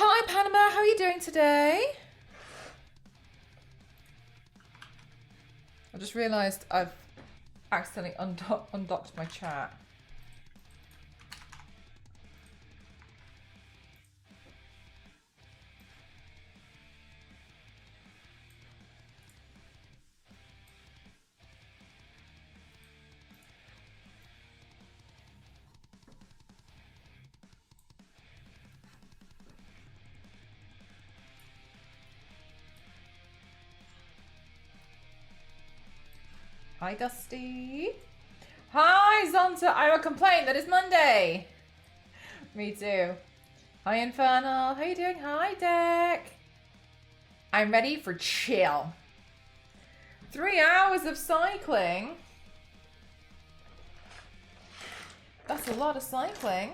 Hi, Panama. How are you doing today? I just realised I've accidentally undocked my chat. Hi, Dusty. Hi, Zonta. I will complain that it's Monday. Me too. Hi, Infernal. How you doing? Hi, Deck. I'm ready for chill. 3 hours of cycling. That's a lot of cycling.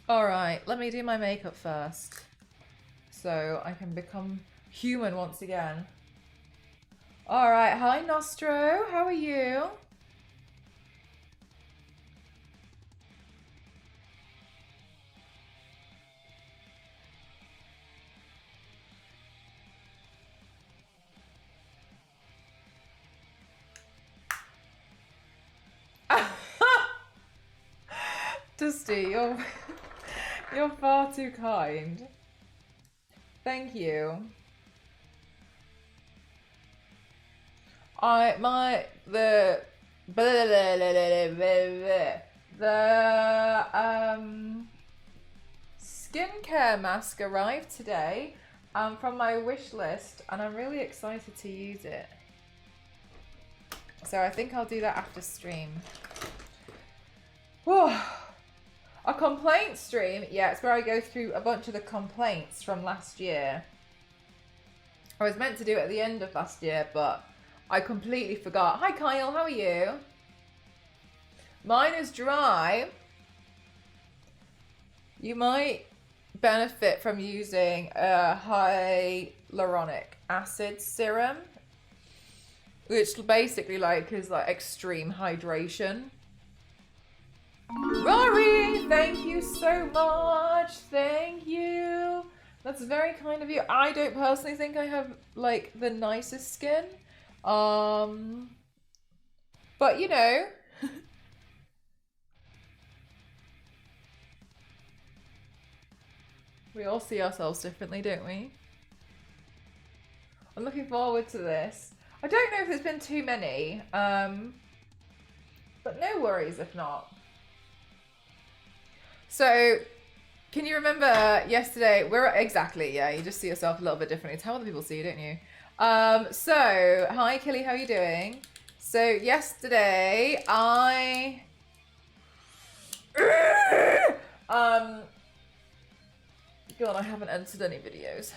Alright, let me do my makeup first. So I can become human once again. Alright, hi Nostro, how are you? Dusty, you're far too kind. Thank you. The skincare mask arrived today from my wish list, and I'm really excited to use it. So I think I'll do that after stream. Whew. A complaint stream? Yeah, it's where I go through a bunch of the complaints from last year. I was meant to do it at the end of last year, but I completely forgot. Hi Kyle, how are you? Mine is dry. You might benefit from using a hyaluronic acid serum, which basically is like extreme hydration. Rory, thank you so much. Thank you. That's very kind of you. I don't personally think I have like the nicest skin. But you know. We all see ourselves differently, don't we? I'm looking forward to this. I don't know if there's been too many, but no worries if not. So, can you remember yesterday? Yeah, you just see yourself a little bit differently. It's how other people see you, don't you? So, hi Killy, how are you doing? So, yesterday God, I haven't entered any videos.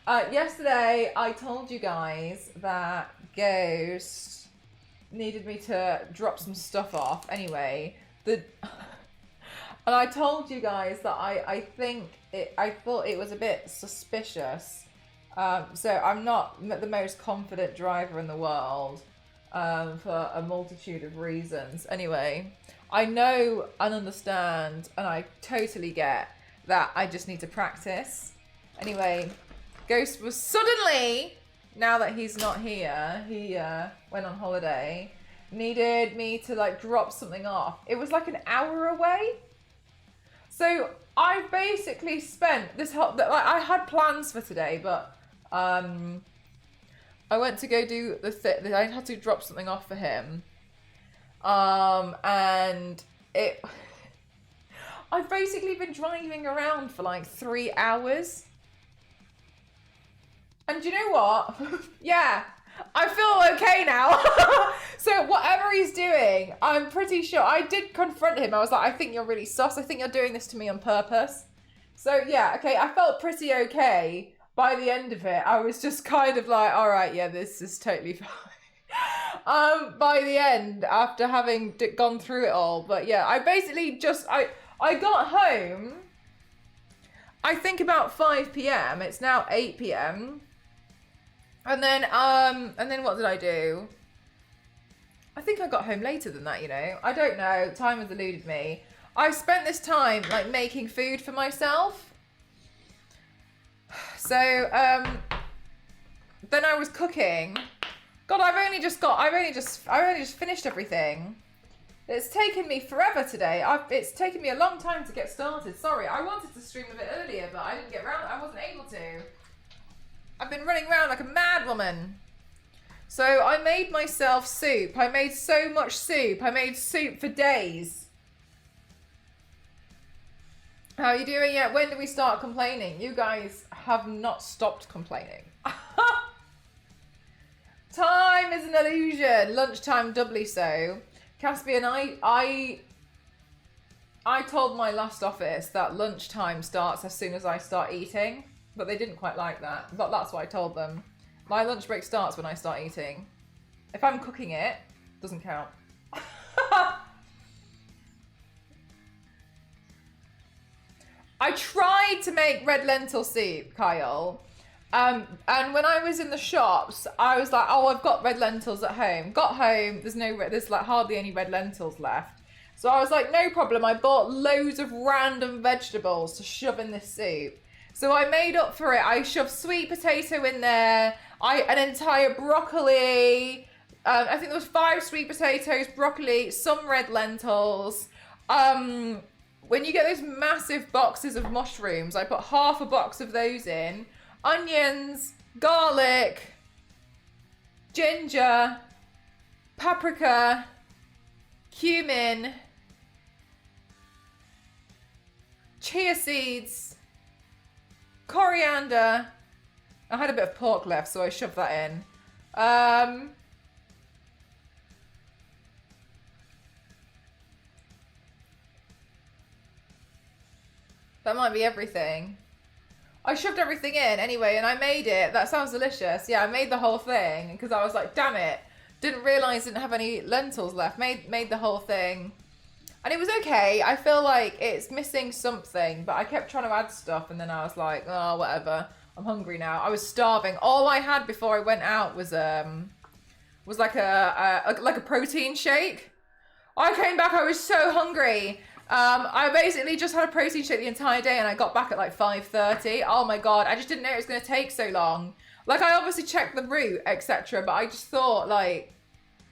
Yesterday, I told you guys that Ghost needed me to drop some stuff off. Anyway, and I told you guys that I thought it was a bit suspicious. So I'm not the most confident driver in the world for a multitude of reasons. Anyway, I know and understand, and I totally get that I just need to practice. Anyway, Ghost was suddenly, now that he's not here, he went on holiday, needed me to like drop something off. It was like an hour away. So I basically spent this whole, I had plans for today, but I went to go do I had to drop something off for him. And I've basically been driving around for like 3 hours. And do you know what? Yeah, I feel okay now. So whatever he's doing, I'm pretty sure I did confront him. I was like, I think you're really sus. I think you're doing this to me on purpose. So yeah, okay, I felt pretty okay by the end of it. I was just kind of like, all right, yeah, this is totally fine. By the end, after having gone through it all. But yeah, I basically just, I got home, I think about 5 p.m. It's now 8 p.m. And then what did I do? I think I got home later than that, you know. I don't know. Time has eluded me. I spent this time like making food for myself. So then I was cooking. God, I've only just finished everything. It's taken me forever today. It's taken me a long time to get started. Sorry, I wanted to stream a bit earlier, but I didn't get around. I wasn't able to. I've been running around like a mad woman. So I made myself soup. I made so much soup. I made soup for days. How are you doing yet? When do we start complaining? You guys have not stopped complaining. Time is an illusion. Lunchtime doubly so. Caspian, I told my last office that lunchtime starts as soon as I start eating, but they didn't quite like that. But that's what I told them. My lunch break starts when I start eating. If I'm cooking it, doesn't count. I tried to make red lentil soup, Kyle. And when I was in the shops, I was like, oh, I've got red lentils at home. Got home, there's like hardly any red lentils left. So I was like, no problem. I bought loads of random vegetables to shove in this soup. So I made up for it. I shoved sweet potato in there, an entire broccoli. I think there was 5 sweet potatoes, broccoli, some red lentils. When you get those massive boxes of mushrooms, I put half a box of those in. Onions, garlic, ginger, paprika, cumin, chia seeds, coriander. I had a bit of pork left, so I shoved that in. That might be everything. I shoved everything in anyway, and I made it. That sounds delicious. Yeah, I made the whole thing because I was like, damn it. Didn't realise didn't have any lentils left. Made the whole thing. And it was okay. I feel like it's missing something, but I kept trying to add stuff, and then I was like, oh, whatever. I'm hungry now. I was starving. All I had before I went out was like a protein shake. I came back, I was so hungry. I basically just had a protein shake the entire day, and I got back at like 5:30. Oh my god, I just didn't know it was going to take so long. Like, I obviously checked the route, etc., but I just thought, like,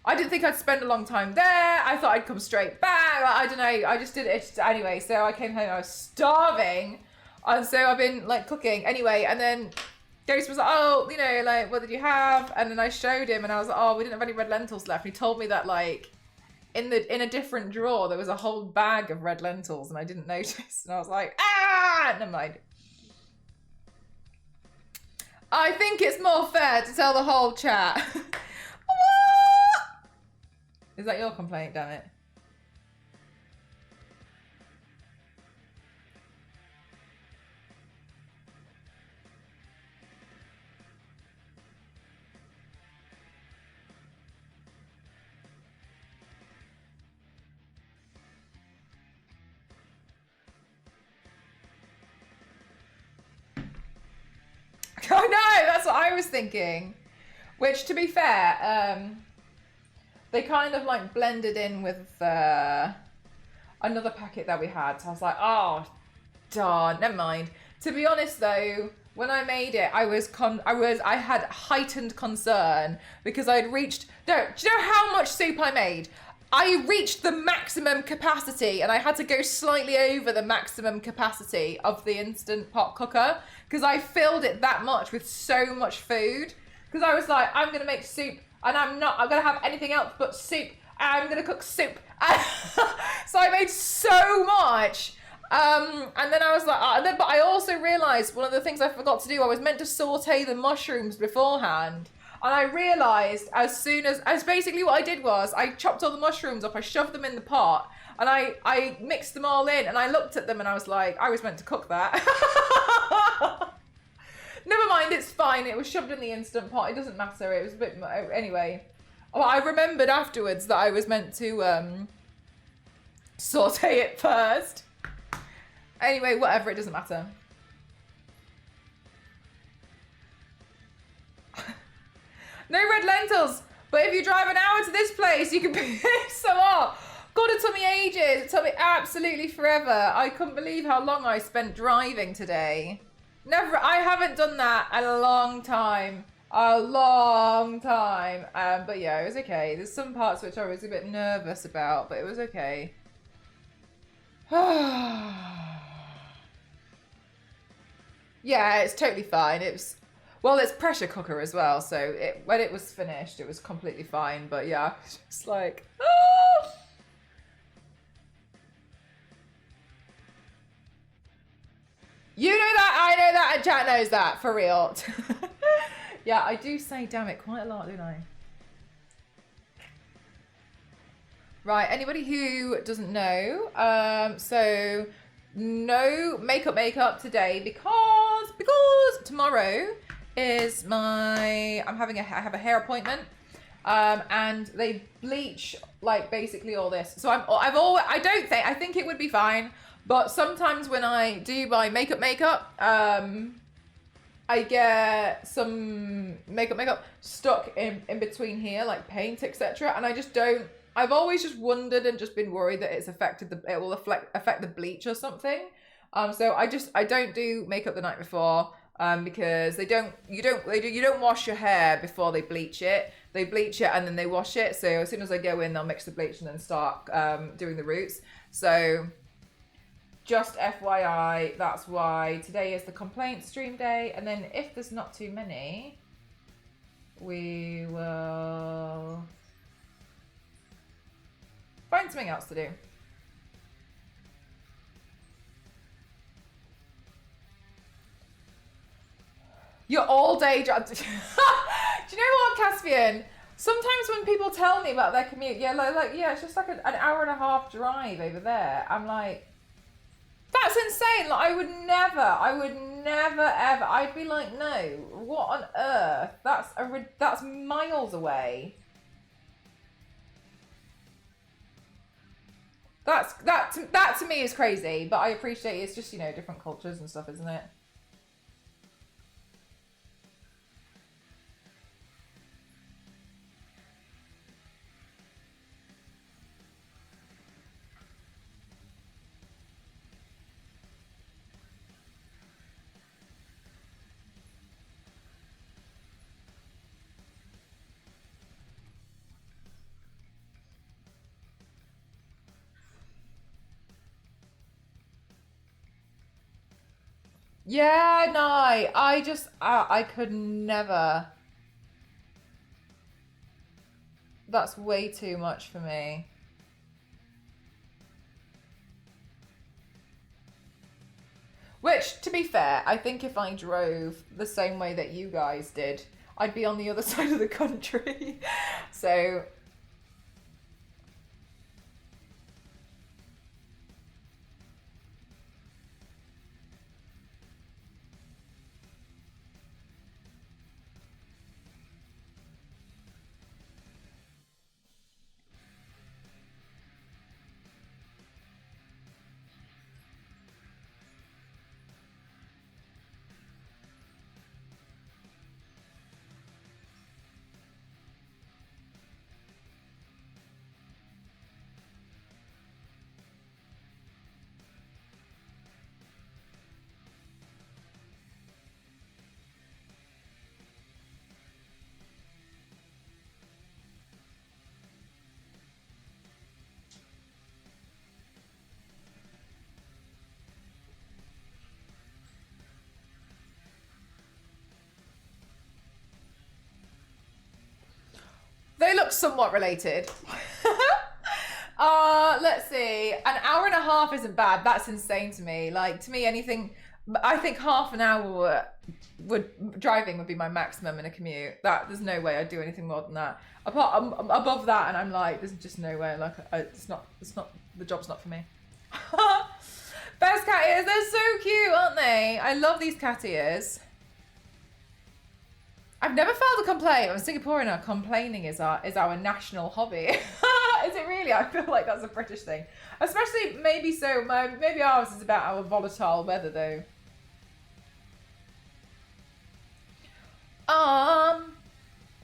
I didn't think I'd spend a long time there. I thought I'd come straight back. Like, I don't know, I just did it anyway. So I came home, I was starving, and so I've been like cooking anyway. And then Ghost was like, oh, you know, like, what did you have? And then I showed him, and I was like, oh, we didn't have any red lentils left. And he told me that, like, in a different drawer there was a whole bag of red lentils, and I didn't notice. And I was like, ah, never mind. I think it's more fair to tell the whole chat. Is that your complaint, damn it? I know, that's what I was thinking. Which, to be fair, they kind of like blended in with another packet that we had. So I was like, oh, darn, never mind. To be honest though, when I made it, I had heightened concern because I'd reached, no, do you know how much soup I made? I reached the maximum capacity, and I had to go slightly over the maximum capacity of the Instant Pot cooker because I filled it that much with so much food. Because I was like, I'm going to make soup, and I'm going to have anything else but soup. I'm going to cook soup. So I made so much. And then I was like, but I also realized one of the things I forgot to do, I was meant to saute the mushrooms beforehand. And I realised as soon as basically what I did was I chopped all the mushrooms up, I shoved them in the pot, and I mixed them all in, and I looked at them and I was like, I was meant to cook that. Never mind, it's fine. It was shoved in the Instant Pot. It doesn't matter. It was a bit... Anyway. Well, I remembered afterwards that I was meant to saute it first. Anyway, whatever. It doesn't matter. No red lentils. But if you drive an hour to this place, you can pick some up. God, it took me ages. It took me absolutely forever. I couldn't believe how long I spent driving today. Never, I haven't done that in a long time. A long time. But yeah, it was okay. There's some parts which I was a bit nervous about, but it was okay. Yeah, it's totally fine. It was, well, it's pressure cooker as well, so when it was finished, it was completely fine. But yeah, it's just like, oh! You know that, I know that, and chat knows that, for real. Yeah, I do say damn it quite a lot, don't I? Right, anybody who doesn't know, so no makeup today because tomorrow is I have a hair appointment, and they bleach like basically all this. So I think it would be fine, but sometimes when I do my makeup, I get some makeup stuck in between here, like paint, etc. And I just don't. I've always just wondered and just been worried that it will affect the bleach or something. So I don't do makeup the night before, because you don't wash your hair before they bleach it. They bleach it and then they wash it. So as soon as I go in, they'll mix the bleach and then start doing the roots. So just FYI, that's why today is the complaint stream day. And then if there's not too many, we will find something else to do. You're all day drive. Do you know what, Caspian? Sometimes when people tell me about their commute, it's just like an hour and a half drive over there. I'm like, that's insane. Like, I would never ever. I'd be like, no, what on earth? That's miles away. That to me is crazy, but I appreciate it's just, different cultures and stuff, isn't it? Yeah, no, I could never. That's way too much for me. Which, to be fair, I think if I drove the same way that you guys did, I'd be on the other side of the country. So they look somewhat related. Let's see. An hour and a half isn't bad. That's insane to me. Like, to me, anything I think half an hour driving would be my maximum in a commute. There's no way I'd do anything more than that. Above that, and I'm like, there's just no way. Like, it's not. The job's not for me. Best cat ears. They're so cute, aren't they? I love these cat ears. I've never filed a complaint. I'm Singaporean now. Complaining is our national hobby. Is it really? I feel like that's a British thing. Especially maybe maybe ours is about our volatile weather though.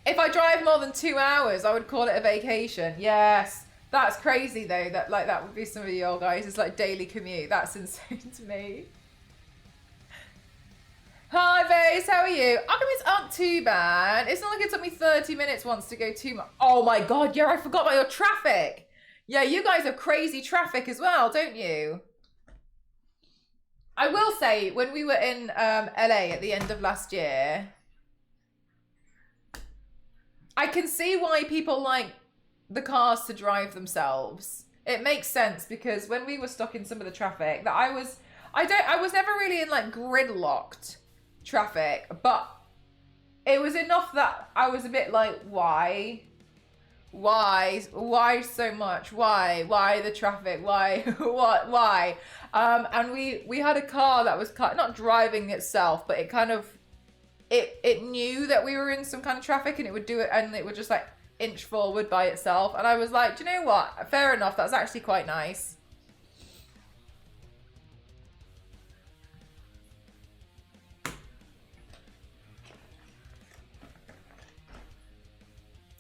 If I drive more than 2 hours, I would call it a vacation. Yes. That's crazy though, that would be some of your guys. It's like daily commute. That's insane to me. Hi, Vase, how are you? Arguments aren't too bad. It's not like it took me 30 minutes once to go too much. Oh my God, yeah, I forgot about your traffic. Yeah, you guys have crazy traffic as well, don't you? I will say, when we were in LA at the end of last year, I can see why people like the cars to drive themselves. It makes sense because when we were stuck in some of the traffic, that I was never really in like gridlocked traffic, but it was enough that I was a bit like, why so much? Why the traffic? Why why? And we had a car that was not driving itself, but it kind of it knew that we were in some kind of traffic, and it would do it, and it would just like inch forward by itself. And I was like, do you know what? Fair enough. That's actually quite nice.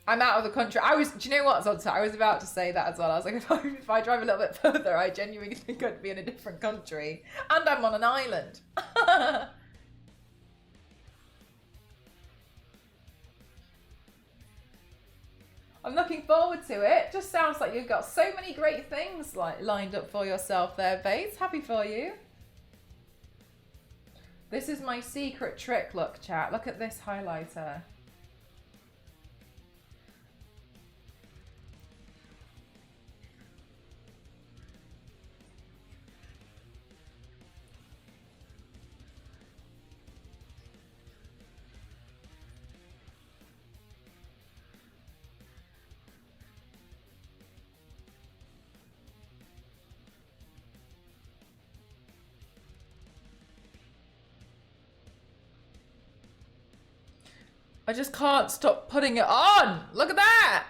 I'm out of the country. Do you know what, Zonta? I was about to say that as well. I was like, if I drive a little bit further, I genuinely think I'd be in a different country. And I'm on an island. I'm looking forward to it. Just sounds like you've got so many great things lined up for yourself there, Bates. Happy for you. This is my secret trick, look, chat. Look at this highlighter. I just can't stop putting it on. Look at that.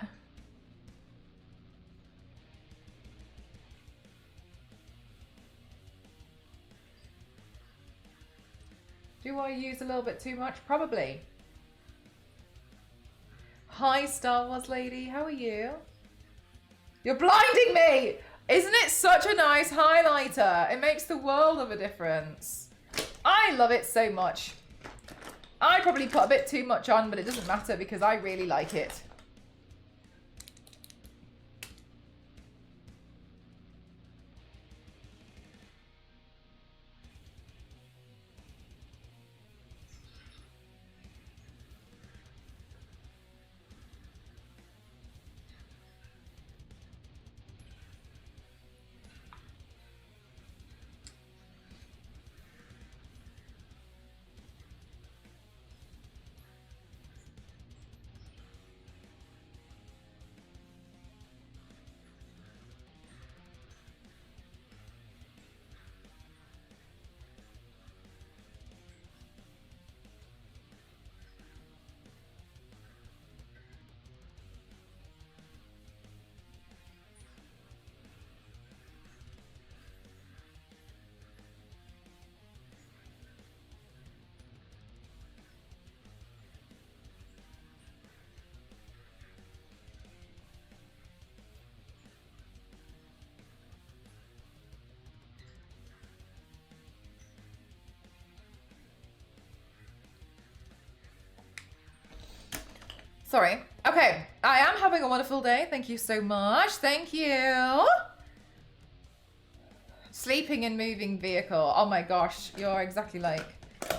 Do I use a little bit too much? Probably. Hi, Star Wars lady. How are you? You're blinding me. Isn't it such a nice highlighter? It makes the world of a difference. I love it so much. I probably put a bit too much on, but it doesn't matter because I really like it. Sorry. Okay, I am having a wonderful day. Thank you so much. Thank you. Sleeping in moving vehicle. Oh my gosh, you're exactly like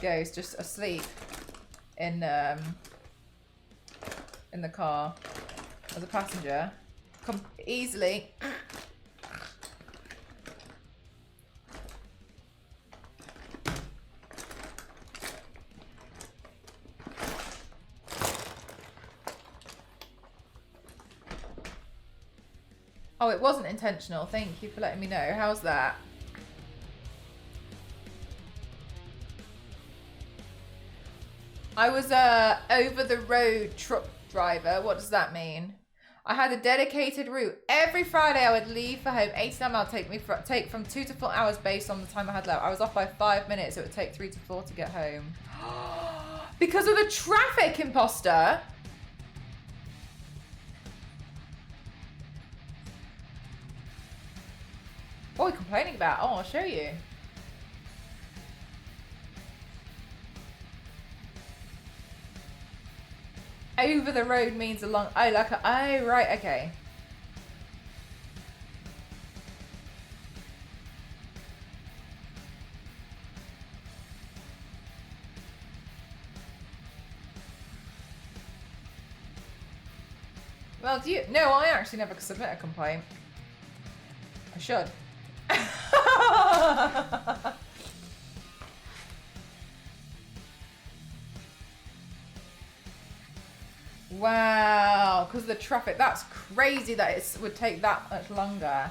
Ghost, just asleep in the car as a passenger. Come easily. Oh, it wasn't intentional. Thank you for letting me know. How's that? I was a over-the-road truck driver. What does that mean? I had a dedicated route. Every Friday I would leave for home. 89 miles take from 2 to 4 hours based on the time I had left. I was off by 5 minutes. It would take 3 to 4 to get home. Because of the traffic, imposter. What are we complaining about? Oh, I'll show you. Over the road means a long. Oh, like a. Oh, right. Okay. Well, do you? No, I actually never submit a complaint. I should. Wow, because the traffic, that's crazy that it would take that much longer.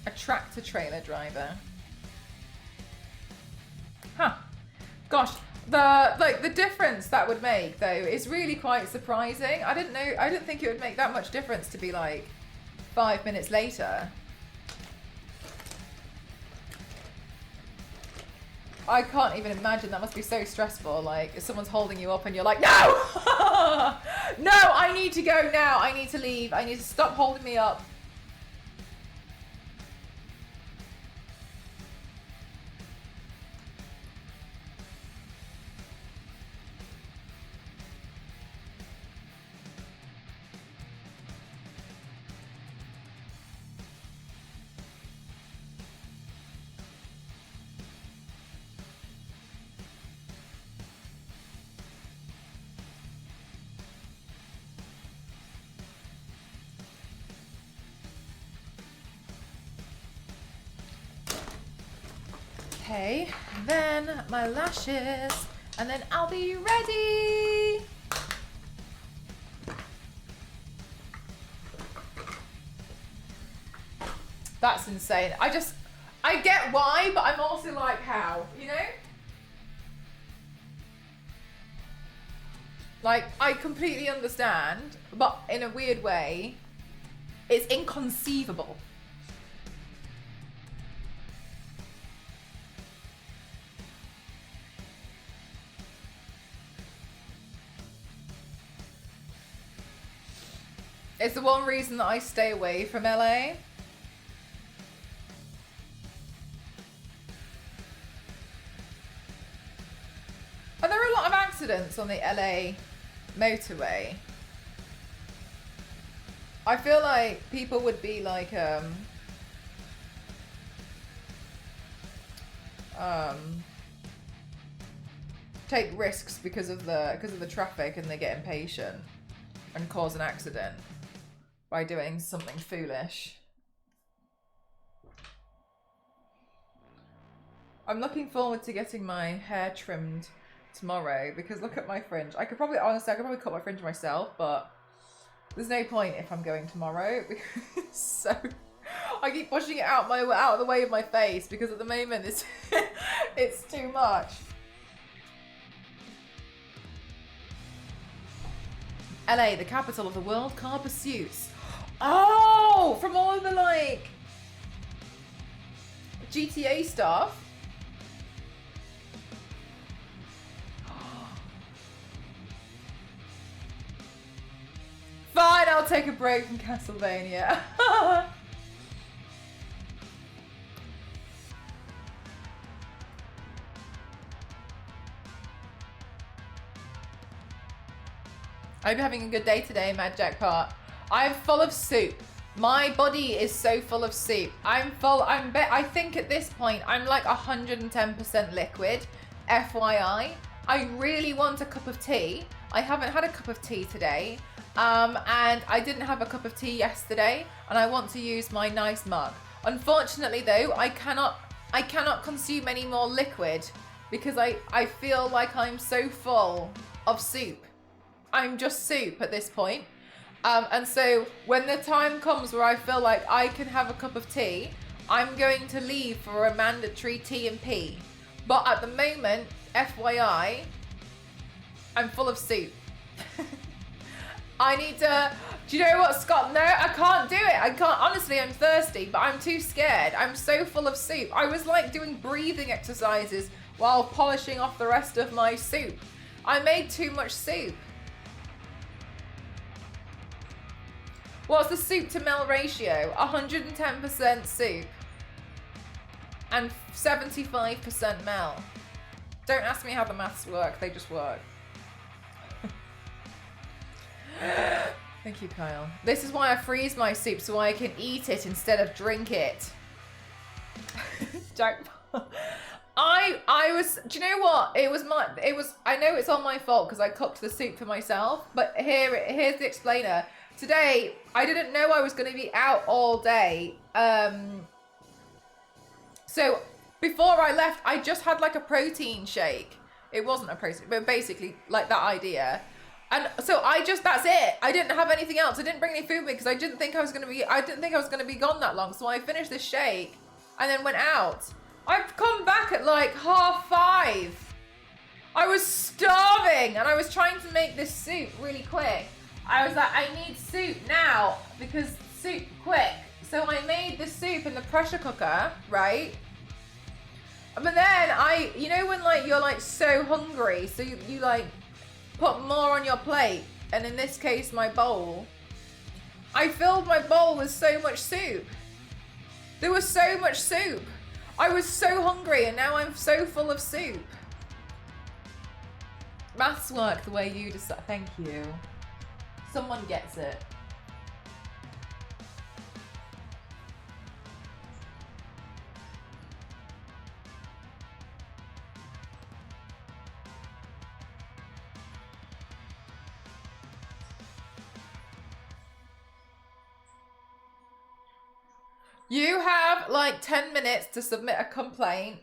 A tractor trailer driver. Huh. Gosh. The difference that would make though is really quite surprising. I didn't think it would make that much difference to be like 5 minutes later. I can't even imagine. That must be so stressful. Like if someone's holding you up and you're like, no, no, I need to go now. I need to leave. I need to stop holding me up. Okay, then my lashes, and then I'll be ready. That's insane. I get why, but I'm also like, how, you know? Like, I completely understand, but in a weird way, it's inconceivable. It's the one reason that I stay away from LA. And there are a lot of accidents on the LA motorway. I feel like people would be like, take risks because of the traffic, and they get impatient and cause an accident by doing something foolish. I'm looking forward to getting my hair trimmed tomorrow because look at my fringe. I could probably cut my fringe myself, but there's no point if I'm going tomorrow because so I keep pushing it out of the way of my face because at the moment it's it's too much. LA, the capital of the world car pursuits. Oh, from all of the like GTA stuff. Fine, I'll take a break from Castlevania. I hope you're having a good day today, Mad Jackpot. I'm full of soup. My body is so full of soup. I think at this point, I'm like 110% liquid. FYI. I really want a cup of tea. I haven't had a cup of tea today. And I didn't have a cup of tea yesterday, and I want to use my nice mug. Unfortunately though, I cannot consume any more liquid because I feel like I'm so full of soup. I'm just soup at this point. And so when the time comes where I feel like I can have a cup of tea, I'm going to leave for a mandatory T&P. But at the moment, FYI, I'm full of soup. I need to, do you know what, Scott? No, I can't do it. I can't, honestly, I'm thirsty, but I'm too scared. I'm so full of soup. I was like doing breathing exercises while polishing off the rest of my soup. I made too much soup. What's the soup to Mel ratio? 110% soup and 75% Mel. Don't ask me how the maths work, they just work. Thank you, Kyle. This is why I freeze my soup, so I can eat it instead of drink it. Don't. I was, do you know what? I know it's all my fault because I cooked the soup for myself, but here's the explainer. Today, I didn't know I was going to be out all day. So before I left, I just had like a protein shake. It wasn't a protein, but basically like that idea. And so that's it. I didn't have anything else. I didn't bring any food with me because I didn't think I was going to be gone that long. So I finished this shake and then went out. I've come back at like 5:30. I was starving and I was trying to make this soup really quick. I was like, I need soup now because soup quick. So I made the soup in the pressure cooker, right? But then you know when like you're like so hungry, so you like put more on your plate, and in this case my bowl. I filled my bowl with so much soup. There was so much soup. I was so hungry and now I'm so full of soup. Maths work the way you decide. Thank you. Someone gets it. You have like 10 minutes to submit a complaint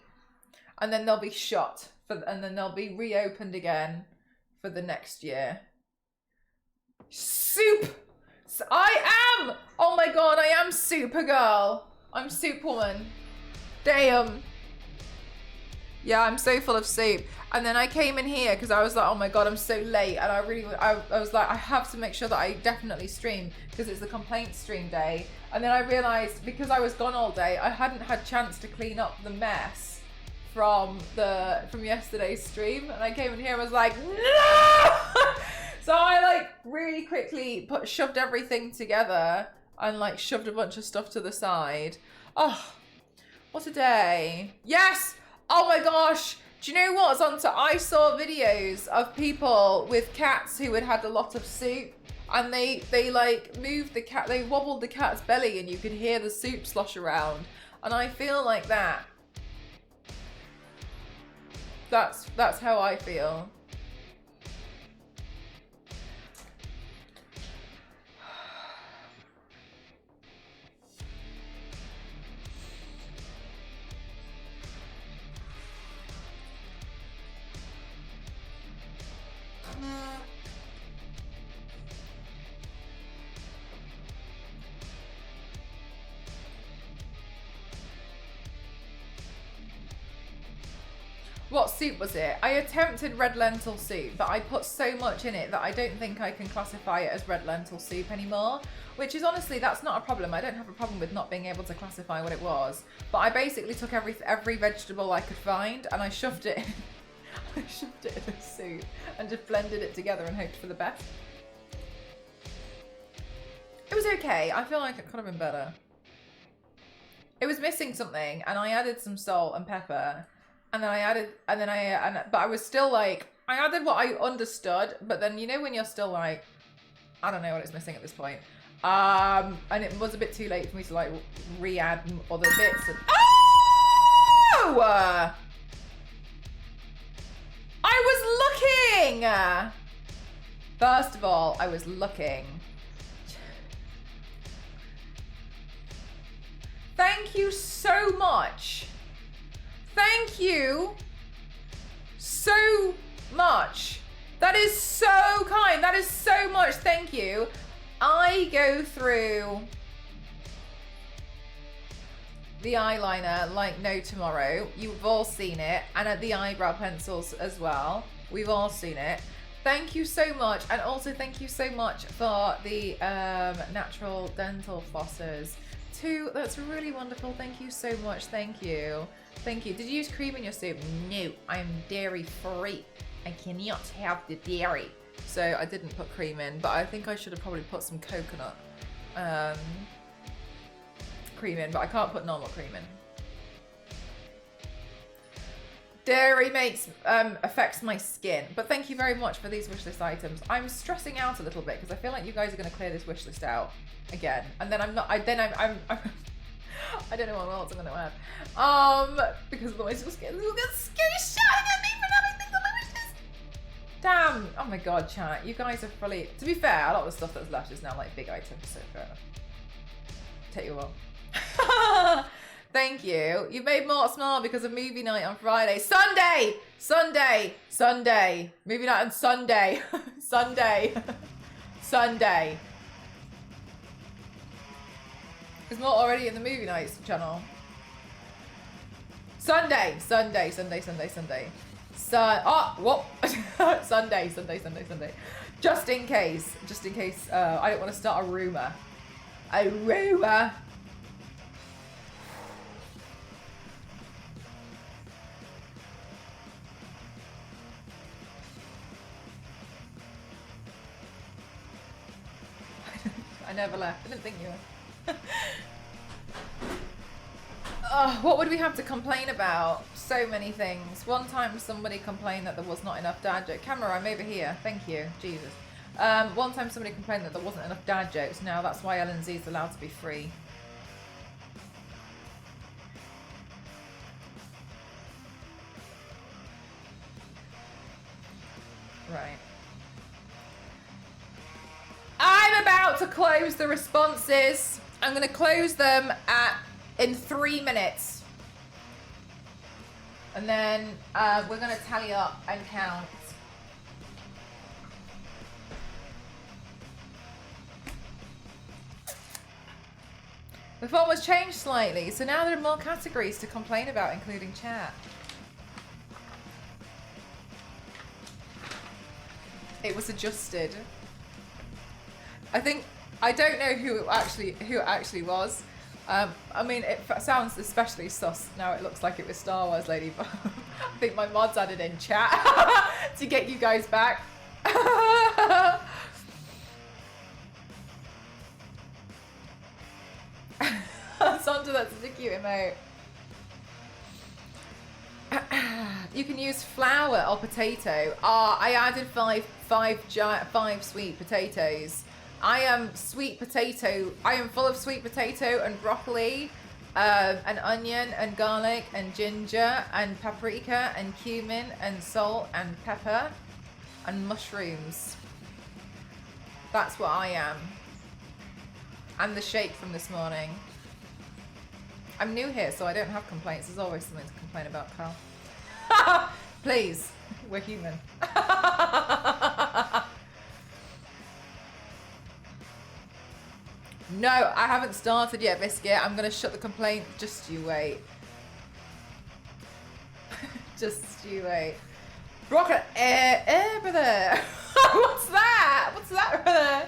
and then they'll be shut and then they'll be reopened again for the next year. Soup! I am! Oh my god, I am Supergirl. I'm Superwoman. Damn. Yeah, I'm so full of soup. And then I came in here because I was like, oh my god, I'm so late. And I was like, I have to make sure that I definitely stream because it's the complaint stream day. And then I realized because I was gone all day, I hadn't had chance to clean up the mess from yesterday's stream. And I came in here and was like, no! So I like really quickly shoved everything together and like shoved a bunch of stuff to the side. Oh, what a day. Yes! Oh my gosh. Do you know what's on to? I saw videos of people with cats who had a lot of soup and they like moved the cat, they wobbled the cat's belly and you could hear the soup slosh around. And I feel like that. That's how I feel. What soup was it? I attempted red lentil soup, but I put so much in it that I don't think I can classify it as red lentil soup anymore, which is honestly, that's not a problem. I don't have a problem with not being able to classify what it was, but I basically took every vegetable I could find and I shoved it in. I shoved it in the soup and just blended it together and hoped for the best. It was okay. I feel like it could have been better. It was missing something and I added some salt and pepper. And then but I was still like, I added what I understood, but then you know when you're still like, I don't know what it's missing at this point. And it was a bit too late for me to like re-add other bits. Oh! I was looking! First of all, I was looking. Thank you so much. Thank you so much. That is so kind. That is so much. Thank you. I go through the eyeliner like no tomorrow. You've all seen it. And at the eyebrow pencils as well. We've all seen it. Thank you so much. And also thank you so much for the natural dental flossers too. That's really wonderful. Thank you so much. Thank you. Thank you. Did you use cream in your soup? No, I'm dairy free. I cannot have the dairy. So I didn't put cream in, but I think I should have probably put some coconut cream in, but I can't put normal cream in. Dairy affects my skin, but thank you very much for these wishlist items. I'm stressing out a little bit because I feel like you guys are going to clear this wishlist out again, and then I'm not. I'm I don't know what else I'm going to add. Because otherwise you'll get shouting at me for having things on my wishlist. Damn! Oh my god, chat, you guys are fully. To be fair, a lot of the stuff that's left is now like big items, so fair enough. Take you all. Thank you. You've made Mort smile because of movie night on Friday. Sunday! Sunday! Sunday! Movie night on Sunday. Sunday. Sunday. Is Mort already in the movie nights channel? Sunday! Sunday, Sunday, Sunday, Sunday. What? Sunday, Sunday, Sunday, Sunday. Just in case. Just in case I don't want to start a rumour. A rumour. I never left. I didn't think you were. What would we have to complain about? So many things. One time somebody complained that there was not enough dad jokes. Camera, I'm over here. Thank you. Jesus. One time somebody complained that there wasn't enough dad jokes. Now that's why LNZ is allowed to be free. Right. I'm about to close the responses. I'm going to close them in 3 minutes. And then we're going to tally up and count. The form was changed slightly, so now there are more categories to complain about, including chat. It was adjusted. I don't know who it actually was. I mean, it sounds especially sus. Now it looks like it was Star Wars lady, but I think my mods added in chat to get you guys back. Sandra, that's such a cute emote. You can use flour or potato. I added five sweet potatoes. I am sweet potato. I am full of sweet potato and broccoli, and onion and garlic and ginger and paprika and cumin and salt and pepper and mushrooms. That's what I am. And the shake from this morning. I'm new here, so I don't have complaints. There's always something to complain about, Carl. Please, we're human. No, I haven't started yet, Biscuit. I'm going to shut the complaint. Just you wait. Just you wait. Broccoli. Brother. What's that? What's that, brother?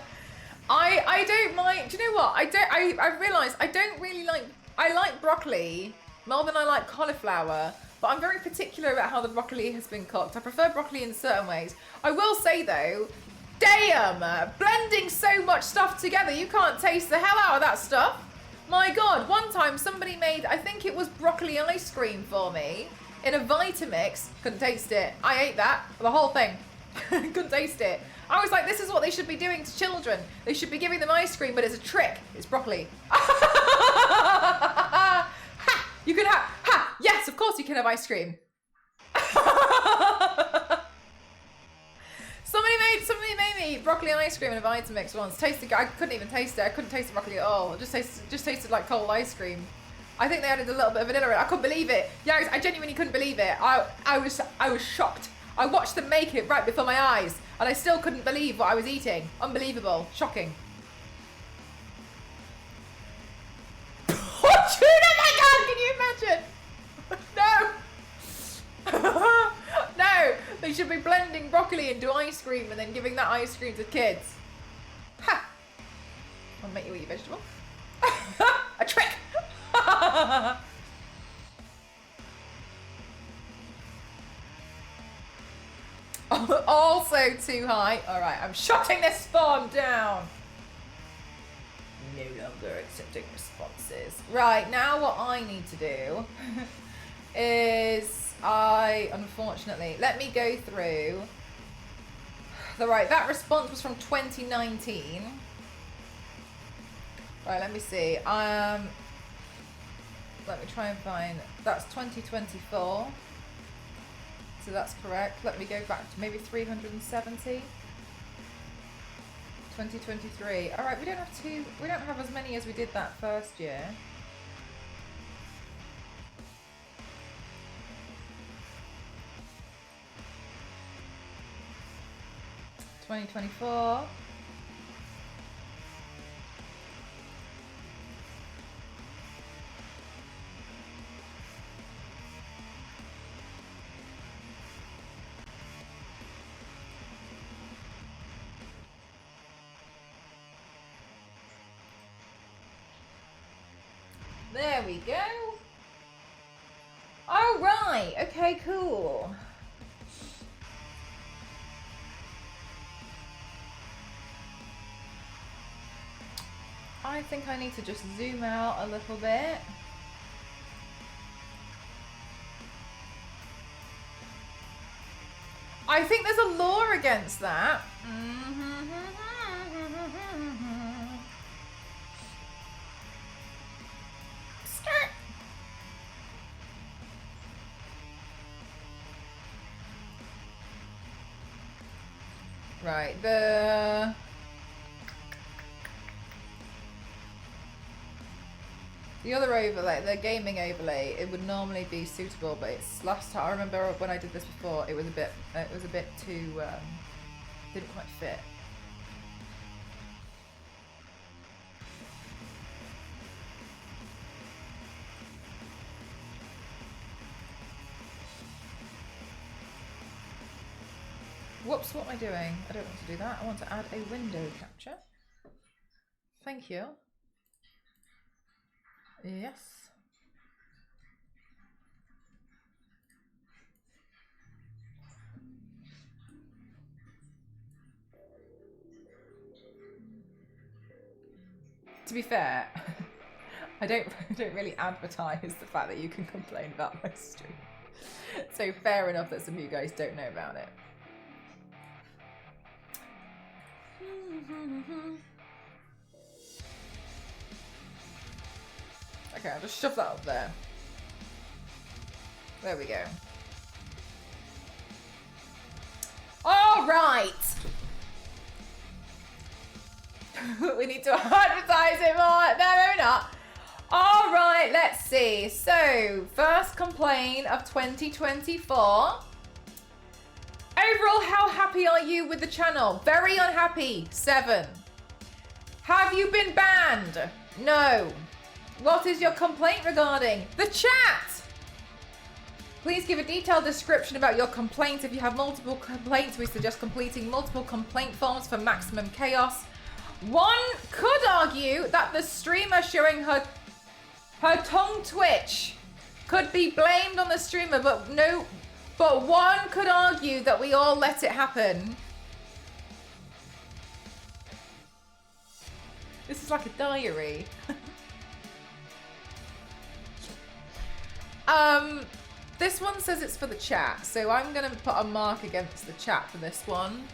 I don't mind. Do you know what? I realised I don't really like... I like broccoli more than I like cauliflower, but I'm very particular about how the broccoli has been cooked. I prefer broccoli in certain ways. I will say though, damn, blending so much stuff together, you can't taste the hell out of that stuff. My God, one time somebody made, I think it was broccoli ice cream for me in a Vitamix. Couldn't taste it. I ate that, the whole thing. Couldn't taste it. I was like, this is what they should be doing to children. They should be giving them ice cream, but it's a trick. It's broccoli. Ha! You can have, ha! Yes, of course you can have ice cream. Somebody made me broccoli ice cream in a Vitamix once. Tasted, I couldn't even taste it. I couldn't taste the broccoli at all. It just tasted like cold ice cream. I think they added a little bit of vanilla in it. I couldn't believe it. Yeah, I genuinely couldn't believe it. I was shocked. I watched them make it right before my eyes, and I still couldn't believe what I was eating. Unbelievable. Shocking. Oh, my God, can you imagine? No. No, they should be blending broccoli into ice cream and then giving that ice cream to kids. Ha! I'll make you eat your vegetable. A trick! Also too high. Alright, I'm shutting this farm down. No longer accepting responses. Right, now what I need to do is unfortunately, let me go through. Right, that response was from 2019. Right, let me see. Let me try and find, that's 2024. So that's correct. Let me go back to maybe 370. 2023. All right, we don't have as many as we did that first year. $2024. There we go. All right. Okay, cool. I think I need to just zoom out a little bit. I think there's a law against that. Skirt. Right, the other overlay, the gaming overlay, it would normally be suitable, but it's last time I remember when I did this before, it was a bit too didn't quite fit. Whoops, what am I doing? I don't want to do that. I want to add a window capture. Thank you. Yes. To be fair, I don't really advertise the fact that you can complain about my stream. So fair enough that some of you guys don't know about it. Okay, I'll just shove that up there. There we go. All right. We need to advertise it more. No, we're not. All right, let's see. So, first complaint of 2024. Overall, how happy are you with the channel? Very unhappy. 7. Have you been banned? No. What is your complaint regarding? The chat! Please give a detailed description about your complaint. If you have multiple complaints, we suggest completing multiple complaint forms for maximum chaos. One could argue that the streamer showing her tongue twitch could be blamed on the streamer, but one could argue that we all let it happen. This is like a diary. This one says it's for the chat, so I'm gonna put a mark against the chat for this one.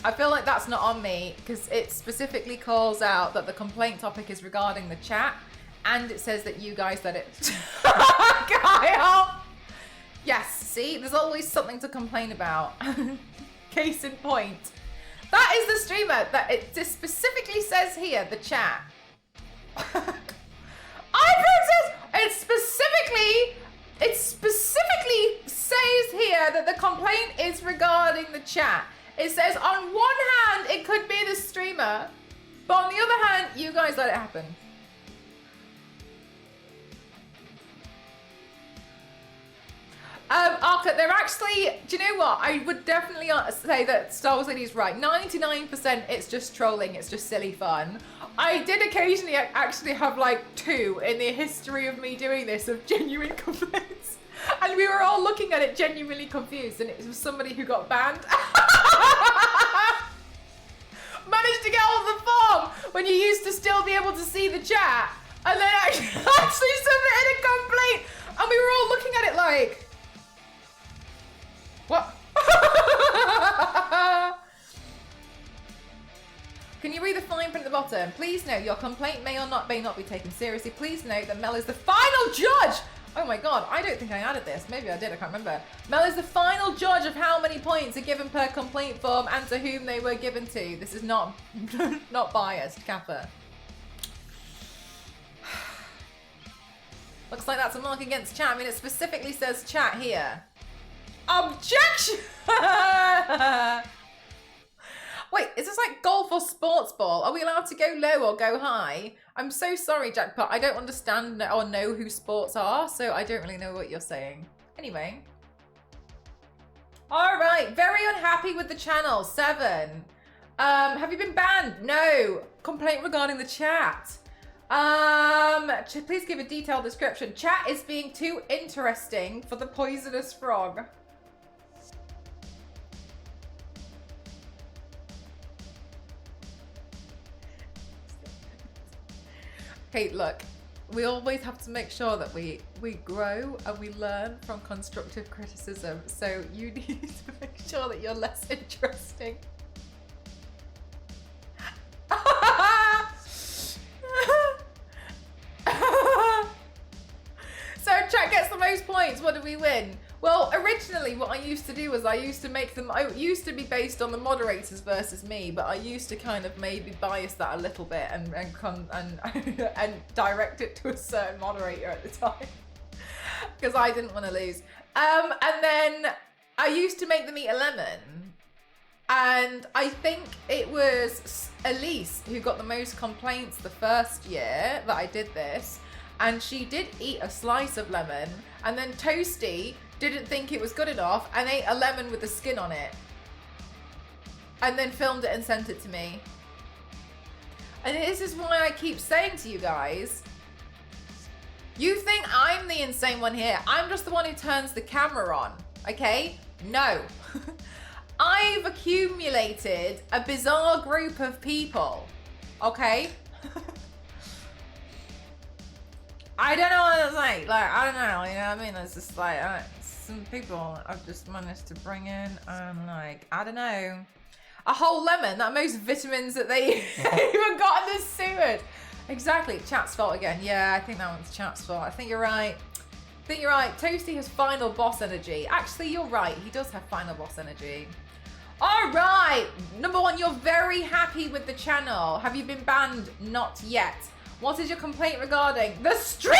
I feel like that's not on me because it specifically calls out that the complaint topic is regarding the chat, and it says that you guys let it. Kyle! Yes, see, there's always something to complain about. Case in point. That is the streamer that it just specifically says here, the chat. It specifically says here that the complaint is regarding the chat. It says on one hand, it could be the streamer, but on the other hand, you guys let it happen. Arca, they're actually, do you know what? I would definitely say that Star Wars Lady is right. 99% it's just trolling, it's just silly fun. I did occasionally actually have like 2 in the history of me doing this of genuine complaints. And we were all looking at it genuinely confused, and it was somebody who got banned. Managed to get all the form when you used to still be able to see the chat, and then actually submitted a complaint, and we were all looking at it like, what? Can you read the fine print at the bottom? Please note your complaint may or may not be taken seriously. Please note that Mel is the final judge. Oh my god, I don't think I added this. Maybe I did, I can't remember. Mel is the final judge of how many points are given per complaint form and to whom they were given to. This is not not biased, Kappa. Looks like that's a mark against chat. I mean, it specifically says chat here. Objection! Wait, is this like golf or sports ball? Are we allowed to go low or go high? I'm so sorry, Jackpot. I don't understand or know who sports are, so I don't really know what you're saying. Anyway. All right, very unhappy with the channel. 7. Have you been banned? No. Complaint regarding the chat. Please give a detailed description. Chat is being too interesting for the poisonous frog. Okay, look, we always have to make sure that we grow and we learn from constructive criticism. So you need to make sure that you're less interesting. So chat gets the most points. What do we win? Well, originally what I used to do was I used to make them, I used to be based on the moderators versus me, but I used to kind of maybe bias that a little bit and and direct it to a certain moderator at the time because I didn't want to lose. And then I used to make them eat a lemon, and I think it was Elise who got the most complaints the first year that I did this, and she did eat a slice of lemon, and then Toasty didn't think it was good enough and ate a lemon with the skin on it and then filmed it and sent it to me. And this is why I keep saying to you guys, you think I'm the insane one here. I'm just the one who turns the camera on, okay? No. I've accumulated a bizarre group of people, okay? I don't know what to say. Like, I don't know, you know what I mean? It's just like, some people I've just managed to bring in, and like, I don't know, a whole lemon, that most vitamins that they even got in this seward. Exactly, chat's fault again. Yeah, I think that one's chat's fault. I think you're right. I think you're right. Toasty has final boss energy. Actually, you're right. He does have final boss energy. All right. Number 1, you're very happy with the channel. Have you been banned? Not yet. What is your complaint regarding the streamer?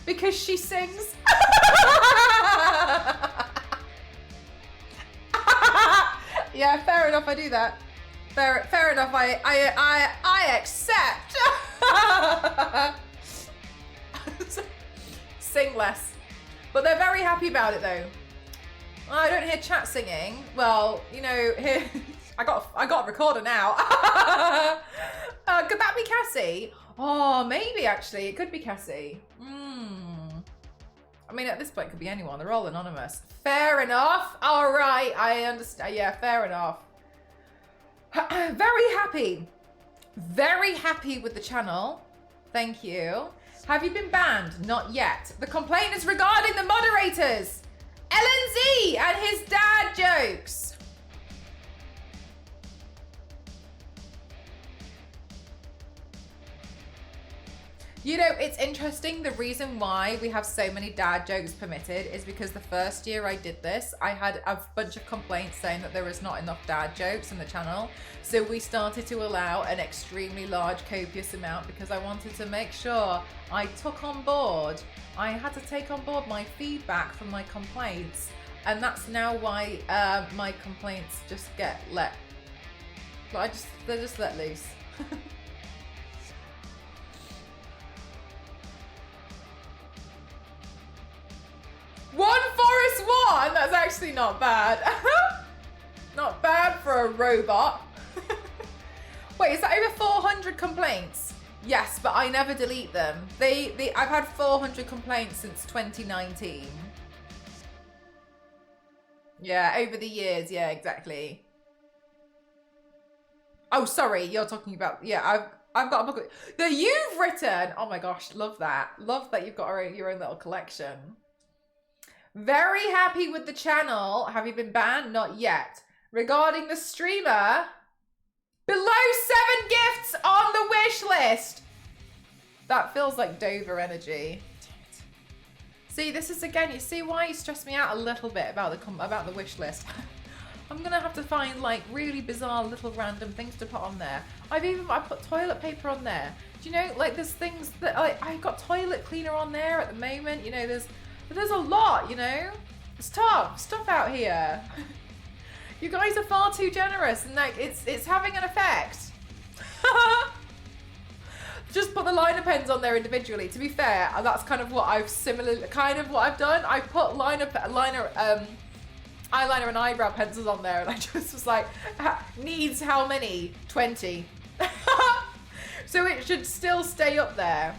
Because she sings. Yeah, fair enough. I do that. Fair enough. I accept. Sing less, but they're very happy about it though. I don't hear chat singing. Well, you know, here I got a recorder now. Could that be Cassie? Oh, maybe actually it could be Cassie. I mean, at this point, it could be anyone. They're all anonymous. Fair enough. All right, I understand. Yeah, fair enough. Very happy. Very happy with the channel. Thank you. Have you been banned? Not yet. The complaint is regarding the moderators. LNZ and his dad jokes. You know, it's interesting. The reason why we have so many dad jokes permitted is because the first year I did this, I had a bunch of complaints saying that there was not enough dad jokes in the channel. So we started to allow an extremely large, copious amount because I wanted to make sure I took on board. I had to take on board my feedback from my complaints. And that's now why my complaints just get let. They're just let loose. One Forest One? That's actually not bad. Not bad for a robot. Wait, is that over 400 complaints? Yes, but I never delete them. I've had 400 complaints since 2019. Yeah, over the years. Yeah, exactly. Oh, sorry, you're talking about, yeah, I've got a book that you've written. Oh my gosh, love that. Love that you've got your own little collection. Very happy with the channel. Have you been banned? Not yet. Regarding the streamer, below 7 gifts on the wish list. That feels like Dover energy. See, this is again, you see why you stress me out a little bit about the wish list. I'm gonna have to find like really bizarre little random things to put on there. I put toilet paper on there. Do you know, like there's things that I got toilet cleaner on there at the moment. You know, there's a lot, you know? It's tough stuff out here. You guys are far too generous and like it's having an effect. Just put the liner pens on there individually. To be fair, that's kind of what I've done. I put eyeliner and eyebrow pencils on there and I just was like, needs how many? 20. So it should still stay up there.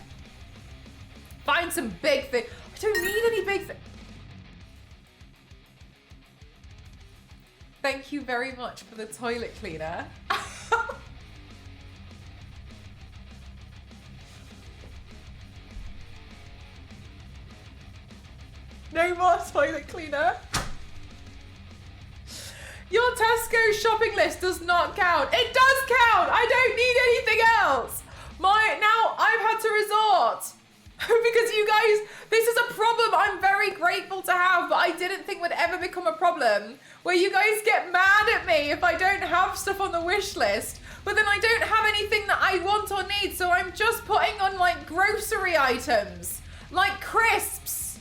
Find some big thing. I don't need any big thing. Thank you very much for the toilet cleaner. No more toilet cleaner. Your Tesco shopping list does not count. It does count. I don't need anything else. Now I've had to resort. Because you guys, this is a problem I'm very grateful to have, but I didn't think would ever become a problem. Where you guys get mad at me if I don't have stuff on the wish list, but then I don't have anything that I want or need, so I'm just putting on like grocery items, like crisps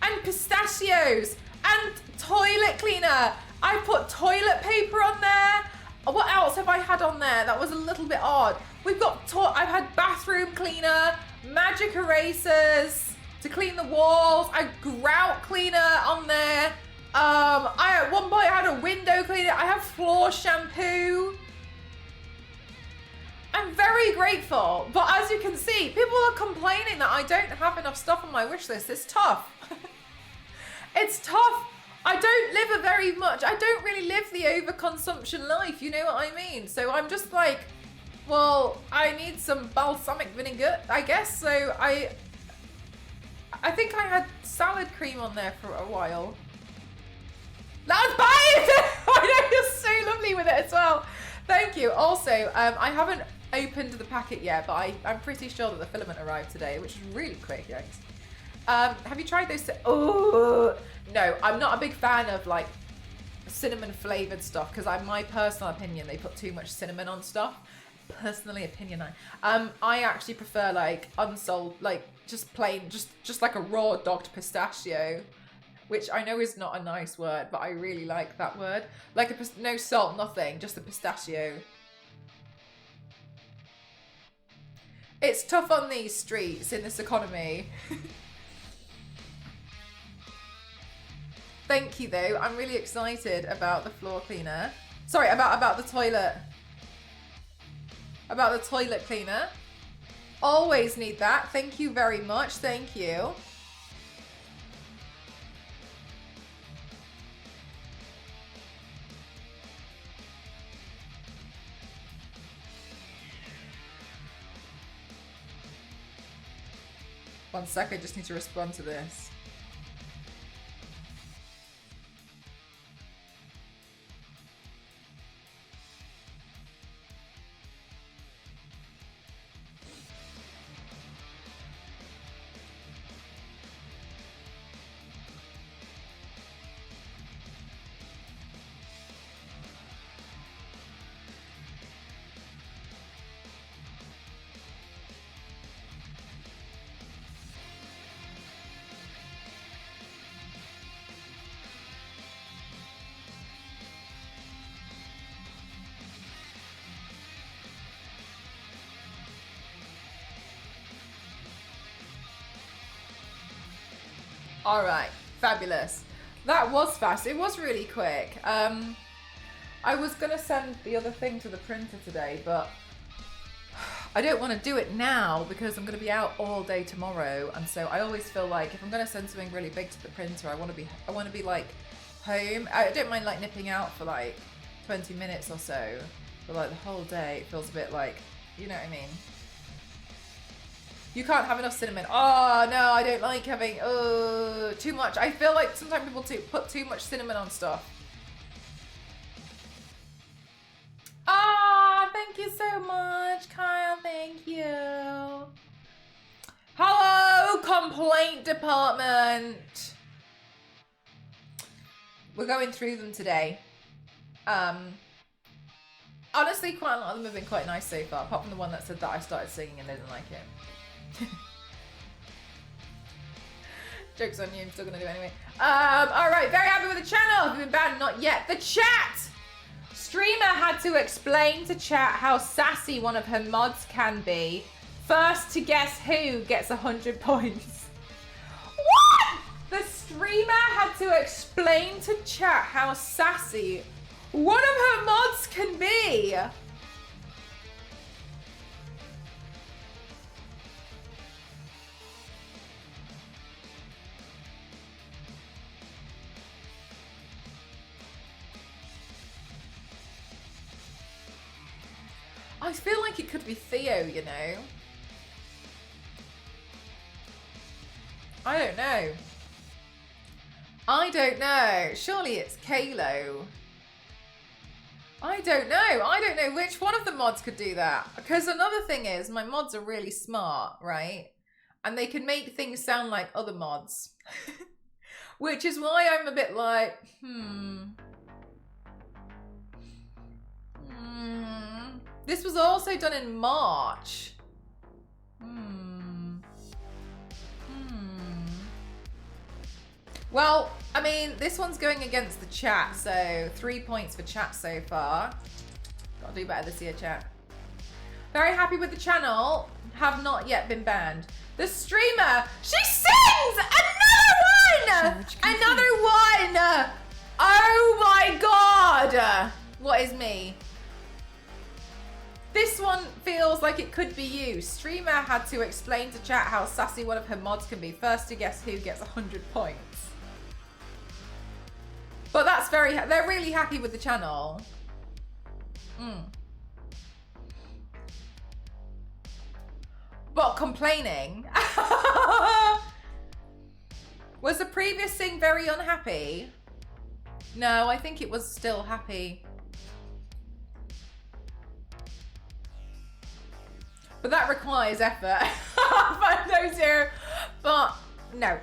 and pistachios and toilet cleaner. I put toilet paper on there. What else have I had on there? That was a little bit odd. We've got, I've had bathroom cleaner, magic erasers to clean the walls, a grout cleaner on there. At one point I had a window cleaner. I have floor shampoo. I'm very grateful, but as you can see, people are complaining that I don't have enough stuff on my wish list. It's tough. It's tough. I don't I don't really live the overconsumption life, you know what I mean? So I'm just like, well, I need some balsamic vinegar, I guess. So I think I had salad cream on there for a while. Let's buy it! I know, you're so lovely with it as well. Thank you. Also, I haven't opened the packet yet, but I'm pretty sure that the filament arrived today, which is really quick, yes. Have you tried those? Oh, no, I'm not a big fan of like cinnamon flavored stuff because my personal opinion, they put too much cinnamon on stuff. Personally opinion, I actually prefer like unsold, like just plain, just like a raw dogged pistachio, which I know is not a nice word, but I really like that word. Like no salt, nothing, just the pistachio. It's tough on these streets in this economy. Thank you though. I'm really excited about the floor cleaner. Sorry, about the toilet. About the toilet cleaner. Always need that. Thank you very much. Thank you. One sec, I just need to respond to this. All right, fabulous. That was fast. It was really quick. I was gonna send the other thing to the printer today, but I don't want to do it now because I'm gonna be out all day tomorrow, and so I always feel like if I'm gonna send something really big to the printer, I want to be like home. I don't mind like nipping out for like 20 minutes or so, but like the whole day it feels a bit like, you know what I mean? You can't have enough cinnamon. Oh no, I don't like having too much. I feel like sometimes people put too much cinnamon on stuff. Ah, thank you so much, Kyle. Thank you. Hello, complaint department. We're going through them today. Honestly, quite a lot of them have been quite nice so far, apart from the one that said that I started singing and they didn't like it. Joke's on you, I'm still gonna do it anyway. Alright, very happy with the channel. Have you been banned? Not yet. The chat! Streamer had to explain to chat how sassy one of her mods can be. First to guess who gets 100 points. What? The streamer had to explain to chat how sassy one of her mods can be. I feel like it could be Theo, you know. I don't know. I don't know. Surely it's Kalo. I don't know. I don't know which one of the mods could do that. Because another thing is, my mods are really smart, right? And they can make things sound like other mods. Which is why I'm a bit like, This was also done in March. Well, I mean, this one's going against the chat, so 3 points for chat so far. Gotta do better this year, chat. Very happy with the channel. Have not yet been banned. The streamer, she sings! Another one! Another one! Oh my god! What is me? This one feels like it could be you. Streamer had to explain to chat how sassy one of her mods can be. First to guess who gets 100 points. But that's they're really happy with the channel. But complaining. Was the previous thing very unhappy? No, I think it was still happy. But that requires effort. 500. But no.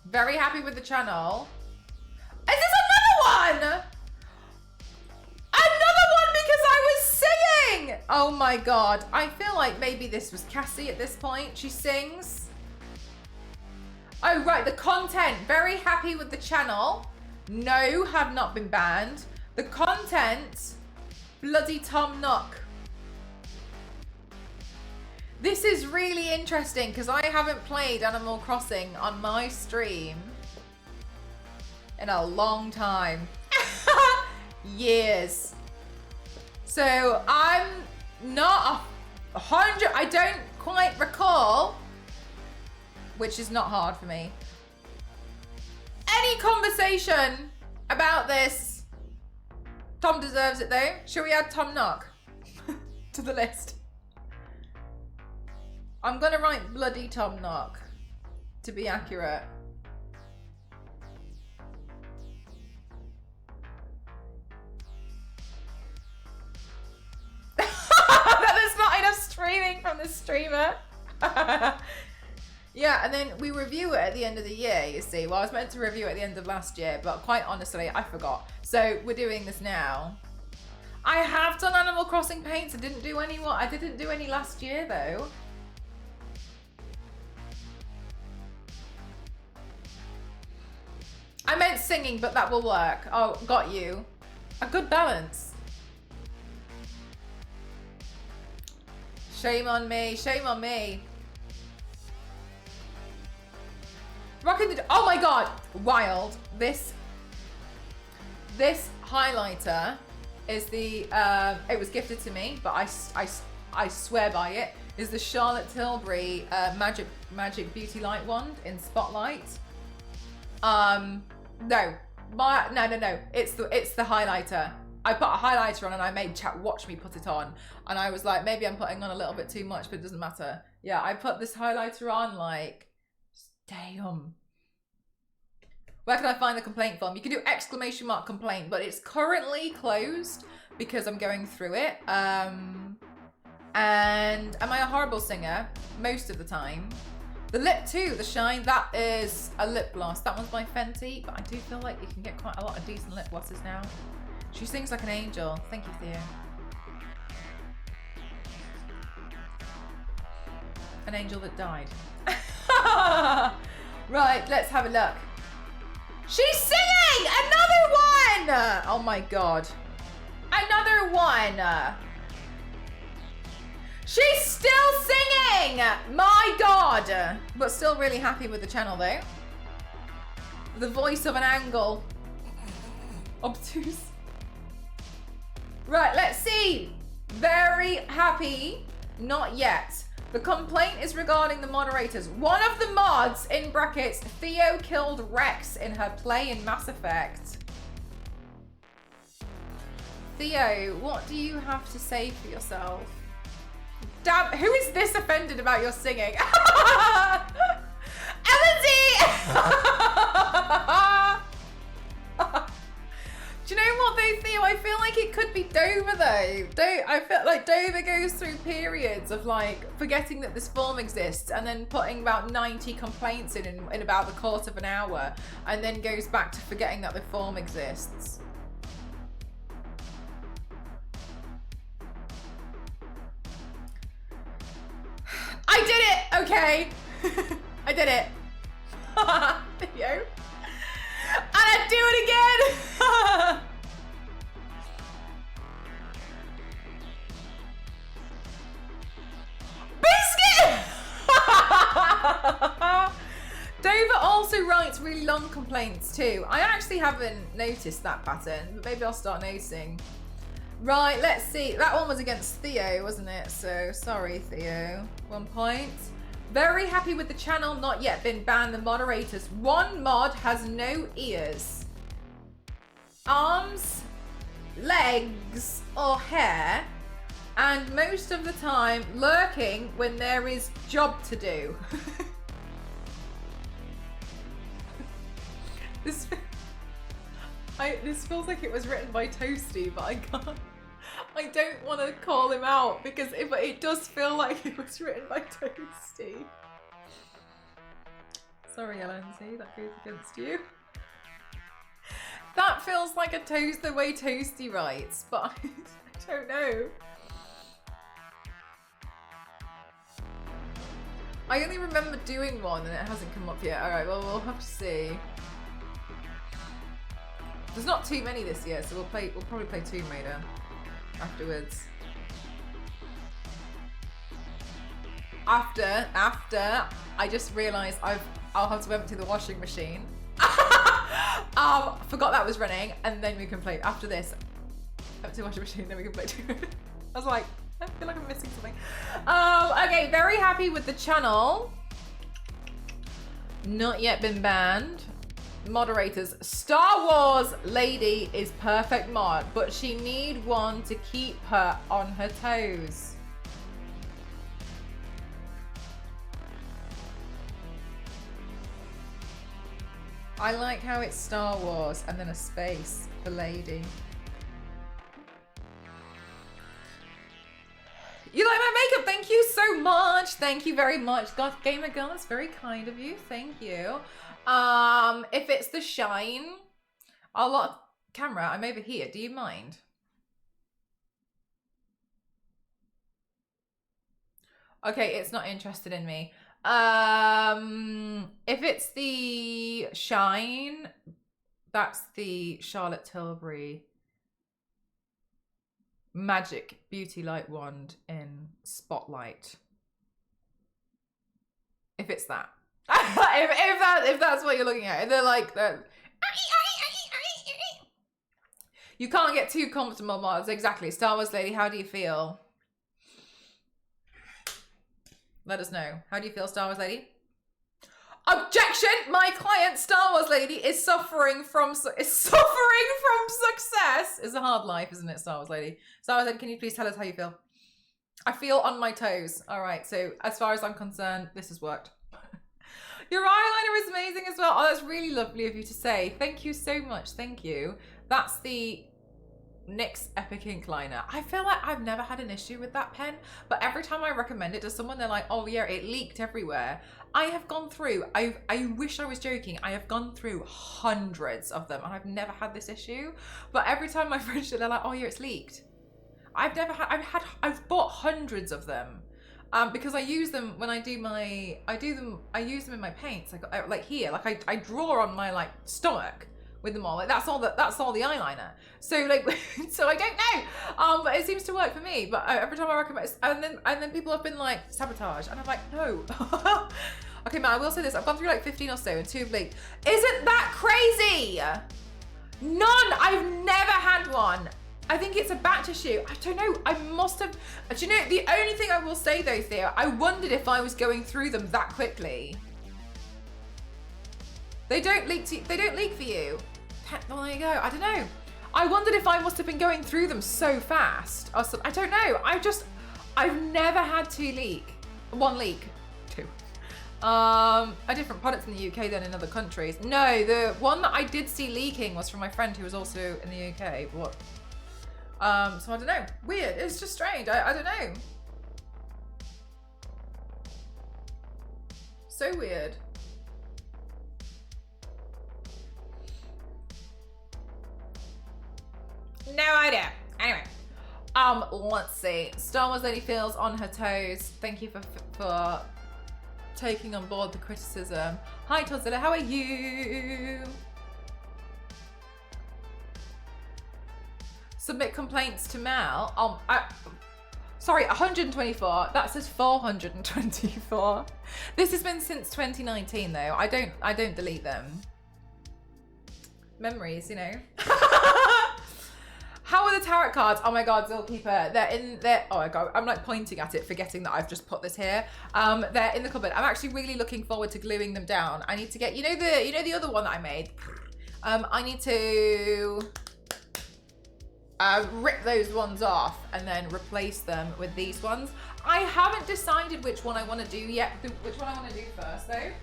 Very happy with the channel. Is this another one? Another one because I was singing. Oh my god. I feel like maybe this was Cassie at this point. She sings. Oh right, the content. Very happy with the channel. No, have not been banned. The content. Bloody Tom Nook. This is really interesting because I haven't played Animal Crossing on my stream in a long time. Years. So I'm not 100, I don't quite recall, which is not hard for me, any conversation about this. Tom deserves it though. Shall we add Tom Nook to the list? I'm gonna write bloody Tom Nook to be accurate. There's not enough streaming from the streamer. Yeah, and then we review it at the end of the year, you see. Well, I was meant to review it at the end of last year, but quite honestly, I forgot. So we're doing this now. I have done Animal Crossing paints. I didn't do any last year though. I meant singing, but that will work. Oh, got you. A good balance. Shame on me. Shame on me. Rocking the... Oh my god! Wild. This highlighter is the... it was gifted to me, but I swear by it. Is the Charlotte Tilbury Magic Beauty Light Wand in Spotlight. No. No. It's the highlighter. I put a highlighter on and I made chat watch me put it on. And I was like, maybe I'm putting on a little bit too much, but it doesn't matter. Yeah, I put this highlighter on like, damn. Where can I find the complaint form? You can do ! complaint, but it's currently closed because I'm going through it. And am I a horrible singer? Most of the time. The lip too, the shine, that is a lip gloss. That one's by Fenty, but I do feel like you can get quite a lot of decent lip glosses now. She sings like an angel. Thank you, Theo. An angel that died. Right, let's have a look. She's singing! Another one! Oh my god. Another one! She's still singing! My god! But still really happy with the channel though. The voice of an angle. Obtuse. Right, let's see. Very happy. Not yet. The complaint is regarding the moderators. One of the mods, in brackets, Theo killed Rex in her play in Mass Effect. Theo, what do you have to say for yourself? Damn, who is this offended about your singing? Do you know what though, Theo? I feel like it could be Dover though. I feel like Dover goes through periods of like forgetting that this form exists and then putting about 90 complaints in about the course of an hour and then goes back to forgetting that the form exists. I did it! Okay. I did it. Theo. And I'd do it again! Biscuit! Dover also writes really long complaints too. I actually haven't noticed that pattern, but maybe I'll start noticing. Right, let's see. That one was against Theo, wasn't it? So, sorry, Theo. 1 point. Very happy with the channel, not yet been banned. The moderators. One mod has no ears, arms, legs, or hair, and most of the time lurking when there is job to do. This feels like it was written by Toasty, but I can't. I don't want to call him out because it does feel like it was written by Toasty. Sorry, LNC, that goes against you. That feels like the way Toasty writes, but I don't know. I only remember doing one and it hasn't come up yet. Alright, well, we'll have to see. There's not too many this year, so we'll probably play Tomb Raider afterwards. After I just realised I'll have to empty the washing machine. Forgot that was running, and then we can play after this. Empty the washing machine, then we can play Tomb Raider. I was like, I feel like I'm missing something. Okay, very happy with the channel. Not yet been banned. Moderators. Star Wars lady is perfect mod, but she need one to keep her on her toes. I like how it's Star Wars and then a space for lady. You like my makeup? Thank you so much. Thank you very much. Goth Gamer Girl, that's very kind of you. Thank you. If it's the shine, camera, I'm over here. Do you mind? Okay, it's not interested in me. If it's the shine, that's the Charlotte Tilbury Magic Beauty Light Wand in Spotlight. If it's that. if that's what you're looking at, they're like you can't get too comfortable mods. Exactly. Star Wars lady, how do you feel? Let us know. How do you feel, Star Wars lady? Objection! My client, Star Wars lady, is suffering from success. It's a hard life, isn't it, Star Wars lady? Star Wars lady, can you please tell us how you feel? I feel on my toes. All right, so as far as I'm concerned, this has worked. Your eyeliner is amazing as well. Oh, that's really lovely of you to say. Thank you so much. Thank you. That's the NYX Epic Ink Liner. I feel like I've never had an issue with that pen, but every time I recommend it to someone, they're like, oh yeah, it leaked everywhere. I have gone through, I wish I was joking, I have gone through hundreds of them and I've never had this issue. But every time my friends do, they're like, oh yeah, it's leaked. I've bought hundreds of them. Because I use them when I use them in my paints, like here, like I draw on my like stomach with them all, like that's all the eyeliner. So like, so I don't know, but it seems to work for me. But every time I recommend it, and then people have been like sabotage, and I'm like, no. Okay, man, I will say this: I've gone through like 15 or so, and 2 have leaked. Isn't that crazy? None. I've never had one. I think it's a batch issue. I don't know. I must have. Do you know, the only thing I will say though, Thea, I wondered if I was going through them that quickly. They don't leak for you. Well, there you go. I don't know. I wondered if I must have been going through them so fast. Or I don't know. I've never had 2 leak. 1 leak. 2. A different product in the UK than in other countries. No, the one that I did see leaking was from my friend who was also in the UK. But so I don't know. Weird. It's just strange. I don't know. So weird. No idea. Anyway, let's see. Star Wars lady feels on her toes. Thank you for taking on board the criticism. Hi, Todzilla. How are you? Submit complaints to Mel. Sorry, 124. That says 424. This has been since 2019 though. I don't delete them. Memories, you know. How are the tarot cards? Oh my God, Zillkeeper. They're in there. Oh my God, I'm like pointing at it, forgetting that I've just put this here. They're in the cupboard. I'm actually really looking forward to gluing them down. I need to get, you know the other one that I made. I need to rip those ones off and then replace them with these ones. I haven't decided which one I want to do yet. Which one I want to do first though.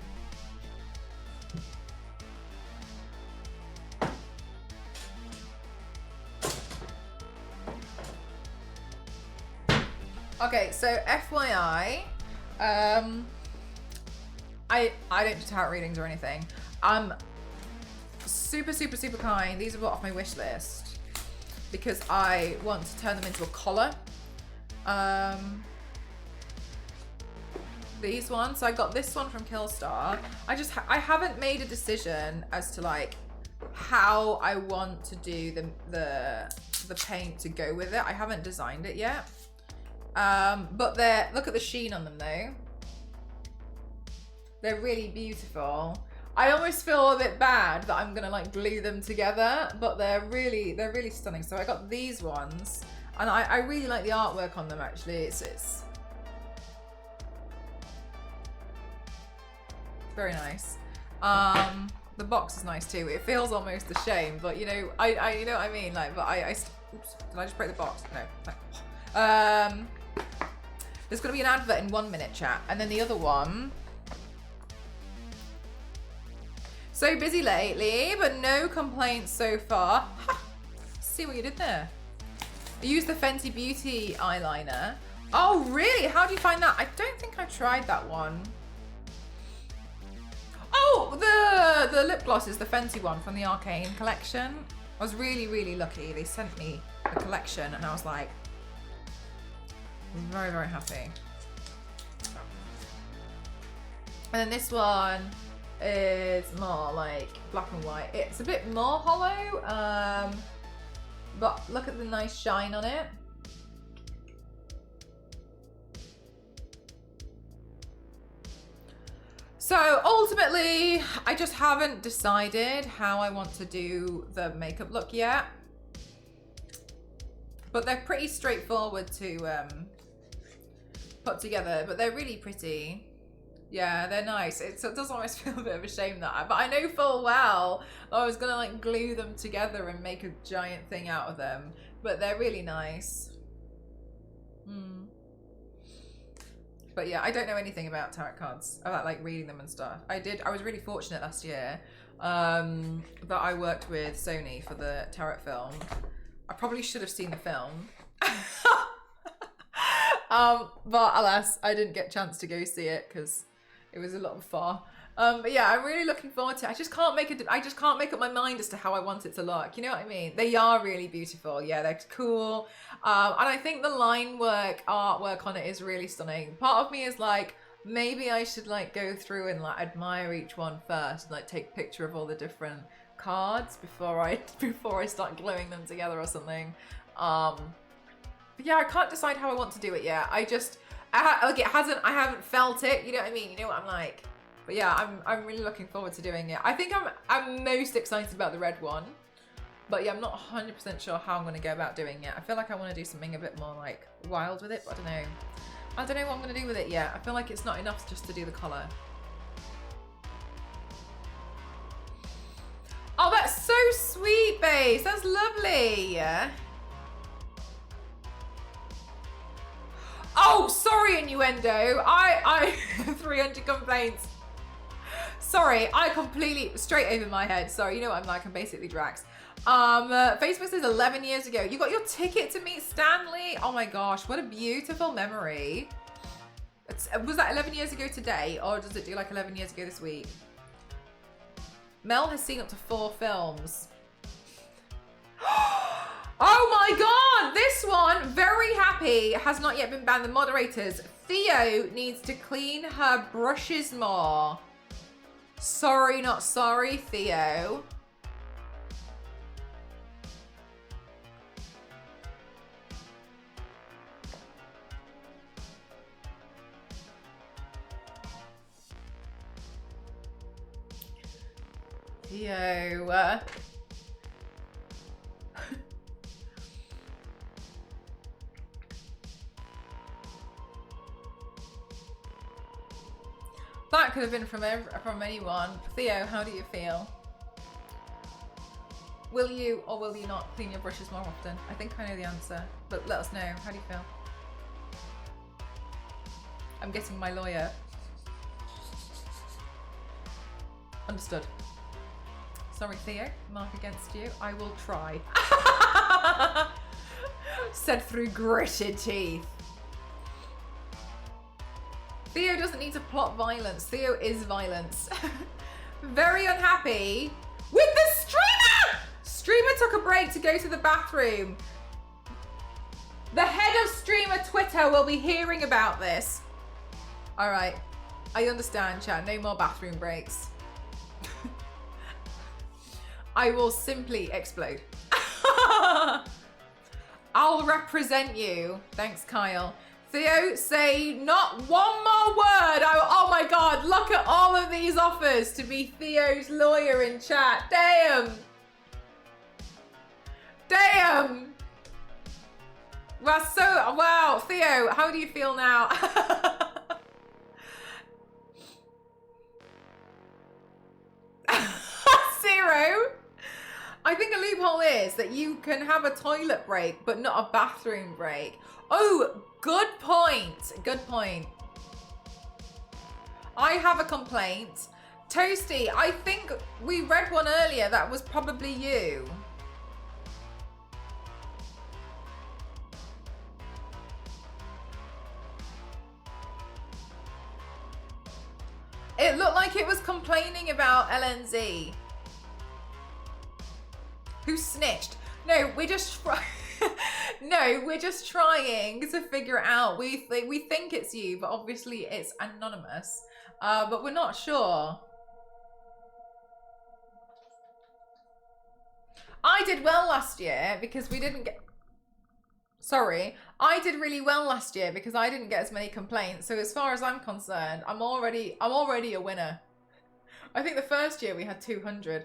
Okay, so FYI, I don't do tarot readings or anything. Super kind. These are bought off my wish list because I want to turn them into a collar. These ones. So I got this one from Killstar. I haven't made a decision as to like how I want to do the paint to go with it. I haven't designed it yet. But look at the sheen on them though. They're really beautiful. I almost feel a bit bad that I'm gonna like glue them together, but they're really stunning. So I got these ones and I really like the artwork on them actually. It's very nice. The box is nice too. It feels almost a shame, but you know, I you know what I mean? Like, but oops, did I just break the box? No. There's gonna be an advert in 1 minute, chat, and then the other one. So busy lately, but no complaints so far. Ha! See what you did there. I used the Fenty Beauty eyeliner. Oh, really? How do you find that? I don't think I tried that one. Oh, the lip gloss is the Fenty one from the Arcane collection. I was really lucky. They sent me the collection, and I was like, very happy. And then this one is more like black and white. It's a bit more hollow, but look at the nice shine on it. So ultimately, I just haven't decided how I want to do the makeup look yet. But they're pretty straightforward to put together, but they're really pretty. Yeah, they're nice. It does almost feel a bit of a shame that, but I know full well I was gonna like glue them together and make a giant thing out of them. But they're really nice. But yeah, I don't know anything about tarot cards, about like reading them and stuff. I was really fortunate last year that I worked with Sony for the tarot film. I probably should have seen the film. But alas, I didn't get a chance to go see it because it was a little far. But yeah, I'm really looking forward to it. I just can't make up my mind as to how I want it to look. You know what I mean? They are really beautiful. Yeah, they're cool. And I think the line work, artwork on it is really stunning. Part of me is like, maybe I should like go through and like admire each one first and like take a picture of all the different cards before I start gluing them together or something. But yeah, I can't decide how I want to do it yet. I haven't felt it. You know what I mean? You know what I'm like. But yeah, I'm really looking forward to doing it. I think I'm most excited about the red one. But yeah, I'm not 100% sure how I'm going to go about doing it. I feel like I want to do something a bit more like wild with it, but I don't know. I don't know what I'm going to do with it yet. I feel like it's not enough just to do the colour. Oh, that's so sweet, Base. That's lovely. Oh, sorry, Innuendo. I 300 complaints. Sorry, I completely, straight over my head. Sorry, you know what I'm like, I'm basically Drax. Facebook says 11 years ago. You got your ticket to meet Stanley? Oh my gosh, what a beautiful memory. Was that 11 years ago today, or does it do like 11 years ago this week? Mel has seen up to 4 films. Oh my god, this one, very happy, has not yet been banned. The moderators, Theo needs to clean her brushes more. Sorry, not sorry, Theo. Theo. That could have been from anyone. Theo, how do you feel? Will you or will you not clean your brushes more often? I think I know the answer, but let us know. How do you feel? I'm getting my lawyer. Understood. Sorry, Theo. Mark against you. I will try. Said through gritted teeth. Theo doesn't need to plot violence. Theo is violence. Very unhappy with the streamer! Streamer took a break to go to the bathroom. The head of streamer Twitter will be hearing about this. All right. I understand, chat. No more bathroom breaks. I will simply explode. I'll represent you. Thanks, Kyle. Theo, say not one more word. Oh my god, look at all of these offers to be Theo's lawyer in chat. Damn. Damn. Wow, Theo, how do you feel now? Zero. I think a loophole is that you can have a toilet break, but not a bathroom break. Oh, good point. Good point. I have a complaint. Toasty, I think we read one earlier that was probably you. It looked like it was complaining about LNZ. Who snitched? No, we're just no, we're just trying to figure it out. We think it's you, but obviously it's anonymous. But we're not sure. I did well last year because we didn't get. Sorry, I did really well last year because I didn't get as many complaints. So as far as I'm concerned, I'm already a winner. I think the first year we had 200.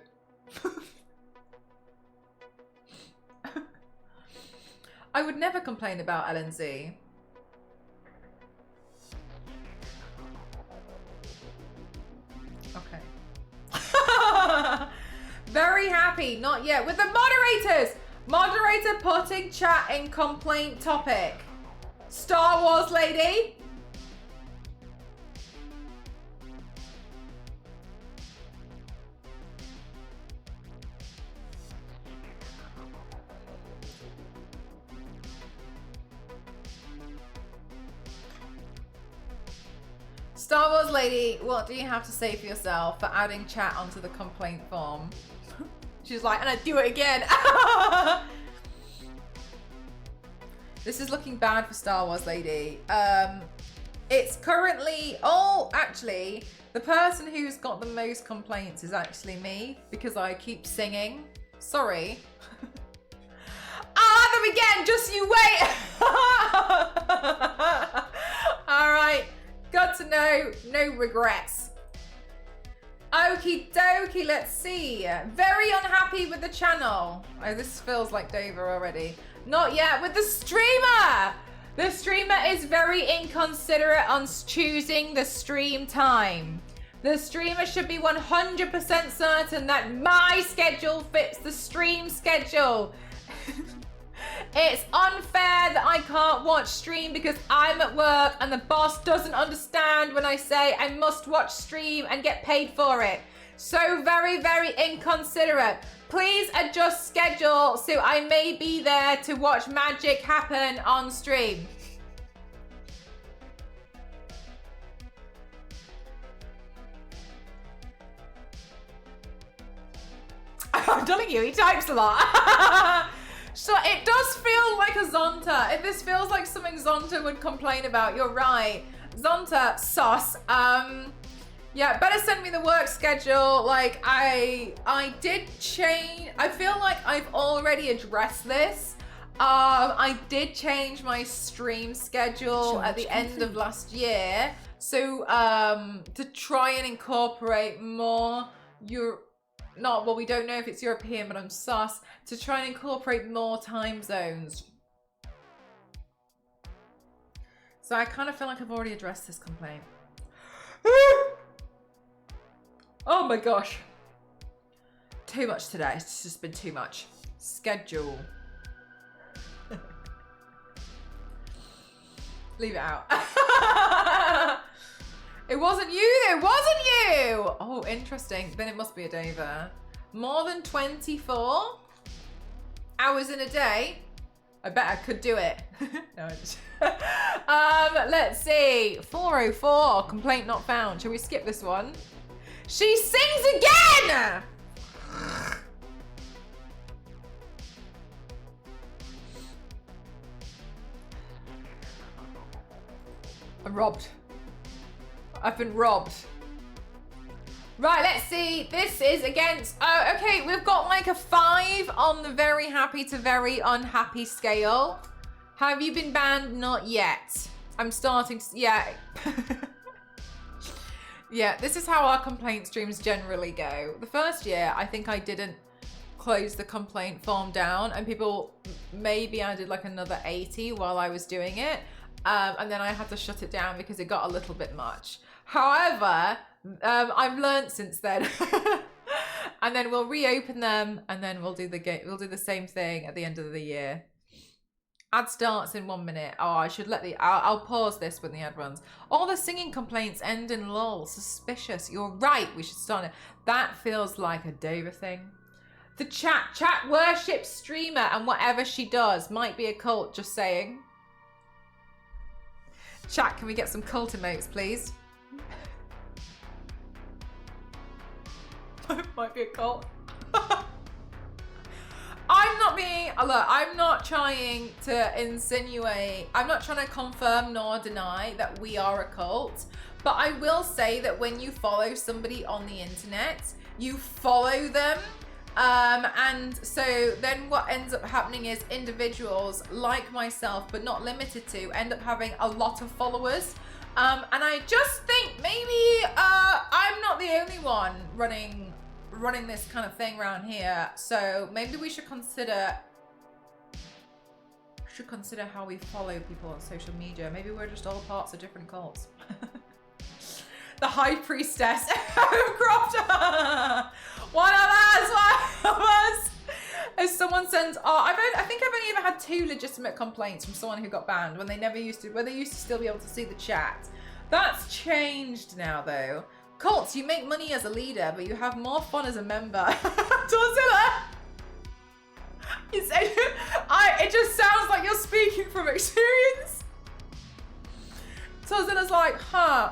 I would never complain about LNZ. Okay. Very happy, not yet. With the moderators! Moderator putting chat in complaint topic. Star Wars lady. Star Wars lady, what do you have to say for yourself for adding chat onto the complaint form? She's like, and I'd do it again. This is looking bad for Star Wars lady. It's currently, oh, actually, the person who's got the most complaints is actually me because I keep singing. Sorry. I'll have them again, just you wait. All right, got to know, no regrets. Okie dokie, let's see. Very unhappy with the channel. Oh, this feels like Dover already. Not yet with the streamer. The streamer is very inconsiderate on choosing the stream time. The streamer should be 100% certain that my schedule fits the stream schedule. It's unfair that I can't watch stream because I'm at work and the boss doesn't understand when I say I must watch stream and get paid for it. So very, very inconsiderate. Please adjust schedule so I may be there to watch magic happen on stream. I'm telling you, he types a lot. So it does feel like a Zonta. If this feels like something Zonta would complain about, you're right. Zonta, sus. Yeah, better send me the work schedule. Like I did change. I feel like I've already addressed this. I did change my stream schedule at the end of last year. So to try and incorporate more well, we don't know if it's European, but I'm sus, to try and incorporate more time zones. So I kind of feel like I've already addressed this complaint. Oh my gosh. Too much today. It's just been too much. Schedule. Leave it out. It wasn't you, it wasn't you! Oh, interesting. Then it must be a Dover. More than 24 hours in a day? I bet I could do it. No, let's see. 404, complaint not found. Shall we skip this one? She sings again! I'm robbed. I've been robbed. Right, let's see. This is against... Oh, okay. We've got like a 5 on the very happy to very unhappy scale. Have you been banned? Not yet. I'm starting to... Yeah. Yeah, this is how our complaint streams generally go. The first year, I think I didn't close the complaint form down and people maybe added like another 80 while I was doing it. And then I had to shut it down because it got a little bit much. However, I've learned since then. And then we'll reopen them and then we'll do the same thing at the end of the year. Ad starts in 1 minute. Oh, I should let I'll pause this when the ad runs. All the singing complaints end in lol. Suspicious. You're right. We should start it. That feels like a Dover thing. The chat worships streamer and whatever she does might be a cult, just saying. Chat, can we get some cult emotes, please? Might be a cult. I'm not trying to insinuate, I'm not trying to confirm nor deny that we are a cult, but I will say that when you follow somebody on the internet, you follow them And so then what ends up happening is individuals like myself, but not limited to, end up having a lot of followers. And I just think maybe I'm not the only one running this kind of thing around here. So maybe we should consider how we follow people on social media. Maybe we're just all parts of different cults. The High Priestess cropped. One of us. If someone sends, I think I've only ever had 2 legitimate complaints from someone who got banned when they used to still be able to see the chat. That's changed now though. Cults, you make money as a leader, but you have more fun as a member. Torzilla! It just sounds like you're speaking from experience. Torzilla's like,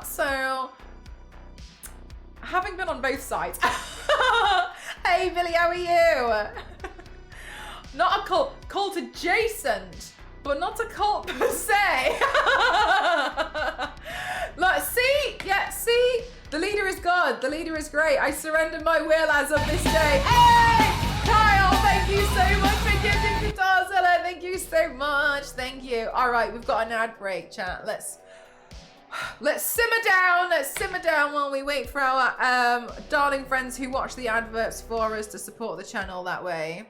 so having been on both sides. Hey Billy, how are you? Not a cult adjacent, but not a cult per se. Look, see, the leader is good, the leader is great. I surrender my will as of this day. Hey, Kyle, thank you so much for giving to Torzilla. Thank you so much, thank you. All right, we've got an ad break, chat. Let's simmer down while we wait for our darling friends who watch the adverts for us to support the channel that way.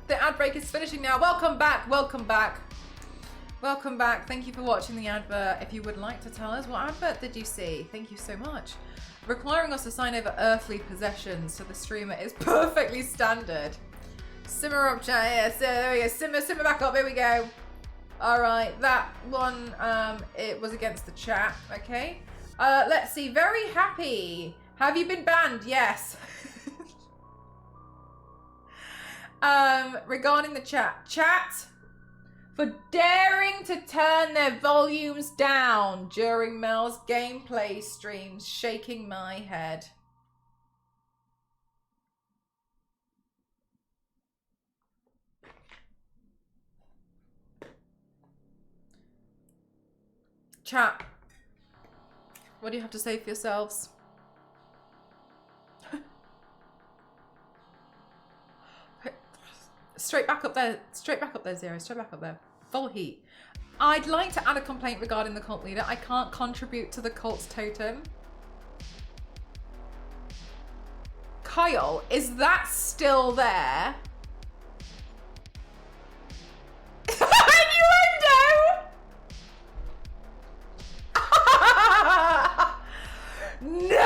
The ad break is finishing now. Welcome back, welcome back. Welcome back. Thank you for watching the advert. If you would like to tell us, what advert did you see? Thank you so much. Requiring us to sign over earthly possessions to the streamer is perfectly standard. Simmer up, chat. Yeah, so there we go. Simmer back up. Here we go. All right, that one, it was against the chat. Okay. Let's see. Very happy. Have you been banned? Yes. Regarding the chat, for daring to turn their volumes down during Mel's gameplay streams, shaking my head. Chat, what do you have to say for yourselves? Straight back up there, Zero, straight back up there. Full heat. I'd like to add a complaint regarding the cult leader. I can't contribute to the cult's totem. Kyle, is that still there? No!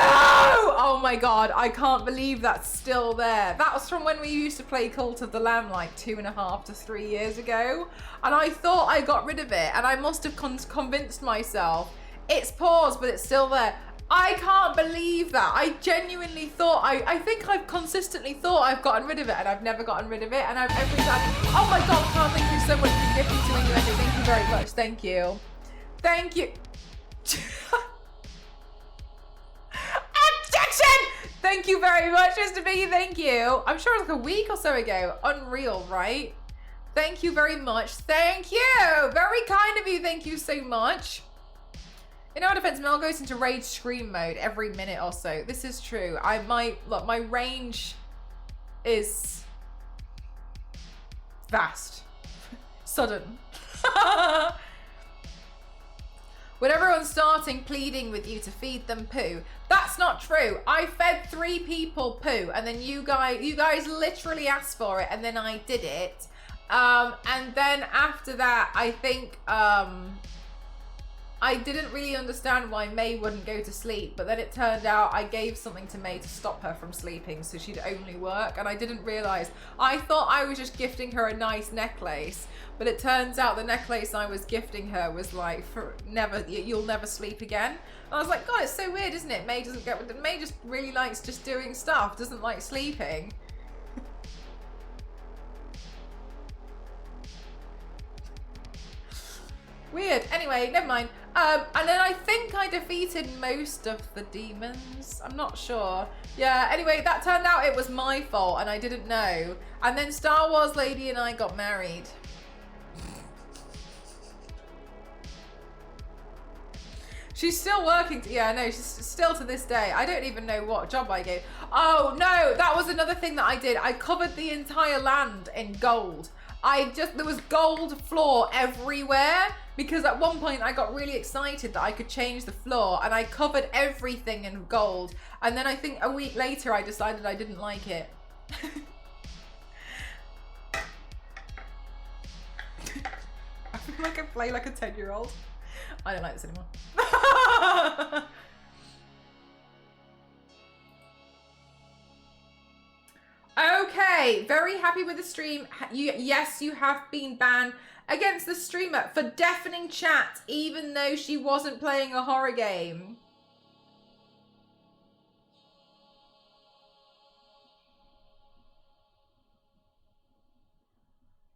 Oh my god, I can't believe that's still there. That was from when we used to play Cult of the Lamb like 2.5 to 3 years ago. And I thought I got rid of it, and I must have convinced myself it's paused, but it's still there. I can't believe that. I genuinely thought, I think I've consistently thought I've gotten rid of it, and I've never gotten rid of it. And I've every time, oh my god, Carl, thank you so much for gifting to Innuendo. Thank you very much. Thank you. Thank you. Objection! Thank you very much, Mr. Biggie. Thank you. I'm sure it was like a week or so ago. Unreal, right? Thank you very much. Thank you. Very kind of you. Thank you so much. In our defense, Mel goes into rage scream mode every minute or so. This is true. Look, my range is vast. Sudden. When everyone's starting pleading with you to feed them poo. That's not true. I fed 3 people poo, and then you guys literally asked for it, and then I did it. And then after that, I think I didn't really understand why May wouldn't go to sleep, but then it turned out I gave something to May to stop her from sleeping, so she'd only work, and I didn't realize. I thought I was just gifting her a nice necklace, but it turns out the necklace I was gifting her was like, for never, you'll never sleep again. And I was like, God, it's so weird, isn't it? May just really likes just doing stuff, doesn't like sleeping. Weird. Anyway, never mind. And then I think I defeated most of the demons. I'm not sure. Yeah, anyway, that turned out it was my fault and I didn't know. And then Star Wars Lady and I got married. She's still working. Yeah, no, she's still to this day. I don't even know what job I gave. Oh, no, that was another thing that I did. I covered the entire land in gold. There was gold floor everywhere because at one point I got really excited that I could change the floor and I covered everything in gold. And then I think a week later I decided I didn't like it. I feel like I play like a 10-year-old. I don't like this anymore. Okay, very happy with the stream. Yes, you have been banned against the streamer for deafening chat, even though she wasn't playing a horror game.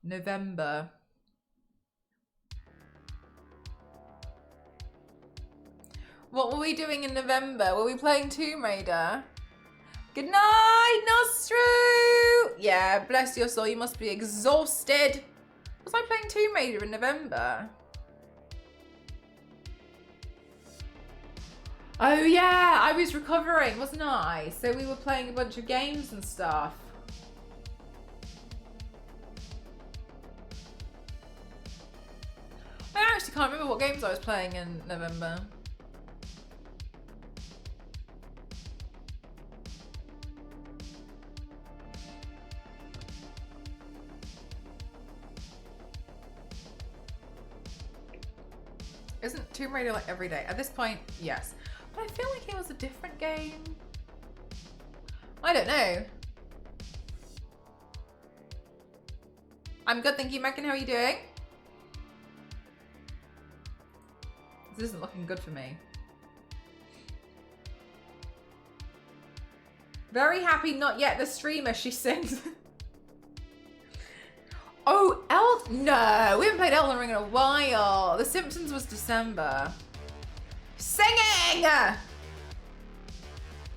November. What were we doing in November? Were we playing Tomb Raider? Good night, Nostru! Yeah, bless your soul, you must be exhausted. Was I playing Tomb Raider in November? Oh yeah, I was recovering, wasn't I? So we were playing a bunch of games and stuff. I actually can't remember what games I was playing in November. Isn't Tomb Raider like every day? At this point, yes. But I feel like it was a different game. I don't know. I'm good, thank you, Megan. How are you doing? This isn't looking good for me. Very happy, not yet the streamer, she sings. Oh, no, we haven't played Elden Ring in a while. The Simpsons was December. Singing!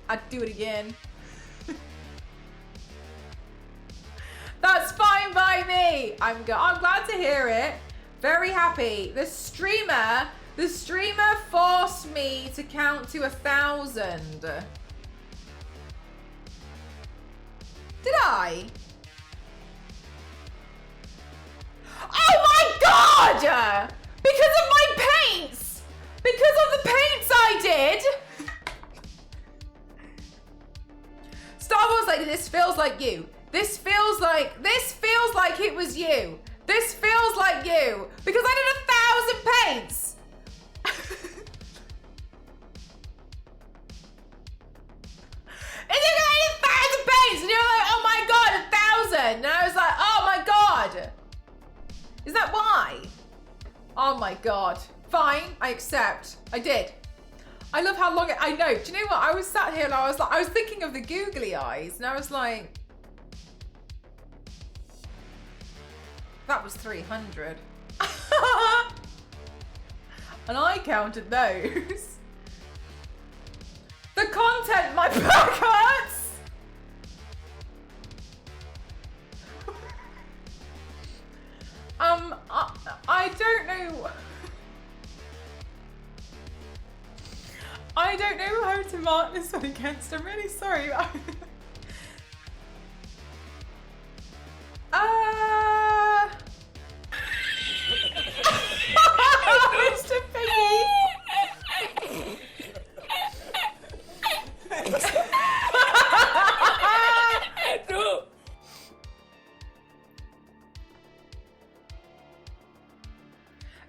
I'd do it again. That's fine by me. I'm glad to hear it. Very happy. The streamer forced me to count to 1,000. Did I? Oh my god! Because of my paints! Because of the paints I did! Star Wars Lady, this feels like you. This feels like it was you. This feels like you. Because I did 1,000 paints! And you got 1,000 paints! And you're like, oh my god, 1,000! And I was like, oh my god! Is that why? Oh my god. Fine, I accept. I did. I love how long I know. Do you know what? I was sat here and I was thinking of the googly eyes and I was like, that was 300. And I counted those. The content, my back hurts. I don't know. I don't know how to mark this one against. I'm really sorry. Mr. Piggy.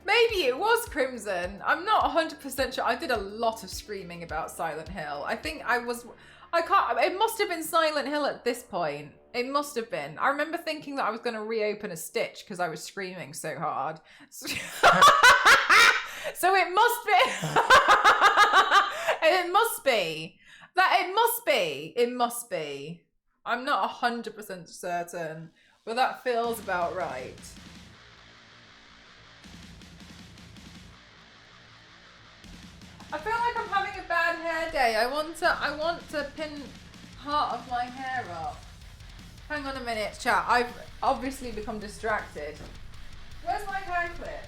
Maybe it was Crimson. I'm not 100% sure. I did a lot of screaming about Silent Hill. I think it must have been Silent Hill at this point. It must have been. I remember thinking that I was going to reopen a Stitch because I was screaming so hard. So it must be. It must be. It must be. I'm not 100% certain, but that feels about right. I feel like I'm having a bad hair day. I want to pin part of my hair up. Hang on a minute, chat. I've obviously become distracted. Where's my hair clip?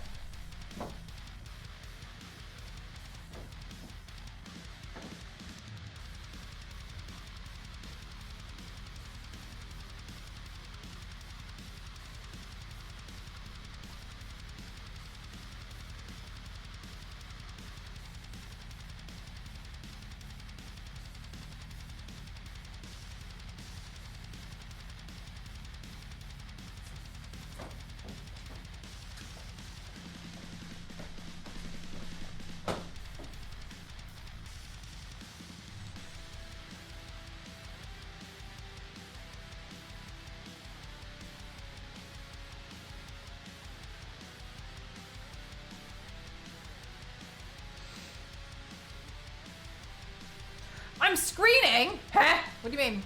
I'm screening? Huh? What do you mean?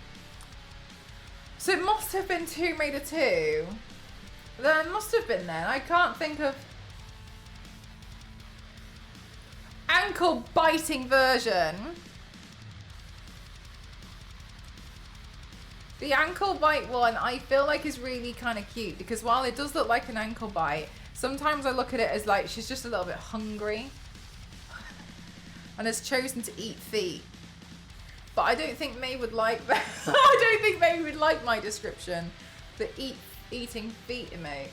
So it must have been Tomb Raider 2. There must have been then. I can't think of... Ankle biting version. The ankle bite one I feel like is really kind of cute because while it does look like an ankle bite, sometimes I look at it as like she's just a little bit hungry and has chosen to eat feet. But I don't think May would like that. I don't think May would like my description. The eating feet emote.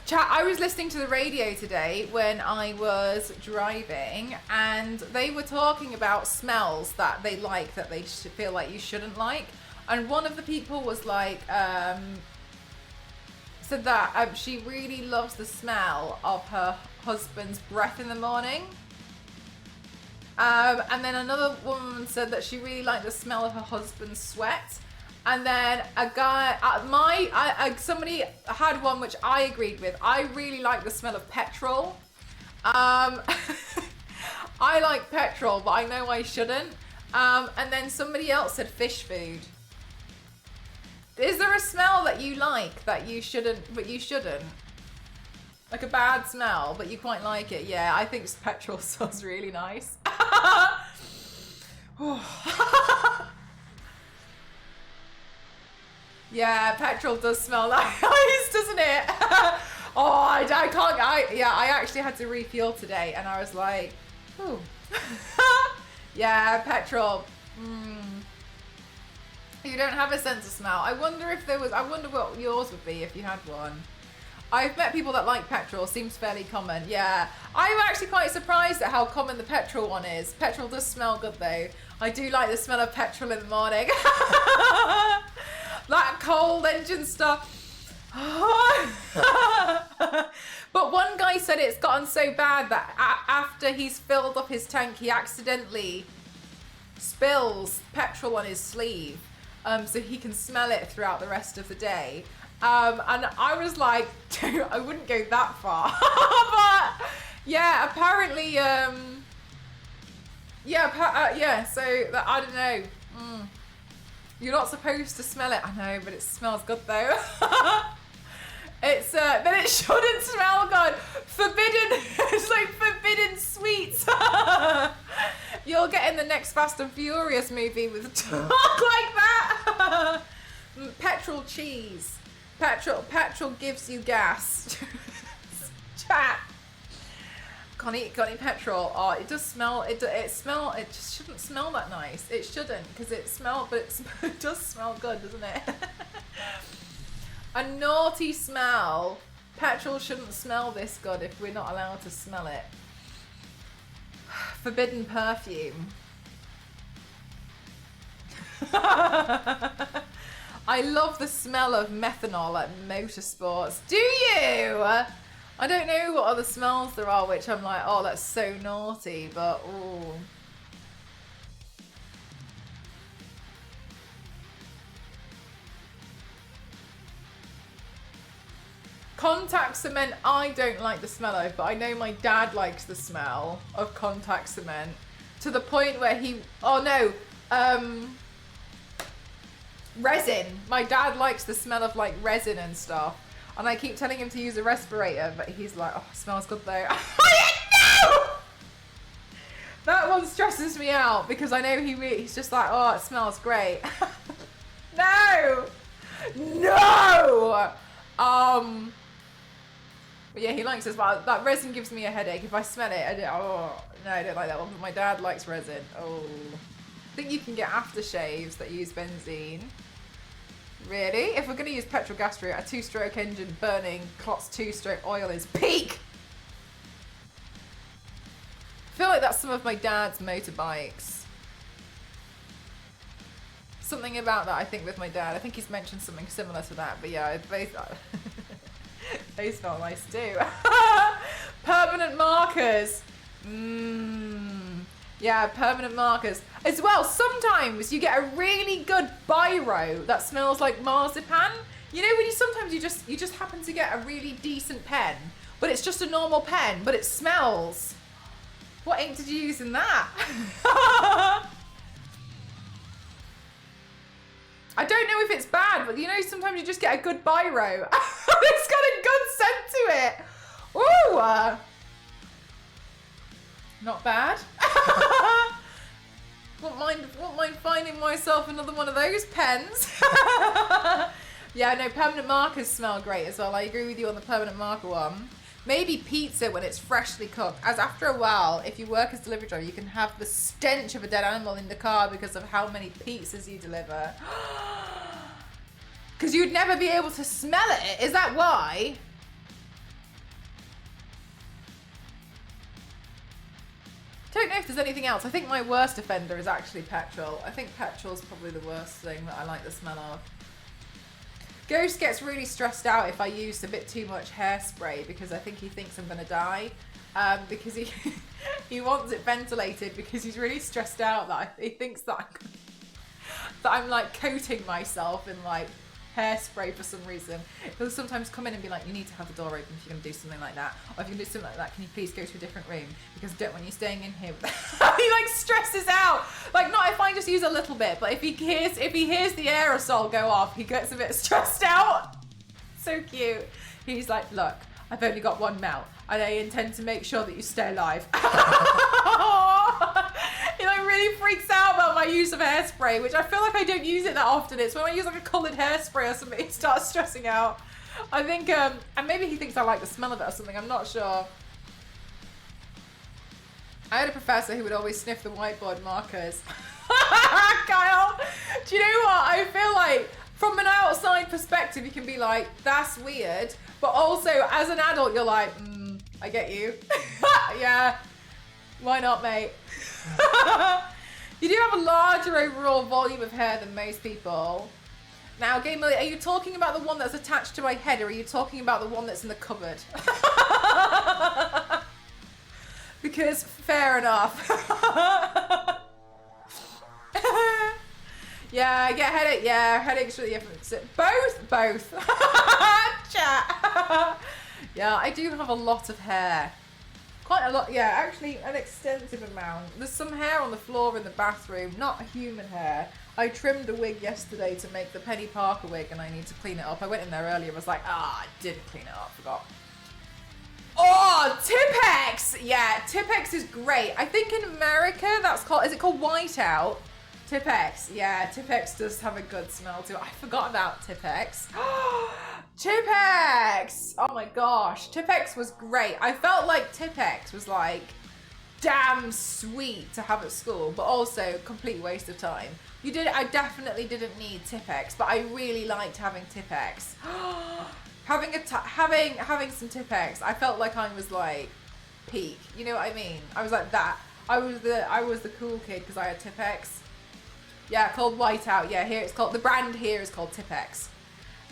Chat, I was listening to the radio today when I was driving and they were talking about smells that they like that they feel like you shouldn't like. And one of the people was like, said that she really loves the smell of her husband's breath in the morning. And then another woman said that she really liked the smell of her husband's sweat. And then a guy, somebody had one which I agreed with. I really like the smell of petrol. I like petrol, but I know I shouldn't. And then somebody else said fish food. Is there a smell that you like that you shouldn't, but you shouldn't? Like a bad smell, but you quite like it. Yeah, I think petrol smells really nice. Yeah, petrol does smell nice, doesn't it? Oh, I can't. I actually had to refuel today, and I was like, ooh. Yeah, petrol. You don't have a sense of smell. I wonder if there was. I wonder what yours would be if you had one. I've met people that like petrol, seems fairly common. Yeah, I'm actually quite surprised at how common the petrol one is. Petrol does smell good though. I do like the smell of petrol in the morning. That cold engine stuff. But one guy said it's gotten so bad that after he's filled up his tank, he accidentally spills petrol on his sleeve, so he can smell it throughout the rest of the day. And I was like, I wouldn't go that far. But yeah, apparently, so I don't know. You're not supposed to smell it. I know, but it smells good though. It's then it shouldn't smell good. Forbidden. It's like forbidden sweets. You'll get in the next Fast and Furious movie with talk like that. Petrol cheese. Petrol gives you gas. Chat. Can't eat petrol. Oh, it does smell. It just shouldn't smell that nice. It shouldn't because it does smell good, doesn't it? A naughty smell. Petrol shouldn't smell this good if we're not allowed to smell it. Forbidden perfume. I love the smell of methanol at motorsports. Do you? I don't know what other smells there are which I'm like, oh, that's so naughty, but ooh. Contact cement, I don't like the smell of, but I know my dad likes the smell of contact cement to the point where resin. My dad likes the smell of like resin and stuff. And I keep telling him to use a respirator, but he's like, oh, it smells good though. I didn't know! That one stresses me out because I know he's just like, oh, it smells great. No! No! But yeah, he likes this, but that resin gives me a headache. If I smell it, I don't like that one. But my dad likes resin. Oh. I think you can get aftershaves that use benzene. Really? If we're going to use petrol gas route, a 2-stroke engine burning Klotz 2-stroke oil is peak! I feel like that's some of my dad's motorbikes. Something about that, I think, with my dad. I think he's mentioned something similar to that, but yeah, they smell nice too. Permanent markers. Yeah, permanent markers. As well, sometimes you get a really good biro that smells like marzipan. You know, when sometimes you just happen to get a really decent pen, but it's just a normal pen, but it smells. What ink did you use in that? I don't know if it's bad, but you know, sometimes you just get a good biro. It's got a good scent to it. Ooh. Not bad. Won't mind finding myself another one of those pens. Yeah, no, permanent markers smell great as well. I agree with you on the permanent marker one. Maybe pizza when it's freshly cooked. As after a while, if you work as delivery driver, you can have the stench of a dead animal in the car because of how many pizzas you deliver. Because you'd never be able to smell it. Is that why? Don't know if there's anything else. I think my worst offender is actually petrol. I think petrol's probably the worst thing that I like the smell of. Ghost gets really stressed out if I use a bit too much hairspray because I think he thinks I'm gonna die. Because he wants it ventilated because he's really stressed out that he thinks that I'm like coating myself in like hairspray for some reason. He'll sometimes come in and be like, you need to have the door open if you're gonna do something like that. Or if you're gonna do something like that, can you please go to a different room? Because I don't want you staying in here. He like stresses out. Like, not if I just use a little bit, but if he hears the aerosol go off, he gets a bit stressed out. So cute. He's like, look, I've only got one mouth and I intend to make sure that you stay alive. He like really freaks out about my use of hairspray, which I feel like I don't use it that often. It's when I use like a coloured hairspray or something, he starts stressing out. I think, and maybe he thinks I like the smell of it or something, I'm not sure. I had a professor who would always sniff the whiteboard markers. Kyle, do you know what? I feel like from an outside perspective, you can be like, that's weird. But also, as an adult, you're like, I get you. Yeah, why not, mate? You do have a larger overall volume of hair than most people. Now, Game Millie, are you talking about the one that's attached to my head, or are you talking about the one that's in the cupboard? Because fair enough. Yeah, I get headache. Yeah, headaches really different. Both. Chat. Yeah, I do have a lot of hair. Quite a lot, yeah, actually an extensive amount. There's some hair on the floor in the bathroom, not human hair. I trimmed a wig yesterday to make the Penny Parker wig and I need to clean it up. I went in there earlier and was like, I didn't clean it up, forgot. Oh, Tipex! Yeah, Tipex is great. I think in America is it called Whiteout? Tipex, yeah, Tipex does have a good smell too. I forgot about Tipex. Tipex! Oh my gosh, Tipex was great. I felt like Tipex was like damn sweet to have at school, but also complete waste of time. I definitely didn't need Tipex, but I really liked having Tipex. having some Tipex, I felt like I was like peak. You know what I mean? I was like that. I was the cool kid because I had Tipex. Yeah, called Whiteout. Yeah, here it's called, the brand here is called Tipex.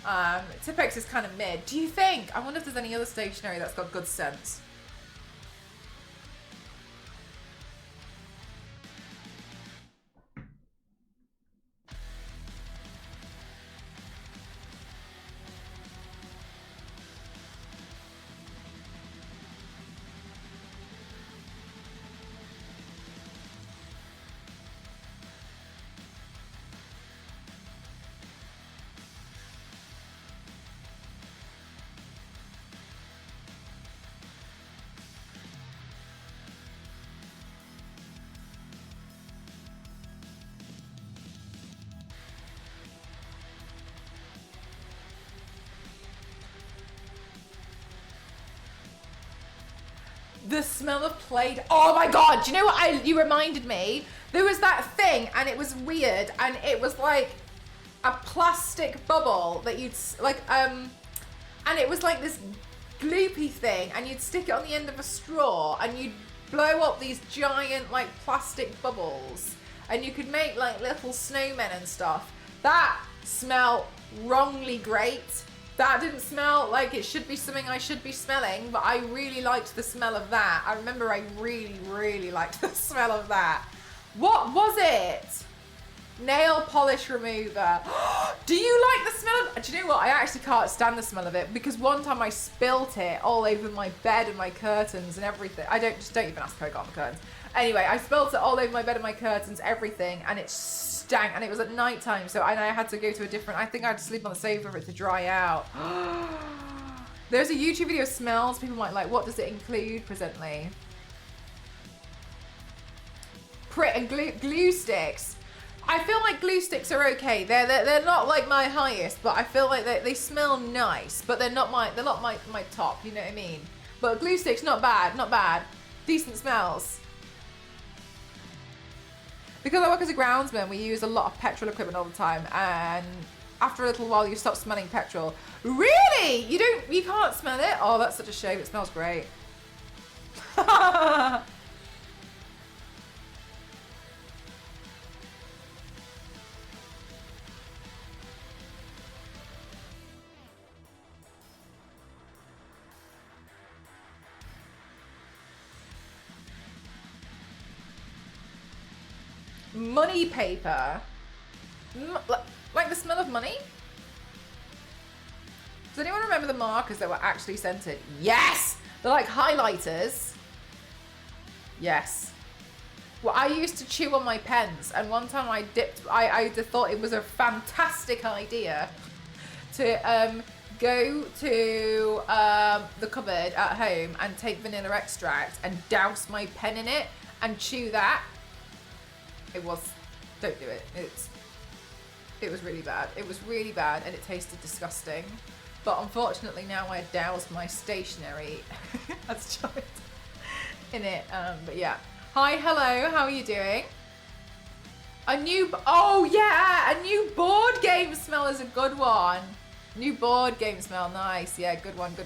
Tipex is kind of mid. Do you think? I wonder if there's any other stationery that's got good scents. the smell of Play-Doh. Oh my God, do you know what you reminded me? There was that thing and it was weird and it was like a plastic bubble that you'd and it was like this gloopy thing and you'd stick it on the end of a straw and you'd blow up these giant like plastic bubbles and you could make like little snowmen and stuff. That smelled wrongly great. That didn't smell like it should be something I should be smelling, but I really liked the smell of that. I remember I really, really liked the smell of that. What was it? Nail polish remover. Do you like the smell of... Do you know what? I actually can't stand the smell of it because one time I spilt it all over my bed and my curtains and everything. Just don't even ask how I got on the curtains. Anyway, I spilt it all over my bed and my curtains, everything, and it stank. And it was at night time, so I had to go to a different... I think I had to sleep on the sofa for it to dry out. There's a YouTube video of smells. People might like, what does it include presently? And glue sticks. I feel like glue sticks are okay. They're not like my highest, but I feel like they smell nice, but they're not my top, you know what I mean? But glue sticks, not bad. Decent smells. Because I work as a groundsman, we use a lot of petrol equipment all the time, and after a little while you stop smelling petrol. Really? You can't smell it? Oh, that's such a shame. It smells great. Money paper. Like the smell of money? Does anyone remember the markers that were actually scented? Yes! They're like highlighters. Yes. Well, I used to chew on my pens, and one time I thought it was a fantastic idea to go to the cupboard at home and take vanilla extract and douse my pen in it and chew that. Don't do it. It was really bad. It was really bad and it tasted disgusting. But unfortunately now I doused my stationery as choice in it. But yeah. Hi, hello, how are you doing? Oh yeah, a new board game smell is a good one. New board game smell, nice. Yeah, good one.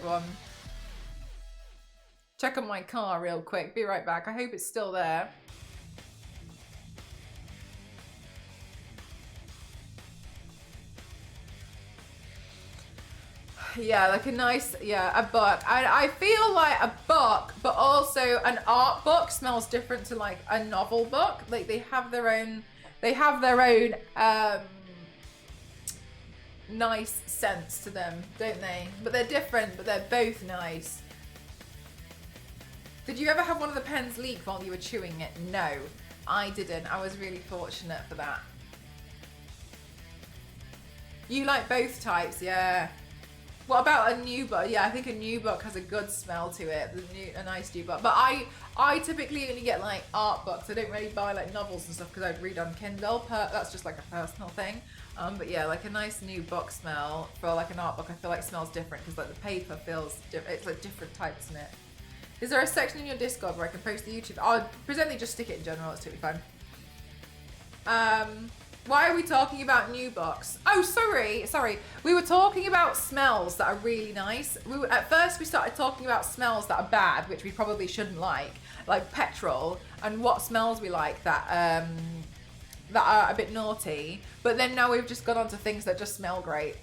Check on my car real quick. Be right back. I hope it's still there. Yeah, like a nice, a book. I feel like a book, but also an art book smells different to like a novel book. Like they have their own nice scents to them, don't they? But they're different, but they're both nice. Did you ever have one of the pens leak while you were chewing it? No, I didn't. I was really fortunate for that. You like both types, yeah. What about a new book? Yeah, I think a new book has a good smell to it. A nice new book. But I typically only get like art books. I don't really buy like novels and stuff because I read on Kindle. That's just like a personal thing. But yeah, like a nice new book smell for like an art book, I feel like smells different because like the paper feels different. It's like different types in it. Is there a section in your Discord where I can post the YouTube? I'll presently just stick it in general. It's totally fine. Why are we talking about new books? Oh, sorry. We were talking about smells that are really nice. At first we started talking about smells that are bad, which we probably shouldn't like petrol, and what smells we like that are a bit naughty. But then now we've just gone on to things that just smell great.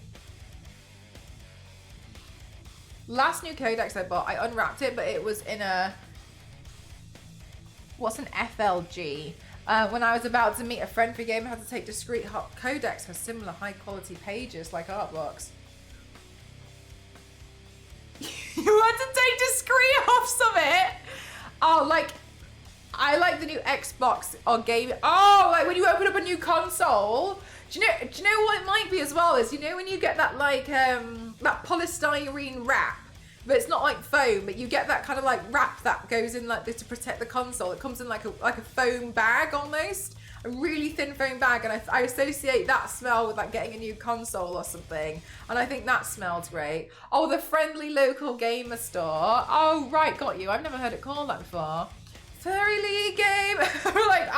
Last new Codex I bought, I unwrapped it, but it was in a... What's an FLG? When I was about to meet a friend for a game, I had to take discrete codecs for similar high quality pages like art books. You had to take discrete offs of it? Oh, like, I like the new Xbox or game. Oh, like when you open up a new console. Do you know what it might be as well? Is, you know when you get that like, that polystyrene wrap? But it's not like foam, but you get that kind of like wrap that goes in like this to protect the console. It comes in like a foam bag almost. a really thin foam bag, and I associate that smell with like getting a new console or something, and I think that smells great. Oh, the friendly local gamer store. Oh, right, got you. I've never heard it called that before. Fairy League game. We're like,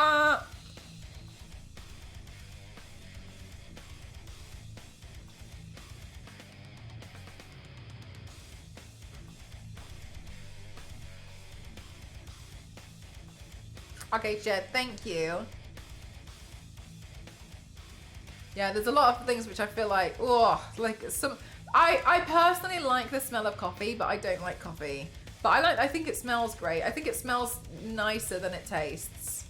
Okay, Jed, thank you. Yeah, there's a lot of things which I feel like, I personally like the smell of coffee, but I don't like coffee. But I think it smells great. I think it smells nicer than it tastes.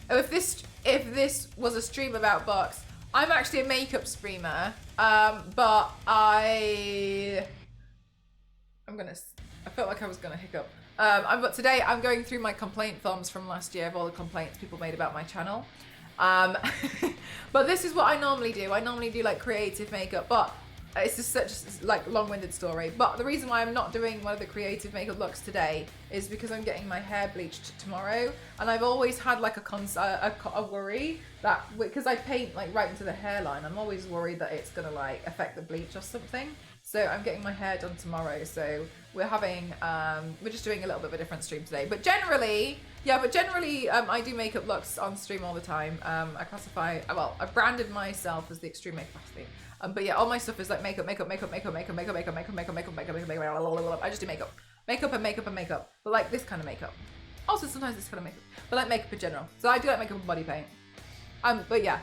Oh, if this was a stream about books, I'm actually a makeup streamer, but I felt like I was gonna hiccup. But today I'm going through my complaint forms from last year of all the complaints people made about my channel. But this is what I normally do. I normally do like creative makeup, but it's just such like long-winded story. But the reason why I'm not doing one of the creative makeup looks today is because I'm getting my hair bleached tomorrow, and I've always had like a worry that because I paint like right into the hairline, I'm always worried that it's gonna like affect the bleach or something. So I'm getting my hair done tomorrow. So we're having, we're just doing a little bit of a different stream today. But generally, I do makeup looks on stream all the time. I classify, well, I branded myself as the Extreme Makeup Athlete. But yeah, all my stuff is like makeup. I just do makeup. But like this kind of makeup. Also sometimes this kind of makeup. But like makeup in general. So I do like makeup and body paint. But yeah.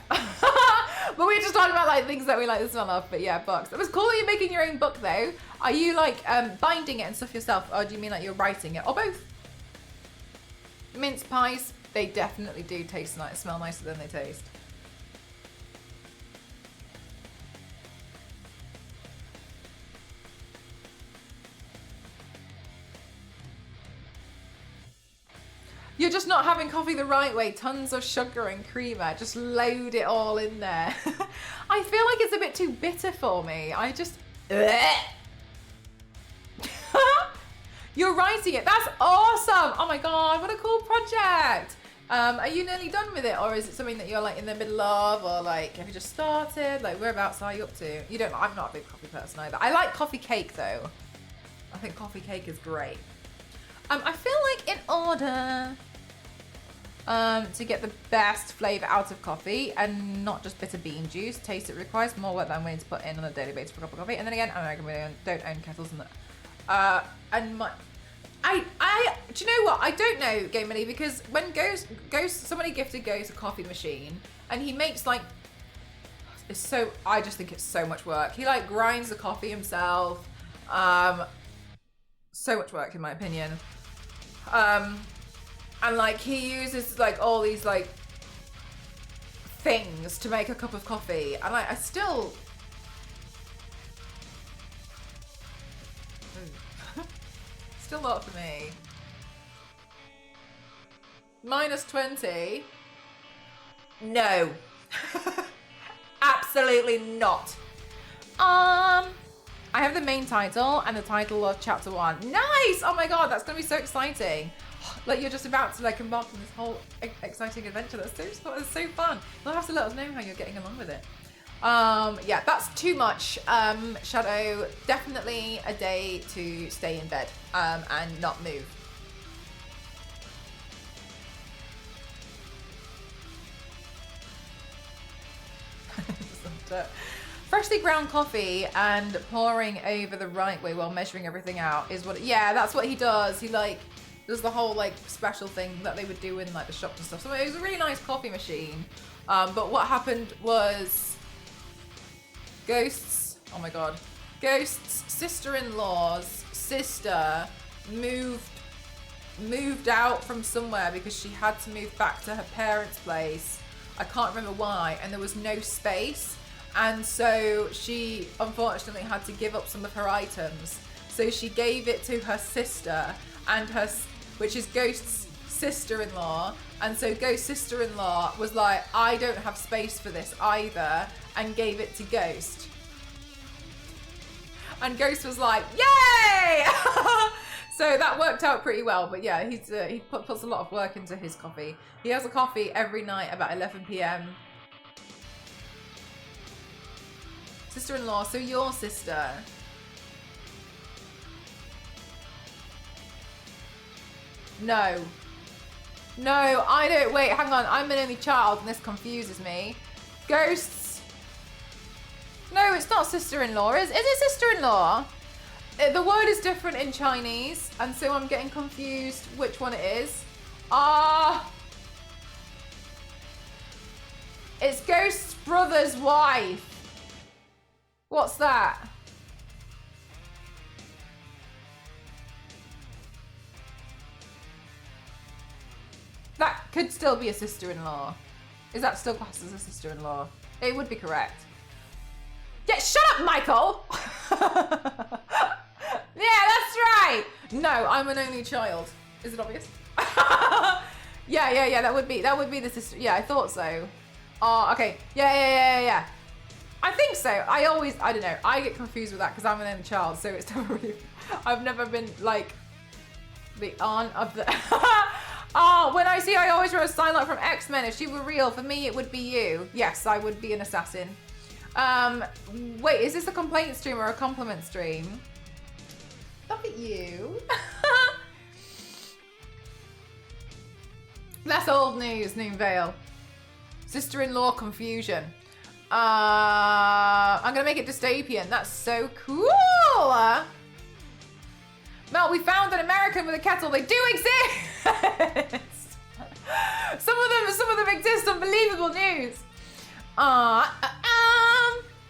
But we were just talking about like things that we like the smell of. But yeah, books. It was cool that you're making your own book though. Are you like binding it and stuff yourself, or do you mean like you're writing it, or both? Mince pies, they definitely do taste nice, smell nicer than they taste. You're just not having coffee the right way. Tons of sugar and creamer. Just load it all in there. I feel like it's a bit too bitter for me. I just... You're writing it. That's awesome. Oh my God, what a cool project. Are you nearly done with it? Or is it something that you're like in the middle of? Or like, have you just started? Like, whereabouts are you up to? You don't... I'm not a big coffee person either. I like coffee cake though. I think coffee cake is great. I feel like in order... to get the best flavour out of coffee and not just bitter bean juice, taste it requires more work than I'm willing to put in on a daily basis for a cup of coffee. And then again, I don't own kettles and that. And my, do you know what? I don't know, Game Money, because when somebody gifted Ghost a coffee machine, and he makes like, I just think it's so much work. He like grinds the coffee himself. So much work in my opinion. And like he uses like all these like things to make a cup of coffee, and I still still not for me. -20. No. Absolutely not. I have the main title and the title of chapter 1. Nice! Oh my God, that's gonna be so exciting. Like you're just about to like embark on this whole exciting adventure. That's so fun. You'll have to let us know how you're getting along with it. Yeah, that's too much. Shadow, definitely a day to stay in bed and not move. Freshly ground coffee and pouring over the right way while measuring everything out is what. Yeah, that's what he does. He like does the whole like special thing that they would do in like the shops and stuff. So it was a really nice coffee machine. But what happened was Ghost's sister-in-law's sister moved out from somewhere because she had to move back to her parents' place. I can't remember why, and there was no space. And so she unfortunately had to give up some of her items. So she gave it to her sister, which is Ghost's sister-in-law. And so Ghost's sister-in-law was like, I don't have space for this either, and gave it to Ghost. And Ghost was like, yay! So that worked out pretty well. But yeah, he puts a lot of work into his coffee. He has a coffee every night about 11 p.m. Sister-in-law, so your sister. No. No, I don't. Wait, hang on. I'm an only child and this confuses me. Ghosts. No, it's not sister-in-law. Is it sister-in-law? The word is different in Chinese, and so I'm getting confused which one it is. It's Ghost's brother's wife. What's that? That could still be a sister-in-law. Is that still classed as a sister-in-law? It would be correct. Yeah, shut up, Michael! Yeah, that's right! No, I'm an only child. Is it obvious? Yeah, that would be the sister. Yeah, I thought so. Oh, okay. Yeah. I think so. I don't know. I get confused with that because I'm an only child, so it's never really, I've never been like the aunt of the Oh, when I always wrote a Psylocke from X-Men. If she were real, for me it would be you. Yes, I would be an assassin. Wait, is this a complaint stream or a compliment stream? Look at you. That's old news, Noonvale. Sister-in-law confusion. I'm gonna make it dystopian. That's so cool. Mel, we found an American with a kettle. They do exist. Some of them exist. Unbelievable news.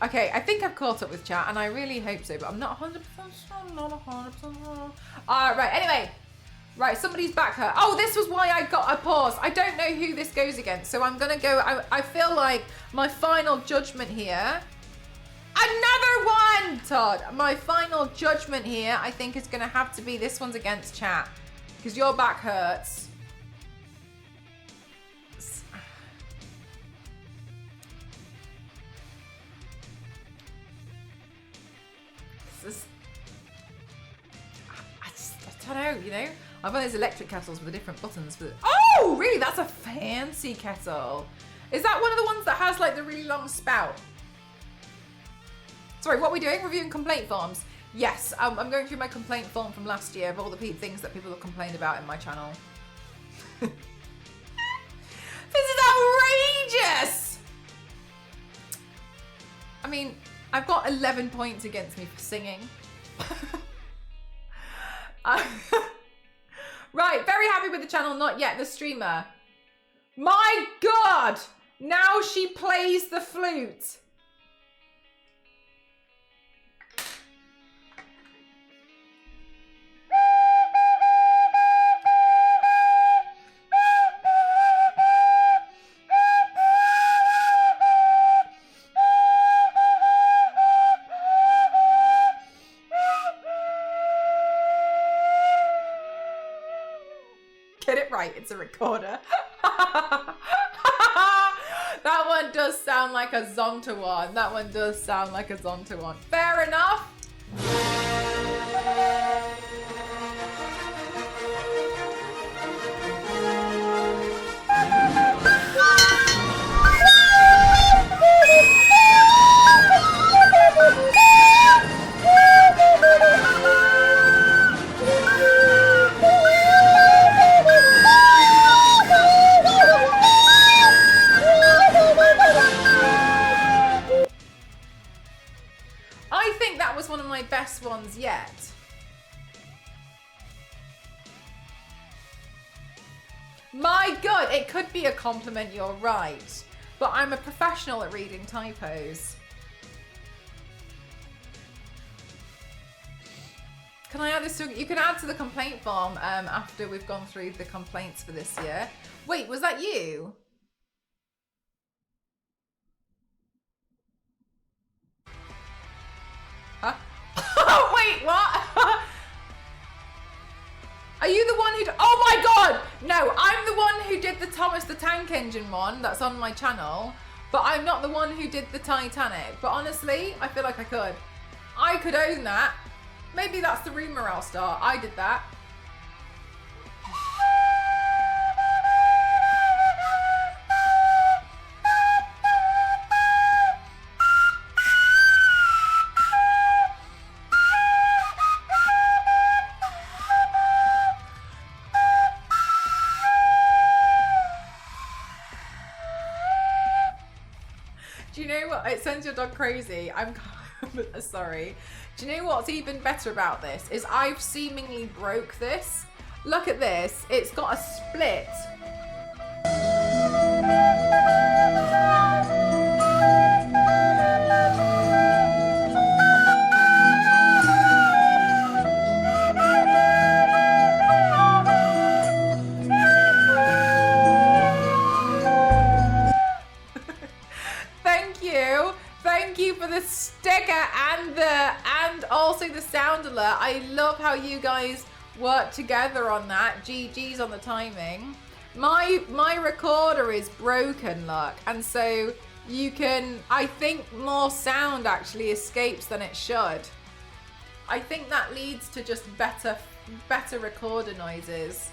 Okay, I think I've caught up with chat, and I really hope so, but I'm not 100% sure. Not 100% sure. Right. Anyway, right. Somebody's back her. Oh, this was why I paused. I don't know who this goes against, so I'm gonna go. I feel like my final judgment here. Another one, Todd. My final judgment here, I think, is gonna have to be this one's against chat, because your back hurts. I don't know, you know? I've got those electric kettles with the different buttons for the... Oh, really? That's a fancy kettle. Is that one of the ones that has like the really long spout? Sorry, what are we doing? Reviewing complaint forms. Yes, I'm going through my complaint form from last year of all the things that people have complained about in my channel. This is outrageous! I mean, I've got 11 points against me for singing. Right, very happy with the channel, not yet the streamer. My God! Now she plays the flute. It's a recorder. That one does sound like a Zonta one. That one does sound like a Zonta one. Fair enough. One of my best ones yet. My God, it could be a compliment, you're right. But I'm a professional at reading typos. Can I add this to, you can add to the complaint form after we've gone through the complaints for this year. Wait, was that you? Huh? Wait, what? Are you the one who... Oh my God! No, I'm the one who did the Thomas the Tank Engine one that's on my channel, but I'm not the one who did the Titanic. But honestly, I feel like I could. I could own that. Maybe that's the rumor I'll start. I did that. Do you know what? It sends your dog crazy. I'm sorry. Do you know what's even better about this? Is I've seemingly broke this. Look at this. It's got a split. Thank you for the sticker and also the sound alert. I love how you guys work together on that. GG's on the timing. My recorder is broken, look, and so you can, I think more sound actually escapes than it should. I think that leads to just better recorder noises.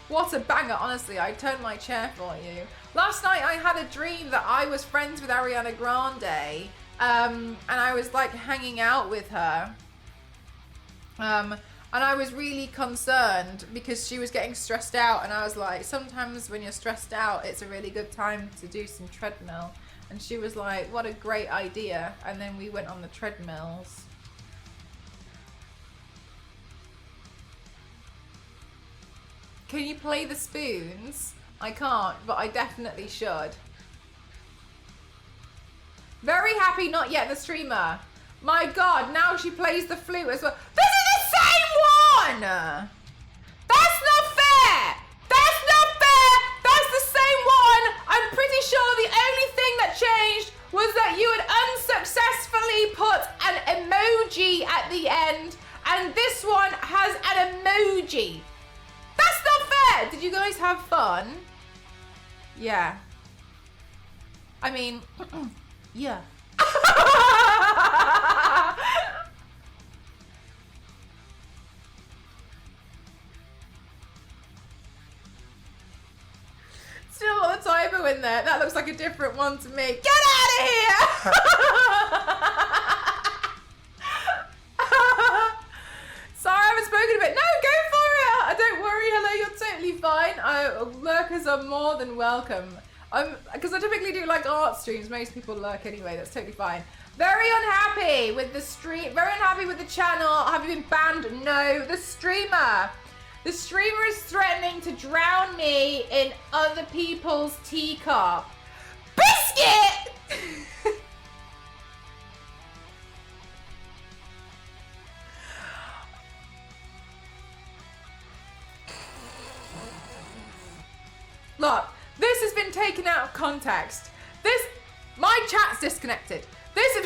What a banger, honestly. I'd turn my chair for you. Last night I had a dream that I was friends with Ariana Grande, and I was like hanging out with her. And I was really concerned because she was getting stressed out, and I was like, sometimes when you're stressed out, it's a really good time to do some treadmill. And she was like, what a great idea. And then we went on the treadmills. Can you play the spoons? I can't, but I definitely should. Very happy, not yet the streamer. My God, now she plays the flute as well. This is the same one! That's not fair! That's not fair! That's the same one! I'm pretty sure the only thing that changed was that you had unsuccessfully put an emoji at the end, and this one has an emoji. That's not fair! Did you guys have fun? Yeah. I mean, yeah. Still got the typo in there. That looks like a different one to me. Get out of here! Sorry, I haven't spoken a bit. No, go for it. Don't worry. Hello, you're totally fine. Lurkers are more than welcome. Because I typically do like art streams. Most people lurk anyway. That's totally fine. Very unhappy with the stream. Very unhappy with the channel. Have you been banned? No. The streamer. The streamer is threatening to drown me in other people's teacup. Biscuit! Look, this has been taken out of context. My chat's disconnected. This has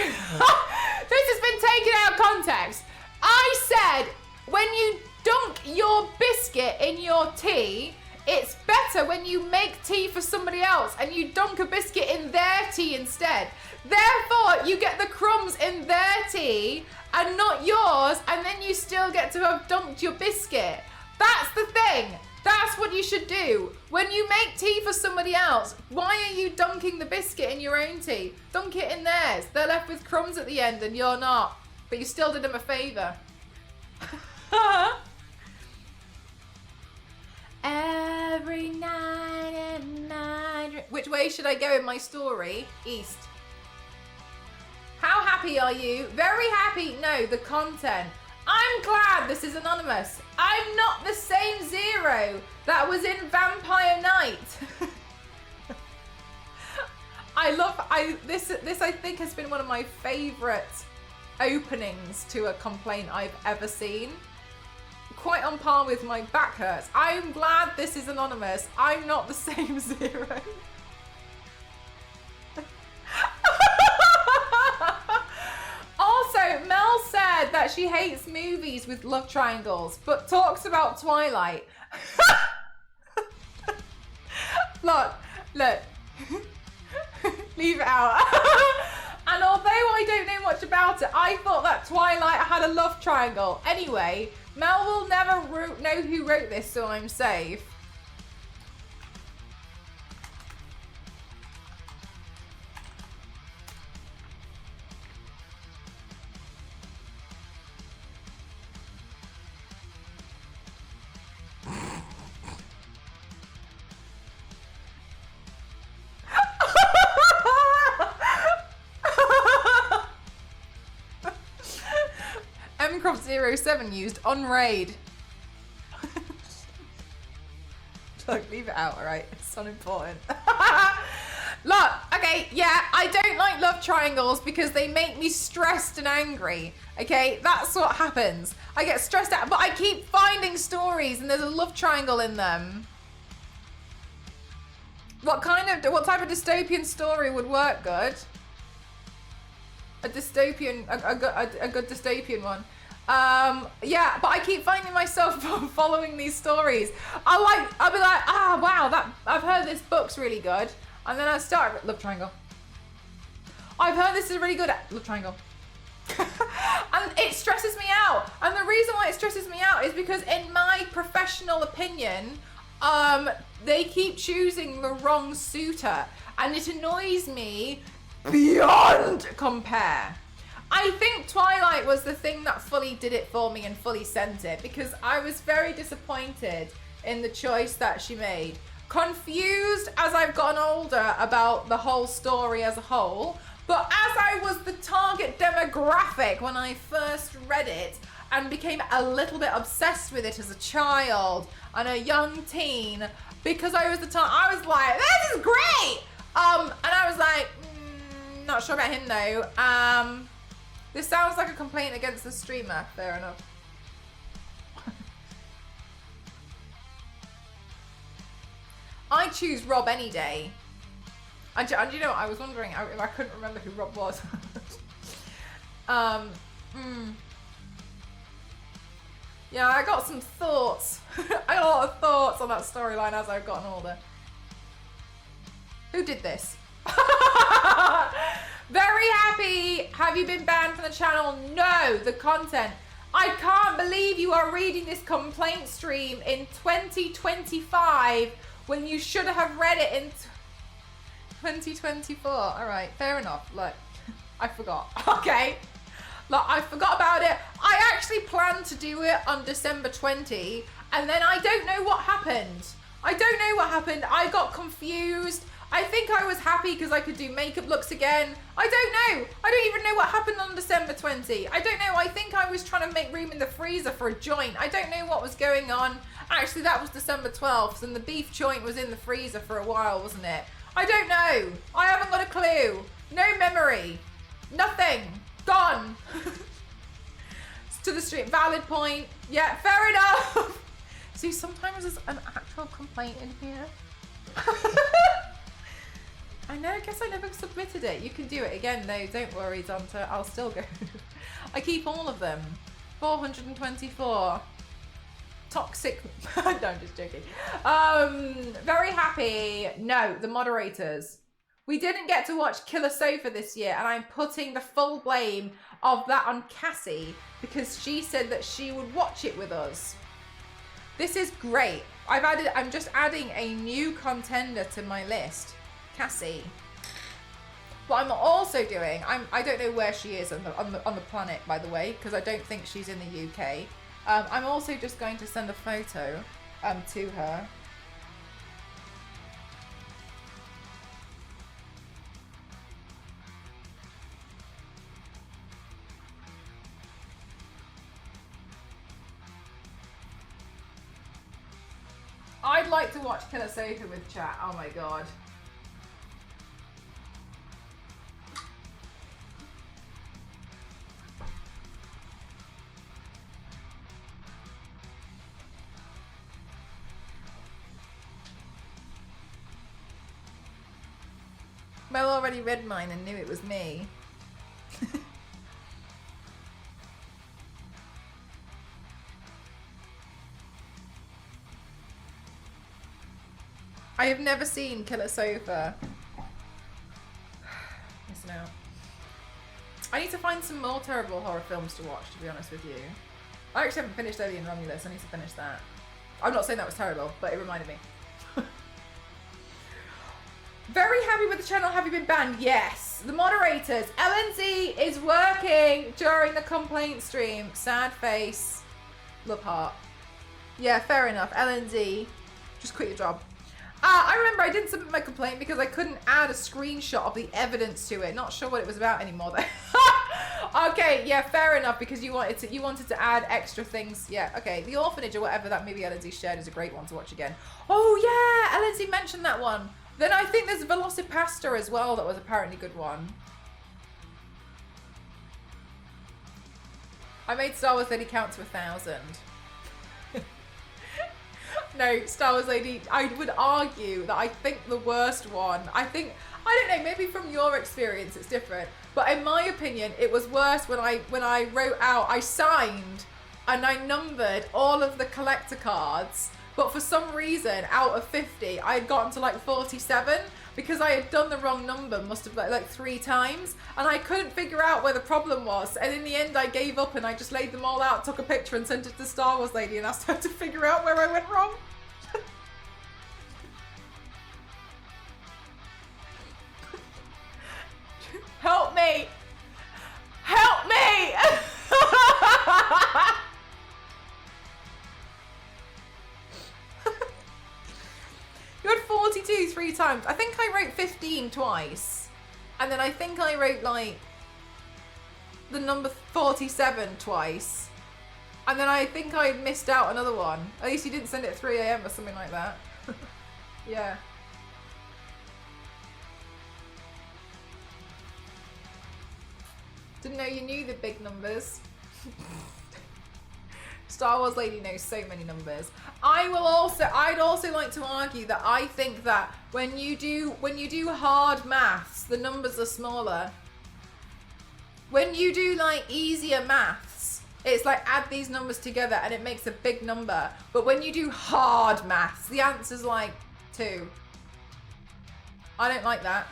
been taken out of context. I said, when you dunk your biscuit in your tea, it's better when you make tea for somebody else and you dunk a biscuit in their tea instead. Therefore, you get the crumbs in their tea and not yours, and then you still get to have dunked your biscuit. That's the thing. That's what you should do. When you make tea for somebody else, why are you dunking the biscuit in your own tea? Dunk it in theirs. They're left with crumbs at the end and you're not. But you still did them a favour. Every night and night. Which way should I go in my story? East. How happy are you? Very happy. No, the content. I'm glad this is anonymous. I'm not the same Zero that was in Vampire Night. This I think has been one of my favourite openings to a complaint I've ever seen. Quite on par with my back hurts. I'm glad this is anonymous. I'm not the same Zero. Also, Mel said that she hates movies with love triangles, but talks about Twilight. Look. Leave it out. And although I don't know much about it, I thought that Twilight had a love triangle. Anyway, Mel will never know who wrote this, so I'm safe. 107 used unraid. Look, leave it out, alright? It's unimportant. Look, okay, yeah, I don't like love triangles because they make me stressed and angry. Okay, that's what happens. I get stressed out, but I keep finding stories and there's a love triangle in them. What type of dystopian story would work good? A dystopian, a good dystopian one. Yeah, but I keep finding myself following these stories. I'll be like, ah, wow, I've heard this book's really good. And then I start, love triangle. I've heard this is really good, love triangle. And it stresses me out. And the reason why it stresses me out is because in my professional opinion, they keep choosing the wrong suitor. And it annoys me beyond compare. I think Twilight was the thing that fully did it for me and fully sent it, because I was very disappointed in the choice that she made. Confused as I've gotten older about the whole story as a whole, but as I was the target demographic when I first read it and became a little bit obsessed with it as a child and a young teen, because I was I was like, this is great! And I was like, not sure about him though. This sounds like a complaint against the streamer, fair enough. I choose Rob any day. And you know what, I was wondering if I couldn't remember who Rob was. Yeah, I got some thoughts. I got a lot of thoughts on that storyline as I've gotten older. Who did this? Very happy. Have you been banned from the channel? No, the content. I can't believe you are reading this complaint stream in 2025 when you should have read it in 2024. All right, fair enough. Look, I forgot. Okay. Look, I forgot about it. I actually planned to do it on December 20, and then I don't know what happened. I don't know what happened. I got confused. I think I was happy because I could do makeup looks again. I don't know. I don't even know what happened on December 20. I don't know. I think I was trying to make room in the freezer for a joint. I don't know what was going on. Actually, that was December 12th, and the beef joint was in the freezer for a while, wasn't it? I don't know. I haven't got a clue. No memory. Nothing. Gone. To the street. Valid point. Yeah, fair enough. See, sometimes there's an actual complaint in here. I know, I guess I never submitted it. You can do it again though, don't worry, Dante. I'll still go. I keep all of them. 424. Toxic. No, I'm just joking. Very happy. No, the moderators. We didn't get to watch Killer Sofa this year, and I'm putting the full blame of that on Cassie because she said that she would watch it with us. This is great. I'm just adding a new contender to my list. Cassie. What I'm also doing, I don't know where she is on the planet, by the way, because I don't think she's in the UK. I'm also just going to send a photo to her. I'd like to watch Killer Sofa with chat. Oh my god. Mel already read mine and knew it was me. I have never seen Killer Sofa. Missing out. I need to find some more terrible horror films to watch, to be honest with you. I actually haven't finished Alien Romulus. I need to finish that. I'm not saying that was terrible, but it reminded me. Very happy with the channel. Have you been banned? Yes. The moderators. LNZ is working during the complaint stream. Sad face. Love heart. Yeah, fair enough. LNZ. Just quit your job. I remember I didn't submit my complaint because I couldn't add a screenshot of the evidence to it. Not sure what it was about anymore though. Okay, yeah, fair enough, because you wanted to add extra things. Yeah, okay. The Orphanage or whatever that movie LNZ shared is a great one to watch again. Oh yeah, LNZ mentioned that one. Then I think there's Velocipasta as well that was apparently a good one. I made Star Wars Lady count to 1,000. No, Star Wars Lady, I would argue that I think the worst one, I don't know, maybe from your experience it's different, but in my opinion, it was worse when I wrote out, I signed and I numbered all of the collector cards, but for some reason, out of 50, I had gotten to like 47 because I had done the wrong number, must have like 3 times, and I couldn't figure out where the problem was, and in the end I gave up and I just laid them all out, took a picture and sent it to the Star Wars Lady and asked her to figure out where I went wrong. Help me! Help me! You had 42 3 times. I think I wrote 15 twice. And then I think I wrote like the number 47 twice. And then I think I missed out another one. At least you didn't send it at 3 AM or something like that. Yeah. Didn't know you knew the big numbers. Star Wars Lady knows so many numbers. I'd also like to argue that I think that when you do hard maths, the numbers are smaller. When you do like easier maths, it's like add these numbers together and it makes a big number. But when you do hard maths, the answer's like 2. I don't like that.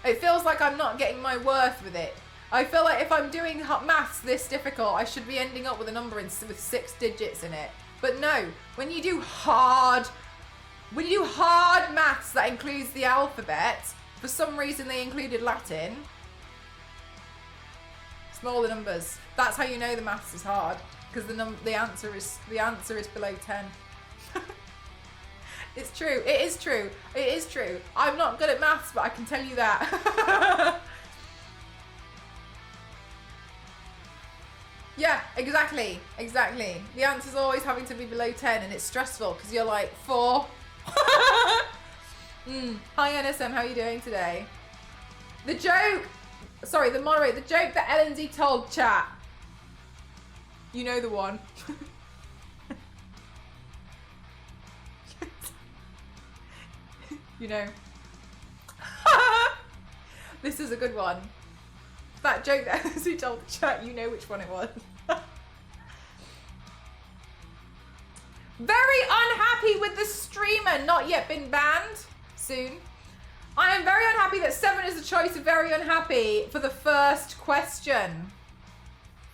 It feels like I'm not getting my worth with it. I feel like if I'm doing maths this difficult, I should be ending up with a number with 6 digits in it. But no, when you do hard maths that includes the alphabet, for some reason they included Latin, smaller numbers. That's how you know the maths is hard, because the answer is below 10. It's true. It is true. It is true. I'm not good at maths, but I can tell you that. Yeah, exactly. The answer's always having to be below 10 and it's stressful because you're like 4. Hi NSM, how are you doing today? The joke that LNZ told chat. You know the one. You know. This is a good one. That joke that LNZ told the chat, you know which one it was. Very unhappy with the streamer not yet been banned. Soon. I am very unhappy that 7 is the choice of very unhappy for the first question.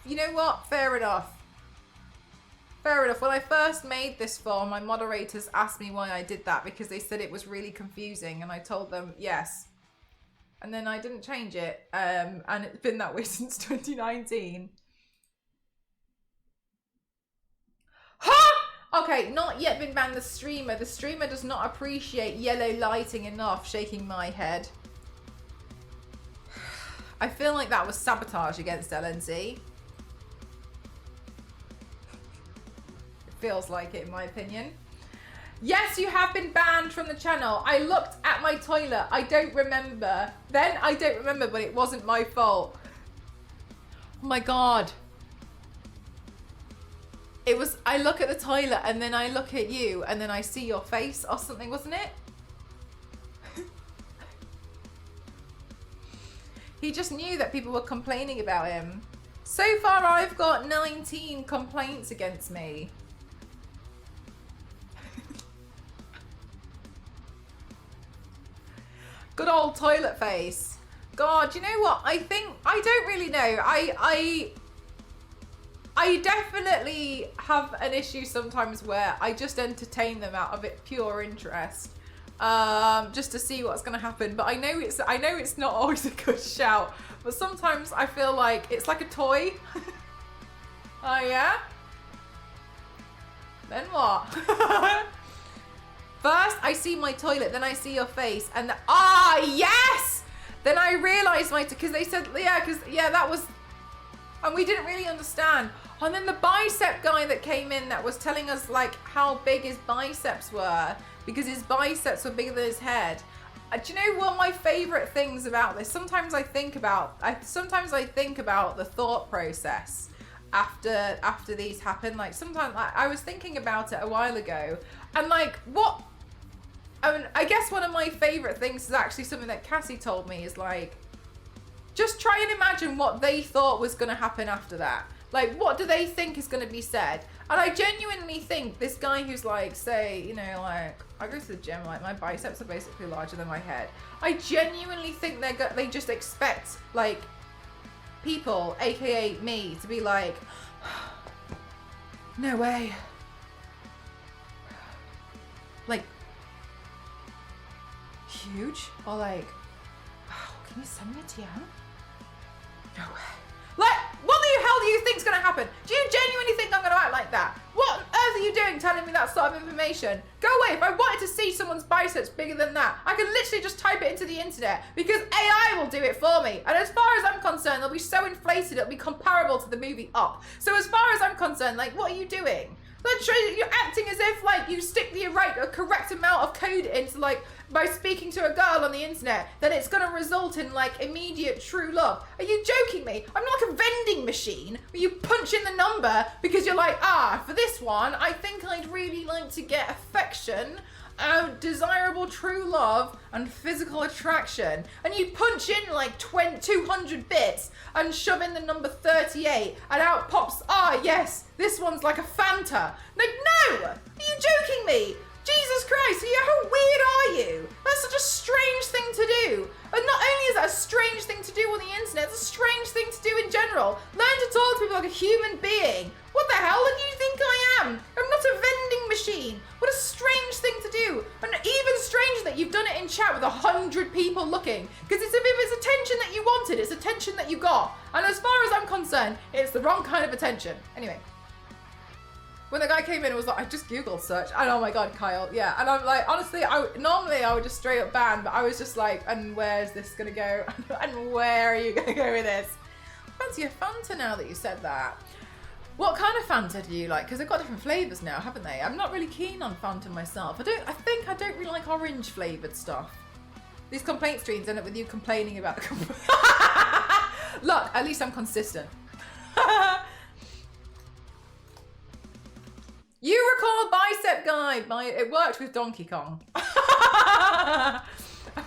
You know what? Fair enough. Fair enough. When I first made this form, my moderators asked me why I did that because they said it was really confusing and I told them yes. And then I didn't change it. And it's been that way since 2019. Ha! Okay, not yet been banned the streamer. The streamer does not appreciate yellow lighting enough, shaking my head. I feel like that was sabotage against LNZ. It feels like it in my opinion. Yes, you have been banned from the channel. I looked at my toilet. I don't remember. Then I don't remember, but it wasn't my fault. Oh my God. It was, I look at the toilet and then I look at you and then I see your face or something, wasn't it? He just knew that people were complaining about him. So far I've got 19 complaints against me. Good old toilet face. God, you know what? I don't really know. I definitely have an issue sometimes where I just entertain them out of pure interest, just to see what's going to happen. But I know it's not always a good shout. But sometimes I feel like it's like a toy. Oh yeah. Then what? First I see my toilet, then I see your face, and yes, Then I realized because they said, that was, and we didn't really understand. And then the bicep guy that came in that was telling us like how big his biceps were, because his biceps were bigger than his head. Do you know what my favorite things about this? Sometimes I think about the thought process after these happen. Like sometimes I was thinking about it a while ago, and like what. I mean, I guess one of my favorite things is actually something that Cassie told me is like, just try and imagine what they thought was going to happen after that. Like, what do they think is going to be said? And I genuinely think this guy who's like, say, you know, like, I go to the gym, like, my biceps are basically larger than my head. I genuinely think they just expect, like, people, aka me, to be like, no way. Like, huge? Or like, oh, can you send me a TM? No way. Like, what the hell do you think's gonna happen? Do you genuinely think I'm gonna act like that? What on earth are you doing telling me that sort of information? Go away. If I wanted to see someone's biceps bigger than that, I can literally just type it into the internet, because AI will do it for me. And as far as I'm concerned, they'll be so inflated it'll be comparable to the movie Up. So as far as I'm concerned, like, what are you doing? You're acting as if like you stick the correct amount of code into, like, by speaking to a girl on the internet, then it's gonna result in like immediate true love. Are you joking me? I'm not like a vending machine where you punch in the number because you're like, for this one, I think I'd really like to get affection, desirable true love, and physical attraction. And you punch in like 200 bits and shove in the number 38, and out pops, yes, this one's like a Fanta. Like, no! Are you joking me? Jesus Christ, how weird are you? That's such a strange thing to do. And not only is that a strange thing to do on the internet, it's a strange thing to do in general. Learn to talk to people like a human being. What the hell do you think I am? I'm not a vending machine. What a strange thing to do. And even stranger that you've done it in chat with 100 people looking. Because if it's attention that you wanted, it's attention that you got. And as far as I'm concerned, it's the wrong kind of attention. Anyway. When the guy came in and was like, I just Googled search. And oh my God, Kyle, yeah. And I'm like, honestly, normally I would just straight up ban, but I was just like, and where's this gonna go? And where are you gonna go with this? Fancy a Fanta now that you said that. What kind of Fanta do you like? Because they've got different flavours now, haven't they? I'm not really keen on Fanta myself. I think I don't really like orange flavoured stuff. These complaint streams end up with you complaining about the Look, at least I'm consistent. You recall bicep guide. It worked with Donkey Kong.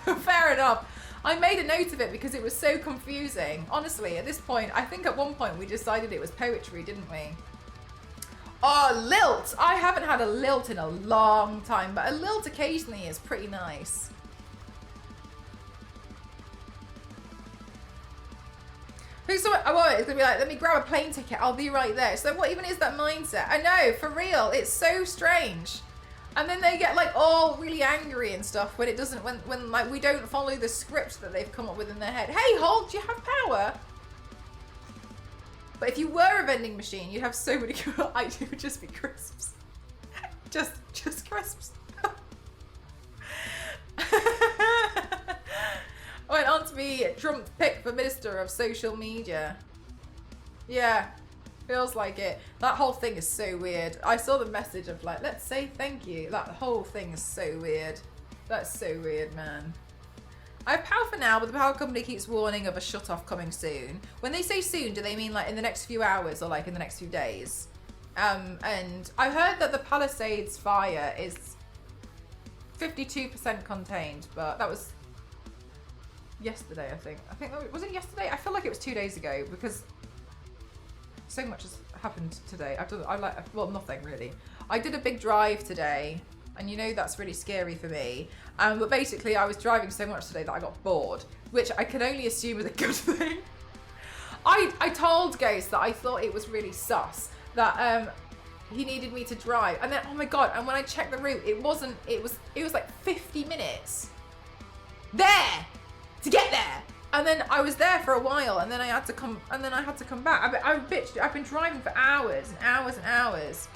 Fair enough. I made a note of it because it was so confusing. Honestly, at this point, I think at one point we decided it was poetry, didn't we? Oh, lilt. I haven't had a lilt in a long time, but a lilt occasionally is pretty nice. It's gonna be like, let me grab a plane ticket, I'll be right there. So what even is that mindset? I know, for real, it's so strange. And then they get like all really angry and stuff when it doesn't, when like we don't follow the script that they've come up with in their head. Hey Hulk, do you have power? But if you were a vending machine, you'd have so many, it would just be crisps. just crisps. I went on to be Trump's pick for Minister of Social Media. Yeah, feels like it. That whole thing is so weird. I saw the message of like, let's say thank you. That whole thing is so weird. That's so weird, man. I have power for now, but the power company keeps warning of a shut-off coming soon. When they say soon, do they mean like in the next few hours or like in the next few days? And I heard that the Palisades fire is 52% contained, but that was yesterday, I think. Was it yesterday? I feel like it was 2 days ago because so much has happened today. Nothing really. I did a big drive today, and you know that's really scary for me. But basically, I was driving so much today that I got bored, which I can only assume is a good thing. I told Ghost that I thought it was really sus that he needed me to drive, and then oh my God! And when I checked the route, it wasn't. It was like 50 minutes there. To get there, and then I was there for a while, and then I had to come back. I've been driving for hours and hours and hours.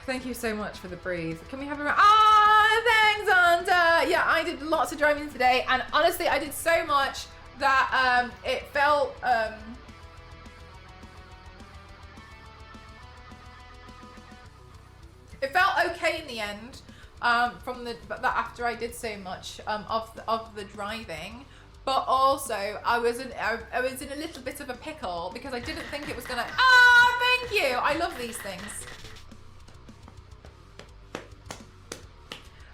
Thank you so much for the breathe. Can we have a thanks, Hunter? Yeah, I did lots of driving today, and honestly, I did so much that it felt okay in the end. But after I did so much of the driving, but also I was in a little bit of a pickle because I didn't think it was gonna. Ah, thank you. I love these things.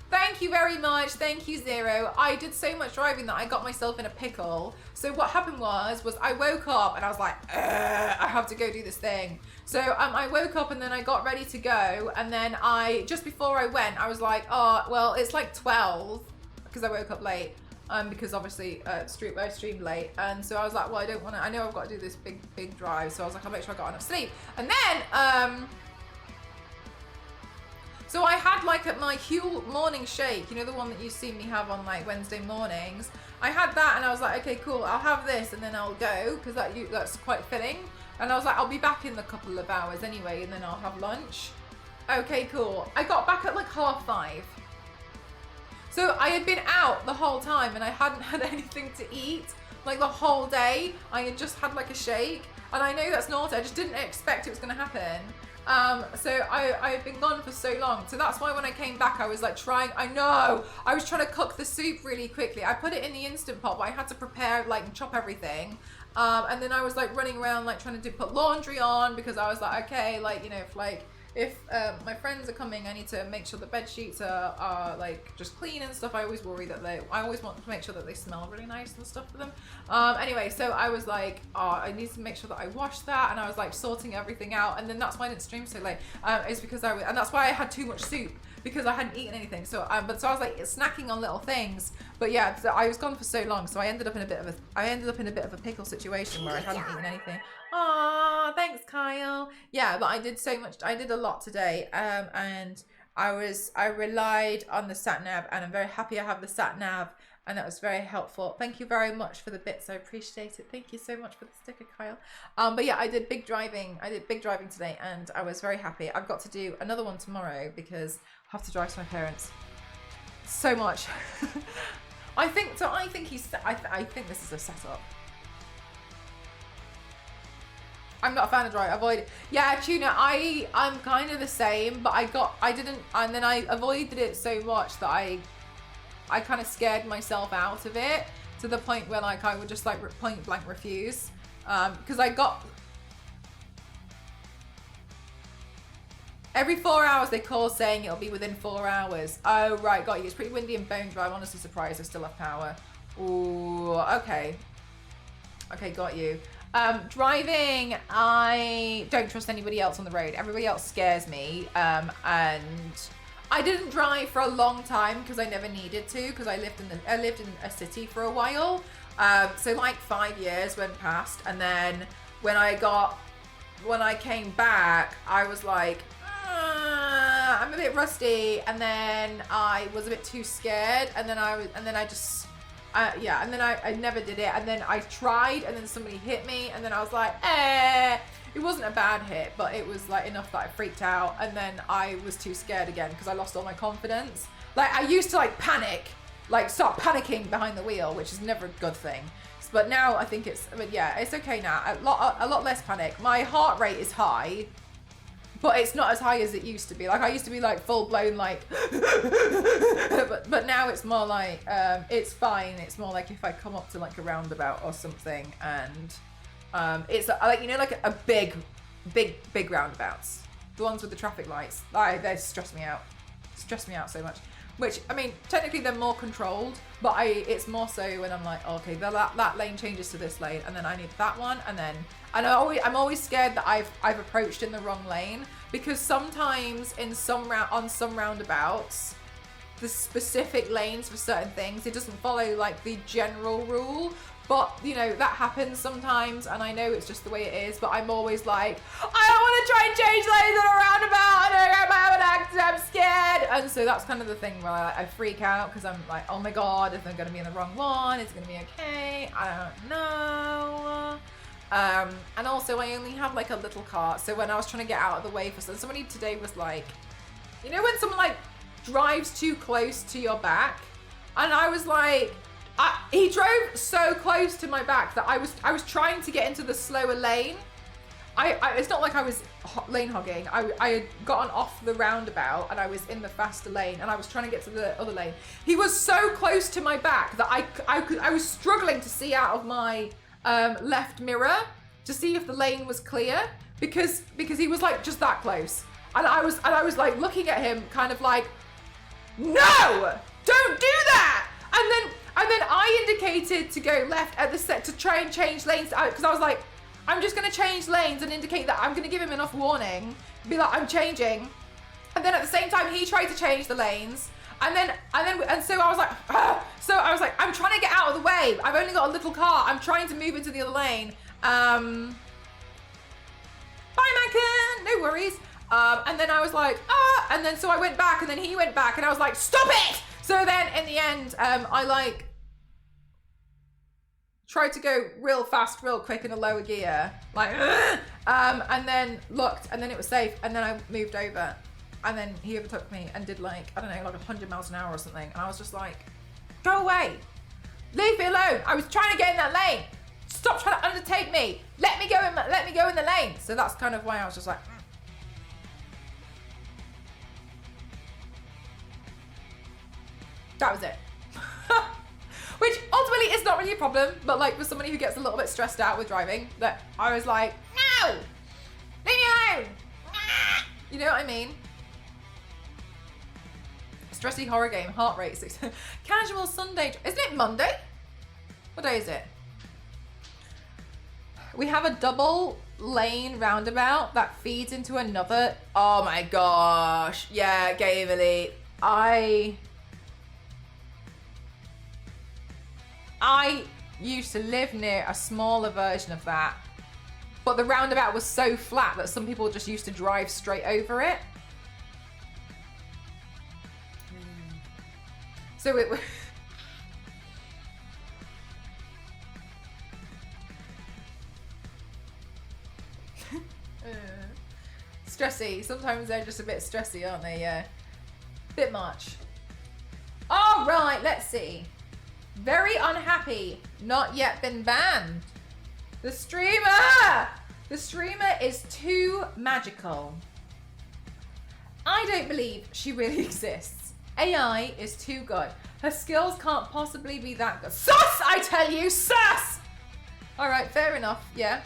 Thank you very much. Thank you, Zero. I did so much driving that I got myself in a pickle. So what happened was I woke up and I was like, I have to go do this thing. So I woke up and then I got ready to go. And then just before I went, I was like, oh, well, it's like 12 because I woke up late. Because obviously I streamed late. And so I was like, well, I don't want to, I know I've got to do this big drive. So I was like, I'll make sure I got enough sleep. And then, so I had like my Huel morning shake, you know, the one that you see me have on like Wednesday mornings. I had that and I was like, okay, cool, I'll have this and then I'll go because that's quite filling. And I was like, I'll be back in a couple of hours anyway and then I'll have lunch. Okay, cool. I got back at like 5:30. So I had been out the whole time and I hadn't had anything to eat like the whole day. I had just had like a shake and I know that's naughty. I just didn't expect it was going to happen. So I've been gone for so long. So that's why when I came back, I was like I was trying to cook the soup really quickly. I put it in the Instant Pot, but I had to prepare, like, chop everything. And then I was like running around, like trying to put laundry on because I was like, okay, like, you know, if my friends are coming, I need to make sure the bed sheets are like just clean and stuff. I always worry that I always want to make sure that they smell really nice and stuff for them. Anyway, so I was like, oh, I need to make sure that I wash that, and I was like sorting everything out, and then that's why I didn't stream so late. Is because and that's why I had too much soup because I hadn't eaten anything. So, so I was like snacking on little things. But yeah, so I was gone for so long, so I ended up in a bit of a pickle situation where I hadn't eaten anything. Aw, thanks, Kyle. Yeah, but I did so much. I did a lot today, and I relied on the sat nav, and I'm very happy I have the sat nav, and that was very helpful. Thank you very much for the bits. I appreciate it. Thank you so much for the sticker, Kyle. But yeah, I did big driving. Today, and I was very happy. I've got to do another one tomorrow because I have to drive to my parents. So much. I think this is a setup. I'm not a fan of dry. Avoid it. Yeah, Tuna, I'm kind of the same, but and then I avoided it so much that I kind of scared myself out of it to the point where like I would just like point blank refuse. Because I got every 4 hours they call saying it'll be within 4 hours. Oh right, got you. It's pretty windy and bone dry. I'm honestly surprised I still have power. Ooh, okay. Okay, got you. Driving, I don't trust anybody else on the road. Everybody else scares me. And I didn't drive for a long time because I never needed to because I lived in a city for a while. So like 5 years went past, and then when I came back, I was like, I'm a bit rusty, and then I was a bit too scared, and then I never did it, and then I tried, and then somebody hit me, and then I was like, it wasn't a bad hit, but it was like enough that I freaked out, and then I was too scared again because I lost all my confidence. Like I used to like panic, like start panicking behind the wheel, which is never a good thing. But now I think it's okay now. A lot less panic. My heart rate is high, but it's not as high as it used to be. Like I used to be like full blown like, but now it's more like it's fine. It's more like if I come up to like a roundabout or something, and it's like, you know, like a big roundabouts, the ones with the traffic lights. They stress me out. Stress me out so much. Which, I mean, technically they're more controlled, but it's more so when I'm like, okay, that lane changes to this lane, and then I need that one, and I'm always scared that I've approached in the wrong lane, because sometimes on some roundabouts, the specific lanes for certain things, it doesn't follow like the general rule. But, you know, that happens sometimes, and I know it's just the way it is, but I'm always like, I don't want to try and change lanes on a roundabout, I don't have an accident, I'm scared. And so that's kind of the thing where I freak out, because I'm like, oh my god, if I'm going to be in the wrong one, it's going to be okay, I don't know. And also I only have like a little car, so when I was trying to get out of the way for somebody today was like, you know when someone like drives too close to your back? And I was like, he drove so close to my back that I was trying to get into the slower lane. It's not like I was lane hogging. I had gotten off the roundabout and I was in the faster lane and I was trying to get to the other lane. He was so close to my back that I was struggling to see out of my left mirror to see if the lane was clear because he was like just that close. And I was like looking at him kind of like, no, don't do that. And then I indicated to go left at the set to try and change lanes because I was like, I'm just going to change lanes and indicate that I'm going to give him enough warning. Be like, I'm changing. And then at the same time, he tried to change the lanes. And so I was like, I'm trying to get out of the way. I've only got a little car. I'm trying to move into the other lane. Bye, Mankin. No worries. And then I was like, and then so I went back and then he went back and I was like, stop it. So then in the end, I like tried to go real fast, real quick in a lower gear, like, and then looked, and then it was safe, and then I moved over, and then he overtook me and did like, I don't know, like 100 miles an hour or something, and I was just like, go away, leave me alone. I was trying to get in that lane. Stop trying to undertake me. Let me go in the lane. So that's kind of why I was just like, that was it. Which ultimately is not really a problem, but like for somebody who gets a little bit stressed out with driving, that I was like, no, leave me alone. You know what I mean? Stressy horror game, heart rate 6. Casual Sunday. Isn't it Monday? What day is it? We have a double lane roundabout that feeds into another. Oh my gosh. Yeah, Gaverly. I used to live near a smaller version of that, but the roundabout was so flat that some people just used to drive straight over it. So it was... stressy. Sometimes they're just a bit stressy, aren't they? Yeah. Bit much. All right, let's see. Very unhappy. Not yet been banned. The streamer! The streamer is too magical. I don't believe she really exists. AI is too good. Her skills can't possibly be that good. Sus, I tell you, sus! All right, fair enough, yeah.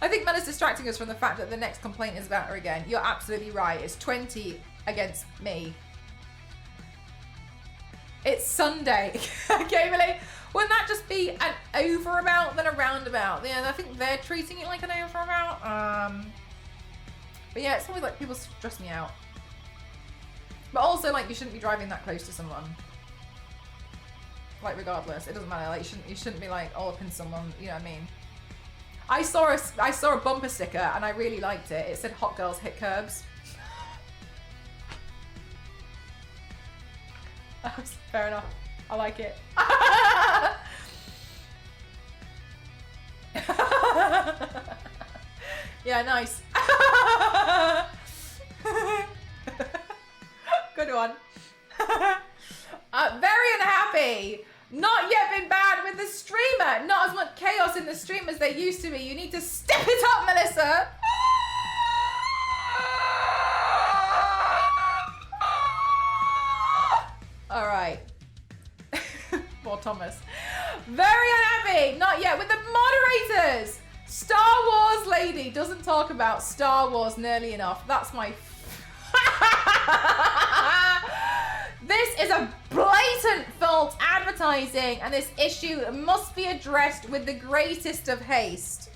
I think Mel is distracting us from the fact that the next complaint is about her again. You're absolutely right. It's 20 against me. It's Sunday. Okay, really? Wouldn't that just be an overabout than a roundabout? Yeah, I think they're treating it like an overabout. But yeah, it's always like people stress me out. But also, like, you shouldn't be driving that close to someone. Like, regardless, it doesn't matter. Like, you shouldn't be like all up in someone. You know what I mean? I saw a bumper sticker and I really liked it. It said "Hot girls hit curbs." Fair enough. I like it. Yeah, nice. Good one. Very unhappy. Not yet been banned with the streamer. Not as much chaos in the stream as there used to be. You need to step it up, Melissa. All right. Poor Thomas. Very unhappy. Not yet with the moderators. Star Wars lady doesn't talk about Star Wars nearly enough. That's my... This is a blatant false advertising, and this issue must be addressed with the greatest of haste.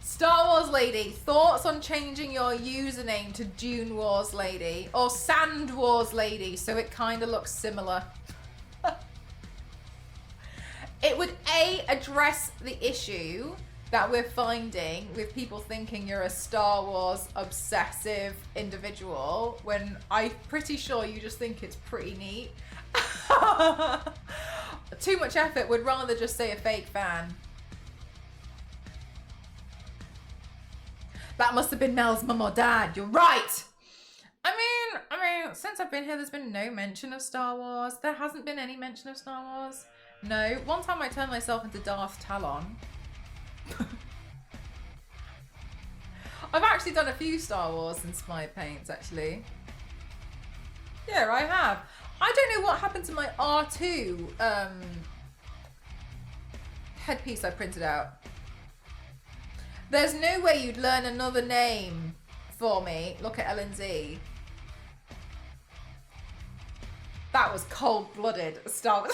Star Wars Lady, thoughts on changing your username to Dune Wars Lady or Sand Wars Lady so it kind of looks similar? It would address the issue that we're finding with people thinking you're a Star Wars obsessive individual when I'm pretty sure you just think it's pretty neat. Too much effort, would rather just say a fake fan. That must have been Mel's mum or dad. You're right. I mean, since I've been here, there's been no mention of Star Wars. There hasn't been any mention of Star Wars. No. One time I turned myself into Darth Talon. I've actually done a few Star Wars inspired paints, actually. Yeah, I have. I don't know what happened to my R2 headpiece I printed out. There's no way you'd learn another name for me. Look at LNZ. That was cold-blooded. Star Wars.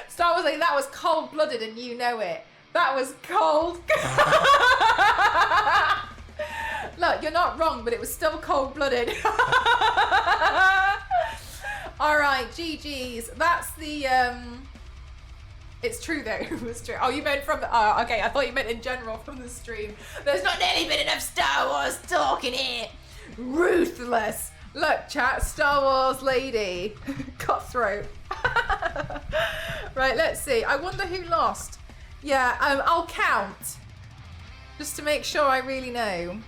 Star Wars, like, that was cold-blooded and you know it. That was cold. Look, you're not wrong, but it was still cold-blooded. All right, GG's. That's the, it's true though, it was true. Oh, you meant from the, oh, okay, I thought you meant in general from the stream. There's not nearly been enough Star Wars talk in here. Ruthless. Look, chat, Star Wars lady. Cutthroat. Right, let's see. I wonder who lost. Yeah, I'll count. Just to make sure I really know.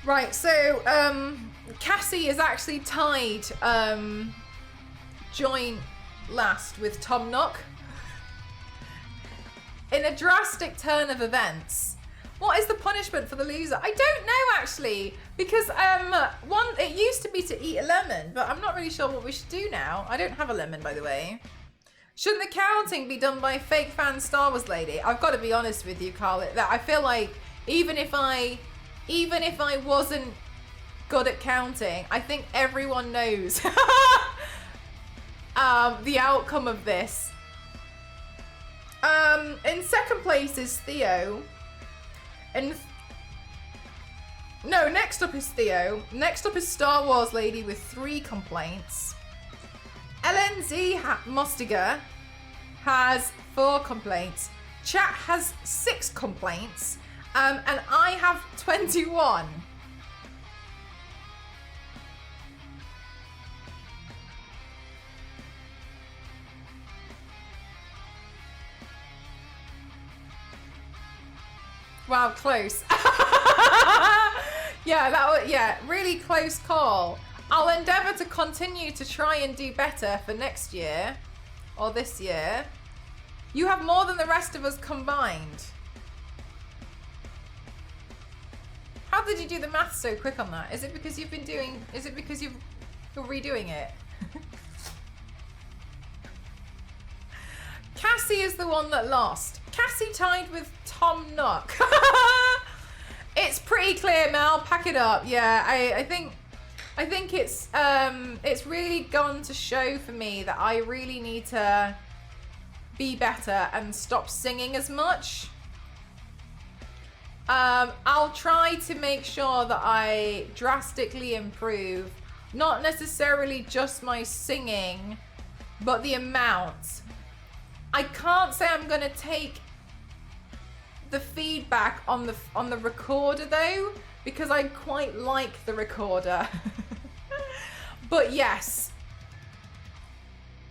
Right, so Cassie is actually tied joint last with Tom Nook. In a drastic turn of events. What is the punishment for the loser? I don't know actually, because it used to be to eat a lemon, but I'm not really sure what we should do now. I don't have a lemon, by the way. Shouldn't the counting be done by fake fan Star Wars lady? I've got to be honest with you, Carl. That I feel like even if I wasn't good at counting, I think everyone knows the outcome of this. In second place is Theo. No, next up is Theo. Next up is Star Wars Lady with 3 complaints. LNZ Mustiger has 4 complaints. Chat has 6 complaints. And I have 21. Wow, close. Yeah, really close call. I'll endeavour to continue to try and do better for next year. Or this year. You have more than the rest of us combined. How did you do the math so quick on that? Is it because you've been doing, you're redoing it? Cassie is the one that lost. Cassie tied with Tom Nook. It's pretty clear, Mel. Pack it up. Yeah, I think it's really gone to show for me that I really need to be better and stop singing as much. I'll try to make sure that I drastically improve, not necessarily just my singing, but the amount. I can't say I'm gonna take the feedback on the recorder though, because I quite like the recorder. But yes,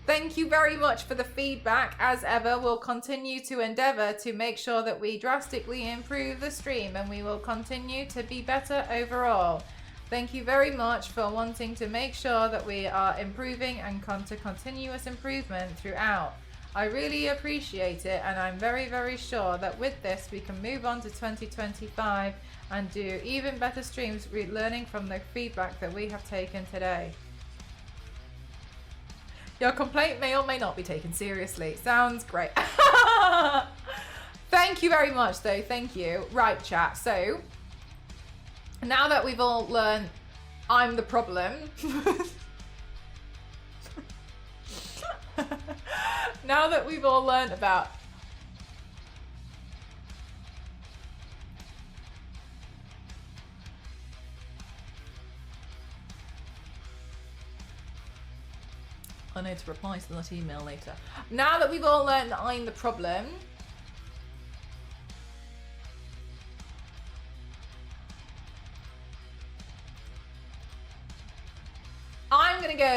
thank you very much for the feedback. As ever, we'll continue to endeavor to make sure that we drastically improve the stream, and we will continue to be better overall. Thank you very much for wanting to make sure that we are improving and come to continuous improvement throughout. I really appreciate it, and I'm very, very sure that with this we can move on to 2025 and do even better streams, learning from the feedback that we have taken today. Your complaint may or may not be taken seriously. Sounds great. Thank you very much though, thank you. Right, chat, so now that we've all learned I'm the problem, now that we've all learned about I need to reply to that email later. Now that we've all learned that I'm the problem, gonna go.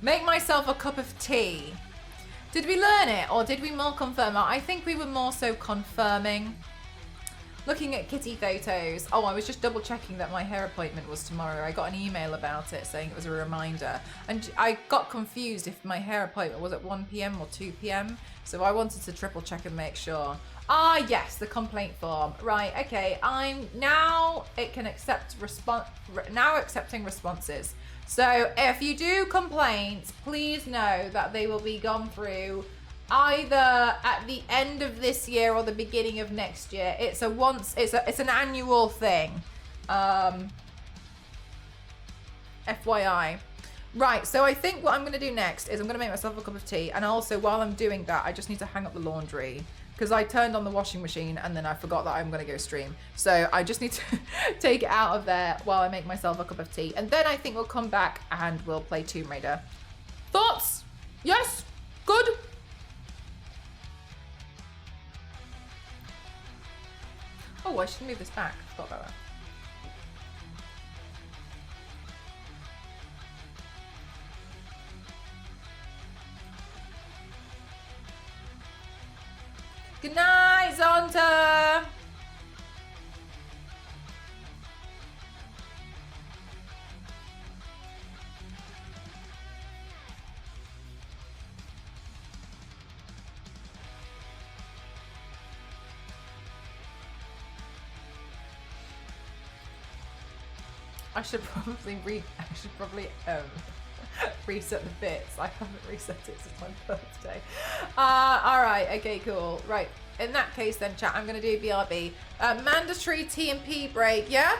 Make myself a cup of tea. Did we learn it or did we more confirm it? I think we were more so confirming. Looking at kitty photos. Oh, I was just double checking that my hair appointment was tomorrow. I got an email about it saying it was a reminder. And I got confused if my hair appointment was at 1 p.m. or 2 p.m. So I wanted to triple check and make sure. Ah, yes, the complaint form. Right, okay. It can accept now accepting responses. So if you do complaints, please know that they will be gone through either at the end of this year or the beginning of next year. It's an annual thing. FYI. Right, so I think what I'm going to do next is I'm going to make myself a cup of tea, and also while I'm doing that, I just need to hang up the laundry because I turned on the washing machine and then I forgot that I'm going to go stream. So I just need to take it out of there while I make myself a cup of tea, and then I think we'll come back and we'll play Tomb Raider. Thoughts? Yes? Good? Oh, I should move this back. Forgot about that. Good night, Zonta! I should probably reset the bits. I haven't reset it since my birthday. Alright, okay, cool. Right, in that case then, chat, I'm going to do BRB. Mandatory TMP break, yeah?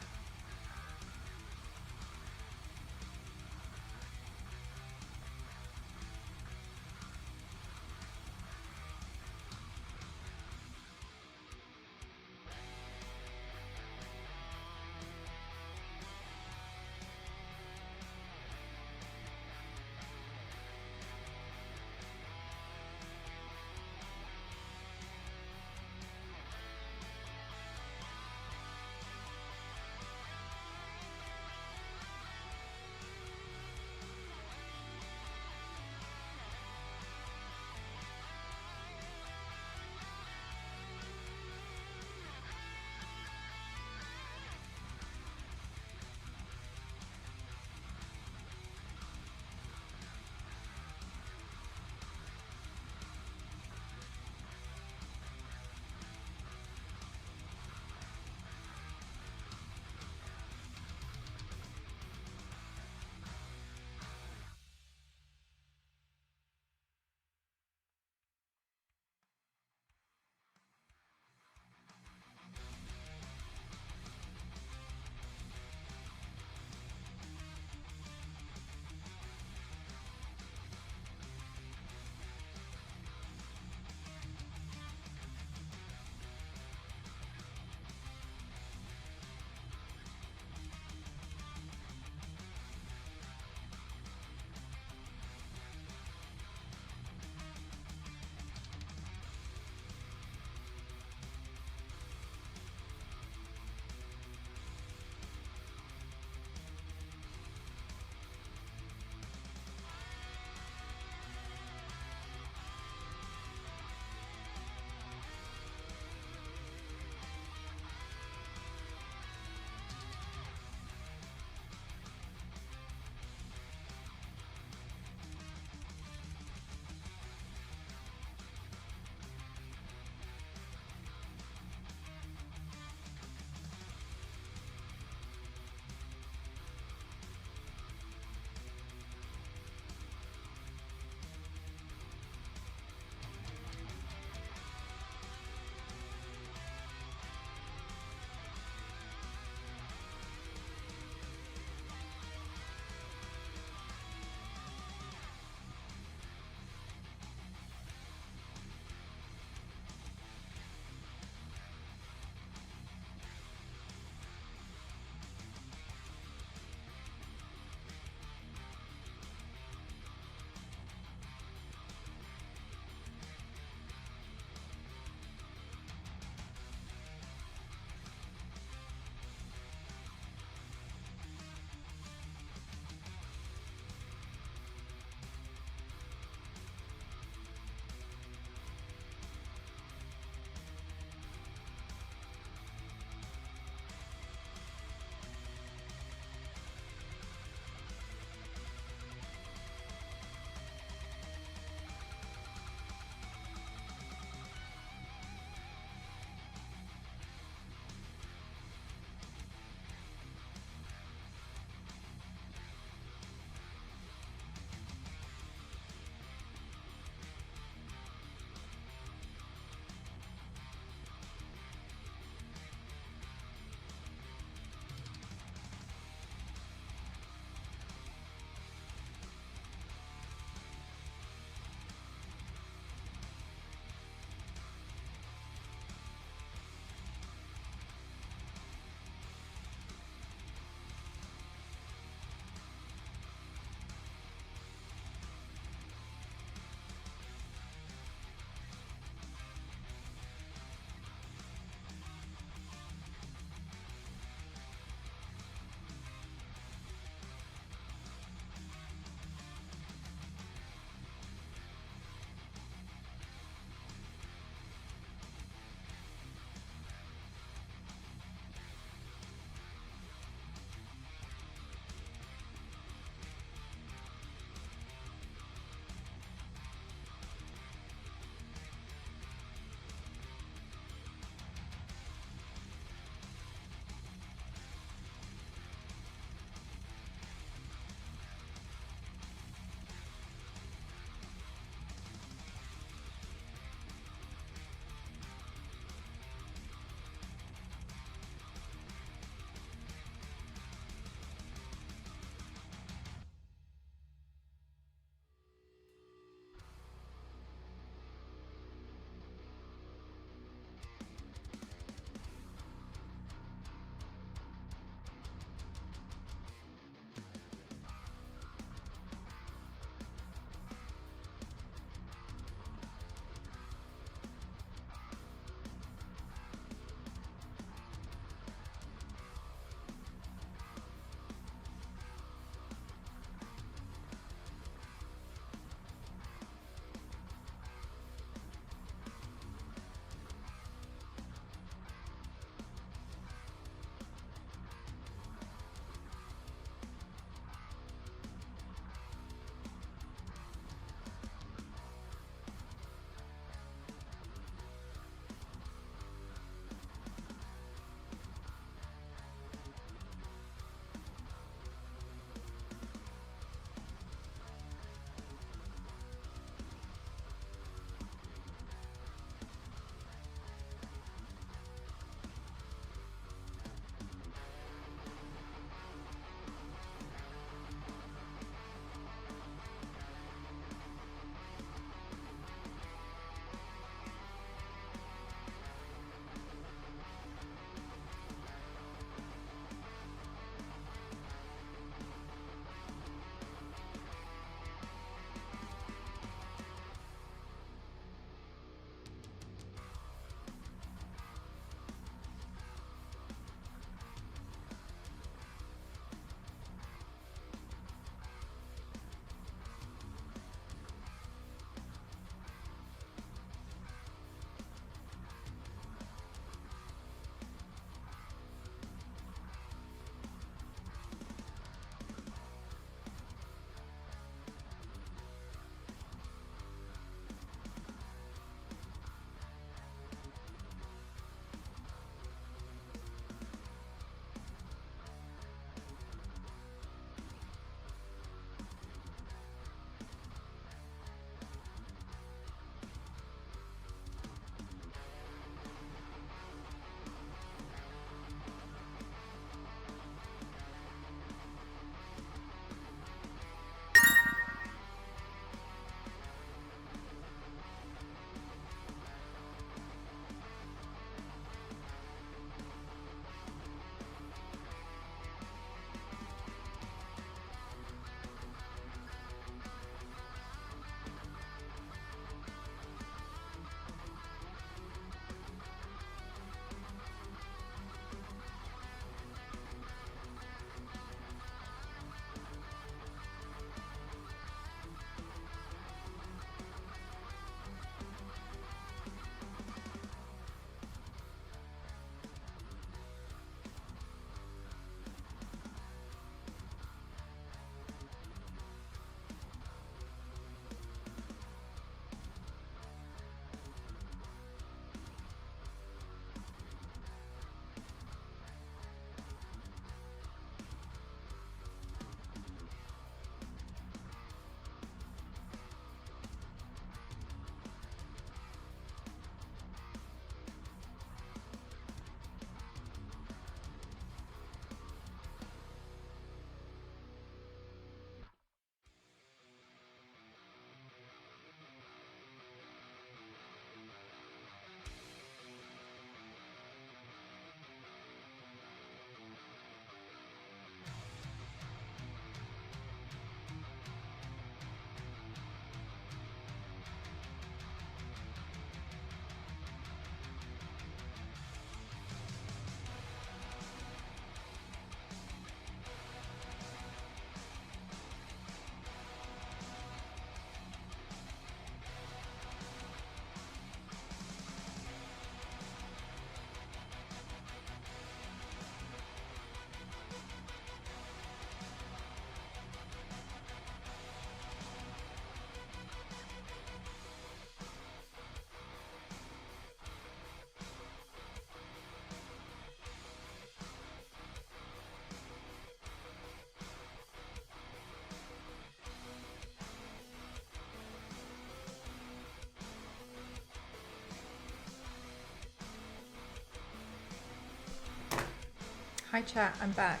Hi chat, I'm back.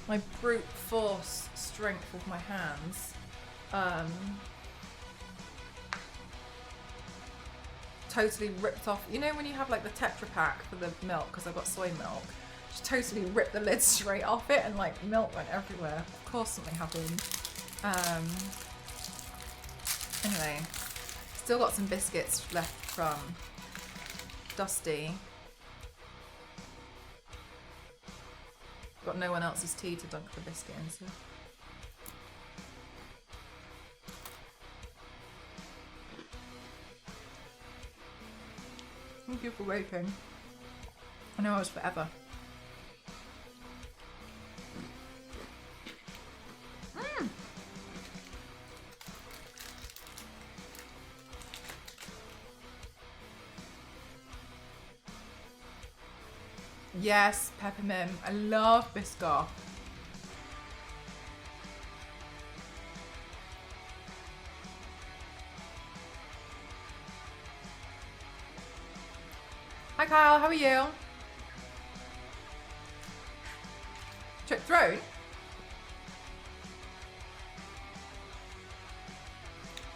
My brute force strength of my hands. Totally ripped off. You know when you have like the Tetra Pak for the milk, because I've got soy milk, just totally ripped the lid straight off it and like milk went everywhere. Of course something happened. Anyway, still got some biscuits left from Dusty. Got no one else's tea to dunk the biscuit into. Thank you for waiting. I know I was forever. Yes, peppermint. I love Biscoff. Hi Kyle, how are you? Check throat.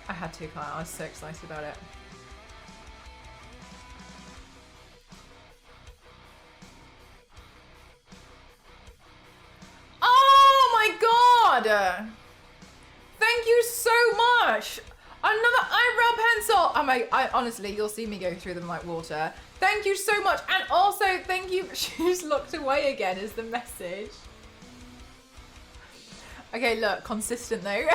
I had to, Kyle. I was so excited about it. Thank you so much. Another eyebrow pencil. I honestly, you'll see me go through them like water. Thank you so much. And also, thank you. She's looked away again is the message. Okay, look, consistent though.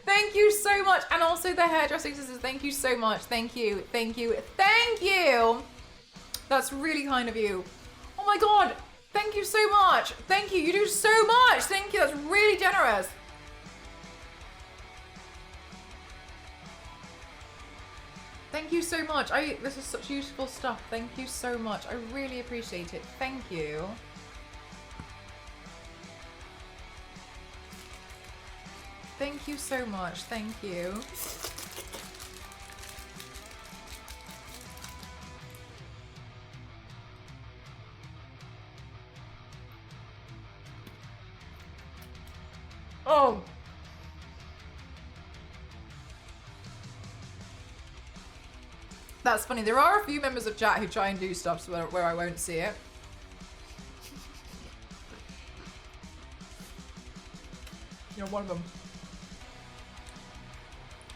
Thank you so much. And also the hairdressing scissors. Thank you so much. Thank you. Thank you. Thank you. That's really kind of you. Oh my God. Thank you so much. Thank you. You do so much. Thank you. That's really generous. Thank you so much. This is such useful stuff. Thank you so much. I really appreciate it. Thank you. Thank you so much. Thank you. Oh. That's funny. There are a few members of chat who try and do stuff where I won't see it. You're one of them.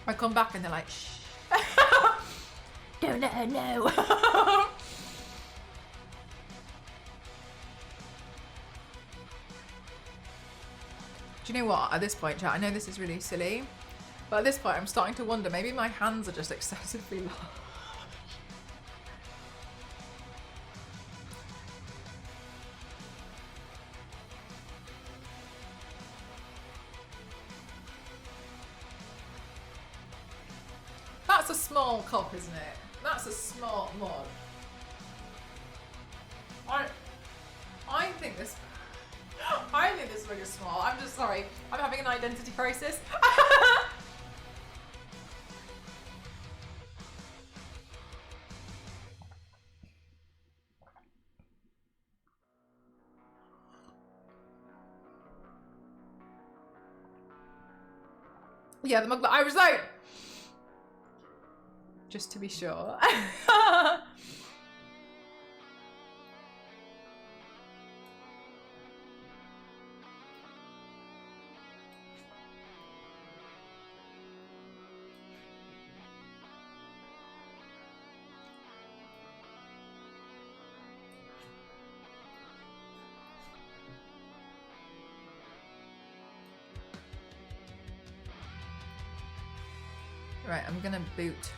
I come back and they're like, shh. Don't let her know. Do you know what? At this point, chat, I know this is really silly, but at this point I'm starting to wonder, maybe my hands are just excessively large. That's a small cup, isn't it? That's a small mug. I think this mug is small. I'm just sorry. I'm having an identity crisis. Yeah, the mug, but I was like, just to be sure. Right, I'm gonna boot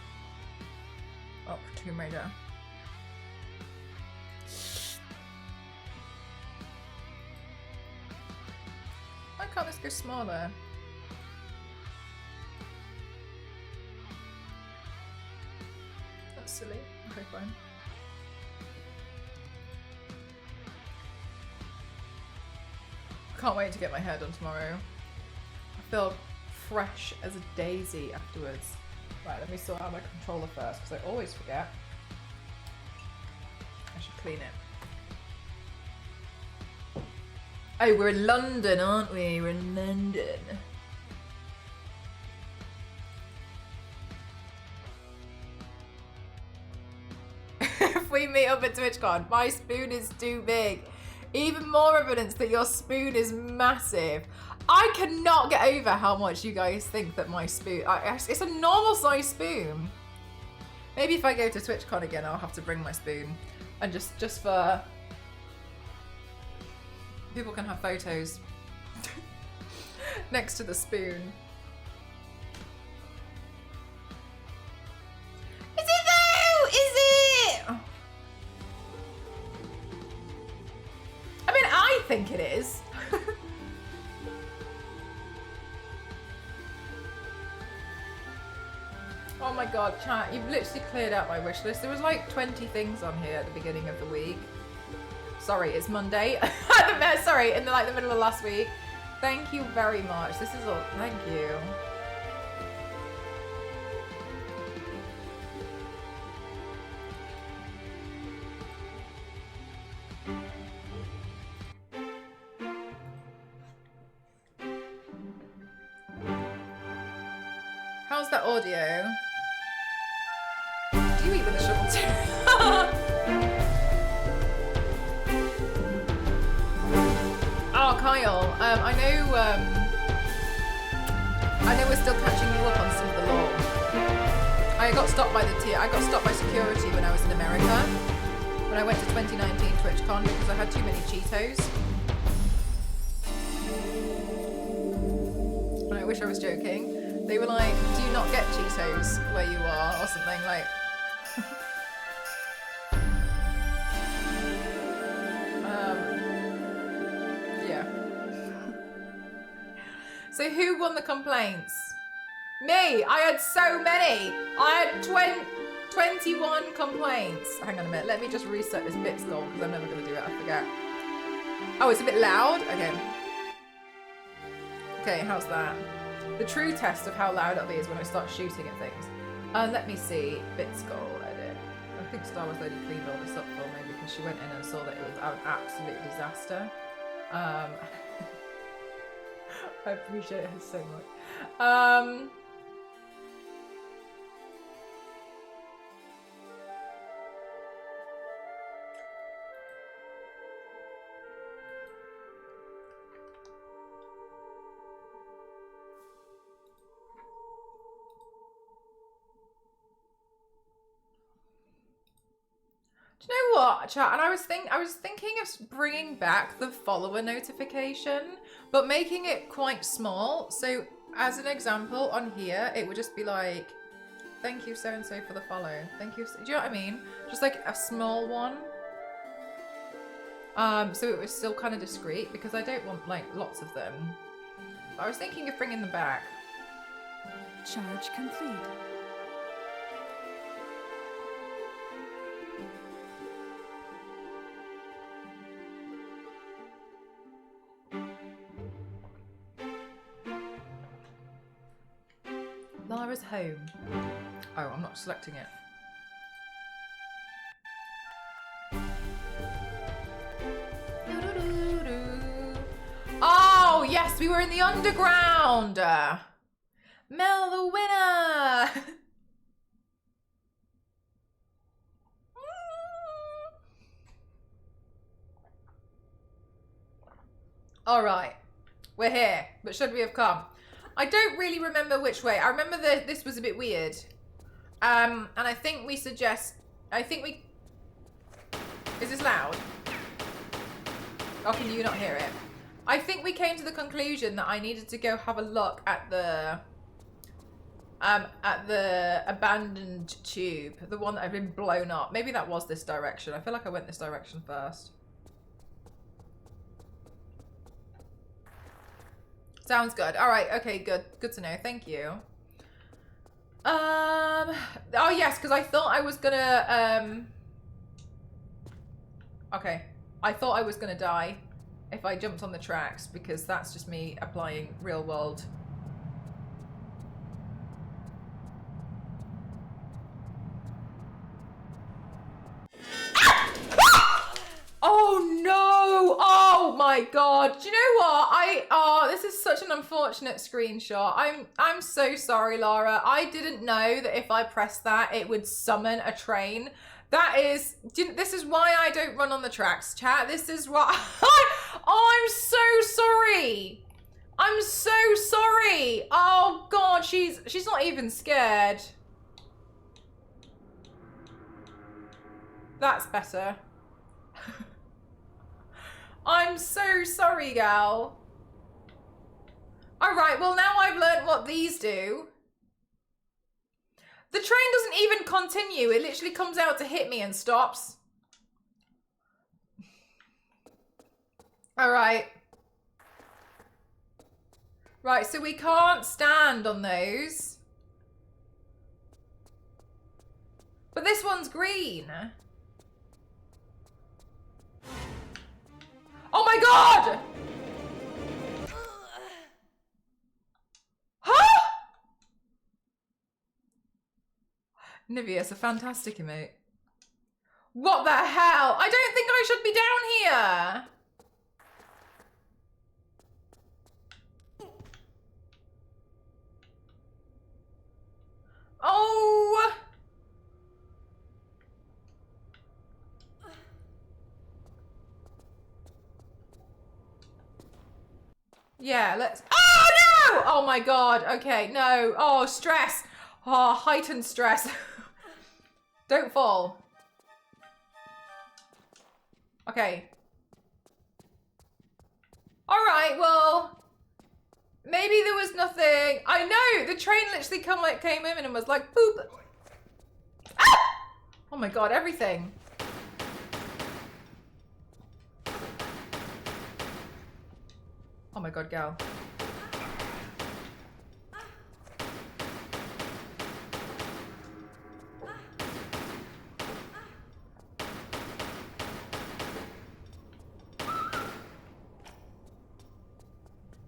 up Tomb Raider. Why can't this go smaller? That's silly. Okay, fine. Can't wait to get my hair done tomorrow. I feel fresh as a daisy afterwards. Right, let me sort out my controller first because I always forget. I should clean it. Oh, we're in London, aren't we? We're in London. If we meet up at TwitchCon, my spoon is too big. Even more evidence that your spoon is massive. I cannot get over how much you guys think that my spoon... it's a normal size spoon. Maybe if I go to TwitchCon again, I'll have to bring my spoon. And just for... people can have photos next to the spoon. Is it though? Is it? I mean, I think it is. Oh my god, chat, you've literally cleared out my wish list. There was like 20 things on here at the beginning of the week. Sorry, it's Monday. Sorry, in the middle of last week. Thank you very much. This is all. Thank you. How's that audio? Do you eat with a shovel too? Oh, Kyle, I know we're still catching you up on some of the law. I got stopped by security when I was in America. When I went to 2019 TwitchCon because I had too many Cheetos. And I wish I was joking. They were like, do you not get Cheetos where you are? Or something like... yeah. So who won the complaints? Me! I had so many! I had 21 complaints. Hang on a minute, let me just reset this bit goal because I'm never going to do it, I forget. Oh, it's a bit loud? Okay. Okay, how's that? The true test of how loud it'll be is when I start shooting at things. Let me see. Bits goal edit. I think Star Wars Lady cleaned all this up for me because she went in and saw that it was an absolute disaster. I appreciate her so much. Do you know what, chat? And I was thinking of bringing back the follower notification, but making it quite small. So, as an example, on here, it would just be like, "Thank you, so and so, for the follow. Thank you." Do you know what I mean? Just like a small one. So it was still kind of discreet because I don't want like lots of them. But I was thinking of bringing them back. Charge complete. Lara's home. Oh, I'm not selecting it. Oh, yes, we were in the underground. Mel the winner. All right, we're here, but should we have come? I don't really remember which way. I remember that this was a bit weird. And I think we suggest... Is this loud? Or can you not hear it? I think we came to the conclusion that I needed to go have a look at the abandoned tube. The one that had been blown up. Maybe that was this direction. I feel like I went this direction first. Sounds good. All right. Okay, good. Good to know. Thank you. Oh, yes, because I thought I was gonna... Okay. I thought I was gonna die if I jumped on the tracks, because that's just me applying real world. Oh, no! Oh, my God. Do you know what? This is such an unfortunate screenshot. I'm so sorry, Lara. I didn't know that if I pressed that, it would summon a train. This is why I don't run on the tracks, chat. This is why. Oh, I'm so sorry. I'm so sorry. Oh God, she's not even scared. That's better. I'm so sorry, gal. All right, well now I've learned what these do. The train doesn't even continue. It literally comes out to hit me and stops. All right. Right, so we can't stand on those. But this one's green. Oh my God! Huh? Nivea's a fantastic emote. What the hell? I don't think I should be down here. Oh. Yeah, let's... Oh, no! Oh, my God. Okay, no. Oh, stress. Oh, heightened stress. Don't fall. Okay. All right, well... Maybe there was nothing... I know! The train literally came in and was like, boop. Ah! Oh, my God, everything. Oh my God, gal.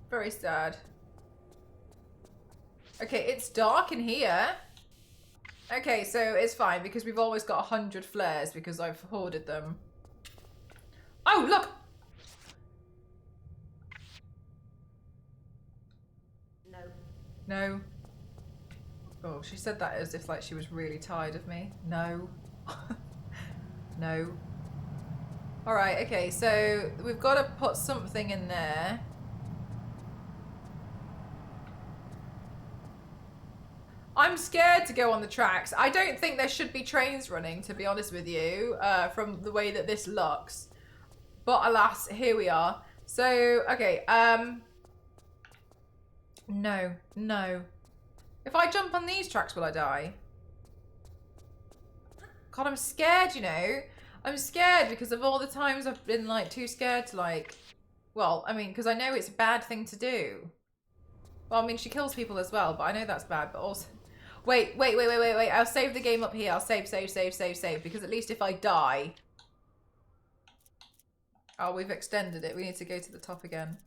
Very sad. Okay, it's dark in here. Okay, so it's fine because we've always got 100 flares because I've hoarded them. Oh, look! No. Oh, she said that as if like she was really tired of me. No. No. All right, okay, so we've got to put something in there. I'm scared to go on the tracks. I don't think there should be trains running, to be honest with you, from the way that this looks. But alas, here we are. So, okay, no, no. If I jump on these tracks, will I die? God, I'm scared, you know. I'm scared because of all the times I've been, like, too scared to, like... Well, I mean, because I know it's a bad thing to do. Well, I mean, she kills people as well, but I know that's bad, but also... Wait. I'll save the game up here. I'll save. Because at least if I die... Oh, we've extended it. We need to go to the top again.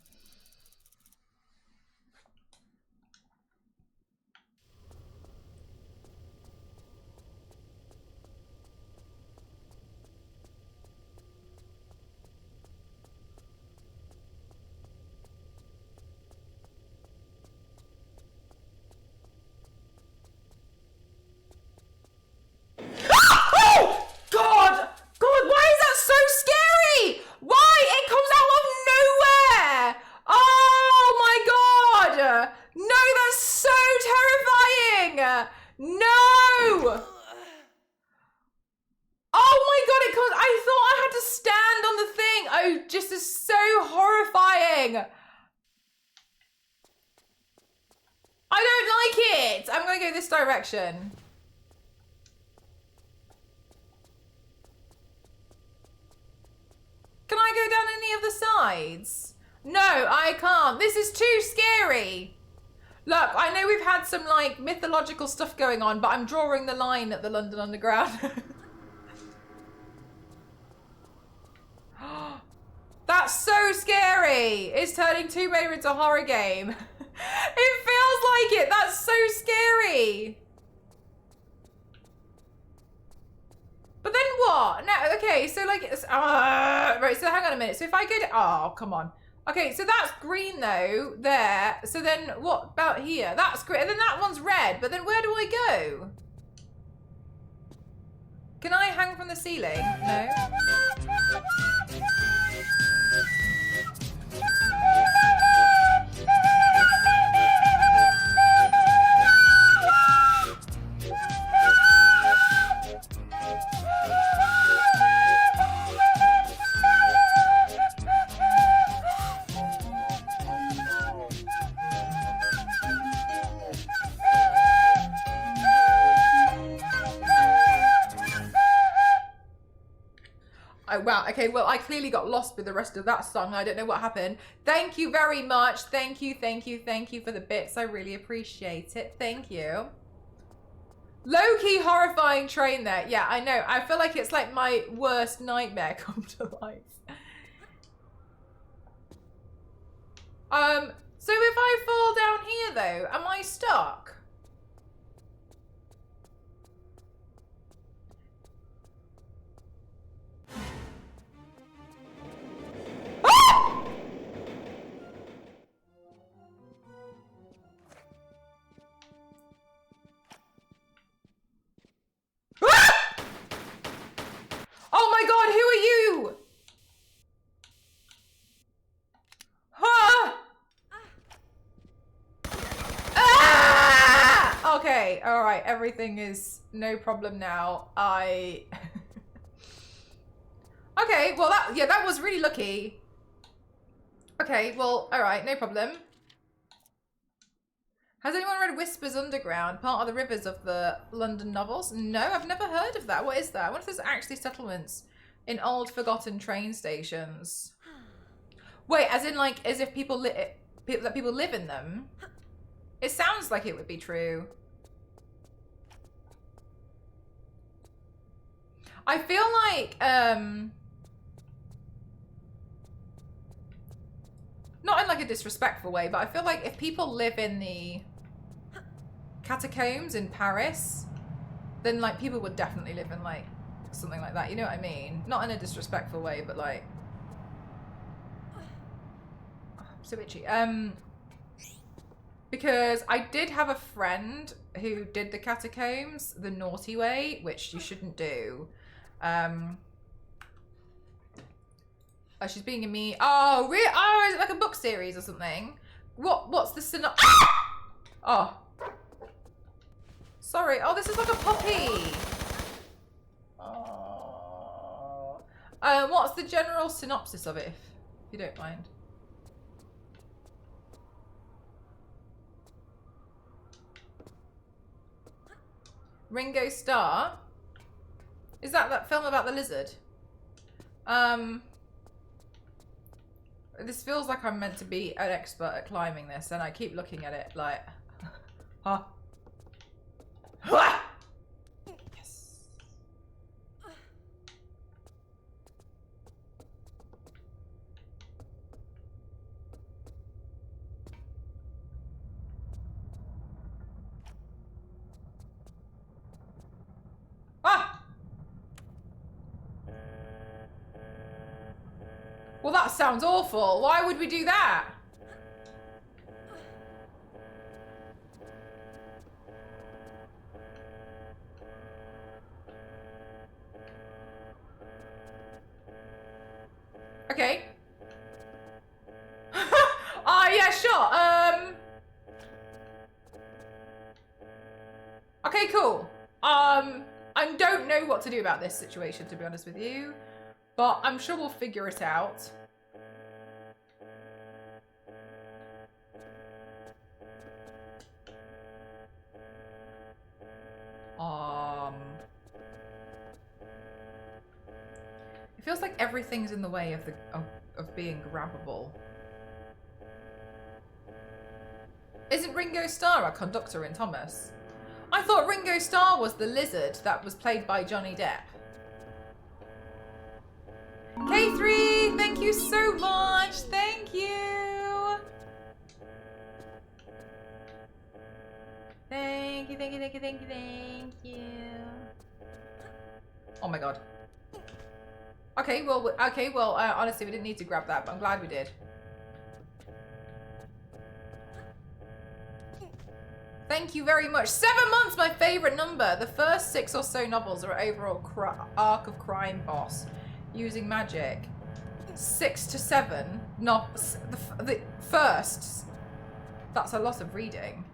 Direction. Can I go down any of the sides? No, I can't. This is too scary. Look, I know we've had some like mythological stuff going on, but I'm drawing the line at the London Underground. That's so scary. It's turning Tomb Raider into a horror game. It feels like it. That's so scary. But then what? No, okay, so like, it's, right, so hang on a minute. So if I go to, oh, come on. Okay, so that's green though, there. So then what about here? That's green, and then that one's red, but then where do I go? Can I hang from the ceiling? No. Oh, wow. Okay, well, I clearly got lost with the rest of that song. I don't know what happened. Thank you very much. Thank you for the bits. I really appreciate it. Thank you. Low-key horrifying train there. Yeah, I know. I feel like it's like my worst nightmare come to life. So if I fall down here though, am I stuck? Oh my god, who are you? Huh? Ah! Okay, alright, everything is no problem now. Okay, well that was really lucky. Okay, well, alright, no problem. Has anyone read Whispers Underground, part of the Rivers of the London novels? No, I've never heard of that. What is that? I wonder if there's actually settlements in old forgotten train stations. Wait, as in like, as if people that people live in them? It sounds like it would be true. I feel like, not in like a disrespectful way, but I feel like if people live in the catacombs in Paris, then like people would definitely live in like something like that. You know what I mean? Not in a disrespectful way, but like, oh, I'm so itchy. Because I did have a friend who did the catacombs the naughty way, which you shouldn't do. Oh, she's being a me. Oh, really? Oh, is it like a book series or something? What's the synopsis? Oh. Sorry. Oh, this is like a puppy. Oh. What's the general synopsis of it, if you don't mind? Ringo Starr? Is that film about the lizard? This feels like I'm meant to be an expert at climbing this, and I keep looking at it like, huh? Yes. Ah! Well, that sounds awful. Why would we do that? Okay. Oh, yeah, sure. Okay, cool. I don't know what to do about this situation, to be honest with you. But I'm sure we'll figure it out. It feels like everything's in the way of being grabbable. Isn't Ringo Starr a conductor in Thomas? I thought Ringo Starr was the lizard that was played by Johnny Depp. K3, thank you so much. Thank you. Thank you, thank you, thank you, thank you, thank you. Oh my god. Okay, well, honestly, we didn't need to grab that, but I'm glad we did. Thank you very much. 7 months, my favorite number. The first 6 or so novels are overall arc of crime boss using magic. 6 to 7. Not the first. That's a lot of reading.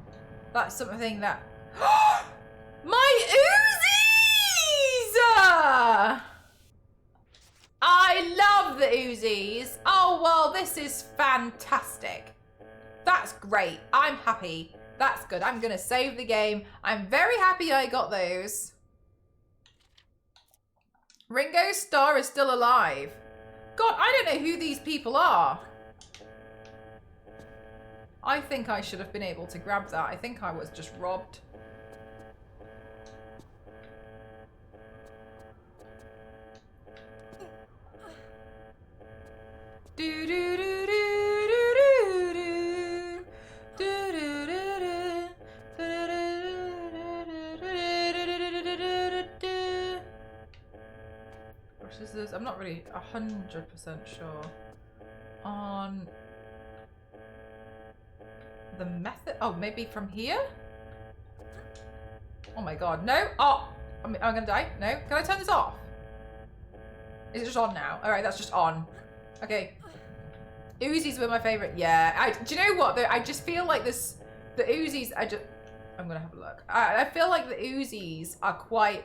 That's something that. My Uzis! I love the Uzis. Oh well, this is fantastic. That's great. I'm happy. That's good. I'm gonna save the game. I'm very happy I got those. Ringo Starr is still alive. God, I don't know who these people are. I think I should have been able to grab that. I think I was just robbed. Do do do do do do do do do. Which is this? I'm not really 100% sure on the method. Oh, maybe from here? Oh my god, no! Oh, I'm gonna die. No, can I turn this off? Is it just on now? All right, that's just on. Okay. Uzis were my favorite. Yeah. Do you know what? I just feel like this. The Uzis. I'm gonna have a look. I feel like the Uzis are quite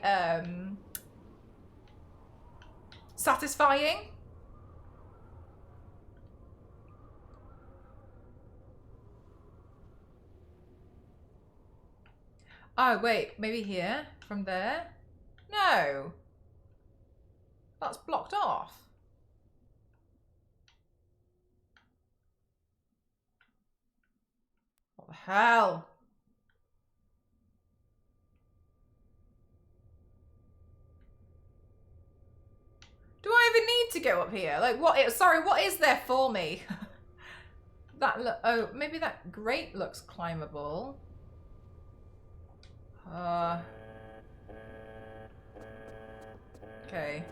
satisfying. Oh wait, maybe here from there. No. That's blocked off. What the hell? Do I even need to go up here? Like, what? Sorry, what is there for me? That look. Oh, maybe that grate looks climbable. Okay.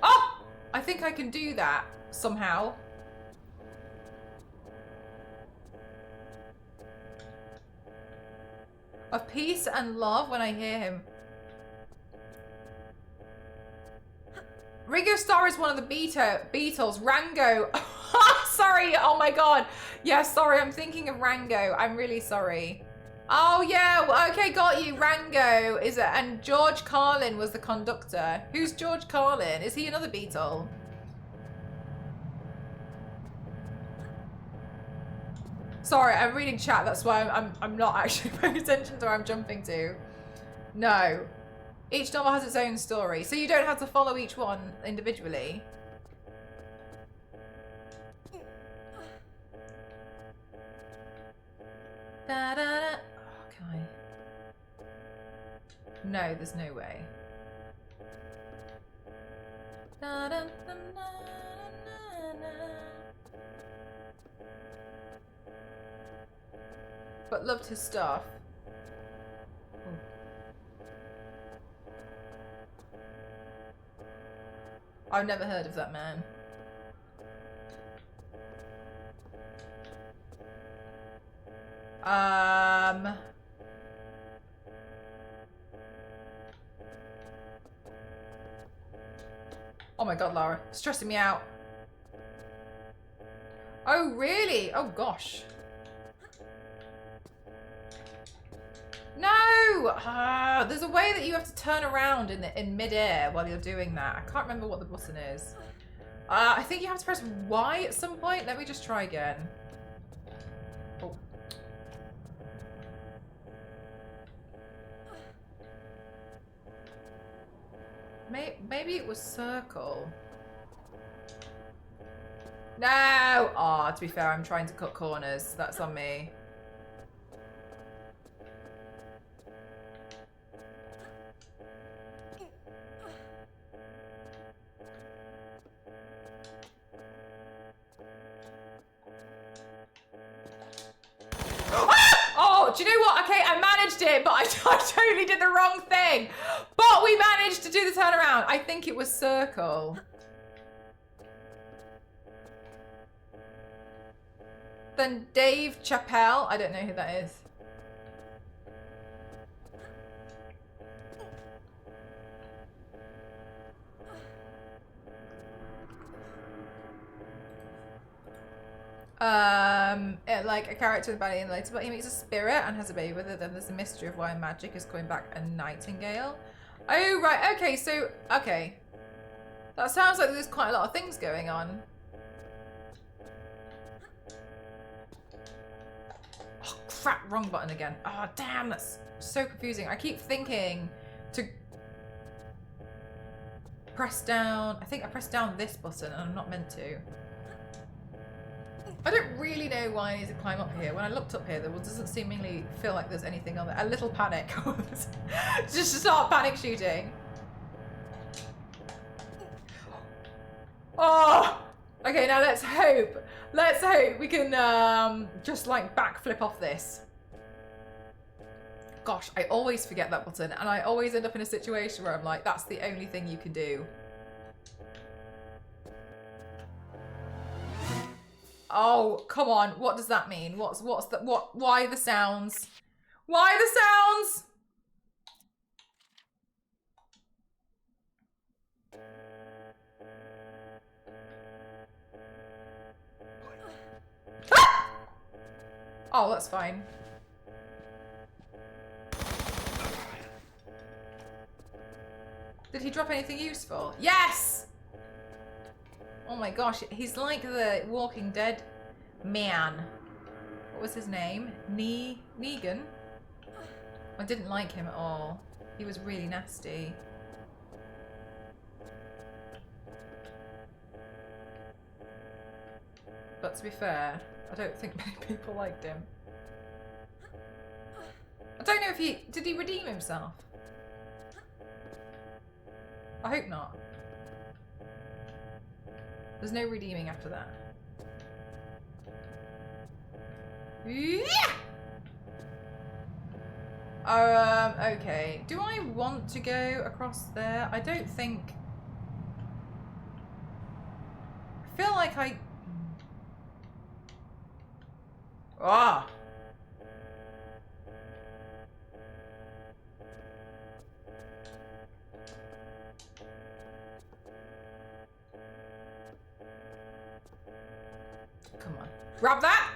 Oh! I think I can do that somehow. Of peace and love when I hear him. Ringo Starr is one of the Beatles. Rango. Sorry. Oh my god. Yeah, sorry. I'm thinking of Rango. I'm really sorry. Oh yeah. Okay, got you. Rango is it? And George Carlin was the conductor. Who's George Carlin? Is he another Beatle? Sorry, I'm reading chat. That's why I'm not actually paying attention to where I'm jumping to. No. Each novel has its own story, so you don't have to follow each one individually. Da, da, da. Oh, can I? No, there's no way. Da, da, da, da, da, da. But loved his stuff. I've never heard of that man. Oh my god, Lara. It's stressing me out. Oh, really? Oh, gosh. No! There's a way that you have to turn around in mid-air while you're doing that. I can't remember what the button is. I think you have to press Y at some point. Let me just try again. Oh. Maybe it was circle. No! Oh, to be fair, I'm trying to cut corners. That's on me. Oh, do you know what? Okay, I managed it, but I totally did the wrong thing. But we managed to do the turnaround. I think it was circle. Then Dave Chappelle. I don't know who that is. Like a character in Ballet and later, but he meets a spirit and has a baby with it. Then there's a mystery of why magic is coming back a nightingale. Oh, right. Okay, so, okay. That sounds like there's quite a lot of things going on. Oh, crap. Wrong button again. Oh, damn. That's so confusing. I keep thinking to press down. I think I pressed down this button and I'm not meant to. I don't really know why I need to climb up here. When I looked up here, there doesn't seemingly feel like there's anything on there. A little panic. Just start panic shooting. Oh! Okay, now let's hope. Let's hope we can just like backflip off this. Gosh, I always forget that button and I always end up in a situation where I'm like, that's the only thing you can do. Oh, come on. What does that mean? What's the why the sounds? Why the sounds? Ah! Oh, that's fine. Did he drop anything useful? Yes! Oh my gosh, he's like the Walking Dead man. What was his name? Negan? I didn't like him at all. He was really nasty. But to be fair, I don't think many people liked him. I don't know if did he redeem himself? I hope not. There's no redeeming after that. Yeah! Okay. Do I want to go across there? I don't think... I feel like I... Ah! Come on. Grab that!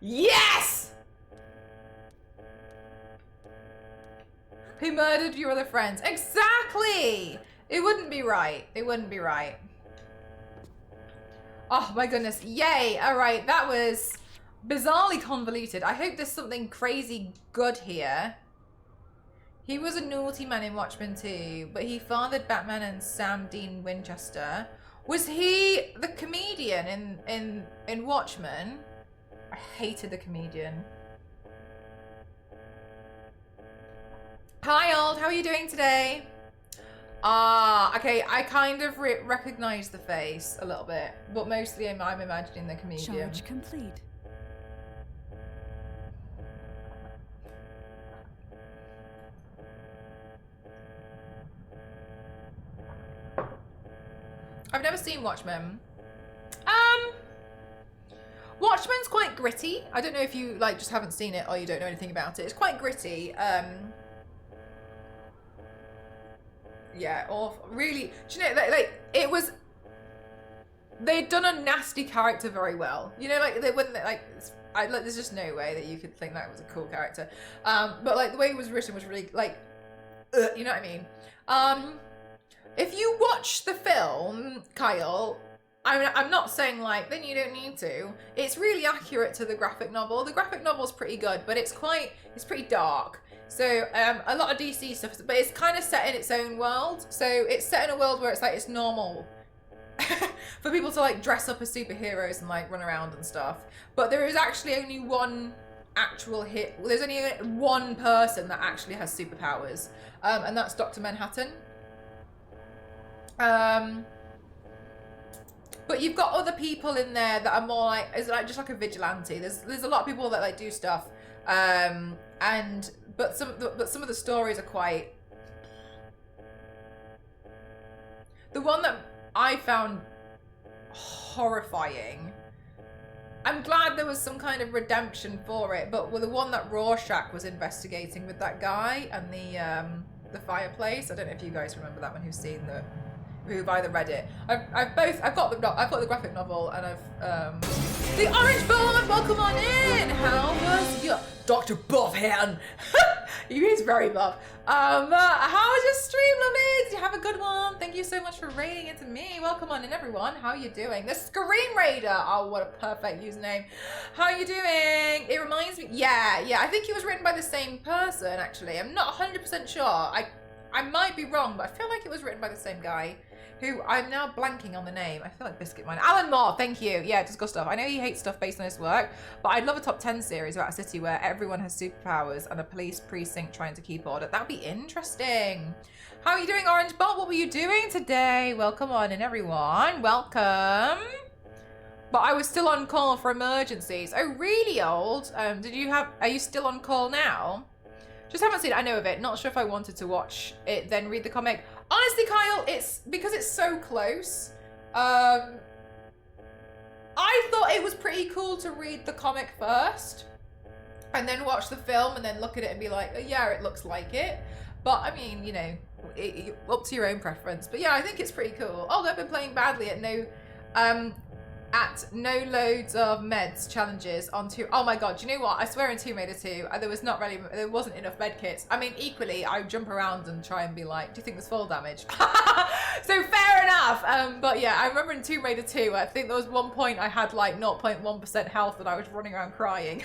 Yes! Who murdered your other friends? Exactly! It wouldn't be right. It wouldn't be right. Oh my goodness. Yay! Alright, that was bizarrely convoluted. I hope there's something crazy good here. He was a naughty man in Watchmen 2, but he fathered Batman and Sam Dean Winchester. Was he the comedian in Watchmen? I hated the comedian. Hi, Old. How are you doing today? Ah, okay. I kind of recognize the face a little bit, but mostly I'm imagining the comedian. Charge complete. I've never seen Watchmen. Watchmen's quite gritty. I don't know if you like just haven't seen it or you don't know anything about it. It's quite gritty. Yeah, or really, do you know, like it was. They'd done a nasty character very well. You know, like they wouldn't like. There's just no way that you could think that was a cool character. But like the way it was written was really like, you know what I mean. If you watch the film, Kyle, I'm not saying like, then you don't need to. It's really accurate to the graphic novel. The graphic novel's pretty good, but it's pretty dark. So a lot of DC stuff, but it's kind of set in its own world. So it's set in a world where it's like, it's normal for people to like dress up as superheroes and like run around and stuff. But there is actually only one actual hit. There's only one person that actually has superpowers. And that's Dr. Manhattan. But you've got other people in there that are more like, it's like just like a vigilante. There's a lot of people that like do stuff, but some of the stories are quite. The one that I found horrifying, I'm glad there was some kind of redemption for it, but with the one that Rorschach was investigating with that guy and the fireplace. I don't know if you guys remember that one who've either read it. I've got the graphic novel and I've the Orange Bond. Welcome on in. How was your Dr. Buffhan? He is very buff. How was your stream, lovely? Did you have a good one? Thank you so much for raiding into me. Welcome on in, everyone. How are you doing? The Scream Raider. Oh, what a perfect username. How are you doing? It reminds me. Yeah. I think it was written by the same person. Actually, I'm not 100% sure. I might be wrong, but I feel like it was written by the same guy. Who I'm now blanking on the name. I feel like Biscuit Mine. Alan Moore, thank you. Yeah, just good stuff. I know he hates stuff based on his work, but I'd love a top 10 series about a city where everyone has superpowers and a police precinct trying to keep order. That'd be interesting. How are you doing, Orange Bot? What were you doing today? Welcome on in, everyone. Welcome. But I was still on call for emergencies. Oh, really old? Are you still on call now? Just haven't seen it. I know of it. Not sure if I wanted to watch it, then read the comic. Honestly, Kyle, it's because it's so close. I thought it was pretty cool to read the comic first and then watch the film and then look at it and be like, oh, yeah, it looks like it. But I mean, you know, up to your own preference. But yeah, I think it's pretty cool. Although I've been playing badly at no loads of meds challenges on two. Oh my god, do you know what? I swear in Tomb Raider 2, there wasn't enough med kits. I mean, equally, I jump around and try and be like, do you think there's fall damage? So fair enough. But yeah, I remember in Tomb Raider 2, I think there was one point I had like 0.1% health and I was running around crying.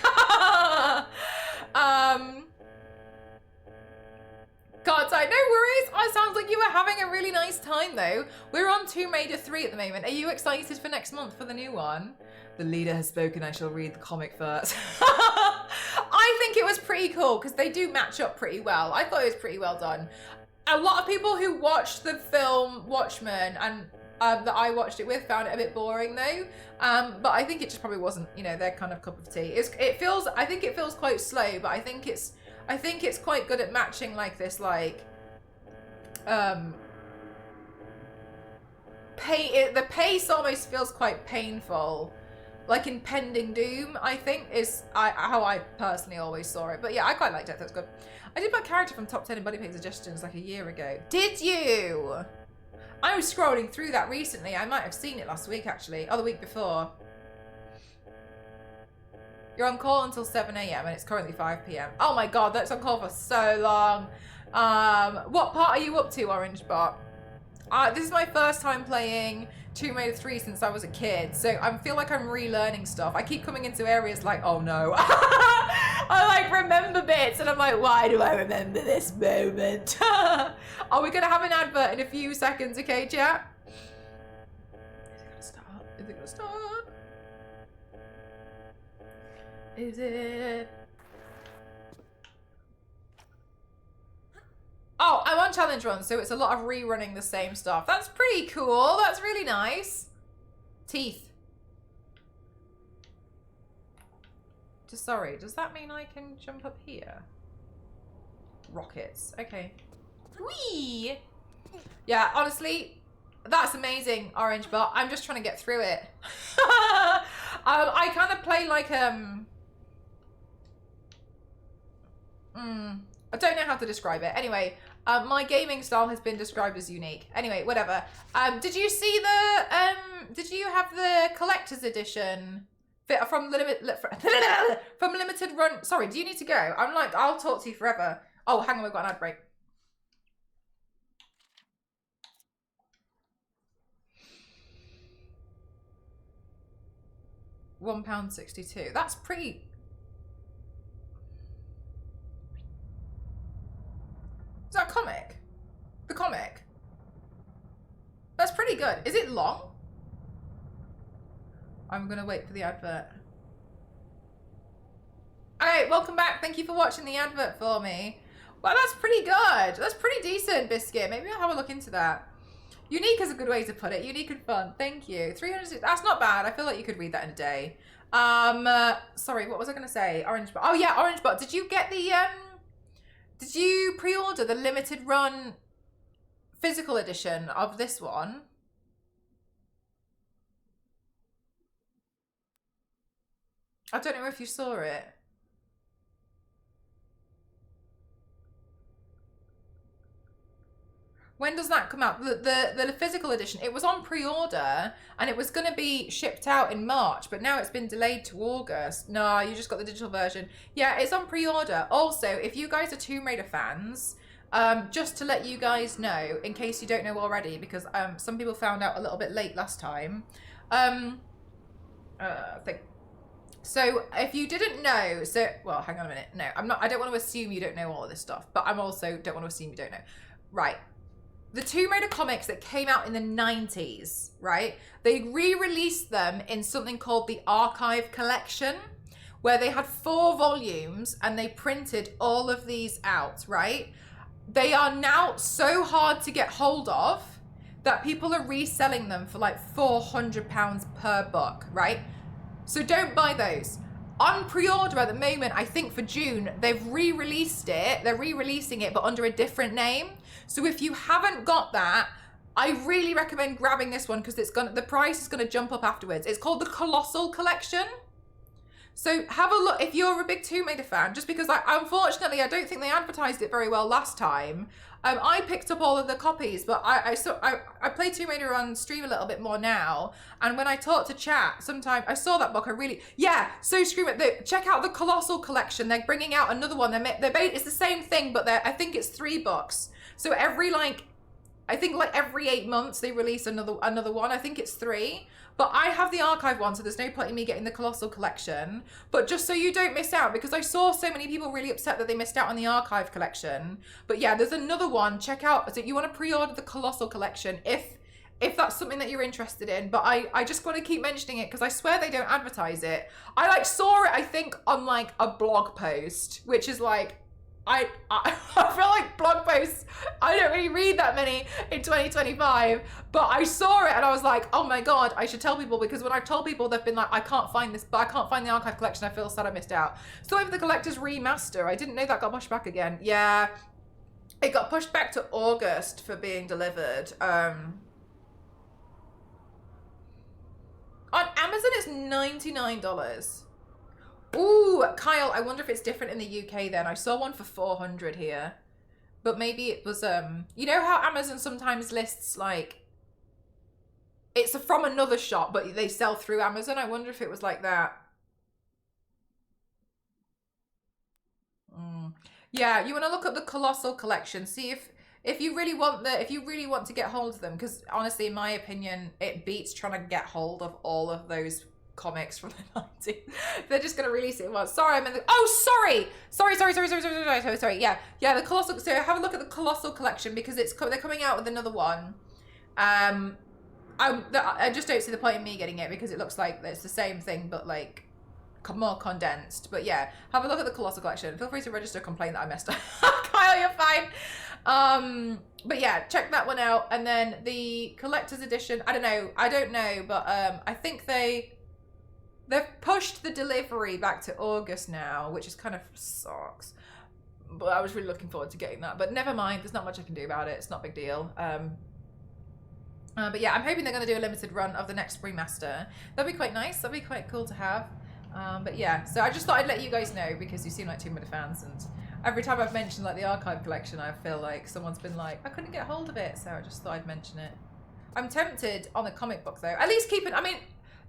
Godside, no worries. Oh, it sounds like you were having a really nice time though. We're on Tomb Raider 3 at the moment. Are you excited for next month for the new one? The leader has spoken. I shall read the comic first. I think it was pretty cool because they do match up pretty well. I thought it was pretty well done. A lot of people who watched the film Watchmen and that I watched it with found it a bit boring though. But I think it just probably wasn't, you know, their kind of cup of tea. I think it feels quite slow, but I think it's quite good at matching like this, like, the pace almost feels quite painful, like impending doom, I think, is how I personally always saw it. But yeah, I quite liked it. That's good. I did my character from Top 10 and Buddy Pig Suggestions like a year ago. Did you? I was scrolling through that recently. I might have seen it last week, actually. Oh, the week before. You're on call until 7 a.m. and it's currently 5 p.m. Oh my god, that's on call for so long. What part are you up to, Orange Bot? This is my first time playing Tomb Raider 3 since I was a kid, so I feel like I'm relearning stuff. I keep coming into areas like, oh no. I like remember bits and I'm like, why do I remember this moment? Are we gonna have an advert in a few seconds, okay, chat? Is it gonna start? Is it? Oh, I'm on challenge run, so it's a lot of rerunning the same stuff. That's pretty cool. That's really nice. Teeth. Sorry, does that mean I can jump up here? Rockets. Okay. Whee! Yeah, honestly, that's amazing, Orange Bot. I'm just trying to get through it. I kind of play like I don't know how to describe it. Anyway, my gaming style has been described as unique. Anyway, whatever. Did you see the did you have the collector's edition from limited run? Sorry, do you need to go? I'm like, I'll talk to you forever. Oh, hang on, we've got an ad break. £1.62. That's pretty. Is that a comic? The comic? That's pretty good. Is it long? I'm gonna wait for the advert. Alright, welcome back. Thank you for watching the advert for me. Well, that's pretty good. That's pretty decent, Biscuit. Maybe I'll have a look into that. Unique is a good way to put it. Unique and fun. Thank you. 300. That's not bad. I feel like you could read that in a day. Sorry, what was I gonna say? Orange Bot. Oh yeah, Orange Bot. Did you get the did you pre-order the limited run physical edition of this one? I don't know if you saw it. When does that come out? The physical edition, it was on pre-order and it was going to be shipped out in March, but now it's been delayed to August. No, you just got the digital version. Yeah, it's on pre-order. Also, if you guys are Tomb Raider fans, just to let you guys know, in case you don't know already, because some people found out a little bit late last time. So if you didn't know, well, hang on a minute. No, I don't want to assume you don't know all of this stuff, but I'm also don't want to assume you don't know. Right. The Tomb Raider comics that came out in the 90s, right? They re-released them in something called the Archive Collection, where they had 4 volumes and they printed all of these out, right? They are now so hard to get hold of that people are reselling them for like £400 per book, right? So don't buy those. On pre-order at the moment, I think for June, they've re-released it. They're re-releasing it, but under a different name. So if you haven't got that, I really recommend grabbing this one because the price is gonna jump up afterwards. It's called the Colossal Collection. So have a look if you're a big Tomb Raider fan, just because unfortunately I don't think they advertised it very well last time. I picked up all of the copies, but I play Tomb Raider on stream a little bit more now. And when I talk to chat, sometimes I saw that book. So Screamer, check out the Colossal Collection. They're bringing out another one. It's the same thing, but I think it's 3 books. So every every 8 months they release another one. I think it's 3. But I have the archive one, so there's no point in me getting the Colossal Collection. But just so you don't miss out, because I saw so many people really upset that they missed out on the archive collection. But yeah, there's another one. Check out, so you want to pre-order the Colossal Collection if that's something that you're interested in. But I just want to keep mentioning it because I swear they don't advertise it. I saw it, I think, on like a blog post, which is like, I feel like blog posts, I don't really read that many in 2025, but I saw it and I was like, oh my God, I should tell people, because when I've told people, they've been like, I can't find this, but I can't find the archive collection. I feel sad I missed out. So over the collector's remaster, I didn't know that got pushed back again. Yeah, it got pushed back to August for being delivered. On Amazon, it's $99. Ooh, Kyle, I wonder if it's different in the UK then. I saw one for 400 here. But maybe it was, you know how Amazon sometimes lists, like, it's from another shop, but they sell through Amazon? I wonder if it was like that. Yeah, you want to look at the Colossal Collection. See if you really want to get hold of them, because honestly, in my opinion, it beats trying to get hold of all of those comics from the 90s. They're just going to release it once. Sorry, I'm in the... Oh, sorry. Sorry. Yeah, the Colossal... So have a look at the Colossal Collection because they're coming out with another one. I just don't see the point in me getting it because it looks like it's the same thing, but like more condensed. But yeah, have a look at the Colossal Collection. Feel free to register a complaint that I messed up. Kyle, you're fine. But yeah, check that one out. And then the collector's edition, I don't know, but I think they've pushed the delivery back to August now, which is kind of sucks. But I was really looking forward to getting that. But never mind, there's not much I can do about it. It's not a big deal. But yeah, I'm hoping they're going to do a limited run of the next remaster. That'd be quite nice. That'd be quite cool to have. But yeah, so I just thought I'd let you guys know because you seem like Tomb Raider fans, and every time I've mentioned like the archive collection, I feel like someone's been like, I couldn't get hold of it, so I just thought I'd mention it. I'm tempted on the comic book though. At least keep it. I mean,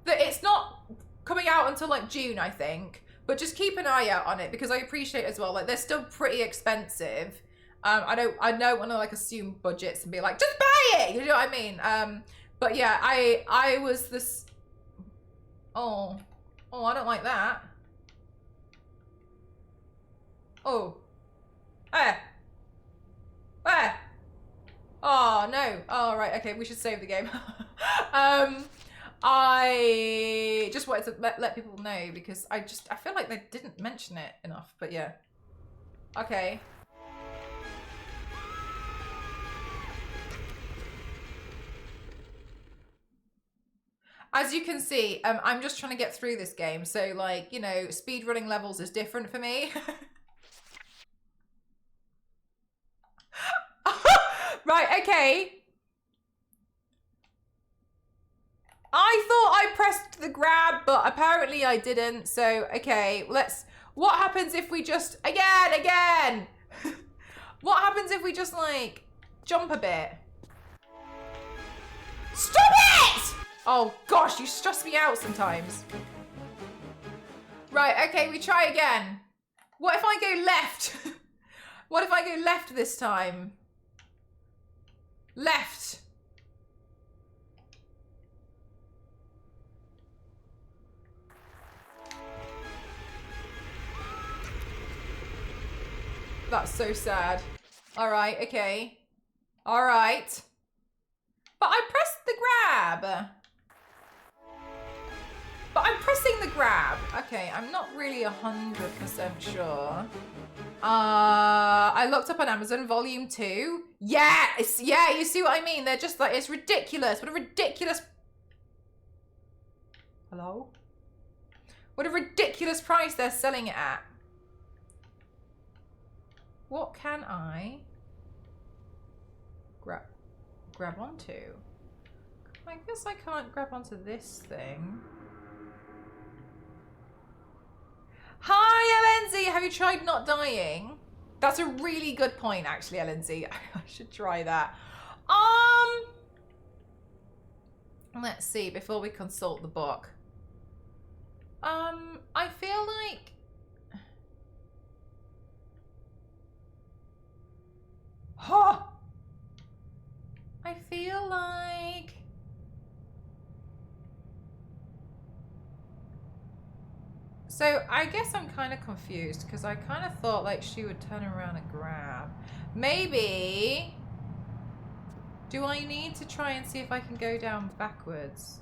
it's not coming out until like June, I think, but just keep an eye out on it because I appreciate as well. Like they're still pretty expensive. I don't want to like assume budgets and be like, just buy it. You know what I mean? But yeah, I was this. Oh, I don't like that. Oh, where? Oh no. Oh right. Okay, we should save the game. I just wanted to let people know because I feel like they didn't mention it enough. But yeah. Okay. As you can see, I'm just trying to get through this game. So like, you know, speed running levels is different for me. Right, okay. I thought I pressed the grab, but apparently I didn't. So, okay, what happens if we just, again. What happens if we just like jump a bit? Stop it! Oh gosh, you stress me out sometimes. Right, okay, we try again. What if I go left? What if I go left this time? Left. That's so sad. All right, okay. All right. But I pressed the grab. But I'm pressing the grab. Okay, I'm not really 100% sure. I looked up on Amazon Volume 2. Yeah, you see what I mean? They're just like, it's ridiculous. What a ridiculous... Hello? What a ridiculous price they're selling it at. What can I grab onto? I guess I can't grab onto this thing. Hi, Elenzy. Have you tried not dying? That's a really good point, actually, Elenzy. I should try that. Let's see, before we consult the book. I feel like... Huh! I feel like... So I guess I'm kind of confused because I kind of thought like she would turn around and grab. Maybe... Do I need to try and see if I can go down backwards?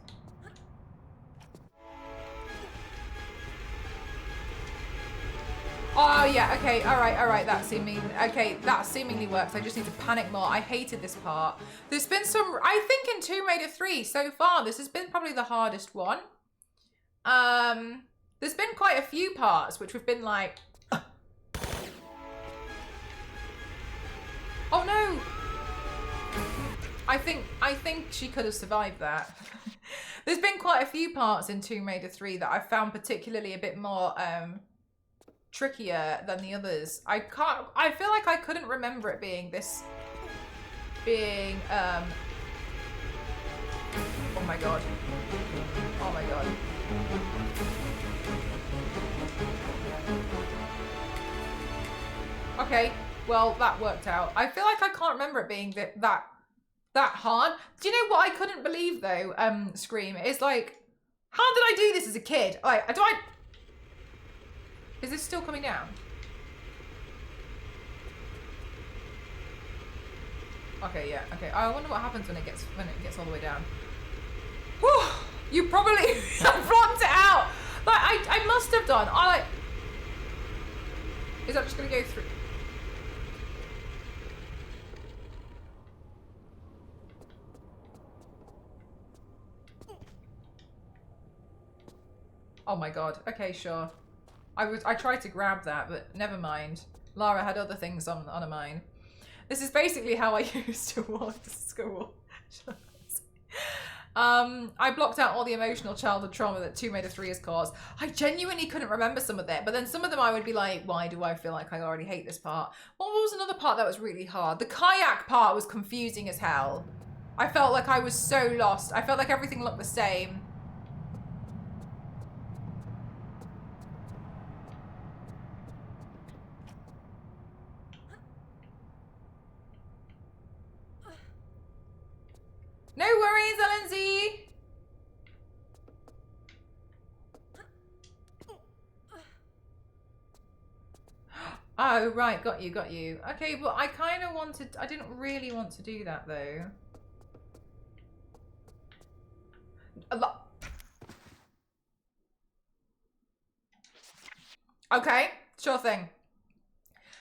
Oh yeah, okay, alright, that seemingly works. I just need to panic more. I hated this part. There's been some, I think in Tomb Raider 3 so far, this has been probably the hardest one. There's been quite a few parts which have been like... Oh no! I think she could have survived that. There's been quite a few parts in Tomb Raider 3 that I found particularly a bit more trickier than the others. I feel like I couldn't remember it being this oh my god. Oh my god. Okay, well that worked out. I feel like I can't remember it being that hard. Do you know what I couldn't believe though, Scream, is like, how did I do this as a kid? Like, is this still coming down? Okay, yeah, okay. I wonder what happens when it gets all the way down. Whew, you probably blocked it out. Like I must have done. Is that just gonna go through? Oh my god. Okay, sure. I tried to grab that, but never mind. Lara had other things on her mind. This is basically how I used to walk to school. I blocked out all the emotional childhood trauma that Tomb Raider 3 has caused. I genuinely couldn't remember some of that, but then some of them I would be like, why do I feel like I already hate this part? What was another part that was really hard? The kayak part was confusing as hell. I felt like I was so lost. I felt like everything looked the same. No worries, Alenzy. Oh, right, got you. Okay, but I kind of I didn't really want to do that though. Okay, sure thing.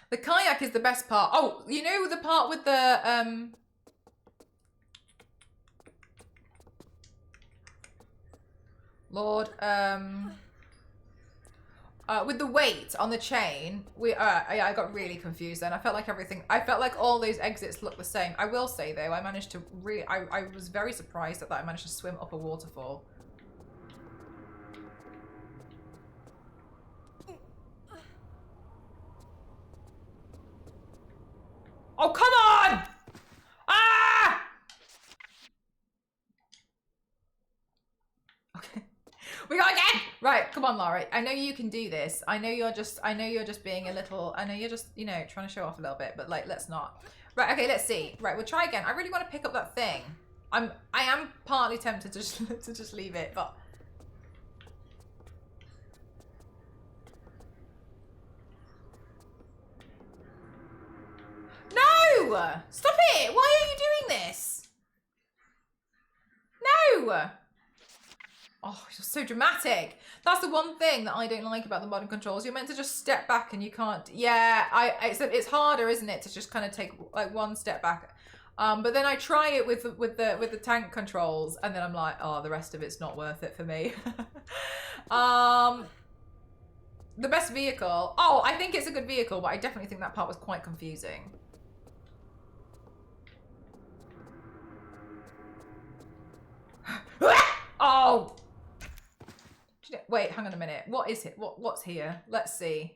The kayak is the best part. Oh, you know the part with the, Lord, with the weight on the chain, I got really confused then. I felt like all those exits looked the same. I will say though, I managed to I was very surprised at that I managed to swim up a waterfall. Oh, come on! Ah! Okay. We go again! Right, come on, Laura. I know you can do this. I know you're just being a little, I know you're just, you know, trying to show off a little bit, but like, let's not. Right, okay, let's see. Right, we'll try again. I really want to pick up that thing. I am partly tempted to just leave it, but. No! Stop it! Why are you doing this? No! Oh, you're so dramatic. That's the one thing that I don't like about the modern controls. You're meant to just step back and you can't. Yeah, it's harder, isn't it, to just kind of take like one step back. But then I try it with the tank controls, and then I'm like, oh, the rest of it's not worth it for me. The best vehicle. Oh, I think it's a good vehicle, but I definitely think that part was quite confusing. Oh! Wait, hang on a minute. What is it? What's here? Let's see.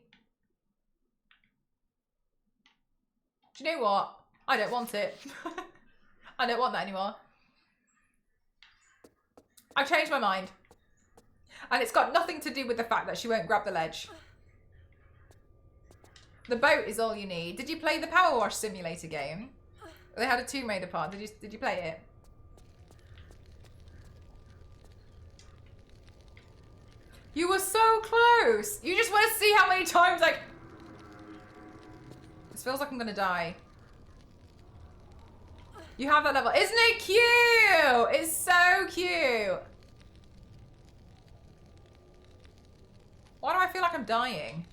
Do you know what? I don't want it. I don't want that anymore. I've changed my mind. And it's got nothing to do with the fact that she won't grab the ledge. The boat is all you need. Did you play the Power Wash Simulator game? They had a Tomb Raider part. Did you play it? You were so close. You just want to see how many times like. This feels like I'm gonna die. You have that level. Isn't it cute? It's so cute. Why do I feel like I'm dying?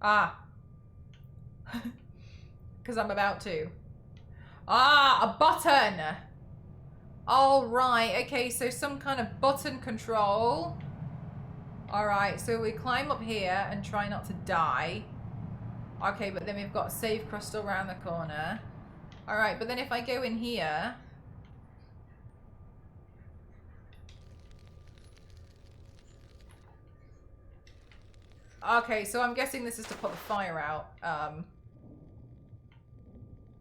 Ah. Because I'm about to. Ah, a button. All right. Okay, so some kind of button control. All right, so we climb up here and try not to die. Okay, but then we've got save crystal around the corner. All right, but then if I go in here. Okay, so I'm guessing this is to put the fire out.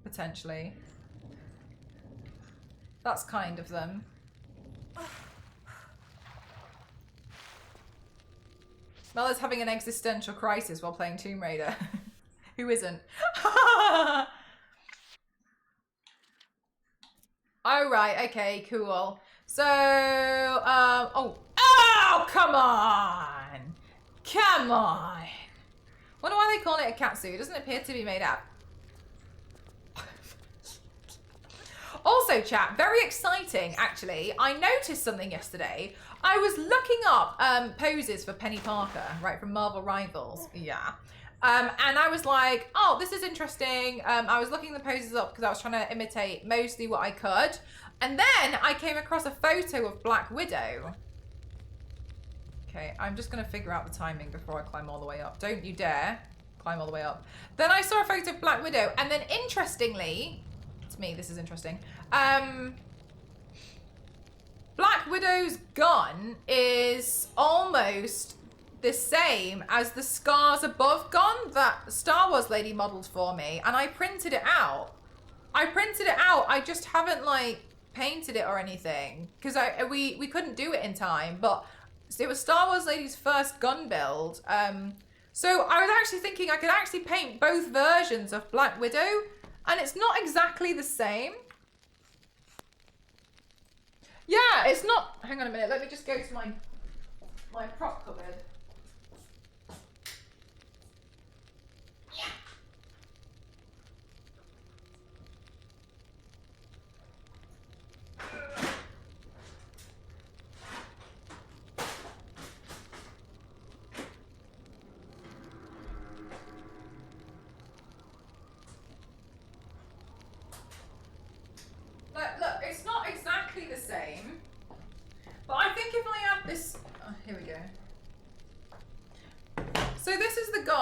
Potentially. That's kind of them. Mella's having an existential crisis while playing Tomb Raider. Who isn't? Oh, right. Okay, cool. So, oh, come on. Come on. Wonder why they call it a catsuit. It doesn't appear to be made up. Also, chat, very exciting, actually. I noticed something yesterday. I was looking up poses for Penny Parker, right, from Marvel Rivals. Yeah. And I was like, oh, this is interesting. I was looking the poses up because I was trying to imitate mostly what I could. And then I came across a photo of Black Widow. Okay, I'm just going to figure out the timing before I climb all the way up. Don't you dare climb all the way up. Then I saw a photo of Black Widow. And then interestingly, to me, this is interesting. Black Widow's gun is almost the same as the Scars Above gun that Star Wars lady modeled for me, and I printed it out. I just haven't like painted it or anything because we couldn't do it in time, but it was Star Wars lady's first gun build. So I was actually thinking I could actually paint both versions of Black Widow, and it's not exactly the same. Yeah, it's not. Hang on a minute. Let me just go to my prop cupboard. Yeah.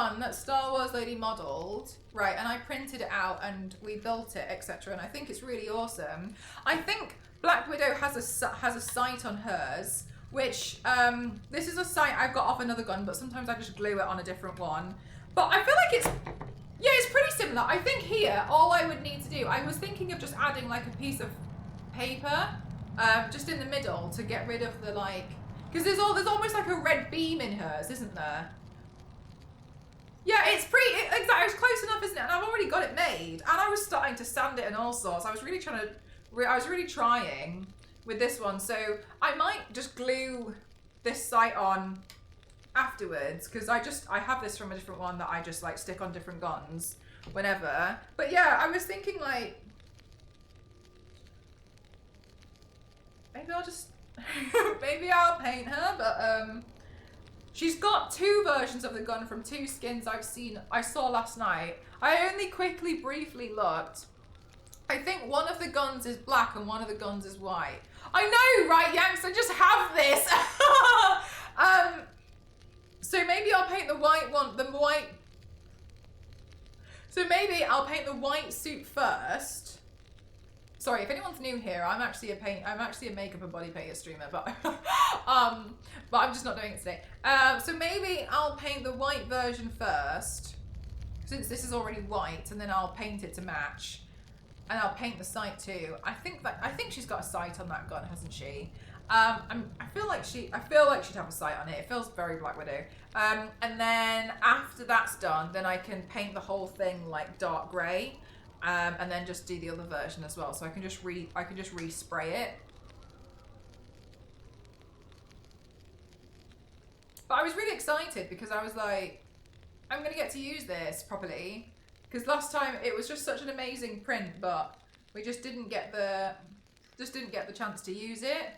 gun that Star Wars Lady modelled, right, and I printed it out and we built it, etc. And I think it's really awesome. I think Black Widow has a sight on hers, which this is a sight I've got off another gun, but sometimes I just glue it on a different one. But I feel like it's pretty similar. I think here, all I would need to do, I was thinking of just adding like a piece of paper, just in the middle to get rid of the like, because there's almost like a red beam in hers, isn't there? Yeah, it's exactly, it's close enough, isn't it? And I've already got it made, and I was starting to sand it and all sorts. I was really trying with this one, so I might just glue this sight on afterwards, because I have this from a different one that I just like stick on different guns whenever. But yeah, I was thinking like, maybe I'll just maybe I'll paint her, but she's got 2 versions of the gun from 2 skins I saw last night. I only briefly looked. I think one of the guns is black and one of the guns is white. I know, right, Yanks? I just have this. So maybe I'll paint the white one, So maybe I'll paint the white suit first. Sorry, if anyone's new here, I'm actually a makeup and body painter streamer, but but I'm just not doing it today. So maybe I'll paint the white version first, since this is already white, and then I'll paint it to match, and I'll paint the sight too. I think she's got a sight on that gun, hasn't she? I feel like she'd have a sight on it. It feels very Black Widow. And then after that's done, then I can paint the whole thing like dark grey. And then just do the other version as well, so I can just respray it. But I was really excited because I was like, I'm gonna get to use this properly, because last time it was just such an amazing print, but we just didn't get the chance to use it.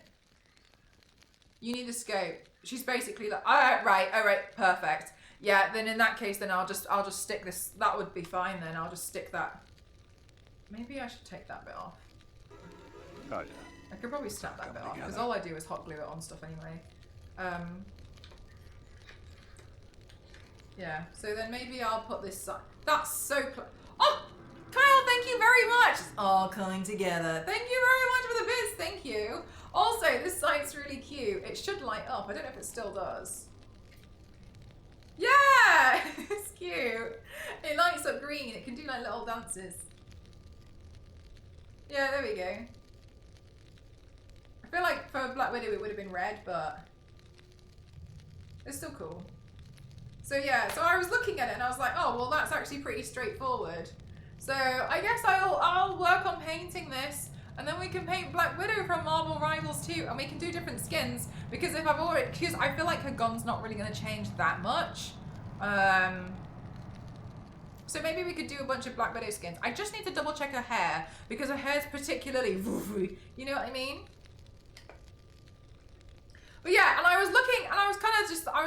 You need the scope. She's basically like, all right, perfect. Yeah, then in that case, then I'll just stick this. That would be fine then. I'll just stick that. Maybe I should take that bit off. Oh yeah. I could probably snap that bit off, because all I do is hot glue it on stuff anyway. Yeah, so then maybe I'll put this side. That's so oh! Kyle, thank you very much! It's all coming together. Thank you very much for the bits, thank you. Also, this sight's really cute. It should light up. I don't know if it still does. Yeah! It's cute. It lights up green. It can do like little dances. Yeah, there we go. I feel like for Black Widow it would have been red, but it's still cool. So yeah, so I was looking at it and I was like, oh, well that's actually pretty straightforward. So I guess I'll work on painting this, and then we can paint Black Widow from Marvel Rivals too, and we can do different skins, because because I feel like her gun's not really going to change that much. So maybe we could do a bunch of Black Widow skins. I just need to double check her hair, because her hair's particularly, you know what I mean? But yeah, and I was looking, and I was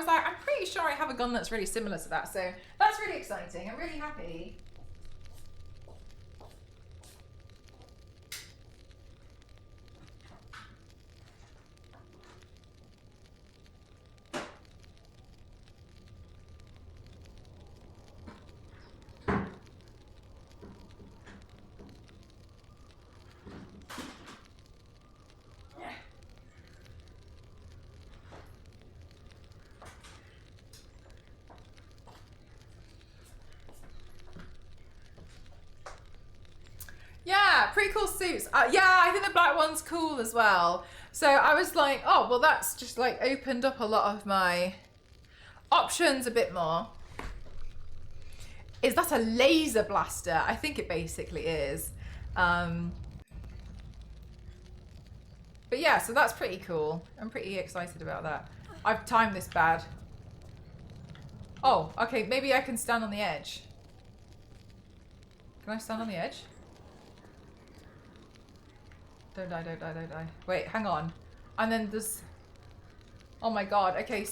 like, I'm pretty sure I have a gun that's really similar to that, so that's really exciting. I'm really happy. Yeah, pretty cool suits. Yeah, I think the black one's cool as well. So I was like, oh, well, that's just like opened up a lot of my options a bit more. Is that a laser blaster? I think it basically is. But yeah, so that's pretty cool. I'm pretty excited about that. I've timed this bad. Oh, okay, maybe I can stand on the edge. Can I stand on the edge? Don't die, don't die, don't die. Wait, hang on. And then there's... Oh my god, okay.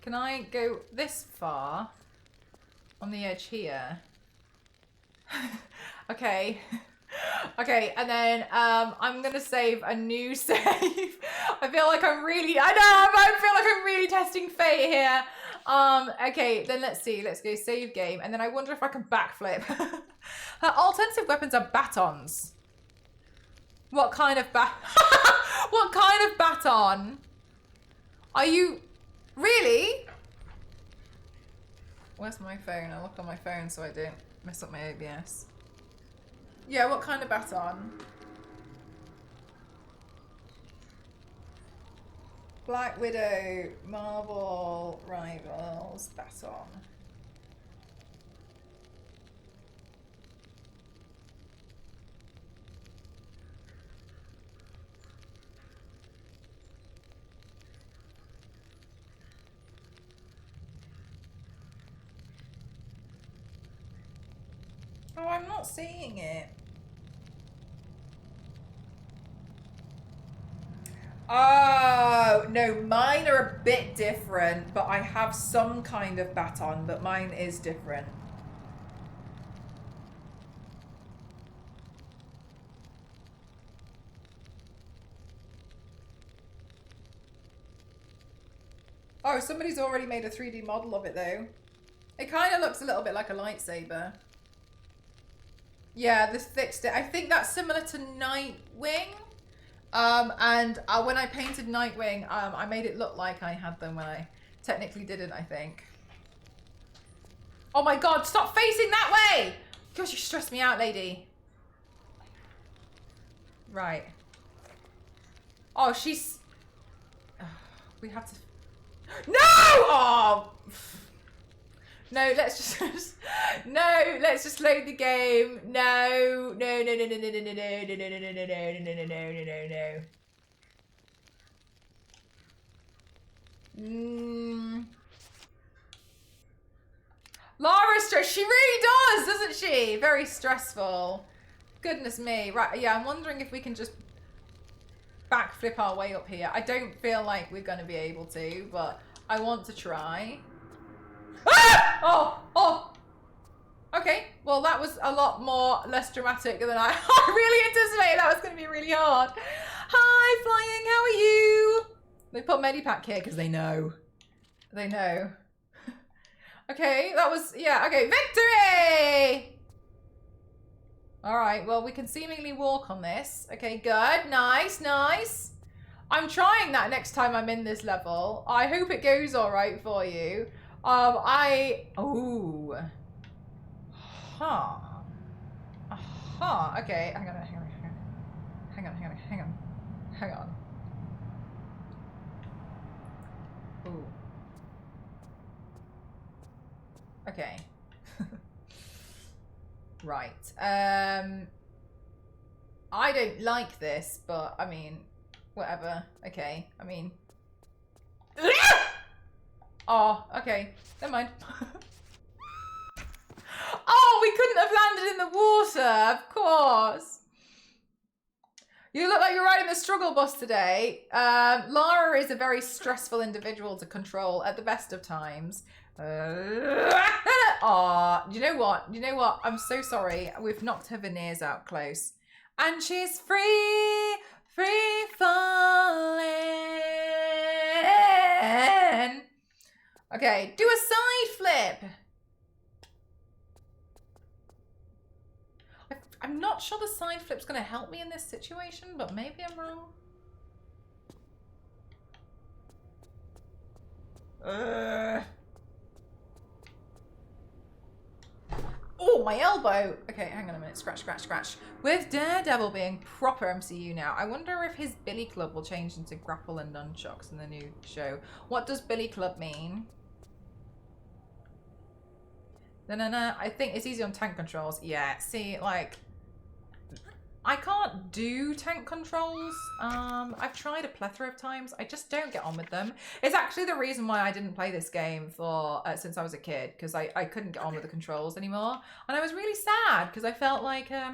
Can I go this far? On the edge here? Okay. Okay, and then I'm gonna save a new save. I feel like I'm really, I feel like I'm really testing fate here. Okay, then let's see. Let's go save game, and then I wonder if I can backflip. Her alternative weapons are batons. What kind of what kind of baton? Are you really? Where's my phone? I'll look on my phone so I don't mess up my OBS. Yeah, what kind of baton? Black Widow, Marvel Rivals, baton. Oh, I'm not seeing it. Oh, no, mine are a bit different, but I have some kind of baton, but mine is different. Oh, somebody's already made a 3D model of it, though. It kind of looks a little bit like a lightsaber. Yeah, this fixed it. I think that's similar to Nightwing. And when I painted Nightwing, I made it look like I had them when I technically didn't, I think. Oh my god, stop facing that way! Gosh, you stressed me out, lady. Right. Oh, she's... we have to... No! Oh! No, let's just... No, let's just load the game. No. No, no, no, no, no, no, no, no, no, no, no, no, no, no, no, no, no, no. Lara's stressed. She really does, doesn't she? Very stressful. Goodness me. Right, yeah, I'm wondering if we can just backflip our way up here. I don't feel like we're going to be able to, but I want to try. Ah! Oh. Okay, well that was a lot less dramatic than I really anticipated. That was going to be really hard. Hi, Flying, how are you? They put Medipack here because they know. They know. Okay, that was, yeah, okay, victory! All right, well, we can seemingly walk on this. Okay, good, nice, nice. I'm trying that next time I'm in this level. I hope it goes all right for you. Ooh. Huh. Okay, hang on. Ooh. Okay. Right. I don't like this, but I mean, whatever. Okay. I mean. Oh, okay. Never mind. Oh, we couldn't have landed in the water, of course. You look like you're riding the struggle bus today. Lara is a very stressful individual to control at the best of times. Oh, you know what? You know what? I'm so sorry. We've knocked her veneers out close. And she's free falling. Okay, do a side flip. I'm not sure the side flip's going to help me in this situation, but maybe I'm wrong. Oh, my elbow. Okay, hang on a minute. Scratch, scratch, scratch. With Daredevil being proper MCU now, I wonder if his Billy Club will change into grapple and nunchucks in the new show. What does Billy Club mean? No. I think it's easy on tank controls. Yeah, see, like... I can't do tank controls. I've tried a plethora of times. I just don't get on with them. It's actually the reason why I didn't play this game for since I was a kid, because I couldn't get on with the controls anymore, and I was really sad because I felt like I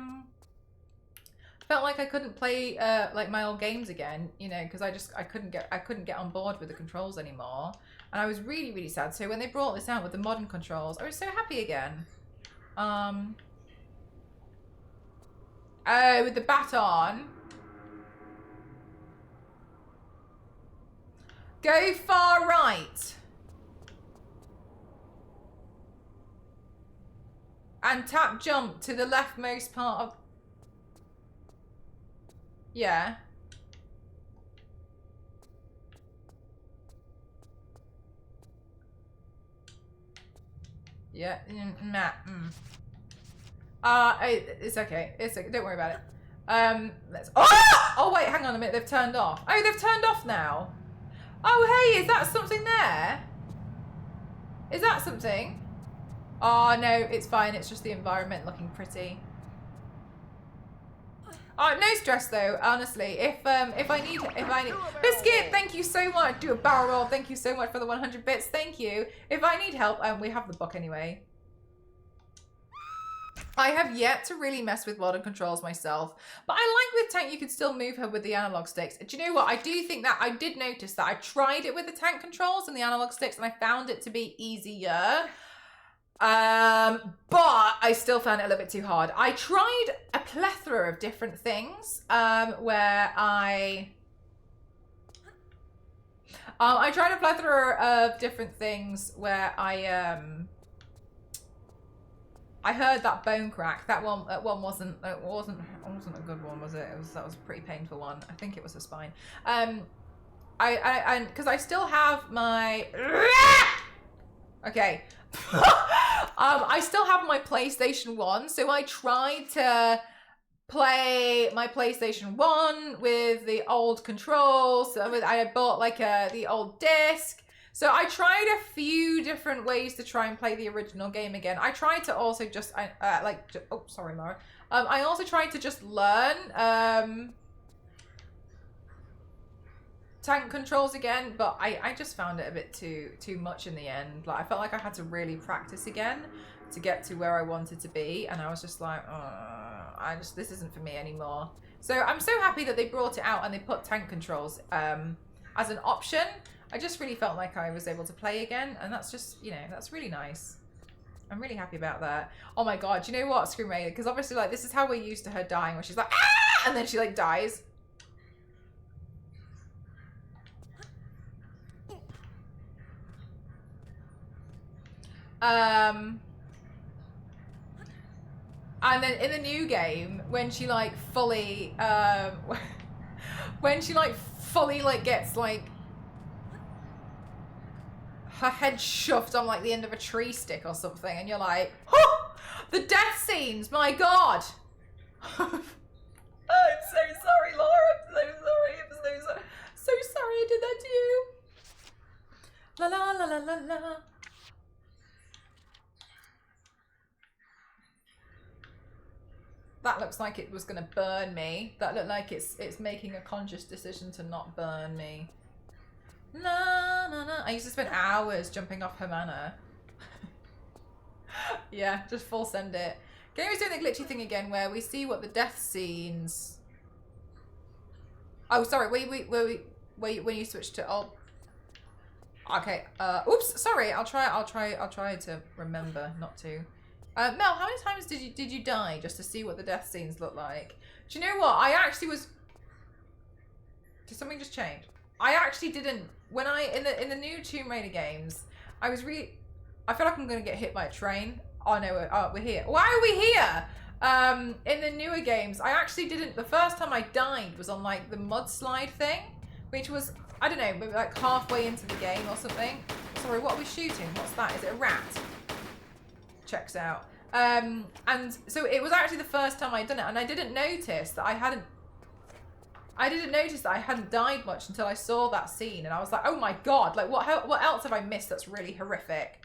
couldn't play like my old games again, you know, because I couldn't get on board with the controls anymore, and I was really, really sad. So when they brought this out with the modern controls, I was so happy again. Oh, with the baton. Go far right. And tap jump to the leftmost part of... Yeah. Yeah. It's okay. It's okay. Don't worry about it. Let's... Oh! Oh, wait, hang on a minute. They've turned off. Oh, they've turned off now. Oh, hey, is that something there? Is that something? Oh, no, it's fine. It's just the environment looking pretty. Oh, no stress though, honestly. If I need Biscuit, thank you so much. Do a barrel roll. Thank you so much for the 100 bits. Thank you. If I need help, we have the book anyway. I have yet to really mess with modern controls myself, but I like with Tank you could still move her with the analog sticks. Do you know what? I do think that I did notice that I tried it with the Tank controls and the analog sticks and I found it to be easier. But I still found it a little bit too hard. I tried a plethora of different things where I tried a plethora of different things where I heard that bone crack. That one wasn't a good one, was it? That was a pretty painful one. I think it was the spine. Because I still have my okay. I still have my PlayStation 1, so I tried to play my PlayStation 1 with the old controls. I bought like the old disc. So I tried a few different ways to try and play the original game again. I tried to also just oh, sorry, Laura. I also tried to just learn Tank controls again, but I just found it a bit too much in the end. Like I felt like I had to really practice again to get to where I wanted to be, and I was just like, this isn't for me anymore. So I'm so happy that they brought it out and they put Tank controls as an option. I just really felt like I was able to play again, and that's just, you know, that's really nice. I'm really happy about that. Oh my god, do you know what, Scream Raider? Because obviously, like, this is how we're used to her dying, where she's like, ah! And then she, like, dies. And then in the new game, when she, like, fully, when she, like, fully, like, gets, like, her head shoved on like the end of a tree stick or something, and you're like, oh, the death scenes, my god. Oh, I'm so sorry, Laura. I'm so sorry. I'm so sorry I did that to you. La la la la la la. That looks like it was gonna burn me. That looked like it's making a conscious decision to not burn me. No, no, no. I used to spend hours jumping off her mana. Yeah, just full send it. Game is doing the glitchy thing again where we see what the death scenes... Oh, sorry. Wait, when you switch to... Oh. Okay. Oops. Sorry. I'll try to remember not to. Mel, how many times did you die just to see what the death scenes look like? Do you know what? I actually was... Did something just change? I actually didn't... When in the new Tomb Raider games, I was really... I feel like I'm going to get hit by a train. Oh no, we're here. Why are we here? In the newer games, I actually didn't... The first time I died was on like the mudslide thing, which was, I don't know, maybe like halfway into the game or something. Sorry, what are we shooting? What's that? Is it a rat? Checks out. And so it was actually the first time I'd done it, and I didn't notice that I hadn't died much until I saw that scene, and I was like, oh my god, like what else have I missed that's really horrific?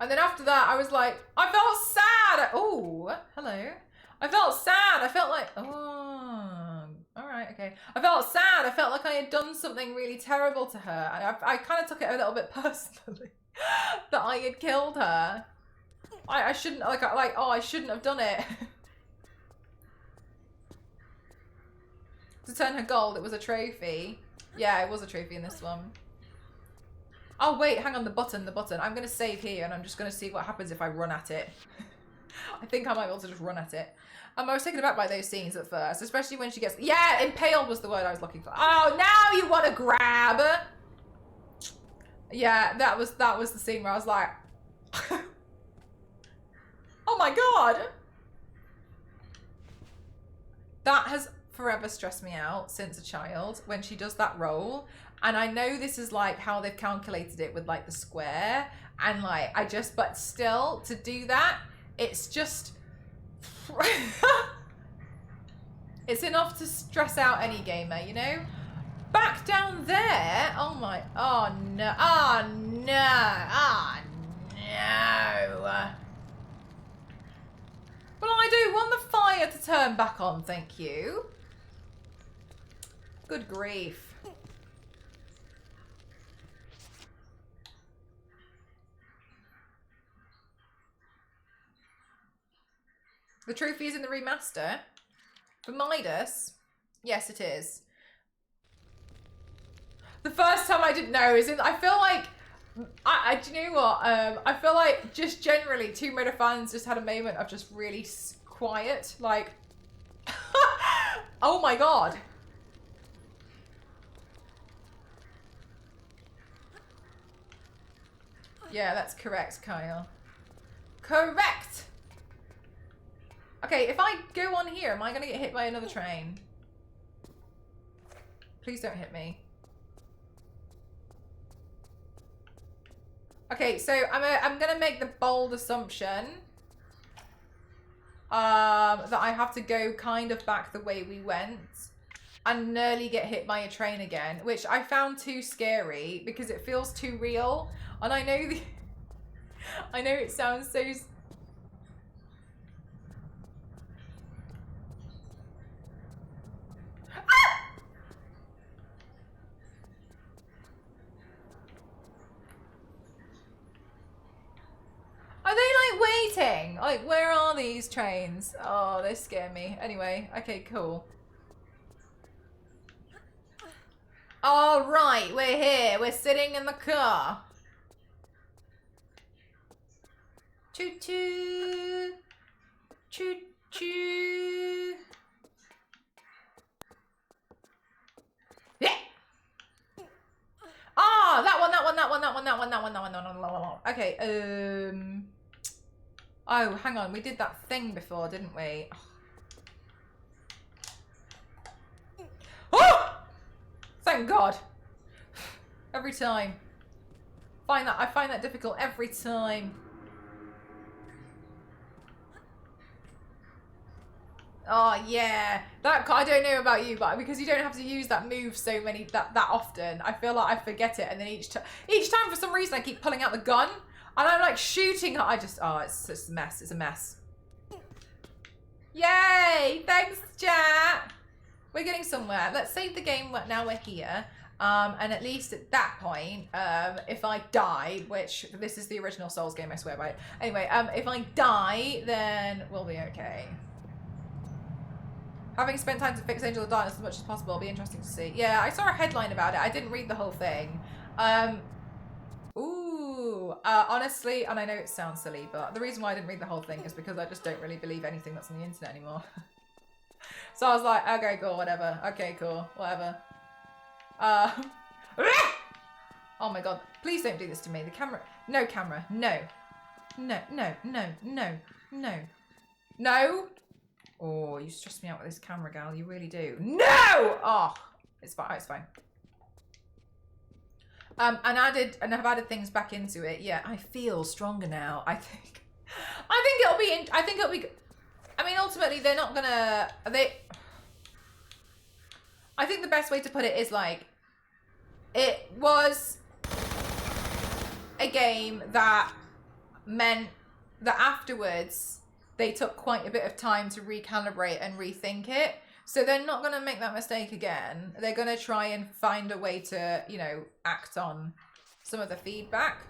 And then after that, I was like, I felt sad. Oh, hello. I felt sad. I felt like, oh, all right, okay. I felt sad. I felt like I had done something really terrible to her, and I kind of took it a little bit personally that I had killed her. I shouldn't, I shouldn't have done it. To turn her gold, it was a trophy. Yeah, it was a trophy in this one. Oh wait, hang on, the button. I'm gonna save here and I'm just gonna see what happens if I run at it. I think I might be able to just run at it. I was taken aback by those scenes at first, especially when she gets... Yeah, impaled was the word I was looking for. Oh, now you want to grab. Yeah, that was the scene where I was like... oh my god. That has forever stressed me out since a child when she does that roll. And I know this is like how they've calculated it with like the square. And like, but still to do that, it's just... it's enough to stress out any gamer, you know? Back down there. Oh my, oh no, oh no, oh no. Well, I do want the fire to turn back on, thank you. Good grief. The trophy is in the remaster. For Midas? Yes, it is. The first time I didn't know is in... I feel like... do you know what? I feel like just generally Tomb Raider fans just had a moment of just really quiet. Like... oh my god. Yeah, that's correct, Kyle. Correct! Okay, if I go on here, am I going to get hit by another train? Please don't hit me. Okay, so I'm going to make the bold assumption that I have to go kind of back the way we went and nearly get hit by a train again, which I found too scary because it feels too real. And I know I know it sounds so... Are they like waiting? Like, where are these trains? Oh, they scare me. Anyway, okay, cool. All right, we're here. We're sitting in the car. Choo choo. Choo choo. Yeah. Ah, that one. Okay, oh, hang on. We did that thing before, didn't we? Oh! Thank God. Every time. I find that difficult every time. Oh yeah, I don't know about you, but because you don't have to use that move that often, I feel like I forget it, and then each time for some reason I keep pulling out the gun, and I'm like shooting her. It's a mess. It's a mess. Yay! Thanks, chat. We're getting somewhere. Let's save the game now we're here. And at least at that point, if I die, which this is the original Souls game, I swear by it. Anyway, if I die, then we'll be okay. Having spent time to fix Angel of Darkness as much as possible, it'll be interesting to see. Yeah, I saw a headline about it. I didn't read the whole thing. Honestly, and I know it sounds silly, but the reason why I didn't read the whole thing is because I just don't really believe anything that's on the internet anymore. So I was like, okay, cool, whatever. Okay, cool, whatever. Oh my god, please don't do this to me. The camera. No camera. No. No, no, no, no, no. No! Oh, you stress me out with this camera, gal. You really do. No! Oh, it's fine. It's fine. And I've added things back into it. Yeah, I feel stronger now. I think it'll be. I mean, ultimately, they're not gonna. I think the best way to put it is like, it was a game that meant that afterwards they took quite a bit of time to recalibrate and rethink it. So they're not going to make that mistake again. They're going to try and find a way to, you know, act on some of the feedback.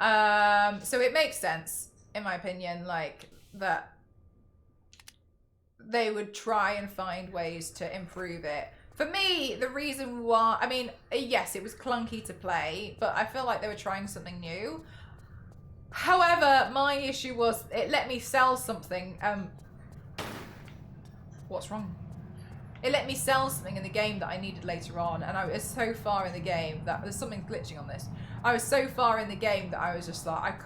So it makes sense, in my opinion, like, that they would try and find ways to improve it. For me, the reason why, I mean, yes, it was clunky to play, but I feel like they were trying something new. However, my issue was it let me sell something. What's wrong? It let me sell something in the game that I needed later on, and I was so far in the game that there's something glitching on this. I was so far in the game that I was just like,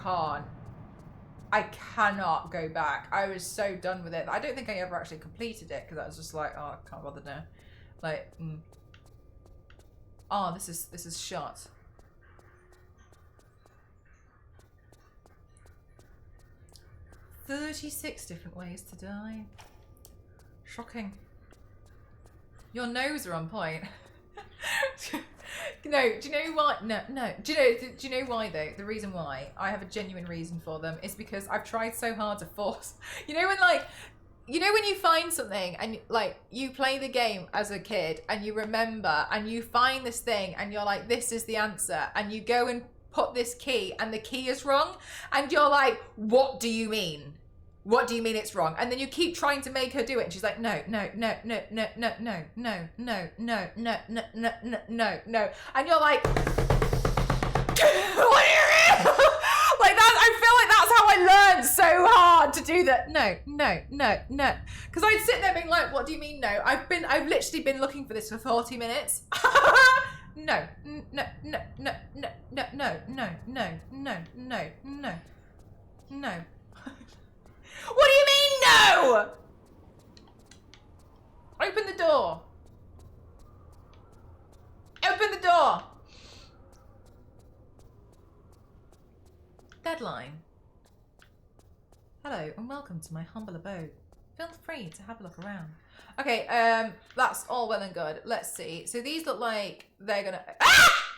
I cannot go back. I was so done with it. I don't think I ever actually completed it because I was just like, oh, I can't bother now. Like, oh, this is shut. "36 different ways to die." Shocking. Your nose are on point. No, do you know why? No. Do you know why though? The reason why, I have a genuine reason for them, is because I've tried so hard to force. You know when you find something and like you play the game as a kid and you remember and you find this thing and you're like, this is the answer, and you go and put this key and the key is wrong and you're like, what do you mean? What do you mean it's wrong? And then you keep trying to make her do it and she's like, no. And you're like, what do you mean? Like that, I feel like that's how I learned so hard to do that. No. Because I'd sit there being like, what do you mean no? I've literally been looking for this for 40 minutes. No. What do you mean no? Open the door. Open the door. Deadline. Hello and welcome to my humble abode. Feel free to have a look around. Okay, that's all well and good. Let's see. So these look like they're gonna... Ah!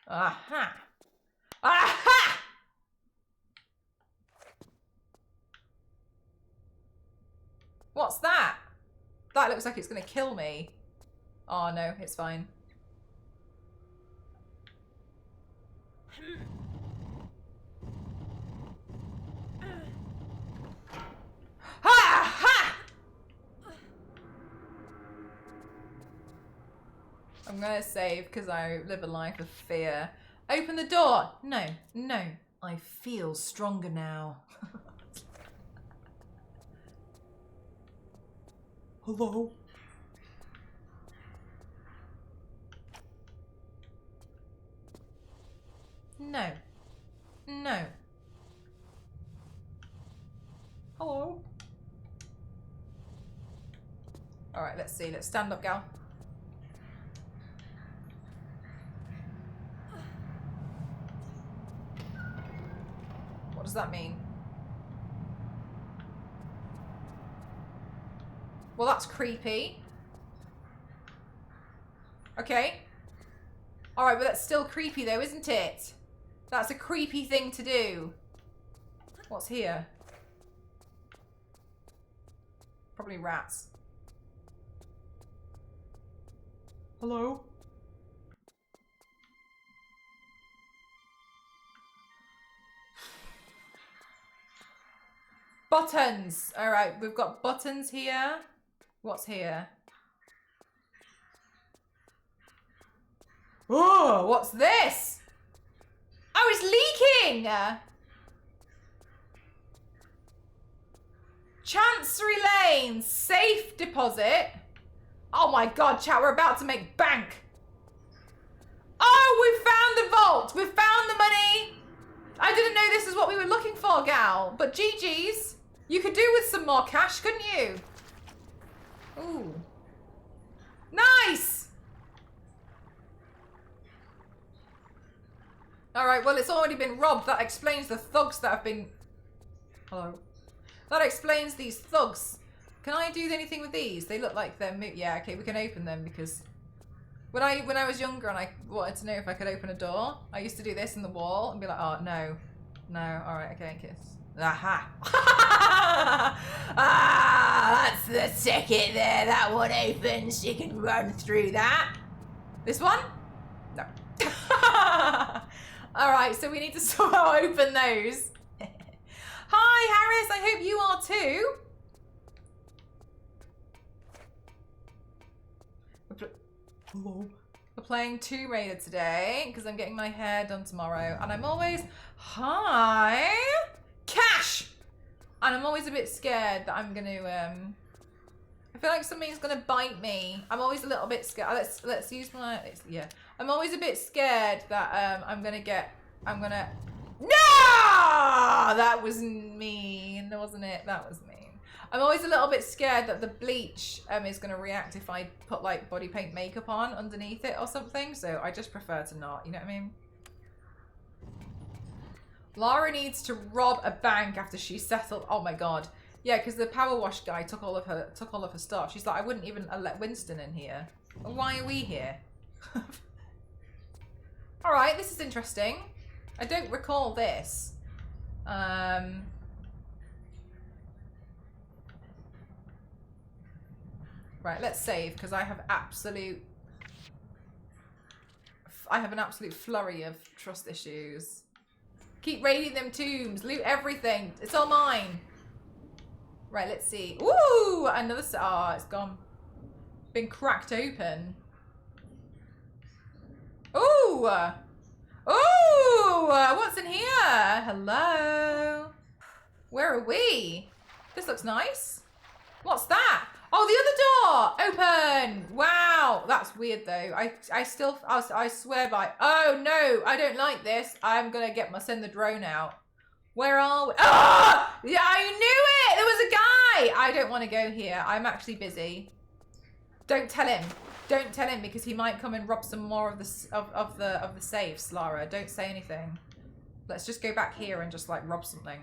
Aha! Aha! What's that? That looks like it's gonna kill me. Oh no, it's fine. Ha! Ha! I'm gonna save because I live a life of fear. Open the door. No. I feel stronger now. Hello? No. Hello? Alright, let's see. Let's stand up, gal. What does that mean? Well, that's creepy. Okay. Alright, but that's still creepy though, isn't it? That's a creepy thing to do. What's here? Probably rats. Hello? Buttons! Alright, we've got buttons here. What's here? Oh, what's this? Oh, it's leaking! Chancery Lane, safe deposit. Oh my god, chat, we're about to make bank. Oh, we found the vault. We found the money. I didn't know this is what we were looking for, gal. But GG's. You could do with some more cash, couldn't you? Ooh. Nice! Alright, well, it's already been robbed. That explains the thugs that have been... Hello? That explains these thugs. Can I do anything with these? They look like they're... Yeah, okay, we can open them because... When I was younger and I wanted to know if I could open a door, I used to do this in the wall and be like, oh, no. No, alright, okay, kiss. Aha! Ah, that's the ticket there. That one opens. You can run through that. This one? No. Alright, so we need to somehow open those. Hi, Harris. I hope you are too. Hello. We're playing Tomb Raider today because I'm getting my hair done tomorrow. And I'm always, hi, Cash! And I'm always a bit scared that I'm going to, I feel like something's going to bite me. I'm always a little bit scared. Let's use my, yeah. I'm always a bit scared that I'm going to, no! That was mean, wasn't it? That was mean. I'm always a little bit scared that the bleach is going to react if I put like body paint makeup on underneath it or something. So I just prefer to not, you know what I mean? Lara needs to rob a bank after she settled. Oh my God. Yeah, because the power wash guy took all of her stuff. She's like, I wouldn't even let Winston in here. Why are we here? All right, this is interesting. I don't recall this. Right, let's save because I have an absolute flurry of trust issues. Keep raiding them tombs, loot everything. It's all mine. Right, let's see. Ooh, another. Oh, it's gone. Been cracked open. Ooh. Ooh, what's in here? Hello. Where are we? This looks nice. What's that? Oh, the other door! Open! Wow, that's weird though. I swear by. Oh no, I don't like this. I'm gonna send the drone out. Where are we? Ah! Yeah, I knew it! There was a guy! I don't want to go here. I'm actually busy. Don't tell him. Don't tell him because he might come and rob some more of the safes, Lara. Don't say anything. Let's just go back here and just like rob something.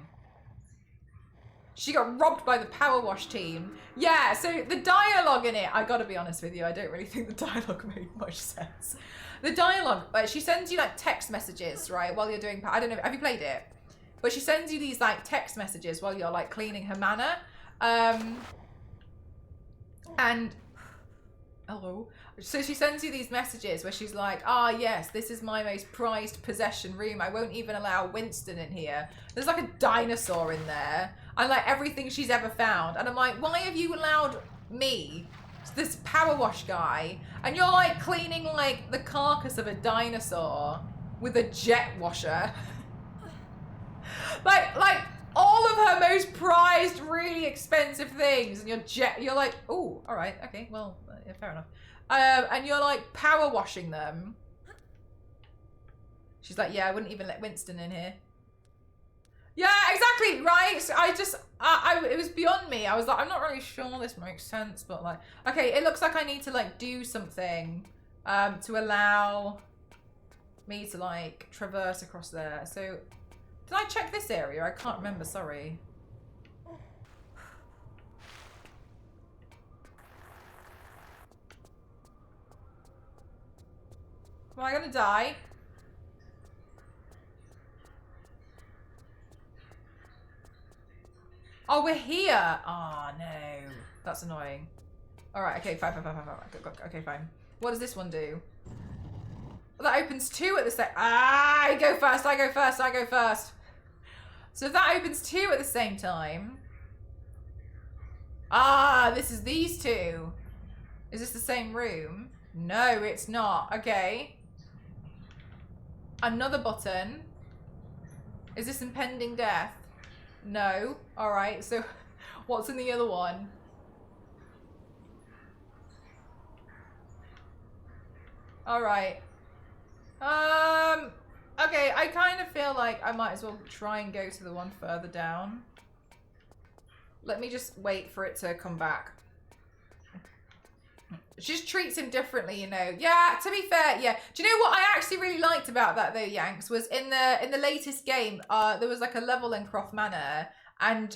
She got robbed by the power wash team. Yeah, so the dialogue in it, I gotta be honest with you, I don't really think the dialogue made much sense. The dialogue, she sends you like text messages, right, while you're doing, I don't know, have you played it? But she sends you these like text messages while you're like cleaning her manor. And, hello. So she sends you these messages where she's like, ah, yes, this is my most prized possession room. I won't even allow Winston in here. There's like a dinosaur in there. And like everything she's ever found. And I'm like, why have you allowed me, this power wash guy, and you're like cleaning like the carcass of a dinosaur with a jet washer? like all of her most prized, really expensive things, and you're like, oh, all right, okay, well, yeah, fair enough. And you're like power washing them. She's like, yeah, I wouldn't even let Winston in here. Yeah, exactly, right? So it was beyond me. I was like, I'm not really sure this makes sense, but like, okay, it looks like I need to like do something to allow me to like traverse across there. So, did I check this area? I can't remember, sorry. Am I gonna die? Oh, we're here. Oh, no. That's annoying. All right. Okay, fine. Okay, fine. What does this one do? Well, that opens two at the same... Ah, I go first. So if that opens two at the same time... Ah, this is these two. Is this the same room? No, it's not. Okay. Another button. Is this impending death? No. All right. So what's in the other one? All right. Okay. I kind of feel like I might as well try and go to the one further down. Let me just wait for it to come back. She just treats him differently, you know. Yeah, to be fair, yeah. Do you know what I actually really liked about that though, Yanks, was in the latest game, there was like a level in Croft Manor, and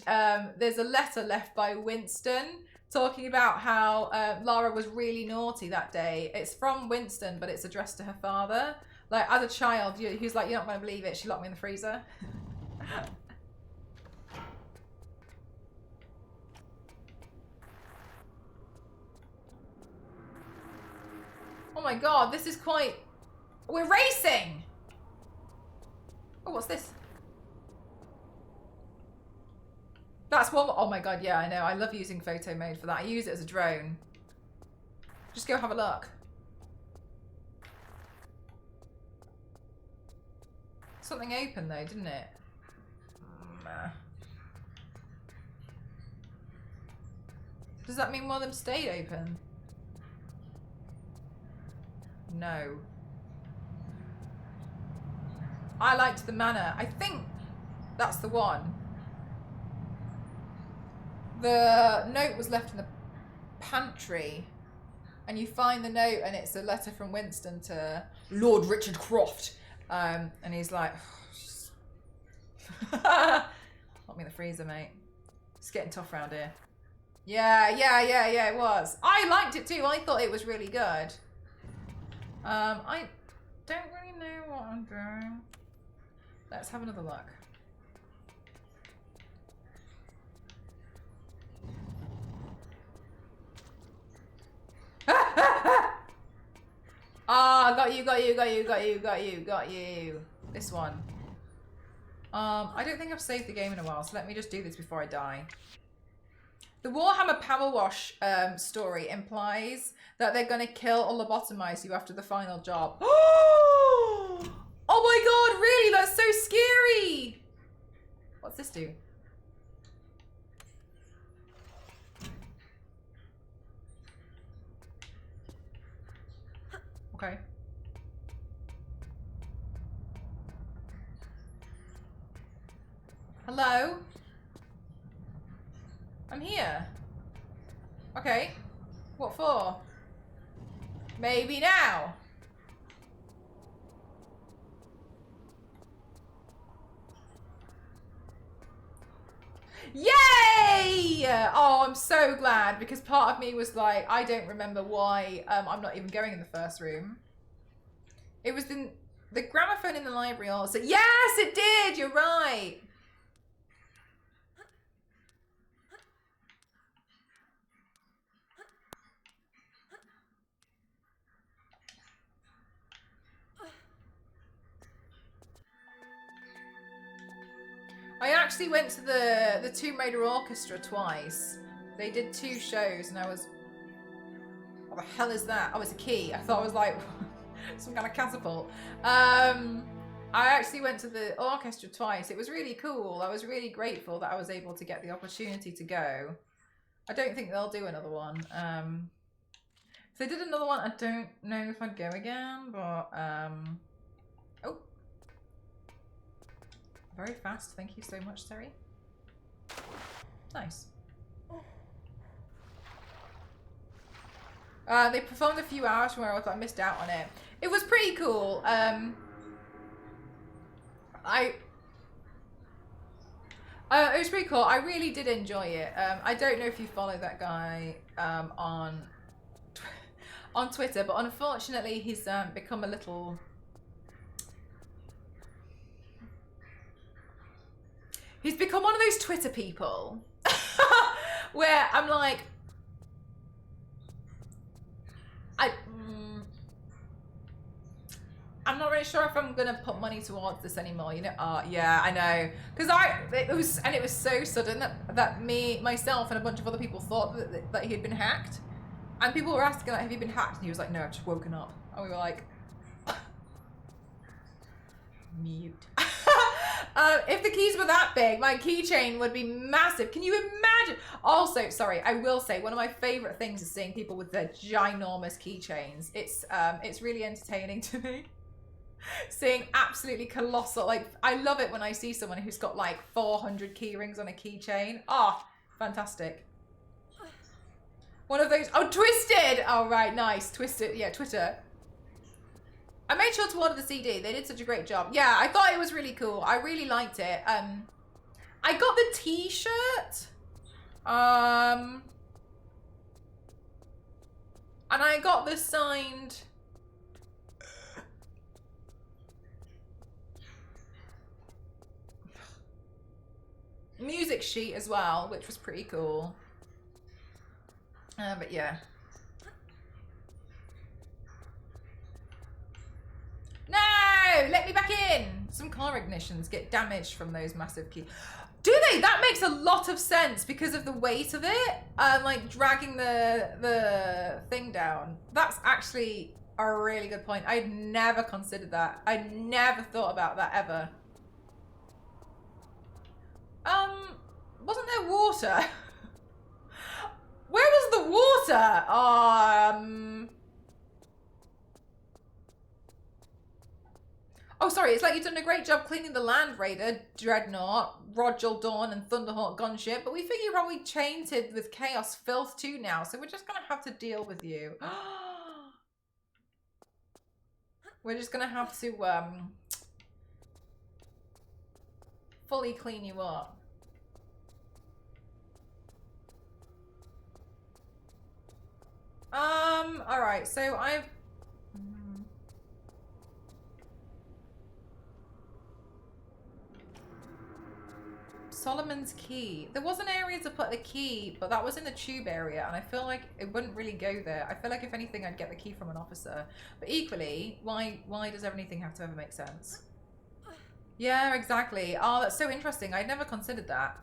there's a letter left by Winston talking about how Lara was really naughty that day. It's from Winston, but it's addressed to her father. Like, as a child, he was like, you're not going to believe it, she locked me in the freezer. Oh my god, this is quite... We're racing! Oh, what's this? That's one... Oh my god, yeah, I know. I love using photo mode for that. I use it as a drone. Just go have a look. Something open though, didn't it? Does that mean one of them stayed open? No. I liked the manor. I think that's the one. The note was left in the pantry. And you find the note and it's a letter from Winston to Lord Richard Croft. And he's like, put me in the freezer, mate. It's getting tough around here. Yeah, it was. I liked it too. I thought it was really good. I don't really know what I'm doing. Let's have another look. Ah, got you. This one. I don't think I've saved the game in a while, so let me just do this before I die. The Warhammer Power Wash story implies that they're going to kill or lobotomize you after the final job. Oh my god, really? That's so scary! What's this do? Okay. Hello? I'm here. Okay. What for? Maybe now. Yay! Oh, I'm so glad because part of me was like, I don't remember why I'm not even going in the first room. It was the gramophone in the library also. Yes, it did. You're right. I actually went to the Tomb Raider Orchestra twice. They did 2 shows and I was... What the hell is that? Oh, it's a key. I thought it was like some kind of catapult. I actually went to the orchestra twice. It was really cool. I was really grateful that I was able to get the opportunity to go. I don't think they'll do another one. If they did another one, I don't know if I'd go again, but... Oh. Very fast, thank you so much, Terry. Nice. They performed a few hours from where I missed out on it. It was pretty cool. It was pretty cool. I really did enjoy it. I don't know if you follow that guy on Twitter, but unfortunately he's become a little... He's become one of those Twitter people where I'm like, I'm not really sure if I'm gonna put money towards this anymore. You know, yeah, I know, because it was so sudden that myself, and a bunch of other people thought that he had been hacked, and people were asking like, have you been hacked? And he was like, no, I've just woken up, and we were like, mute. If the keys were that big, my keychain would be massive. Can you imagine? Also, sorry, I will say one of my favorite things is seeing people with their ginormous keychains. It's really entertaining to me. Seeing absolutely colossal, like, I love it when I see someone who's got like 400 key rings on a keychain. Oh, fantastic. One of those, oh, Twisted! Oh, right, nice, Twisted, yeah, Twitter. I made sure to order the CD. They did such a great job. Yeah, I thought it was really cool. I really liked it. I got the t-shirt. And I got the signed... music sheet as well, which was pretty cool. But yeah. No! Let me back in! Some car ignitions get damaged from those massive keys. Do they? That makes a lot of sense because of the weight of it. Like dragging the thing down. That's actually a really good point. I'd never considered that. I'd never thought about that ever. Wasn't there water? Where was the water? Oh, sorry. It's like you've done a great job cleaning the Land Raider, Dreadnought, Rodgel Dawn, and Thunderhawk gunship. But we figure you're probably tainted with Chaos Filth too now. So we're just going to have to deal with you. We're just going to have to fully clean you up. Alright, so I've... Solomon's Key. There was an area to put the key, but that was in the tube area, and I feel like it wouldn't really go there. I feel like if anything, I'd get the key from an officer. But equally, why does everything have to ever make sense? Yeah, exactly. Oh, that's so interesting. I'd never considered that.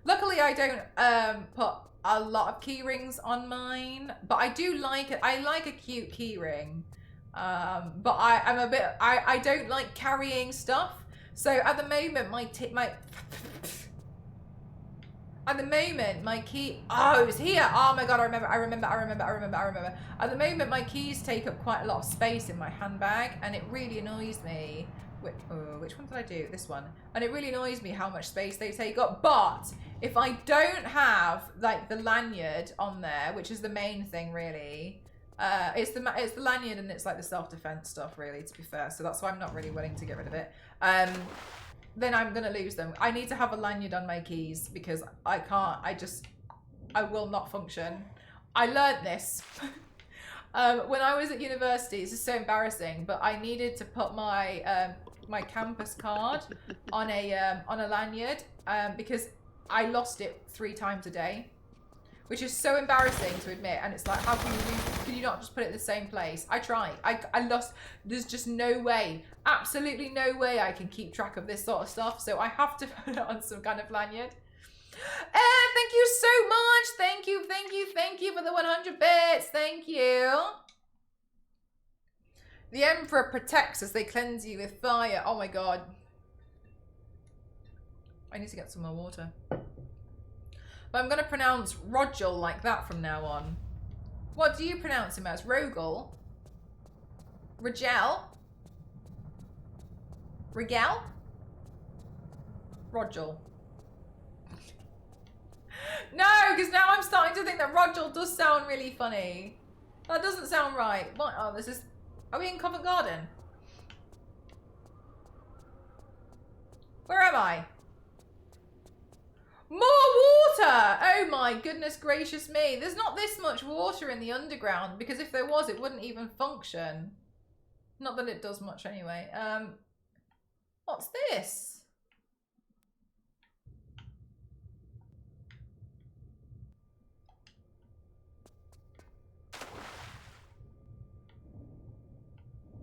Luckily, I don't put a lot of key rings on mine, but I do like it. I like a cute key ring, but I'm a bit. I don't like carrying stuff. So at the moment, at the moment, my key. Oh, it was here. Oh my god, I remember. At the moment, my keys take up quite a lot of space in my handbag, and it really annoys me. Which one did I do? This one. And it really annoys me how much space they take up. But if I don't have like the lanyard on there, which is the main thing really, it's the lanyard and it's like the self-defense stuff really, to be fair. So that's why I'm not really willing to get rid of it. Then I'm gonna lose them. I need to have a lanyard on my keys because I can't. I will not function. I learned this. When I was at university, this is so embarrassing, but I needed to put my my campus card on a lanyard because I lost it 3 times a day, which is so embarrassing to admit. And it's like, how can you not just put it in the same place? I tried. I lost. There's just no way, absolutely no way I can keep track of this sort of stuff. So I have to put it on some kind of lanyard. Thank you so much. Thank you for the 100 bits. Thank you. The Emperor protects as they cleanse you with fire. Oh my god. I need to get some more water. But I'm going to pronounce Rodgel like that from now on. What do you pronounce him as? Rogel? Rigel? Rigel? Rodgel. No, because now I'm starting to think that Rodgel does sound really funny. That doesn't sound right. What? Oh, this is... Are we in Covent Garden? Where am I? More water! Oh my goodness gracious me. There's not this much water in the underground, because if there was, it wouldn't even function. Not that it does much anyway. What's this?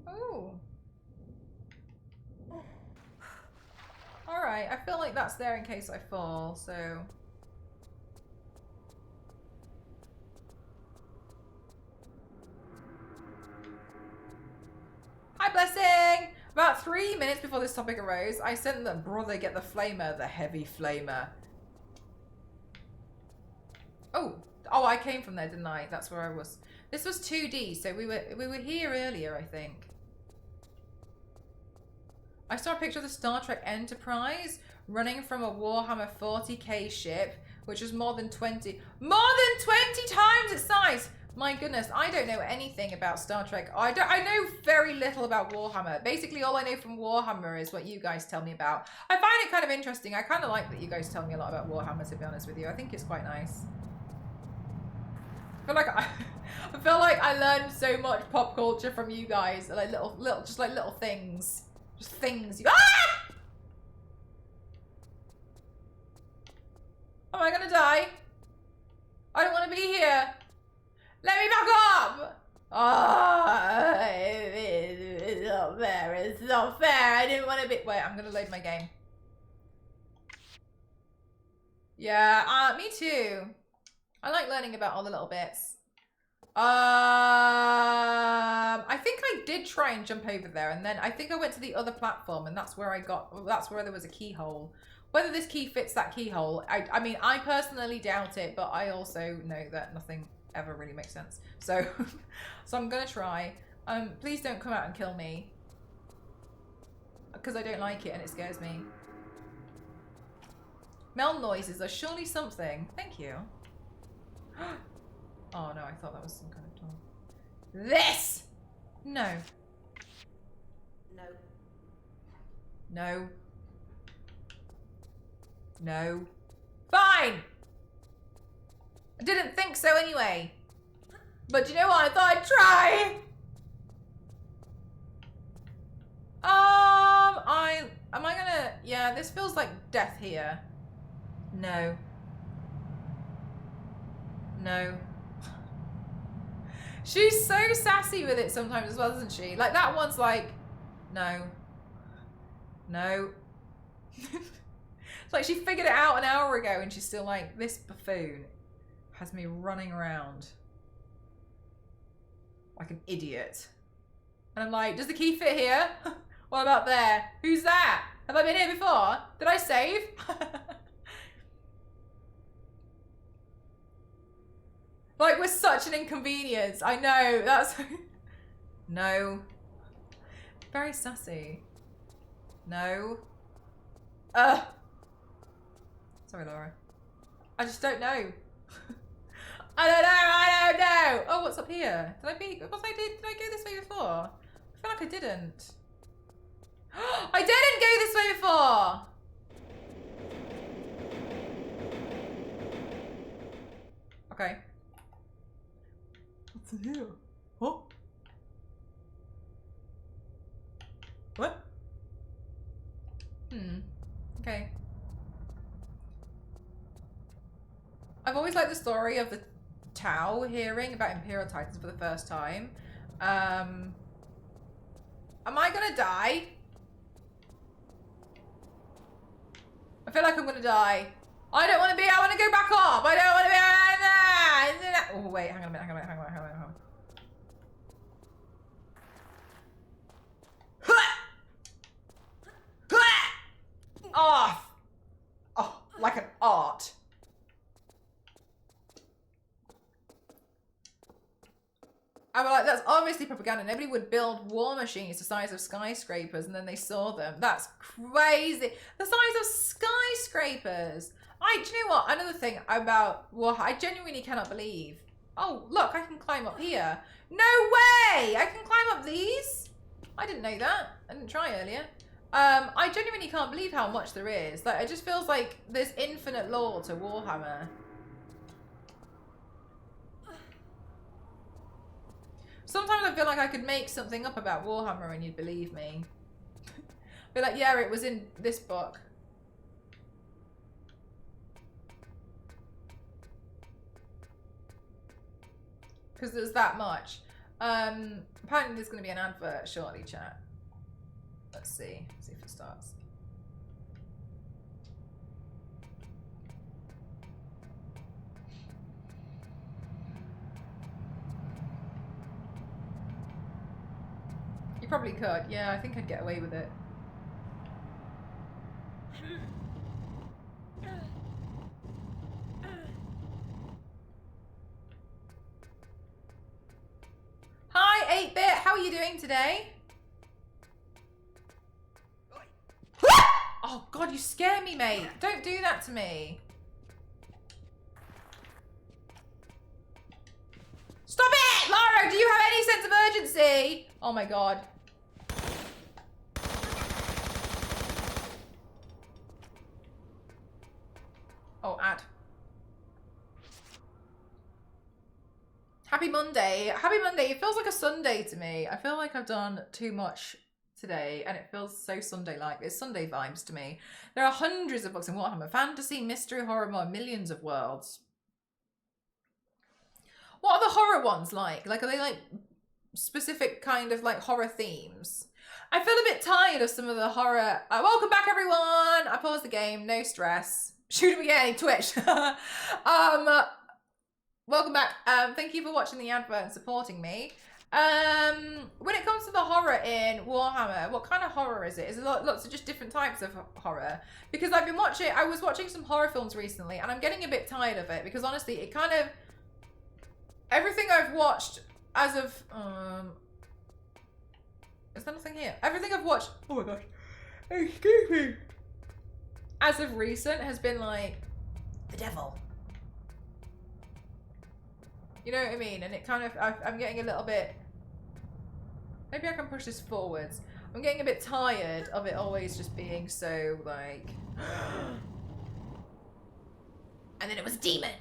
Oh. Alright, I feel like that's there in case I fall, so... Hi, Blessing! About 3 minutes before this topic arose, I sent the brother get the flamer, the heavy flamer. Oh, I came from there, didn't I? That's where I was. This was 2D, so we were here earlier, I think. I saw a picture of the Star Trek Enterprise running from a Warhammer 40k ship, which was more than 20 times its size. My goodness, I don't know anything about Star Trek. I know very little about Warhammer. Basically, all I know from Warhammer is what you guys tell me about. I find it kind of interesting. I kind of like that you guys tell me a lot about Warhammer, to be honest with you. I think it's quite nice. I feel like I learned so much pop culture from you guys, like little things. Just things. Ah! Am I gonna die? I don't want to be here. Let me back up. Oh, it's not fair. It's not fair. I didn't want to be. Wait, I'm gonna load my game. Yeah, me too. I like learning about all the little bits. I think I did try and jump over there, and then I think I went to the other platform, and that's where there was a keyhole. Whether this key fits that keyhole, I mean, I personally doubt it, but I also know that nothing ever really makes sense. So, so I'm gonna try. Please don't come out and kill me. Because I don't like it and it scares me. Mel noises are surely something. Thank you. Oh no, I thought that was some kind of door. This! No. No. No. No. Fine! I didn't think so anyway. But you know what? I thought I'd try! Am I gonna... Yeah, this feels like death here. No. No. She's so sassy with it sometimes as well, isn't she? Like, that one's like... No. No. It's like she figured it out an hour ago and she's still like, this buffoon has me running around like an idiot. And I'm like, does the key fit here? What about there? Who's that? Have I been here before? Did I save? Like, we're such an inconvenience. I know, that's... No. Very sassy. No. Sorry, Laura. I just don't know. I don't know. Oh, what's up here? Did I go this way before? I feel like I didn't. I didn't go this way before! Okay. What's in here? What? What? Okay. I've always liked the story of the Tau hearing about Imperial Titans for the first time. Am I gonna die? I feel like I'm gonna die. I don't want to be. I want to go back up. I don't want to be. Oh wait, hang on a minute. Hang on. Off. Oh, like an art. I was like, that's obviously propaganda. Nobody would build war machines the size of skyscrapers and then they saw them. That's crazy. The size of skyscrapers. Do you know what? Another thing about war, I genuinely cannot believe. Oh, look, I can climb up here. No way! I can climb up these? I didn't know that. I didn't try earlier. I genuinely can't believe how much there is. Like, it just feels like there's infinite lore to Warhammer. Sometimes I feel like I could make something up about Warhammer and you'd believe me. Be like, yeah, it was in this book. Because there's that much. Apparently there's going to be an advert shortly, chat. Let's see. See if it starts. You probably could. Yeah, I think I'd get away with it. Hi, 8-Bit. How are you doing today? Oh, God, you scare me, mate. Don't do that to me. Stop it! Lara, do you have any sense of urgency? Oh, my God. Oh, ad. Happy Monday. Happy Monday. It feels like a Sunday to me. I feel like I've done too much today and it feels so Sunday-like. It's Sunday vibes to me. There are hundreds of books in Warhammer. Fantasy, mystery, horror, more millions of worlds. What are the horror ones like? Like, are they like specific kind of like horror themes? I feel a bit tired of some of the horror. Welcome back, everyone. I paused the game. No stress. Shoot him again, Twitch. Welcome back. Thank you for watching the advert and supporting me. When it comes to the horror in Warhammer, what kind of horror is it? Is it lots of just different types of horror? Because I was watching some horror films recently, and I'm getting a bit tired of it, because honestly, it kind of, everything I've watched as of, is there nothing here? Everything I've watched, oh my gosh, excuse me, as of recent has been like, the devil. You know what I mean? And it kind of, I'm getting a little bit, maybe I can push this forwards. I'm getting a bit tired of it always just being so like, and then it was demon.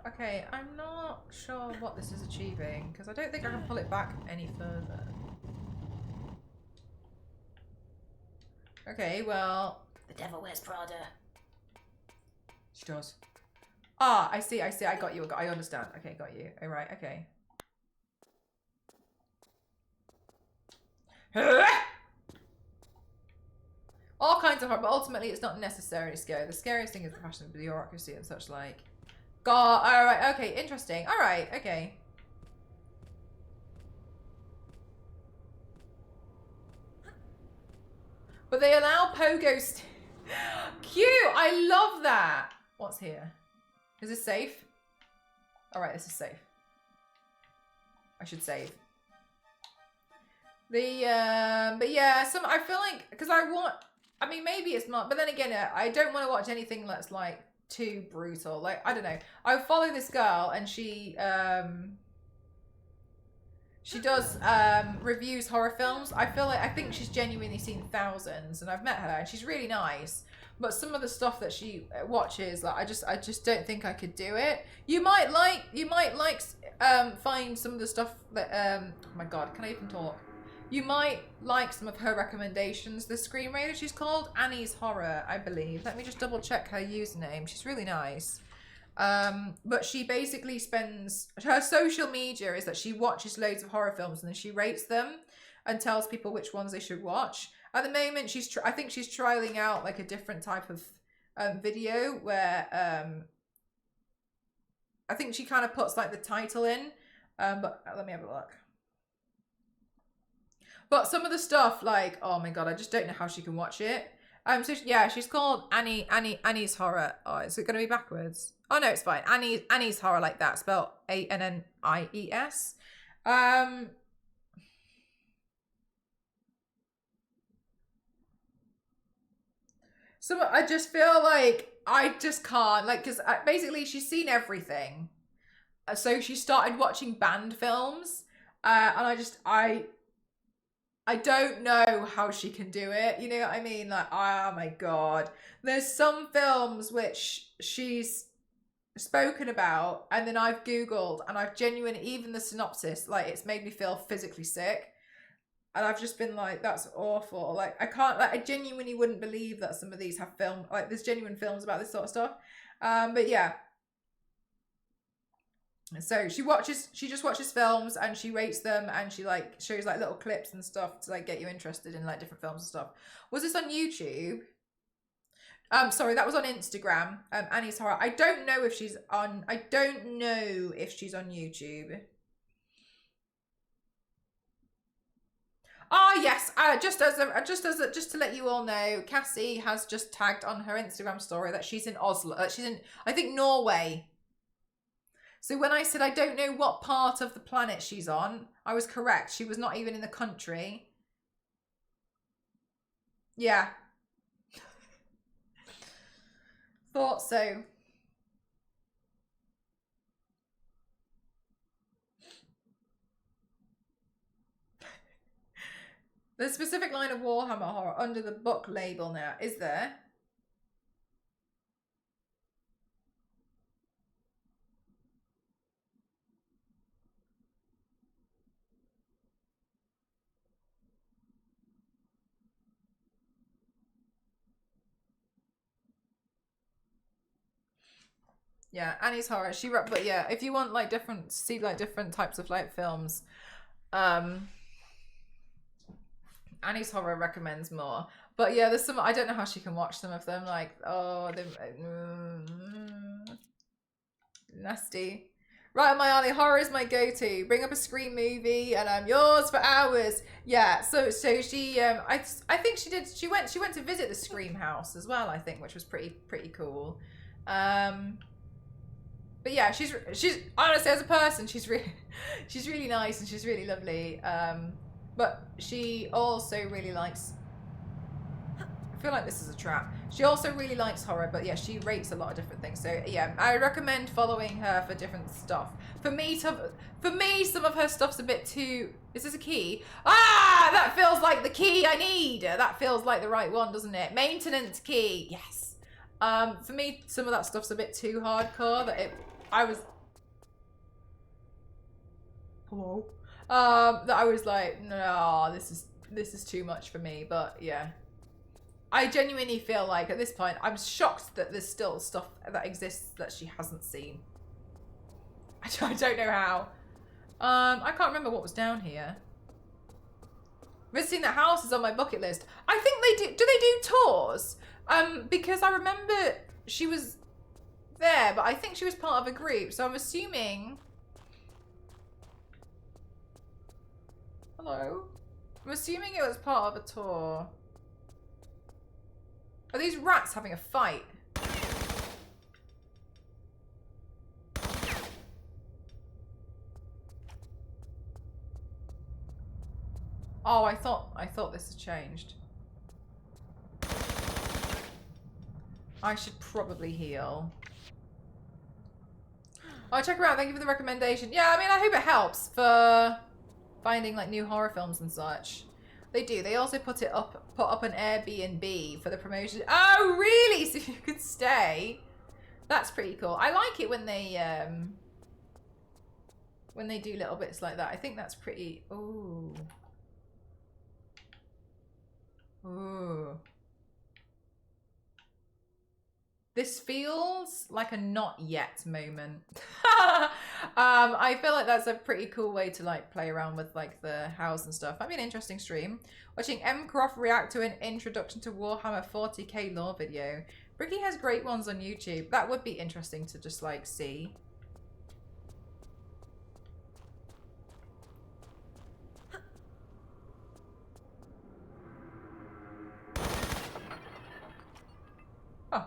Okay, I'm not sure what this is achieving, because I don't think I can pull it back any further. Okay, well, the devil wears Prada. She does. Ah, I see, I got you, I understand. Okay, got you. All right, okay. All kinds of horror, but ultimately it's not necessarily scary. The scariest thing is the fashion, the bureaucracy and such like. God, alright, okay, interesting. Alright, okay. But they allow pogos. Cute! I love that! What's here? Is this safe? Alright, this is safe. I should save. But yeah, I feel like, because I mean, maybe it's not, but then again, I don't want to watch anything that's like too brutal. Like, I don't know. I follow this girl and she does reviews horror films. I think she's genuinely seen thousands, and I've met her and she's really nice. But some of the stuff that she watches, like, I just don't think I could do it. You might find some of the stuff that oh my god, can I even talk? You might like some of her recommendations. The screenwriter, she's called Annie's Horror, I believe. Let me just double check her username. She's really nice. But she basically her social media is that she watches loads of horror films and then she rates them and tells people which ones they should watch. At the moment, I think she's trialing out like a different type of video where I think she kind of puts like the title in. But let me have a look. But some of the stuff, like, oh my god, I just don't know how she can watch it. So yeah, she's called Annie's Horror. Oh, is it going to be backwards? Oh no, it's fine. Annie's Horror, like that, spelled ANNIES. So I just feel like I just can't, like, because basically she's seen everything. So she started watching banned films, and I don't know how she can do it. You know what I mean? Like, oh my god. There's some films which she's spoken about, and then I've Googled, and I've genuinely, even the synopsis, like, it's made me feel physically sick. And I've just been like, that's awful. Like, I can't, like, I genuinely wouldn't believe that some of these have like, there's genuine films about this sort of stuff. But yeah. So she just watches films and she rates them, and she like shows like little clips and stuff to like get you interested in like different films and stuff. Was this on YouTube? Sorry, that was on Instagram. Annie's Horror. I don't know if she's on YouTube. Ah, yes. Just to let you all know, Cassie has just tagged on her Instagram story that she's in Oslo. She's in, I think, Norway. So when I said I don't know what part of the planet she's on, I was correct. She was not even in the country. Yeah. Thought so. There's a specific line of Warhammer horror under the book label now, is there? Yeah, Annie's Horror. But yeah, if you want like different types of like films, Annie's Horror recommends more. But yeah, there's some, I don't know how she can watch some of them. Like, oh, Nasty. Right on my alley. Horror is my go-to. Bring up a Scream movie, and I'm yours for hours. Yeah. So she, I think she did. She went to visit the Scream house as well. I think, which was pretty cool. But yeah, she's honestly, as a person, she's really nice and she's really lovely. But she also really likes. I feel like this is a trap. She also really likes horror, but yeah, she rates a lot of different things. So yeah, I recommend following her for different stuff. For me, some of her stuff's a bit too. Is this a key? Ah, that feels like the key I need. That feels like the right one, doesn't it? Maintenance key. Yes. For me, some of that stuff's a bit too hardcore. Hello. That I was like, no, this is too much for me. But yeah. I genuinely feel like at this point, I'm shocked that there's still stuff that exists that she hasn't seen. I don't know how. I can't remember what was down here. Visiting that house is on my bucket list. I think they do. Do they do tours? Because I remember she was there, but I think she was part of a group. So I'm assuming. Hello. I'm assuming it was part of a tour. Are these rats having a fight? Oh, I thought this had changed. I should probably heal. Oh, check her out. Thank you for the recommendation. Yeah, I mean, I hope it helps for finding like new horror films and such. They do. They also put up an Airbnb for the promotion. Oh, really? So you could stay. That's pretty cool. I like it when they do little bits like that. I think that's pretty. Ooh. Ooh. This feels like a not yet moment. I feel like that's a pretty cool way to like play around with like the house and stuff. That'd be an interesting stream. Watching M. Croft react to an introduction to Warhammer 40k lore video. Ricky has great ones on YouTube. That would be interesting to just like see. Oh.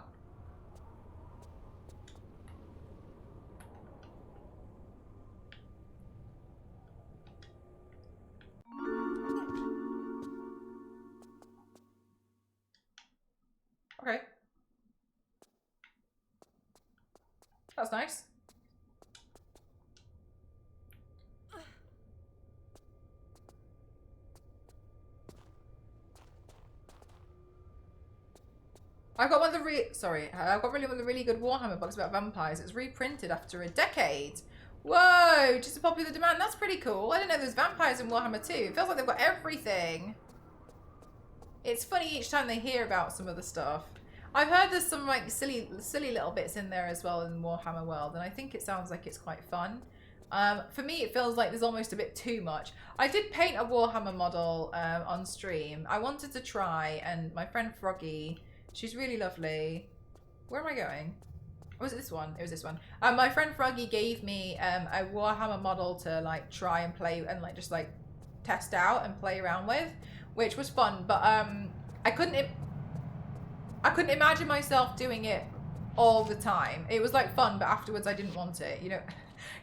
Okay. That's nice. I got one of the really good Warhammer books about vampires. It's reprinted after a decade. Whoa, just a popular demand. That's pretty cool. I didn't know there's vampires in Warhammer 2. It feels like they've got everything. It's funny each time they hear about some of the stuff. I've heard there's some like silly little bits in there as well in Warhammer world, and I think it sounds like it's quite fun. For me, it feels like there's almost a bit too much. I did paint a Warhammer model on stream. I wanted to try, and my friend Froggy, she's really lovely. Where am I going? Was it this one? It was this one. My friend Froggy gave me a Warhammer model to like try and play and like just like test out and play around with, which was fun. But I couldn't imagine myself doing it all the time. It was like fun, but afterwards I didn't want it, you know,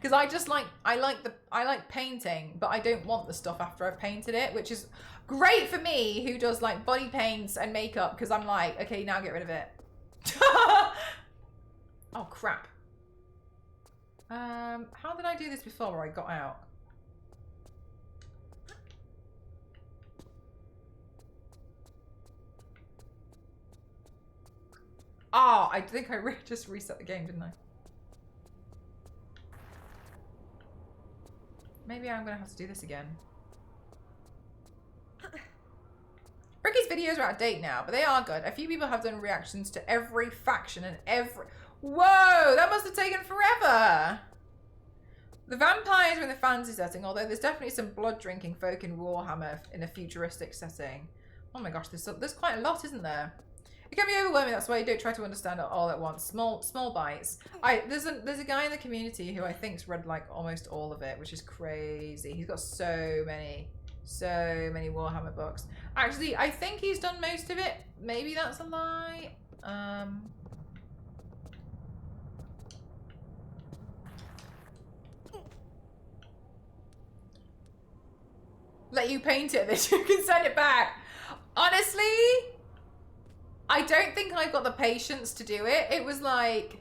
because I like painting, but I don't want the stuff after I've painted it, which is great for me who does like body paints and makeup, because I'm like, okay, now get rid of it. Oh crap. How did I do this before where I got out? Oh, I think I just reset the game, didn't I? Maybe I'm gonna have to do this again. Ricky's videos are out of date now, but they are good. A few people have done reactions to every faction and every... Whoa, that must have taken forever! The vampires are in the fantasy setting, although there's definitely some blood drinking folk in Warhammer in a futuristic setting. Oh my gosh, there's quite a lot, isn't there? It can be overwhelming. That's why you don't try to understand it all at once. Small bites. There's a guy in the community who I think's read like almost all of it, which is crazy. He's got so many Warhammer books. Actually, I think he's done most of it. Maybe that's a lie. Let you paint it, that you can send it back. Honestly, I don't think I've got the patience to do it. It was like,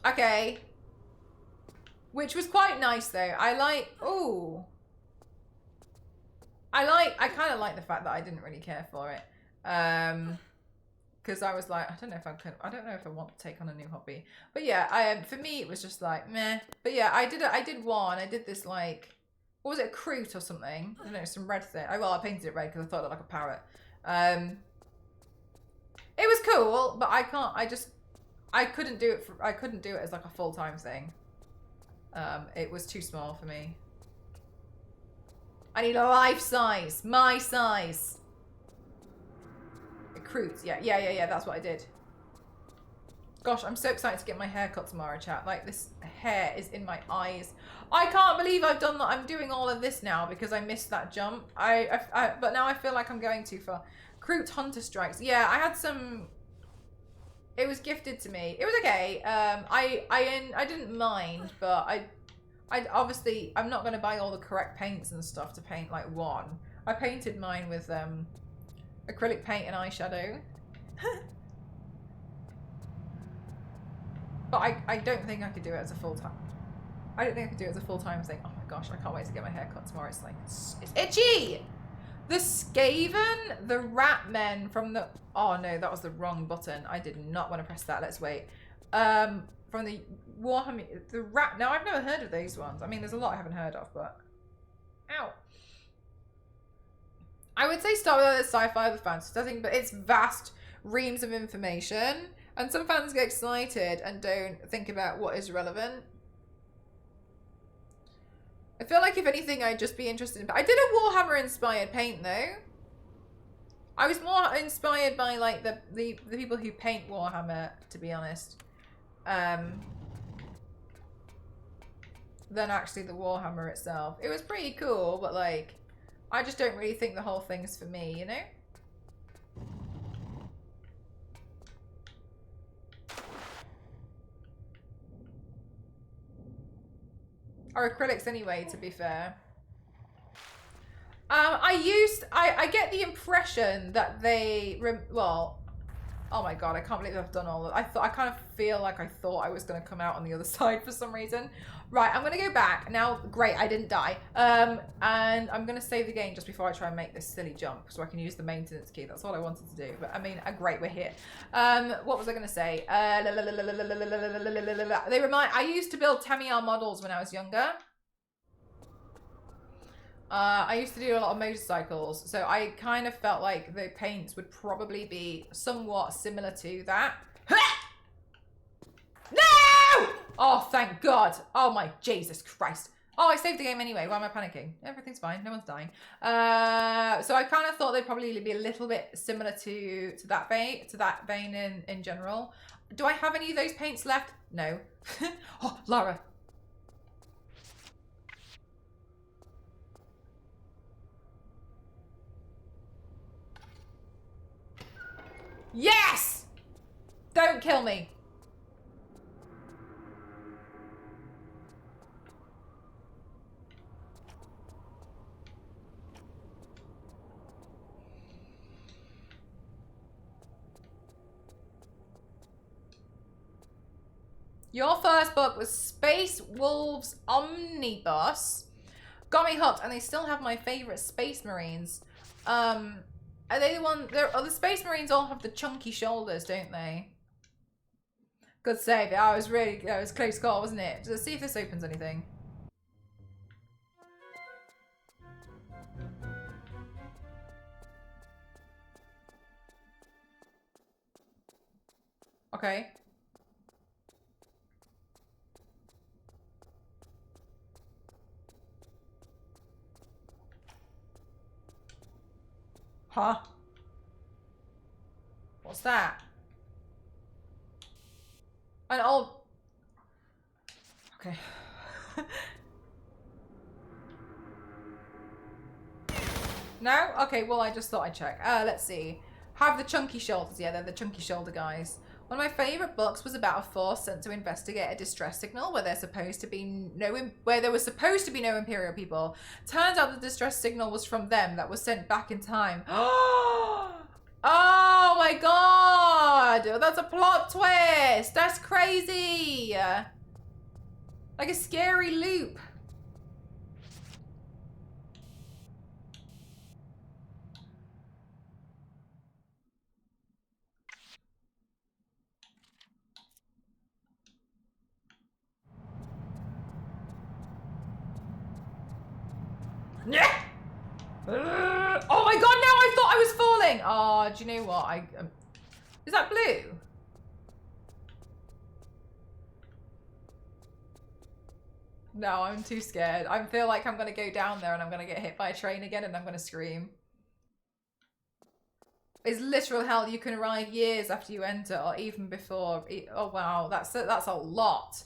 okay. Which was quite nice though. I kind of like the fact that I didn't really care for it. Because I was like, I don't know if I want to take on a new hobby. But yeah, for me it was just like, meh. But yeah, I did one. I did this like, what was it, a Kroot or something? I don't know, some red thing. I painted it red because I thought it looked like a parrot. It was cool, but I couldn't do it as like a full-time thing. It was too small for me. I need a life size, my size. A Kroot, yeah, that's what I did. Gosh, I'm so excited to get my hair cut tomorrow, chat. Like, this hair is in my eyes. I can't believe I've done that. I'm doing all of this now because I missed that jump. But now I feel like I'm going too far. Kroot Hunter Strikes. Yeah, I had some... It was gifted to me. It was okay. I didn't mind, but I obviously, I'm not going to buy all the correct paints and stuff to paint like one. I painted mine with acrylic paint and eyeshadow. But I don't think I could do it as a full-time. I don't think I could do it as a full-time thing. Oh my gosh, I can't wait to get my hair cut tomorrow. It's like, it's itchy! The Skaven, the Rat Men from the... Oh no, that was the wrong button. I did not want to press that. Let's wait. From the Warhammer... The Rat... No, I've never heard of these ones. I mean, there's a lot I haven't heard of, but... Ow. I would say start with the sci-fi or the fantasy thing, but it's vast reams of information. And some fans get excited and don't think about what is relevant. I feel like if anything, I'd just be interested in... I did a Warhammer-inspired paint, though. I was more inspired by, like, the people who paint Warhammer, to be honest. Than actually the Warhammer itself. It was pretty cool, but, like, I just don't really think the whole thing's for me, you know? Or acrylics anyway, to be fair. I get the impression that they, well, oh my god, I can't believe I've done all of it. I kind of feel like I thought I was going to come out on the other side for some reason. Right, I'm going to go back. Now, great, I didn't die. And I'm going to save the game just before I try and make this silly jump so I can use the maintenance key. That's all I wanted to do. But, I mean, great, we're here. What was I going to say? I used to build Tamiya models when I was younger. I used to do a lot of motorcycles, so I kind of felt like the paints would probably be somewhat similar to that. No! Oh, thank God. Oh my Jesus Christ. Oh, I saved the game anyway. Why am I panicking? Everything's fine. No one's dying. So I kind of thought they'd probably be a little bit similar to that vein in general. Do I have any of those paints left? No. Oh, Lara. Yes! Don't kill me. Your first book was Space Wolves Omnibus. Got me hooked, and they still have my favorite Space Marines. Are they the one? The Space Marines all have the chunky shoulders, don't they? Good save. Yeah, it was close call, wasn't it? Let's see if this opens anything. Okay. Huh? What's that? An old... Okay. No? Okay, well, I just thought I'd check. Let's see. Have the chunky shoulders. Yeah, they're the chunky shoulder guys. One of my favourite books was about a force sent to investigate a distress signal where there was supposed to be no Imperial people. Turns out the distress signal was from them that was sent back in time. Oh my god! That's a plot twist! That's crazy! Like a scary loop. Yeah. Oh my god, no, I thought I was falling. Oh, do you know what? Is that blue? No, I'm too scared. I feel like I'm going to go down there and I'm going to get hit by a train again and I'm going to scream. It's literal hell. You can arrive years after you enter or even before. Oh, wow. That's a lot.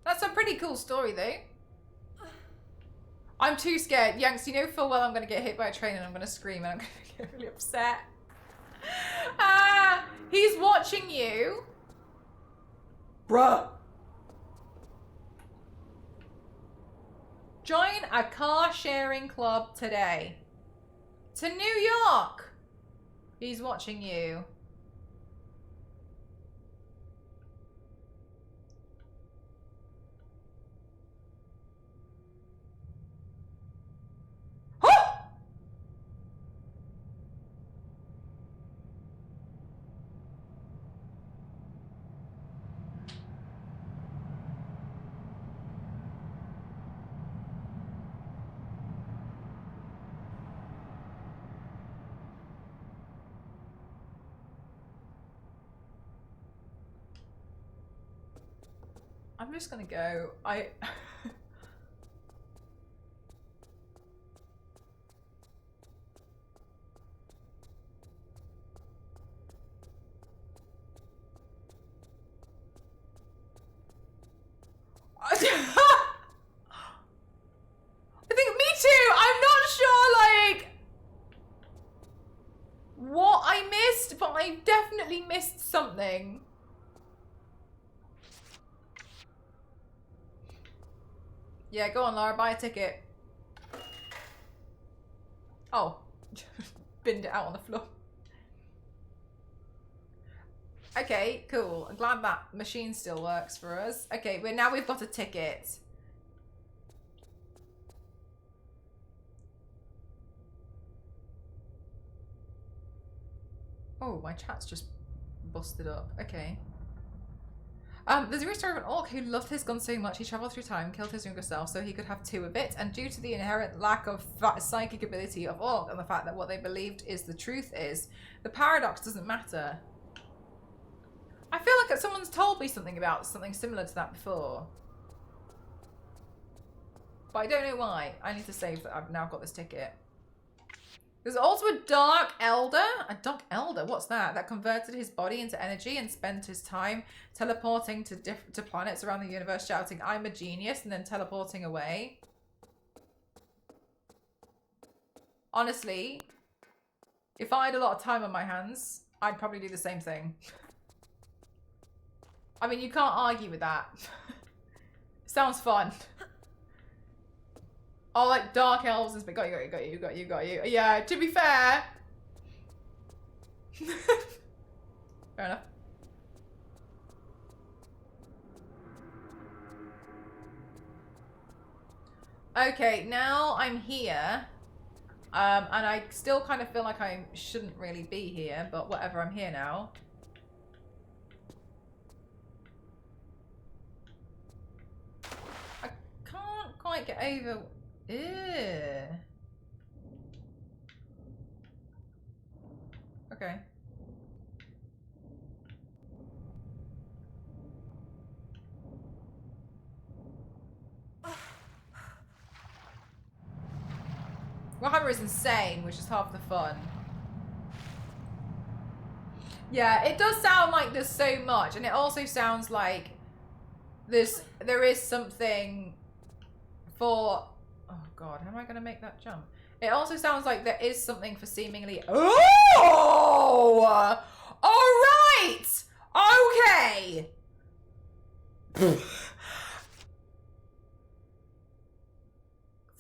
That's a pretty cool story, though. I'm too scared. Yanks, you know full well I'm going to get hit by a train and I'm going to scream and I'm going to get really upset. Ah, he's watching you. Bruh. Join a car sharing club today. To New York. He's watching you. I'm just gonna go. I think me too. I'm not sure like what I missed, but I definitely missed something. Yeah, go on, Laura, buy a ticket. Oh, binned it out on the floor. Okay, cool. I'm glad that machine still works for us. Okay, but now we've got a ticket. Oh, my chat's just busted up. Okay. There's a real story of an orc who loved his gun so much he travelled through time, killed his younger self so he could have two of it, and due to the inherent lack of psychic ability of orc and the fact that what they believed is the truth is, the paradox doesn't matter. I feel like someone's told me something about something similar to that before. But I don't know why. I need to save that I've now got this ticket. There's also a Dark Elder. A Dark Elder? What's that? That converted his body into energy and spent his time teleporting to planets around the universe shouting, "I'm a genius," and then teleporting away. Honestly, if I had a lot of time on my hands, I'd probably do the same thing. I mean, you can't argue with that. Sounds fun. Oh, like dark elves and got you. Yeah, to be fair. Fair enough. Okay, now I'm here. And I still kind of feel like I shouldn't really be here, but whatever, I'm here now. I can't quite get over... Ew. Okay. Warhammer is insane, which is half the fun. Yeah, it does sound like there's so much, and it also sounds like there is something for. Oh God, how am I going to make that jump? It also sounds like there is something for seemingly. Oh, all right, okay.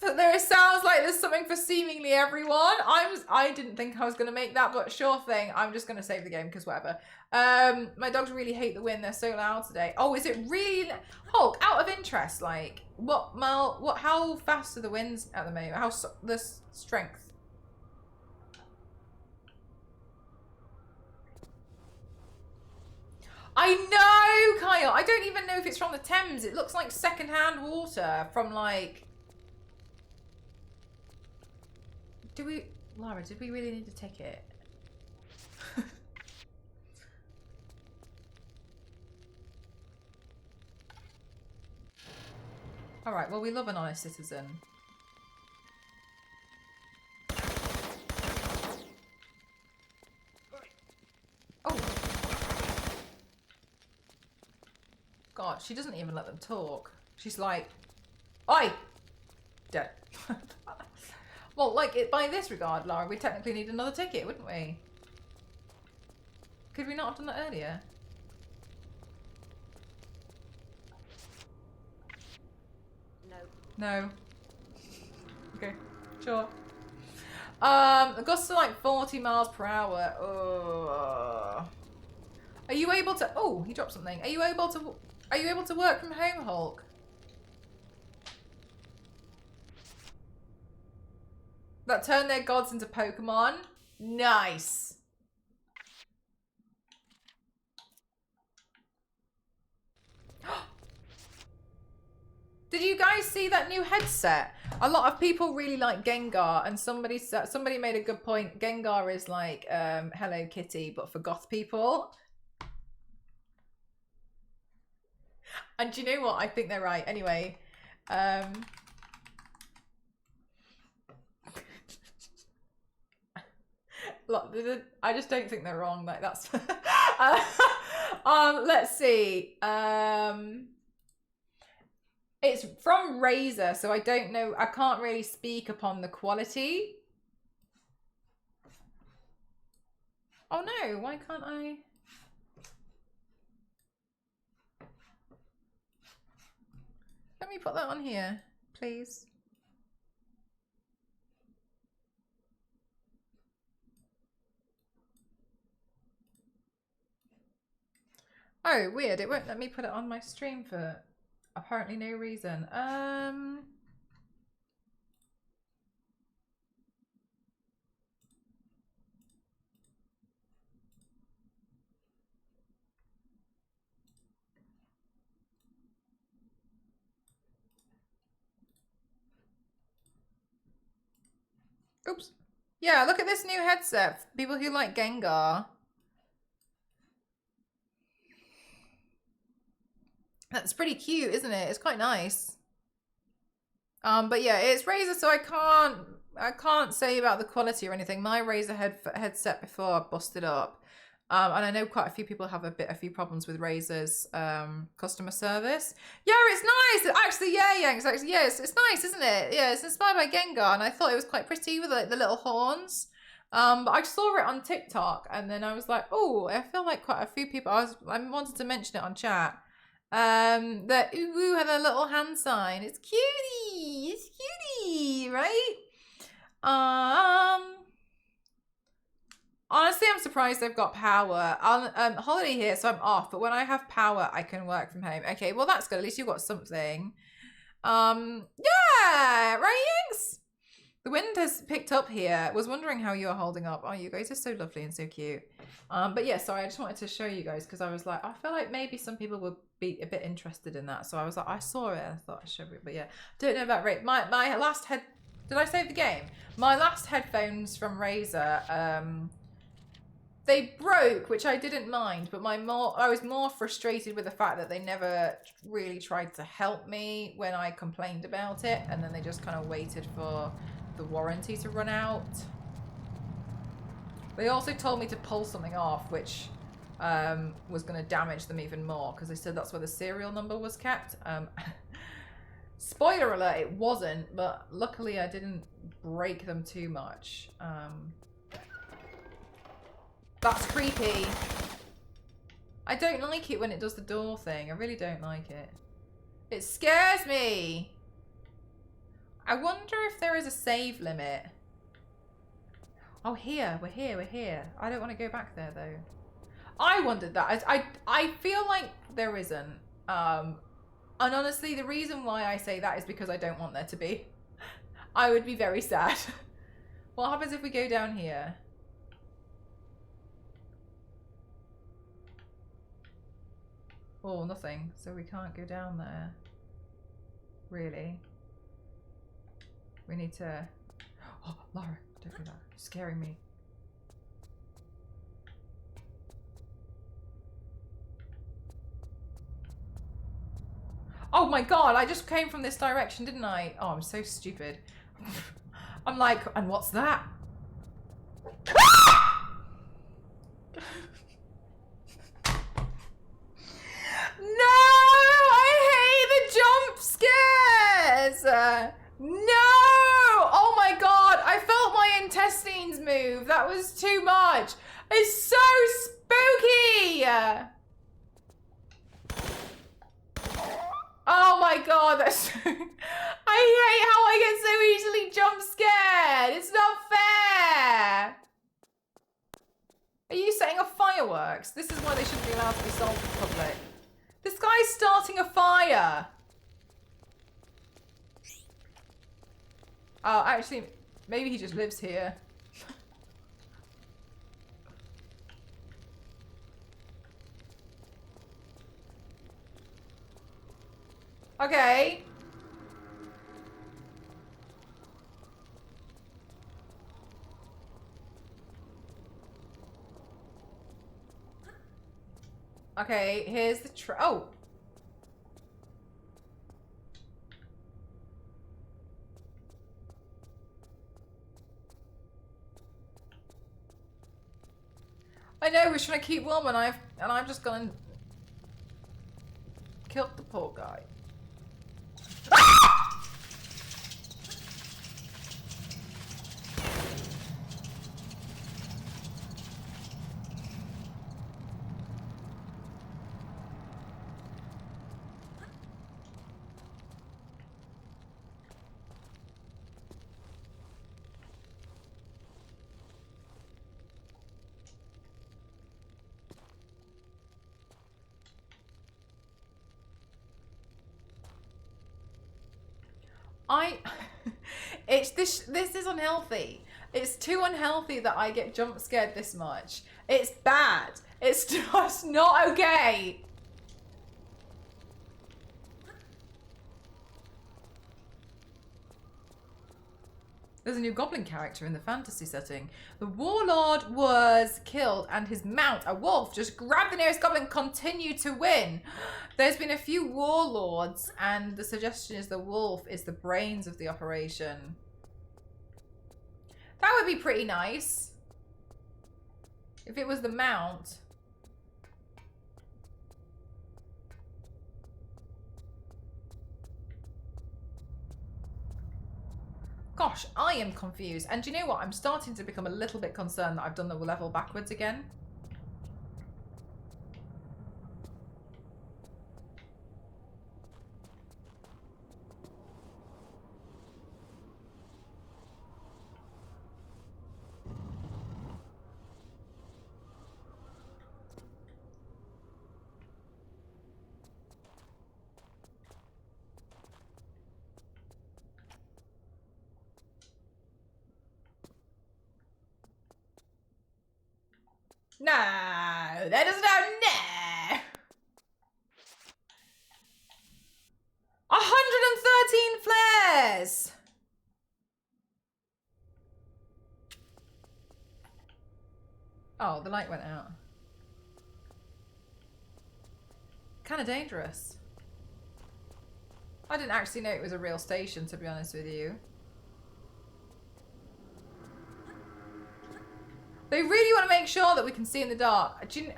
So there sounds like there's something for seemingly everyone. I didn't think I was gonna make that, but sure thing. I'm just gonna save the game because whatever. My dogs really hate the wind. They're so loud today. Oh, is it really Hulk? Out of interest, like what Mal? What? How fast are the winds at the moment? How the strength? I know, Kyle. I don't even know if it's from the Thames. It looks like secondhand water from like. Lara, did we really need a ticket? Alright, well, we love an honest citizen. Oh. God, she doesn't even let them talk. She's like, oi! Dead. Well, like, by this regard, Lara, we technically need another ticket, wouldn't we? Could we not have done that earlier? No. No. Okay, sure. The gusts are like 40 miles per hour. Are you able to... Oh, he dropped something. Are you able to work from home, Hulk? That turn their gods into Pokemon? Nice. Did you guys see that new headset? A lot of people really like Gengar, and somebody made a good point. Gengar is like Hello Kitty, but for goth people. And do you know what? I think they're right. Anyway, I just don't think they're wrong. Like that's. Let's see. It's from Razer, so I don't know. I can't really speak upon the quality. Oh no! Why can't I? Let me put that on here, please. Oh, weird. It won't let me put it on my stream for apparently no reason. Oops. Yeah, look at this new headset. People who like Gengar. That's pretty cute, isn't it? It's quite nice. But yeah, it's Razer, so I can't say about the quality or anything. My Razer headset before busted up. And I know quite a few people have a few problems with Razer's customer service. Yeah, it's nice. Actually, yeah, Yanks. Actually, yeah, it's nice, isn't it? Yeah, it's inspired by Gengar, and I thought it was quite pretty with like the little horns. But I saw it on TikTok, and then I was like, oh, I feel like quite a few people. I wanted to mention it on chat. That Uwu had a little hand sign. It's cutie. It's cutie, right? Honestly, I'm surprised they've got power. On holiday here, so I'm off. But when I have power, I can work from home. Okay, well that's good. At least you've got something. Yeah, right, Yanks? The wind has picked up here. Was wondering how you're holding up. Oh, you guys are so lovely and so cute. But yeah, sorry, I just wanted to show you guys because I was like, I feel like maybe some people would be a bit interested in that. So I was like, I saw it and I thought I'd show it. But yeah, don't know about Ray. My last did I save the game? My last headphones from Razer, they broke, which I didn't mind, but I was more frustrated with the fact that they never really tried to help me when I complained about it, and then they just kind of waited for the warranty to run out. They also told me to pull something off, which was going to damage them even more because they said that's where the serial number was kept. Spoiler alert, it wasn't, but luckily I didn't break them too much. That's creepy. I don't like it when it does the door thing. I really don't like it. It scares me. I wonder if there is a save limit. Oh, here. We're here. We're here. I don't want to go back there, though. I wondered that. I feel like there isn't. And honestly, the reason why I say that is because I don't want there to be. I would be very sad. What happens if we go down here? Oh, nothing. So we can't go down there. Really? We need to... Oh, Lara, don't do that. You're scaring me. Oh my god, I just came from this direction, didn't I? Oh, I'm so stupid. I'm like, and what's that? No! I hate the jump scares! No! Oh my god, I felt my intestines move. That was too much. It's so spooky! Oh my god, that's so... I hate how I get so easily jump scared. It's not fair. Are you setting off fireworks? This is why they shouldn't be allowed to be sold to the public. This guy's starting a fire. Oh, actually, maybe he just lives here. Okay. Okay, here's the oh. I know we're trying to keep warm, and I've just gone and killed the poor guy. This is unhealthy. It's too unhealthy that I get jump scared this much. It's bad. It's just not okay. There's a new goblin character in the fantasy setting. The warlord was killed and his mount, a wolf, just grabbed the nearest goblin and continued to win. There's been a few warlords and the suggestion is the wolf is the brains of the operation. That would be pretty nice. If it was the mount. Gosh, I am confused. And do you know what? I'm starting to become a little bit concerned that I've done the level backwards again. No, that doesn't happen. No. 113 flares. Oh, the light went out. Kind of dangerous. I didn't actually know it was a real station, to be honest with you. They really want to make sure that we can see in the dark. Do you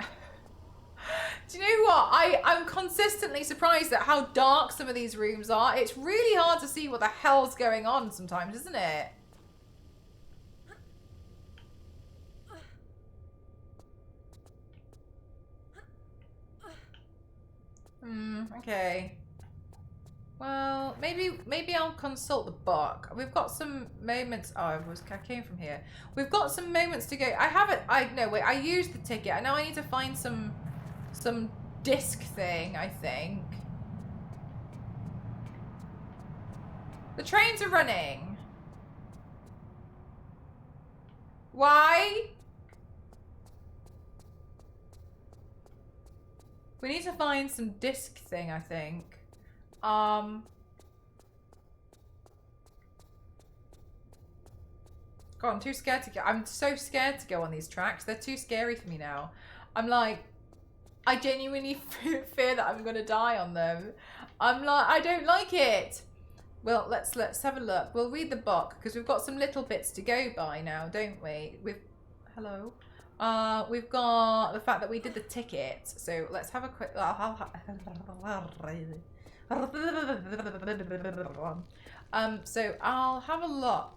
Do you know what? I'm consistently surprised at how dark some of these rooms are. It's really hard to see what the hell's going on sometimes, isn't it? Okay. Well, maybe I'll consult the book. We've got some moments. Oh, I came from here. We've got some moments to go. Wait, I used the ticket. I know I need to find some disc thing, I think. The trains are running. Why? We need to find some disc thing, I think. God, I'm too scared to go. I'm so scared to go on these tracks. They're too scary for me now. I'm like, I genuinely fear that I'm gonna die on them. I'm like, I don't like it. Well, let's have a look. We'll read the book because we've got some little bits to go by now, don't we? Hello. We've got the fact that we did the ticket. So let's have a quick. So I'll have a look.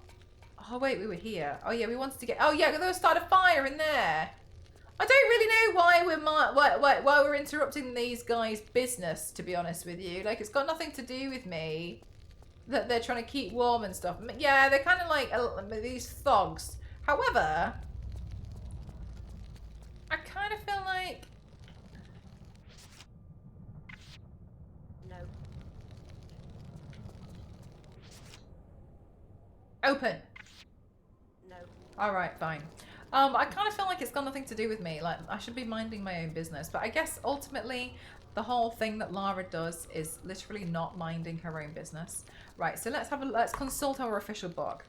Oh wait, we were here. Oh yeah, we wanted to get. Oh yeah, there was start a fire in there. I don't really know why we're interrupting these guys' business. To be honest with you, like it's got nothing to do with me. That they're trying to keep warm and stuff. Yeah, they're kind of like these thugs. However, I kind of feel like. No. Open. No. Alright, fine. I kind of feel like it's got nothing to do with me. Like, I should be minding my own business. But I guess, ultimately, the whole thing that Lara does is literally not minding her own business. Right, so let's consult our official book.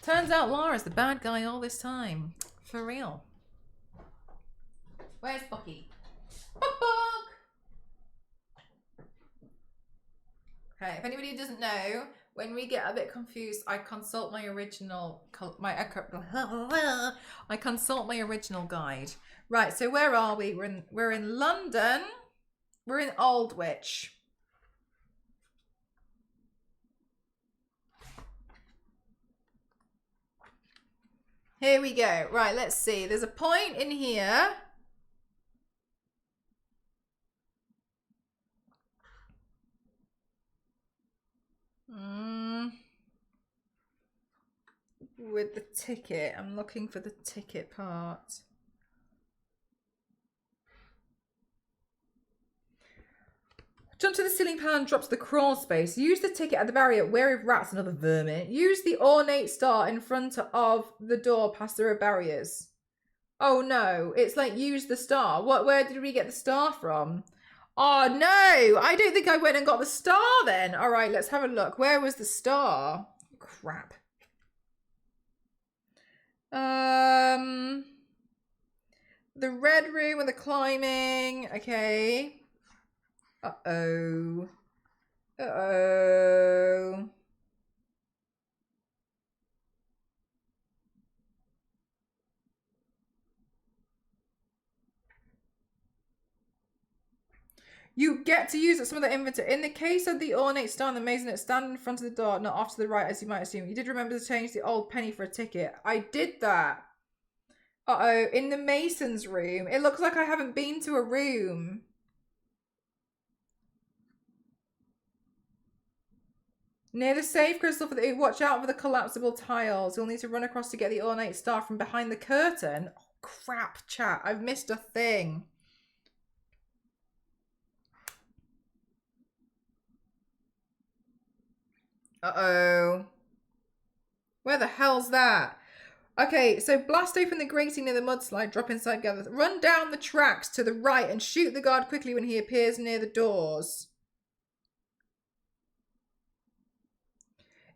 Turns out Lara's the bad guy all this time. For real. Where's Bucky? Book! Okay, if anybody doesn't know, when we get a bit confused, I consult my original I consult my original guide. Right, so where are we? We're in London. We're in Aldwych. Here we go. Right, let's see. There's a point in here. With the ticket. I'm looking for the ticket part. Jump to the ceiling pan, drop to the crawl space. Use the ticket at the barrier, wary of rats and other vermin. Use the ornate star in front of the door past the barriers. Oh no, it's like use the star. Where did we get the star from? Oh no, I don't think I went and got the star then. All right, let's have a look. Where was the star? Crap. The red room and the climbing. Okay. Uh-oh. Uh-oh. You get to use some of the inventory. In the case of the ornate star and the maisonette, stand in front of the door, not off to the right, as you might assume. You did remember to change the old penny for a ticket. I did that. Uh-oh. In the mason's room. It looks like I haven't been to a room. Near the safe crystal for the... Watch out for the collapsible tiles. You'll need to run across to get the ornate star from behind the curtain. Oh, crap, chat. I've missed a thing. Uh-oh. Where the hell's that? Okay, so blast open the grating near the mudslide, drop inside, gather. Run down the tracks to the right and shoot the guard quickly when he appears near the doors.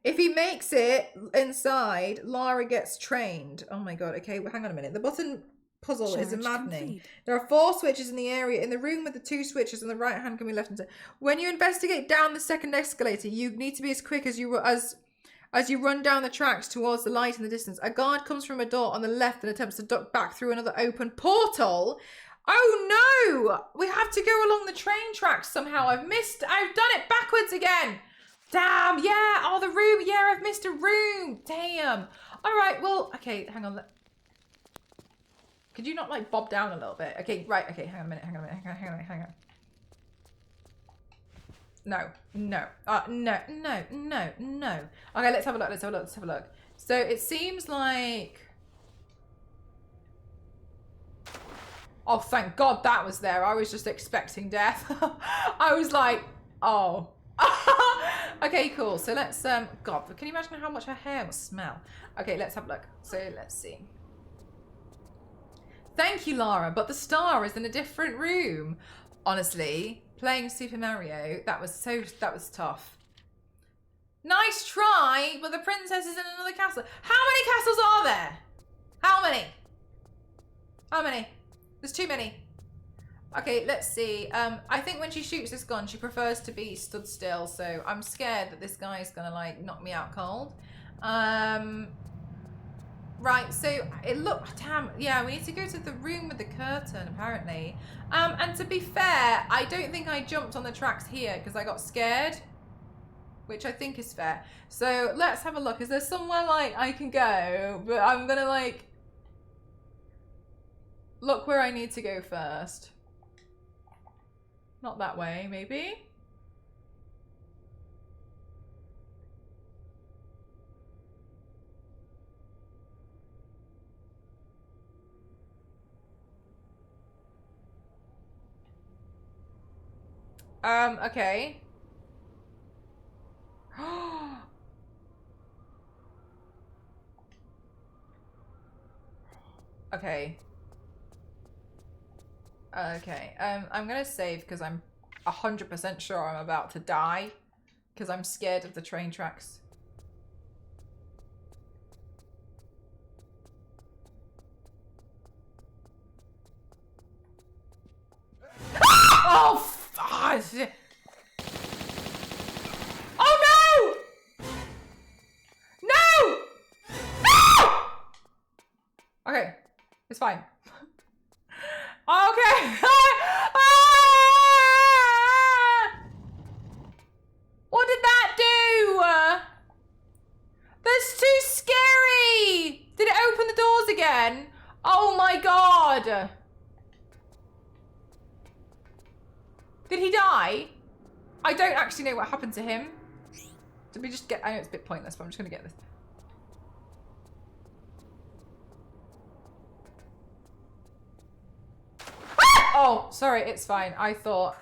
If he makes it inside, Lara gets trained. Oh my god, okay, well, hang on a minute. The button puzzle is maddening. Complete. There are 4 switches in the area. In the room with the 2 switches on the right hand can be left into. When you investigate down the second escalator, you need to be as quick as you run down the tracks towards the light in the distance. A guard comes from a door on the left and attempts to duck back through another open portal. Oh no! We have to go along the train tracks somehow. I've done it backwards again. Damn, yeah. Oh, the room. Yeah, I've missed a room. Damn. All right, well, okay, hang on. Could you not like bob down a little bit? Okay, right, okay, hang on a minute, hang on. No. No. Okay, let's have a look. So it seems like... Oh, thank God that was there. I was just expecting death. I was like, oh. Okay, cool. So let's, God, can you imagine how much her hair will smell? Okay, let's have a look. So let's see. Thank you, Lara, but the star is in a different room. Honestly, playing Super Mario, that was tough. Nice try, but the princess is in another castle. How many castles are there? How many? There's too many. Okay, let's see. I think when she shoots this gun, she prefers to be stood still, so I'm scared that this guy is gonna like knock me out cold. Right, so it looked, damn, yeah, we need to go to the room with the curtain, apparently. And to be fair, I don't think I jumped on the tracks here because I got scared, which I think is fair. So let's have a look. Is there somewhere like I can go? But I'm gonna like look where I need to go first. Not that way, maybe? Okay. Okay. Okay. I'm gonna save because I'm 100% sure I'm about to die because I'm scared of the train tracks. Oh, fuck! Oh no! No! No! Okay, it's fine. Okay. What did that do? That's too scary. Did it open the doors again? Oh my God. Did he die? I don't actually know what happened to him. Did we just get... I know it's a bit pointless, but I'm just going to get this. Ah! Oh, sorry. It's fine. I thought...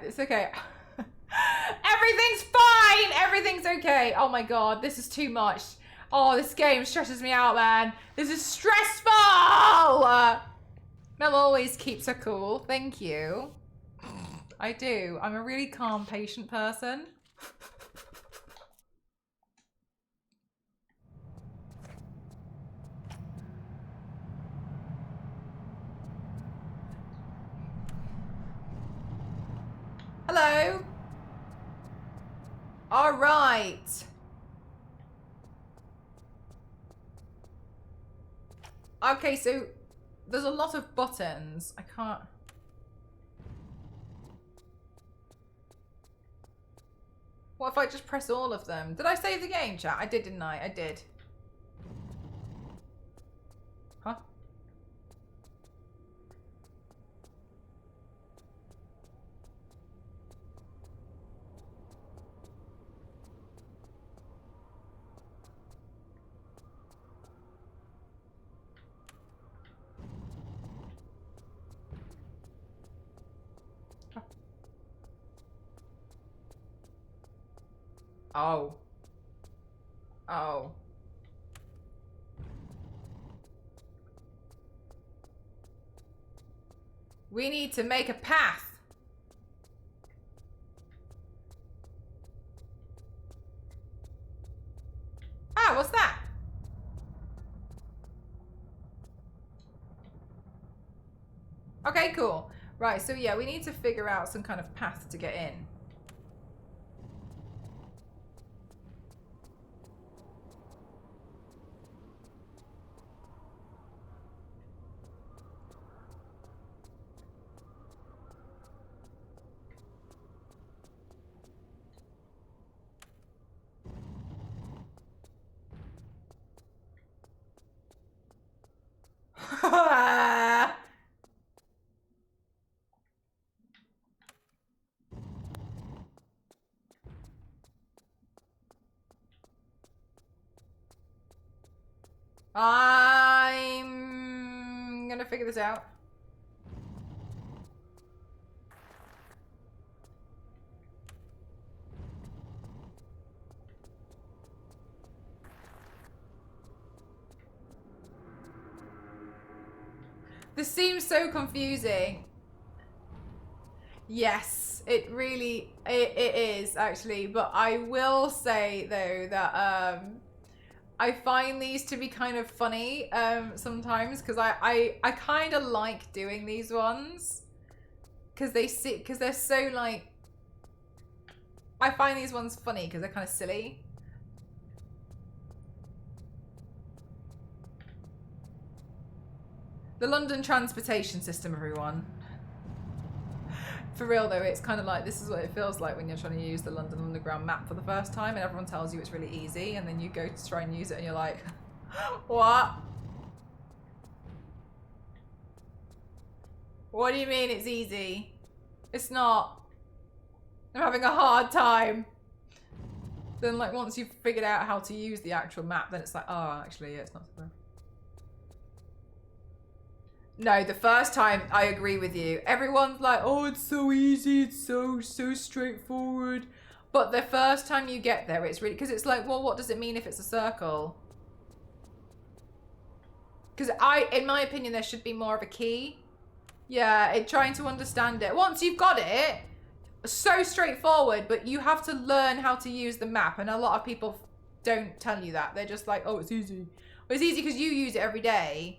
It's okay. Everything's fine. Everything's okay. Oh my God. This is too much. Oh, this game stresses me out, man. This is stressful. Mel always keeps her cool. Thank you. I do. I'm a really calm, patient person. Hello. All right. Okay, so there's a lot of buttons. I can't... What if I just press all of them? Did I save the game, chat? I did, didn't I? I did. Huh? Oh. Oh. We need to make a path. Ah, what's that? Okay, cool. Right, so yeah, we need to figure out some kind of path to get in. I'm gonna figure this out. This seems so confusing. Yes, it really, it is actually. But I will say though that I find these to be kind of funny sometimes because I kind of like doing these ones because they're so like, I find these ones funny because they're kind of silly. The London transportation system, everyone. For real though, it's kind of like, this is what it feels like when you're trying to use the London Underground map for the first time and everyone tells you it's really easy and then you go to try and use it and you're like, what? What do you mean it's easy? It's not. I'm having a hard time. Then like once you've figured out how to use the actual map, then it's like, oh, actually, yeah, it's not so bad. No, the first time, I agree with you. Everyone's like, oh, it's so easy. It's so straightforward. But the first time you get there, it's really, because it's like, well, what does it mean if it's a circle? Because in my opinion, there should be more of a key. Yeah, trying to understand it. Once you've got it, so straightforward, but you have to learn how to use the map. And a lot of people don't tell you that. They're just like, oh, it's easy. Well, it's easy because you use it every day.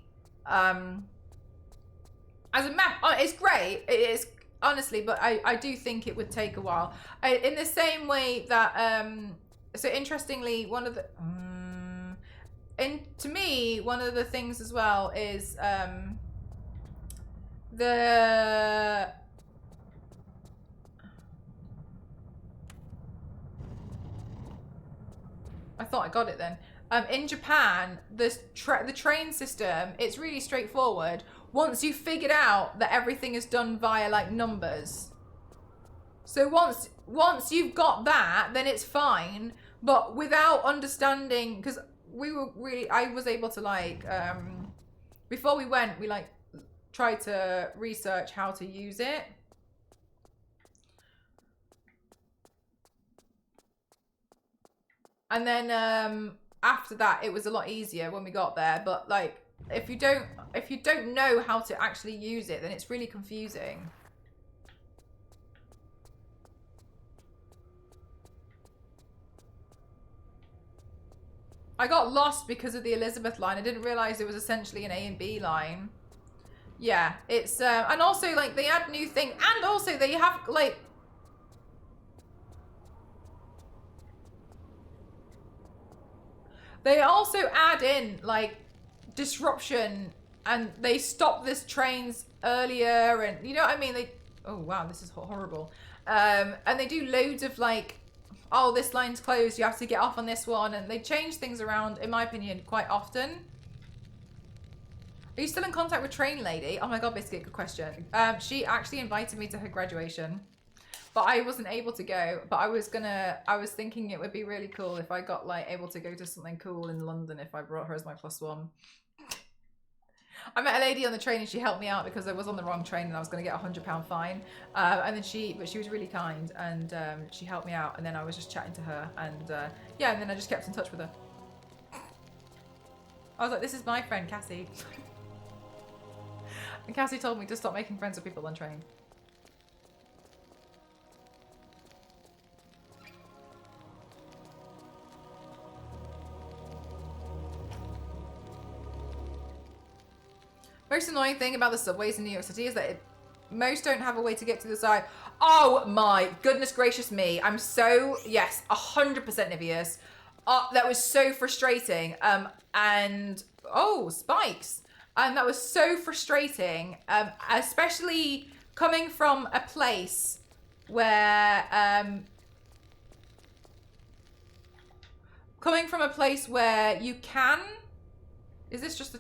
As a map, it's great. It is, honestly, but I do think it would take a while. In the same way that, so interestingly, one of the, to me, one of the things as well is the, I thought I got it then. In Japan, the train system, it's really straightforward. Once you've figured out that everything is done via like numbers. So once you've got that, then it's fine. But without understanding, because I was able to like, before we went, we like tried to research how to use it. And then after that, it was a lot easier when we got there. But like, if you don't know how to actually use it, then it's really confusing. I got lost because of the Elizabeth line. I didn't realize it was essentially an A and B line. Yeah, it's and also like they add new things, and also they have like, they also add in like disruption, and they stop this trains earlier, and you know what I mean? They, oh wow, this is horrible. And they do loads of like, oh, this line's closed, you have to get off on this one, and they change things around, in my opinion, quite often. Are you still in contact with Train Lady? Oh my god, basically, good question. She actually invited me to her graduation, but I wasn't able to go. But I was thinking it would be really cool if I got like able to go to something cool in London if I brought her as my +1. I met a lady on the train and she helped me out because I was on the wrong train and I was going to get a £100 fine. And then she was really kind, and she helped me out, and then I was just chatting to her, and yeah, and then I just kept in touch with her. I was like, this is my friend Cassie. And Cassie told me to stop making friends with people on train. Most annoying thing about the subways in New York City is that most don't have a way to get to the side. Oh my goodness gracious me. I'm so, yes, 100% Niveus. That was so frustrating. And, oh, spikes. That was so frustrating, especially coming from a place where, you can, is this just a,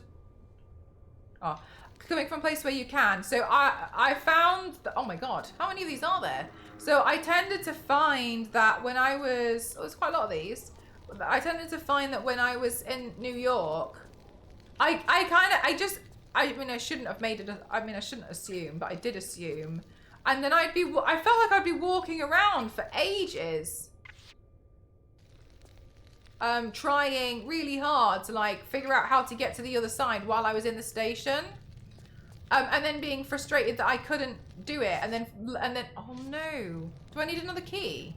oh, coming from a place where you can. So I found that, oh my god, how many of these are there? So I tended to find that when I was, oh, there's quite a lot of these. I tended to find that when I was in New York, I mean, I shouldn't have made it. I mean, I shouldn't assume, but I did assume. And then I felt like I'd be walking around for ages. Trying really hard to like figure out how to get to the other side while I was in the station. And then being frustrated that I couldn't do it. And then, oh no. Do I need another key?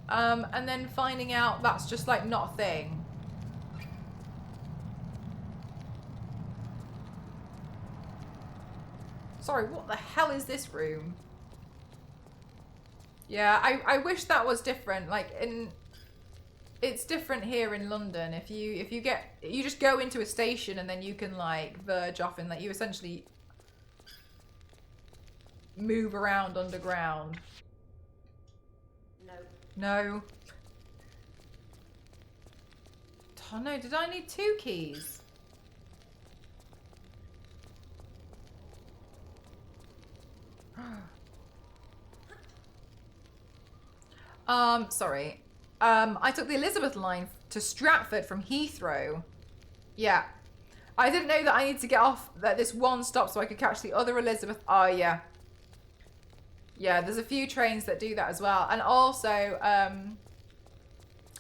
And then finding out that's just like not a thing. Sorry, what the hell is this room? Yeah, I wish that was different. Like it's different here in London. If you just go into a station and then you can like verge off and like you essentially move around underground. No. No. Oh no, did I need 2 keys? Sorry. I took the Elizabeth line to Stratford from Heathrow. Yeah. I didn't know that I need to get off at this one stop so I could catch the other Elizabeth. Oh, yeah. Yeah, there's a few trains that do that as well. And also,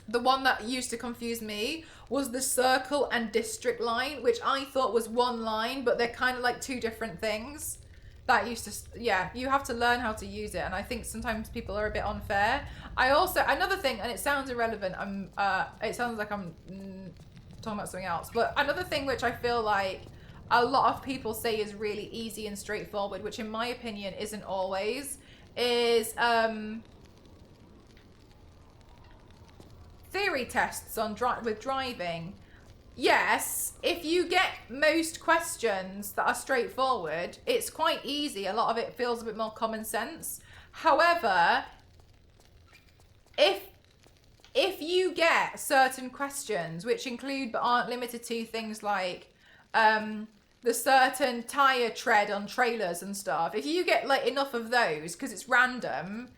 the one that used to confuse me was the Circle and District line, which I thought was one line, but they're kind of like 2 different things. That used to, yeah, you have to learn how to use it. And I think sometimes people are a bit unfair. I also, another thing, and it sounds irrelevant, it sounds like I'm talking about something else, but another thing which I feel like a lot of people say is really easy and straightforward, which in my opinion isn't always, is theory tests on with driving. Yes, if you get most questions that are straightforward, it's quite easy. A lot of it feels a bit more common sense. However, if you get certain questions, which include but aren't limited to things like the certain tire tread on trailers and stuff, if you get like enough of those, because it's random,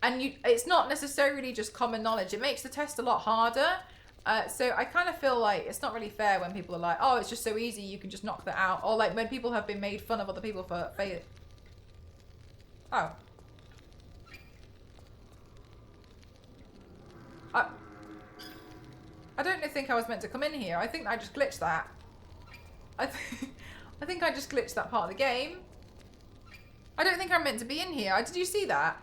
and it's not necessarily just common knowledge, it makes the test a lot harder. So I kind of feel like it's not really fair when people are like, oh, it's just so easy, you can just knock that out. Or like when people have been made fun of other people for fail. Oh. I don't think I was meant to come in here. I think I just glitched that. I think I just glitched that part of the game. I don't think I'm meant to be in here. Did you see that?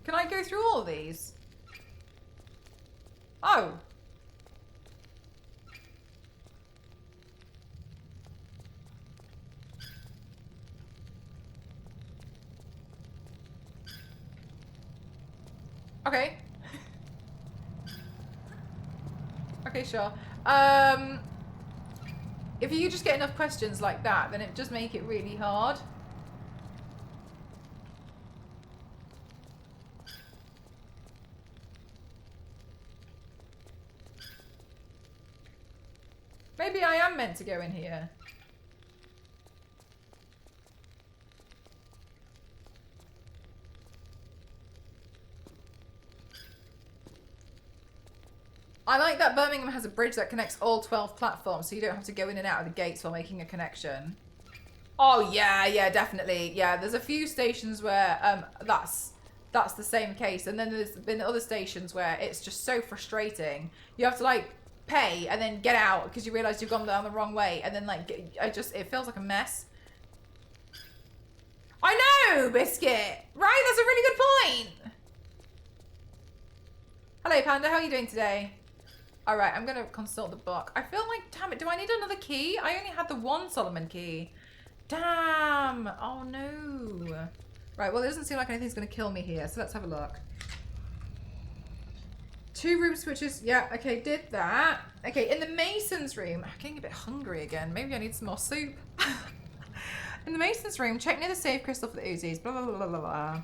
Can I go through all of these? Oh. Okay. Okay, sure. If you just get enough questions like that, then it does make it really hard. Maybe I am meant to go in here. I like that Birmingham has a bridge that connects all 12 platforms, so you don't have to go in and out of the gates while making a connection. Oh yeah, definitely. Yeah, there's a few stations where that's the same case, and then there's been other stations where it's just so frustrating. You have to like pay and then get out because you realise you've gone down the wrong way, and then like it feels like a mess. I know, Biscuit. Right, that's a really good point. Hello, Panda. How are you doing today? All right, I'm gonna consult the book. I feel like, damn it, do I need another key? I only had the one Solomon key. Damn. Oh no. Right, well, it doesn't seem like anything's gonna kill me here, so let's have a look. 2 room switches. Yeah, okay, did that. Okay, in the Mason's room, I'm getting a bit hungry again. Maybe I need some more soup. In the Mason's room, check near the safe crystal for the Uzis. Blah, blah, blah, blah, blah.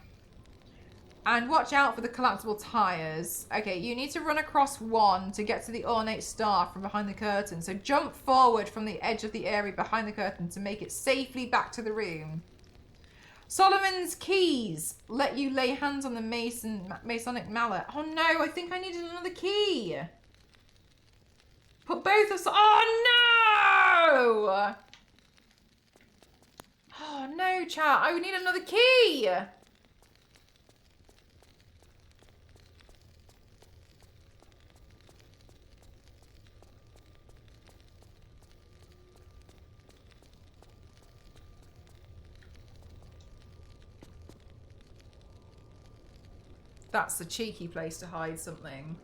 And watch out for the collapsible tires. Okay, you need to run across 1 to get to the ornate star from behind the curtain. So jump forward from the edge of the area behind the curtain to make it safely back to the room. Solomon's keys let you lay hands on the Masonic mallet. Oh no, I think I needed another key. Put both of us. Oh no! Oh no, chat. I would need another key. That's a cheeky place to hide something.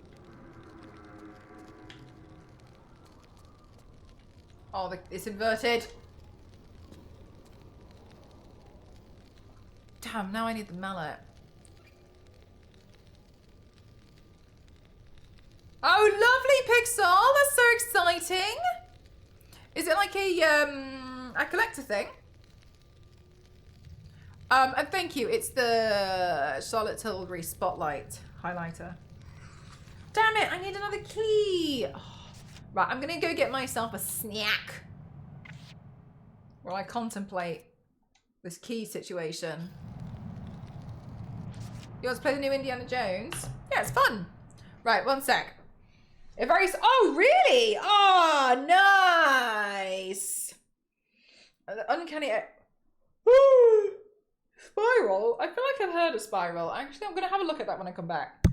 Oh, it's inverted. Damn, now I need the mallet. Oh, lovely, Pixel. That's so exciting. Is it like a collector thing? And thank you. It's the Charlotte Tilbury Spotlight highlighter. Damn it, I need another key. Oh, right, I'm gonna go get myself a snack while I contemplate this key situation. You want to play the new Indiana Jones? Yeah, it's fun. Right, one sec. Oh, really? Oh, nice. Uncanny. Spiral? I feel like I've heard of Spiral. Actually, I'm going to have a look at that when I come back.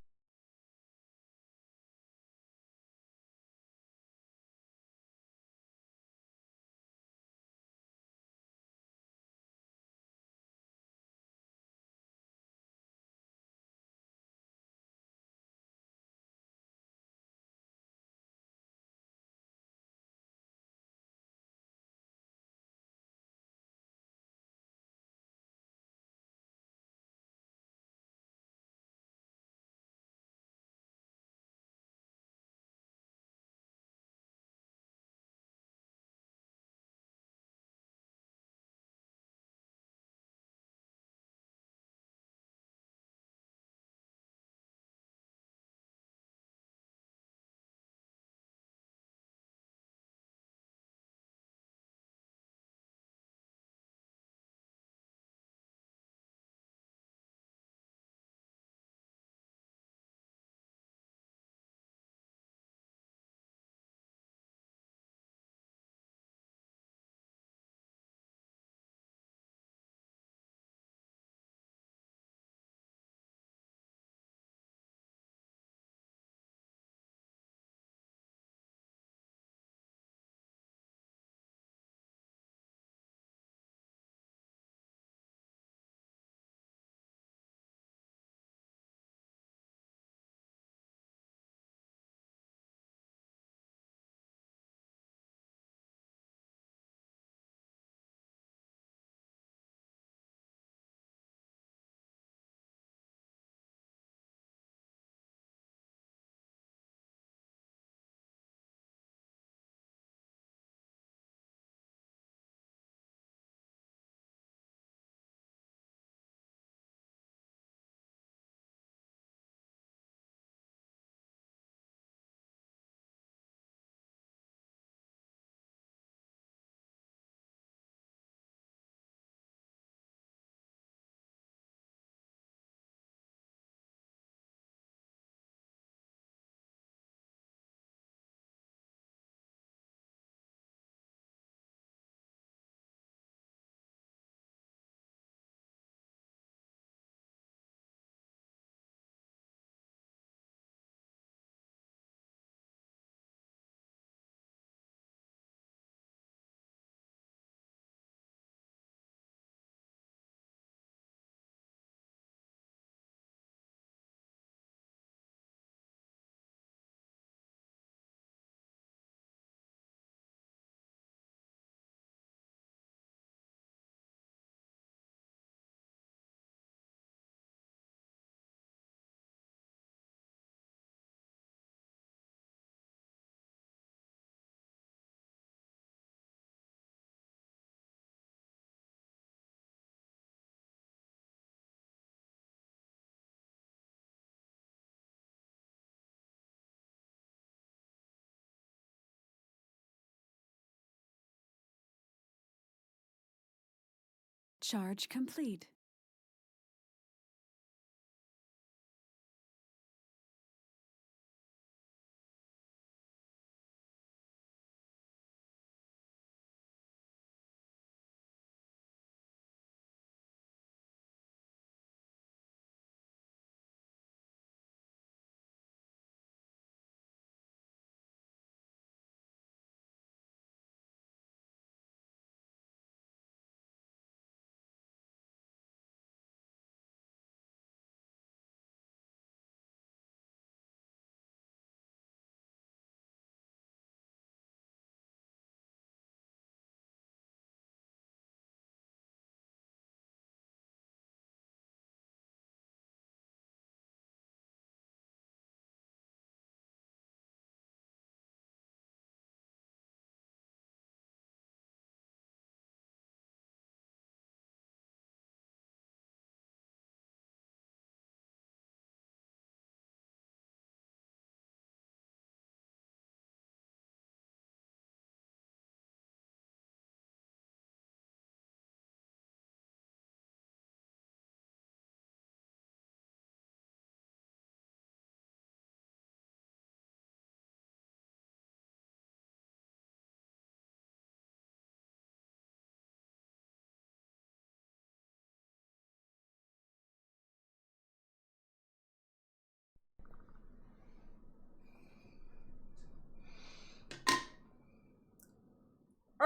Charge complete.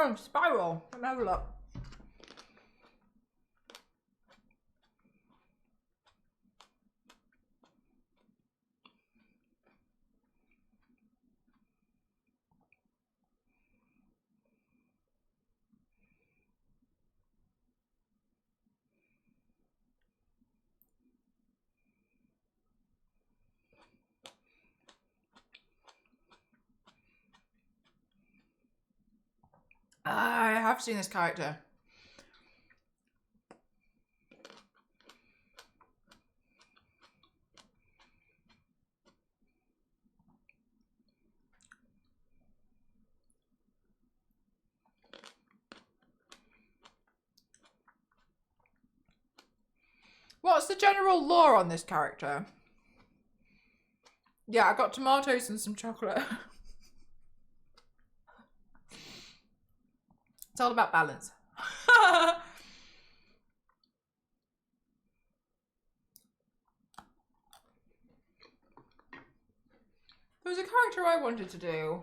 Oh, Spiral. Let me have a look. I have seen this character. What's the general lore on this character? Yeah, I got tomatoes and some chocolate. It's all about balance. There was a character I wanted to do.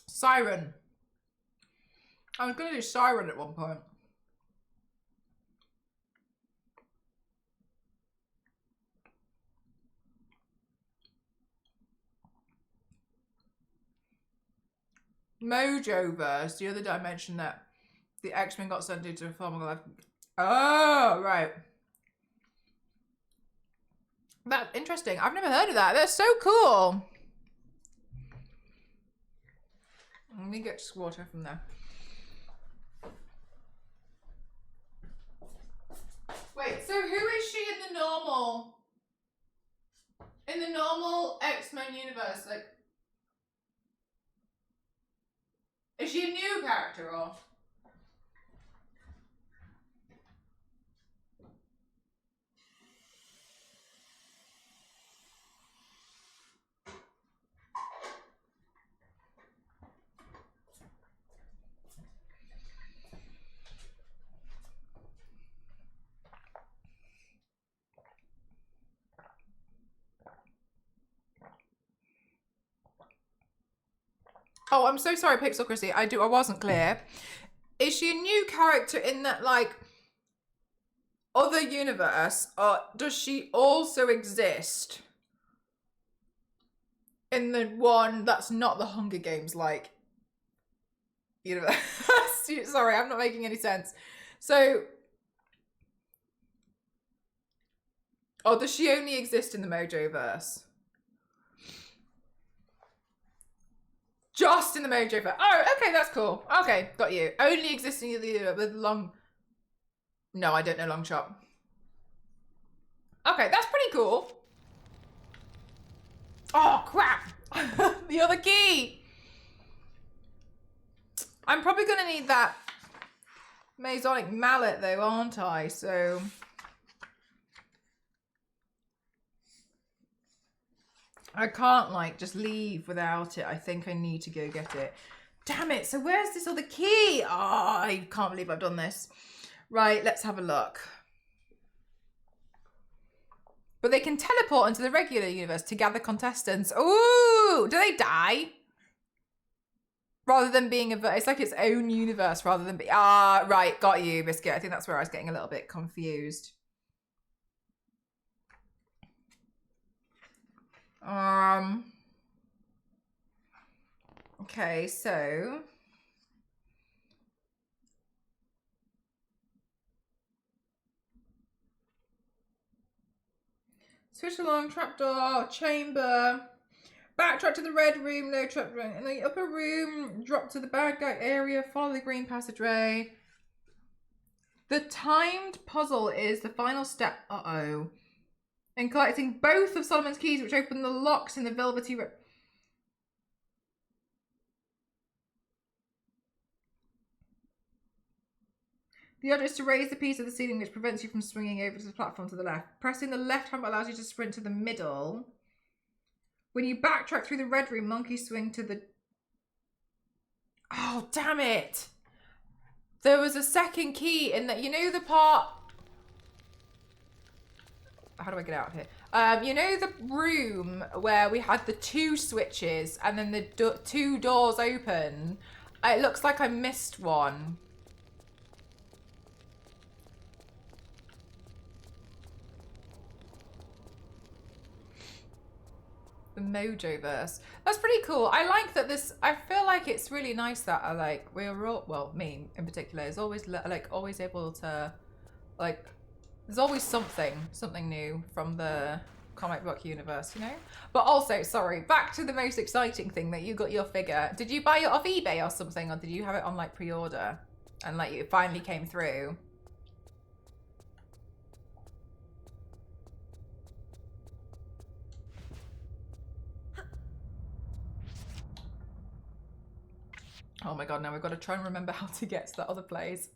Siren. I was going to do Siren at one point. Mojoverse, the other dimension that the X-Men got sent into a form of life. Oh, right. That's interesting. I've never heard of that. That's so cool. Let me get water from there. Wait, so who is she in the normal X-Men universe? Like, is she a new character or? Oh, I'm so sorry, Pixel Chrissy. I wasn't clear. Is she a new character in that, like, other universe, or does she also exist in the one that's not the Hunger Games, like, universe? Sorry, I'm not making any sense. So, or does she only exist in the Mojoverse? Just in the Mojoverse. Oh, okay, that's cool. Okay, got you. Only existing with Long. No, I don't know Longshot. Okay, that's pretty cool. Oh, crap. The other key. I'm probably going to need that Masonic mallet, though, aren't I? So... I can't, like, just leave without it. I think I need to go get it. Damn it. So where's this other key? Oh, I can't believe I've done this. Right, let's have a look. But they can teleport into the regular universe to gather contestants. Ooh, do they die? Rather than being it's like its own universe rather than right, got you, Biscuit. I think that's where I was getting a little bit confused. Okay, so switch along, trapdoor, chamber, backtrack to the red room, no trapdoor. In the upper room, drop to the bad guy area, follow the green passageway. The timed puzzle is the final step. Uh-oh. In collecting both of Solomon's keys, which open the locks in the velvety... The other is to raise the piece of the ceiling which prevents you from swinging over to the platform to the left. Pressing the left hand allows you to sprint to the middle. When you backtrack through the red room, monkey swing to the... Oh, damn it! There was a second key in that, you know the part... How do I get out of here? You know the room where we had the 2 switches and then the 2 doors open? It looks like I missed one. The Mojoverse. That's pretty cool. I like that this, I feel like it's really nice that I like, we're all, well, me in particular is always like, always able to, like, there's always something new from the comic book universe, you know? But also, sorry, back to the most exciting thing that you got your figure. Did you buy it off eBay or something, or did you have it on like pre-order and like it finally came through? Oh my god, now we've got to try and remember how to get to that other place.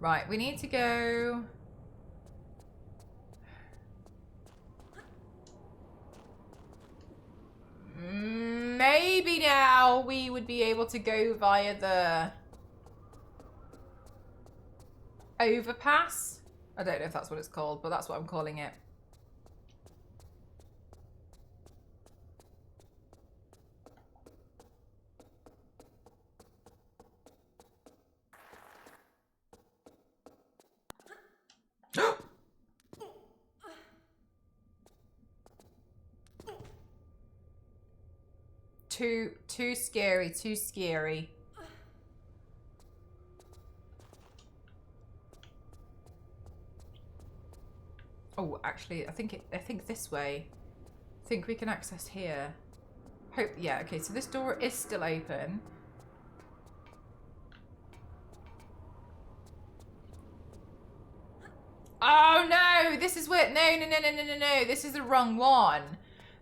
Right, we need to go... Maybe now we would be able to go via the overpass. I don't know if that's what it's called, but that's what I'm calling it. Too scary, too scary. Oh, actually, I think this way. I think we can access here. Hope, yeah, okay, so this door is still open. Oh no, this is where, no, this is the wrong one.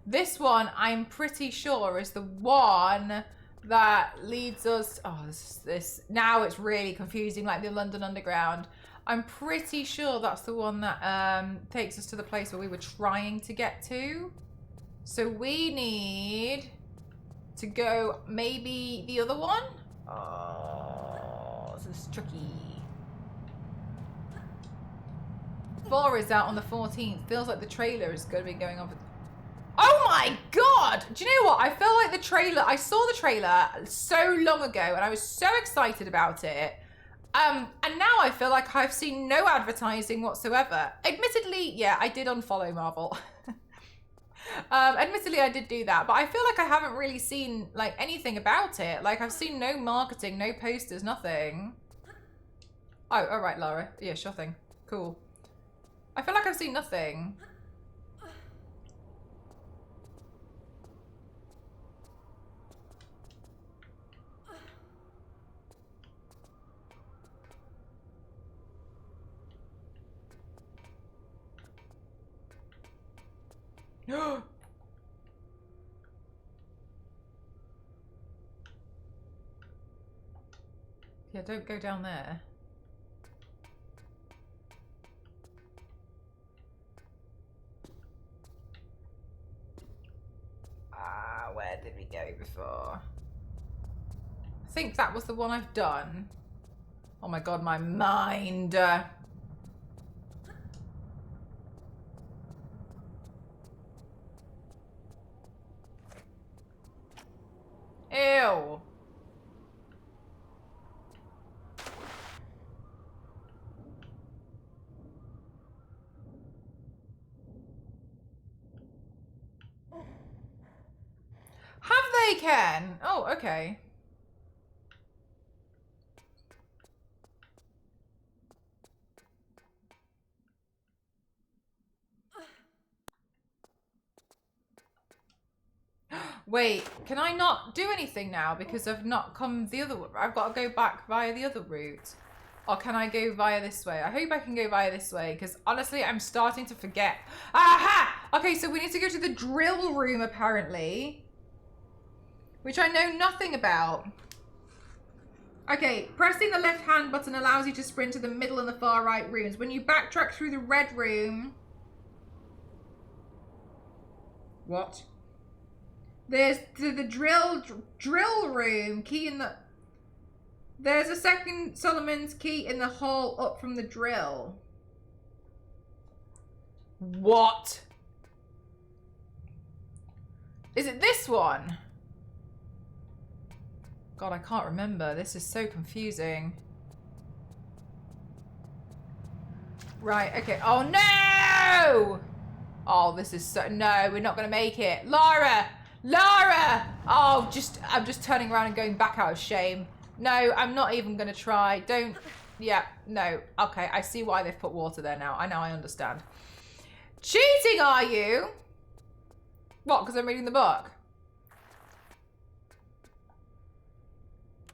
This one, I'm pretty sure, is the one that leads us... Oh, this now it's really confusing, like the London Underground. I'm pretty sure that's the one that takes us to the place where we were trying to get to. So we need to go maybe the other one? Oh, this is tricky. 4 is out on the 14th. Feels like the trailer is going to be going on for... Oh my god! Do you know what? I feel like the trailer, I saw the trailer so long ago and I was so excited about it. And now I feel like I've seen no advertising whatsoever. Admittedly, yeah, I did unfollow Marvel. Admittedly, I did do that, but I feel like I haven't really seen like anything about it. Like I've seen no marketing, no posters, nothing. Oh, all right, Lara. Yeah, sure thing. Cool. I feel like I've seen nothing. Yeah, don't go down there. Where did we go before? I think that was the one I've done. Oh my god, my mind. Ew. Have they, Ken? Oh, okay. Wait, can I not do anything now because I've not come the other way? I've got to go back via the other route. Or can I go via this way? I hope I can go via this way because honestly, I'm starting to forget. Aha! Okay, so we need to go to the drill room apparently. Which I know nothing about. Okay, pressing the left hand button allows you to sprint to the middle and the far right rooms. When you backtrack through the red room... What? There's the drill room key in the... There's a second Solomon's key in the hall up from the drill. What? Is it this one? God, I can't remember. This is so confusing. Right, okay. Oh, no! Oh, this is so... No, we're not going to make it. Lara! Lara! Oh, I'm just turning around and going back out of shame. No, I'm not even going to try. Don't... Yeah, no. Okay, I see why they've put water there now. I understand. Cheating, are you? What, because I'm reading the book?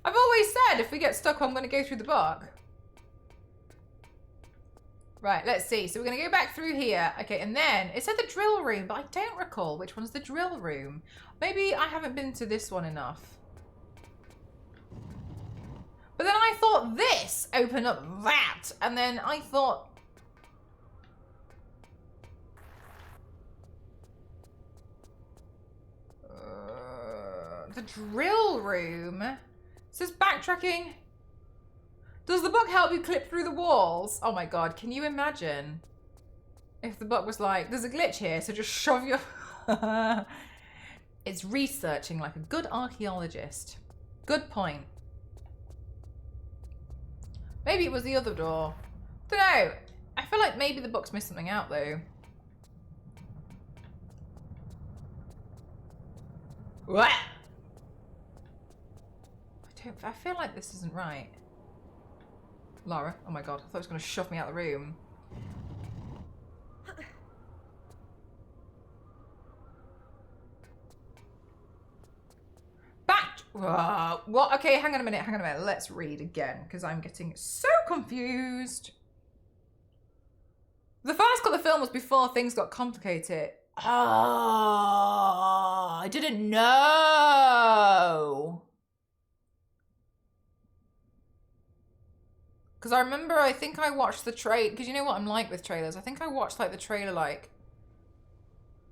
I've always said if we get stuck, I'm going to go through the book. Right, let's see. So we're going to go back through here. Okay, and then it said the drill room, but I don't recall which one's the drill room. Maybe I haven't been to this one enough. But then I thought this opened up that. And then I thought... the drill room? It says backtracking. Does the book help you clip through the walls? Oh my god, can you imagine? If the book was like, there's a glitch here, so just shove your... It's researching like a good archaeologist. Good point. Maybe it was the other door. Don't know. I feel like maybe the book's missed something out though. What? I feel like this isn't right. Lara, oh my god, I thought it was going to shove me out of the room. Back! What? Okay, hang on a minute, Let's read again, because I'm getting so confused. The first cut of the film was before things got complicated. Oh, I didn't know. Because I remember, I think I watched the trailer, because you know what I'm like with trailers. I think I watched like the trailer like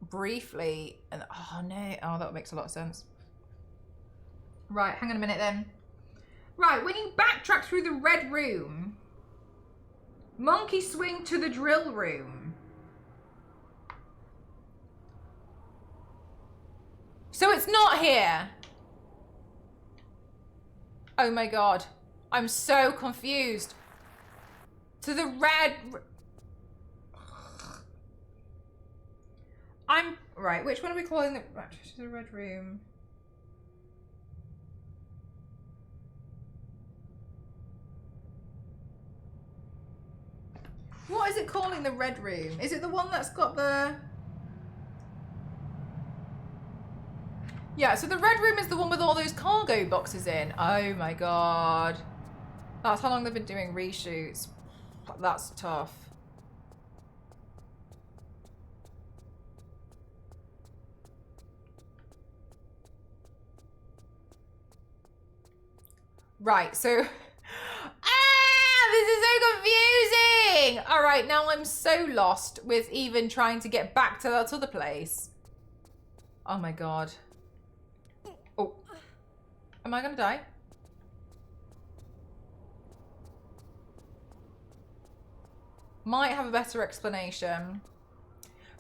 briefly and oh no, oh that makes a lot of sense. Right, hang on a minute then. Right, when you backtrack through the red room, monkey swing to the drill room. So it's not here. Oh my god. I'm so confused. To the red... Right, which one are we calling the... Right, to the red room. What is it calling the red room? Is it the one that's got the... Yeah, so the red room is the one with all those cargo boxes in. Oh my god. That's how long they've been doing reshoots. That's tough. Right, so... this is so confusing! Alright, now I'm so lost with even trying to get back to that other place. Oh my god. Oh. Am I gonna die? Might have a better explanation.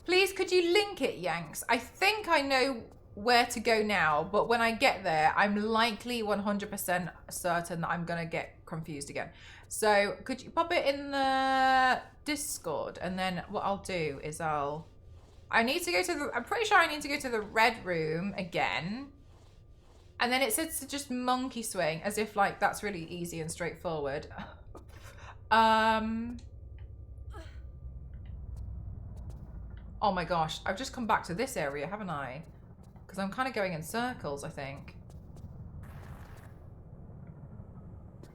Please, could you link it, Yanks? I think I know where to go now, but when I get there, I'm likely 100% certain that I'm going to get confused again. So could you pop it in the Discord? And then what I'll do is I need to go to the... I'm pretty sure I need to go to the red room again. And then it says to just monkey swing, as if, like, that's really easy and straightforward. Oh my gosh, I've just come back to this area, haven't I? Because I'm kind of going in circles, I think.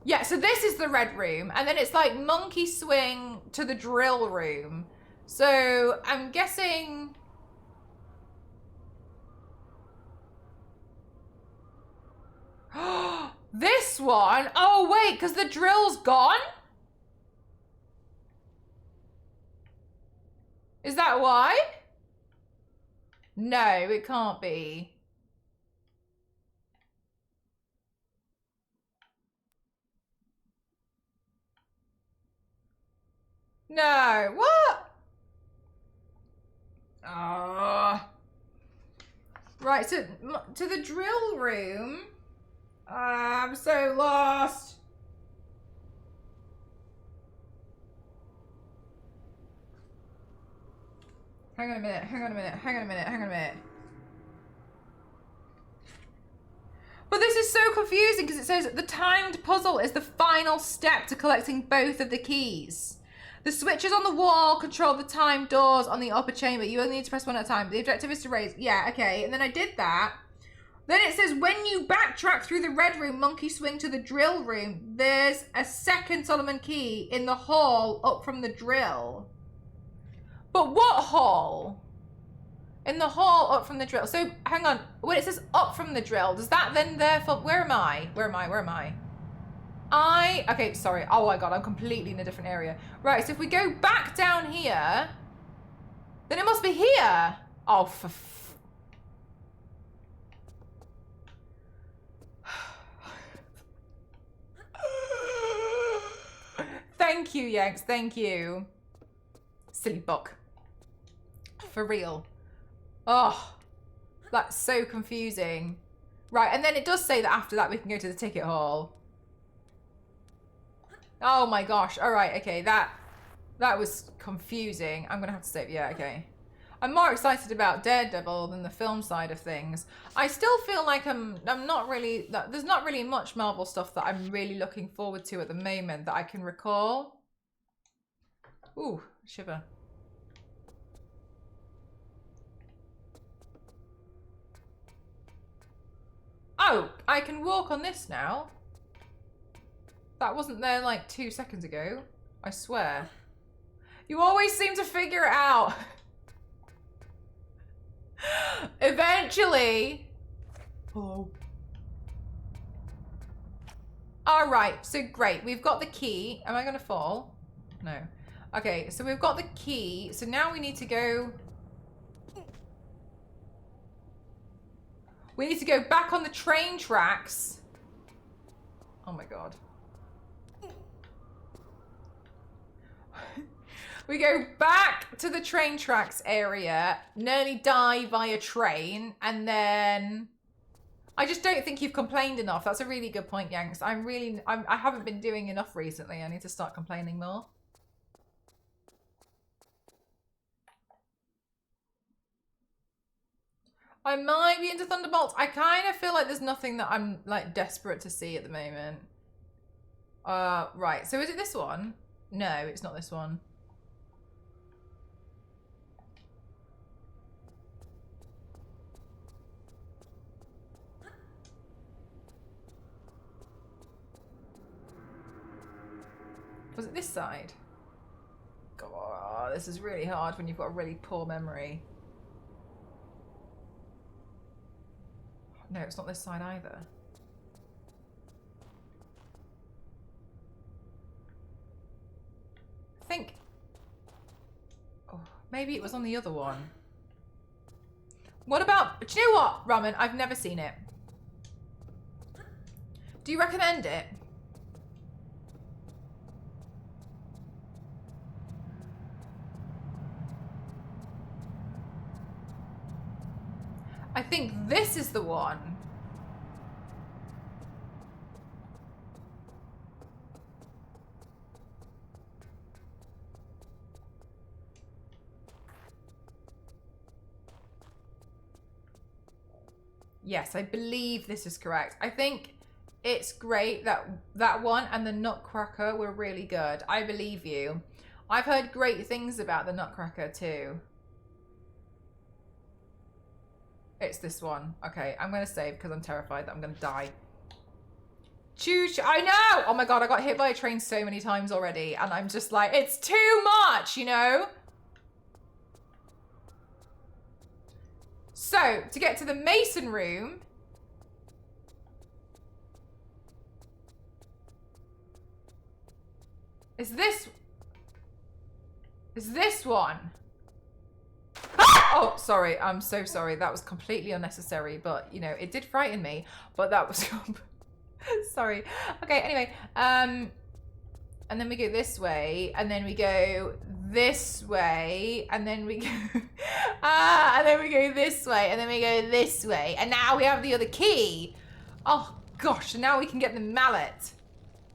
Yeah, so this is the red room. And then it's like monkey swing to the drill room. So I'm guessing... This one? Oh, wait, because the drill's gone? Is that why? No, it can't be. No, what? Ah. Right, so to the drill room. I'm so lost. Hang on a minute, hang on a minute, hang on a minute, hang on a minute. But this is so confusing because it says the timed puzzle is the final step to collecting both of the keys. The switches on the wall control the timed doors on the upper chamber. You only need to press one at a time. The objective is to raise. Yeah, okay. And then I did that. Then it says when you backtrack through the red room, monkey swing to the drill room, there's a second Solomon key in the hall up from the drill. But what hall? In the hall up from the drill. So hang on. When it says up from the drill, does that then therefore... Where am I? Where am I? Where am I? Okay, sorry. Oh my god, I'm completely in a different area. Right, so if we go back down here, then it must be here. Oh, for... Thank you, Yanks. Thank you. Silly book. For real. Oh, that's so confusing. Right, and then it does say that after that we can go to the ticket hall. Oh my gosh. All right, okay. That was confusing. I'm going to have to save. Yeah, okay. I'm more excited about Daredevil than the film side of things. I still feel like I'm not really... There's not really much Marvel stuff that I'm really looking forward to at the moment that I can recall. Ooh, shiver. Oh, I can walk on this now. That wasn't there like 2 seconds ago. I swear. You always seem to figure it out. Eventually. Oh. All right, so great. We've got the key. Am I going to fall? No. Okay, so we've got the key. So now we need to go... We need to go back on the train tracks. Oh my god. We go back to the train tracks area, nearly die via train, and then... I just don't think you've complained enough. That's a really good point, Yanks. I haven't been doing enough recently. I need to start complaining more. I might be into Thunderbolts. I kind of feel like there's nothing that I'm like desperate to see at the moment. Right. So is it this one? No, it's not this one. Was it this side? God, this is really hard when you've got a really poor memory. No, it's not this side either. I think... Oh, maybe it was on the other one. What about... Do you know what, Ramen? I've never seen it. Do you recommend it? I think this is the one. Yes, I believe this is correct. I think it's great that that one and the Nutcracker were really good. I believe you. I've heard great things about the Nutcracker too. It's this one. Okay, I'm gonna save because I'm terrified that I'm gonna die. Choo-choo. I know! Oh my god, I got hit by a train so many times already, and I'm just like, it's too much, you know? So, to get to the Mason room... Is this one? Ah! Oh, sorry. I'm so sorry. That was completely unnecessary, but, you know, it did frighten me, but that was... Sorry. Okay, anyway. And then we go this way, and then we go this way, and then we go... and then we go this way, and then we go this way. And now we have the other key. Oh, gosh. And now we can get the mallet.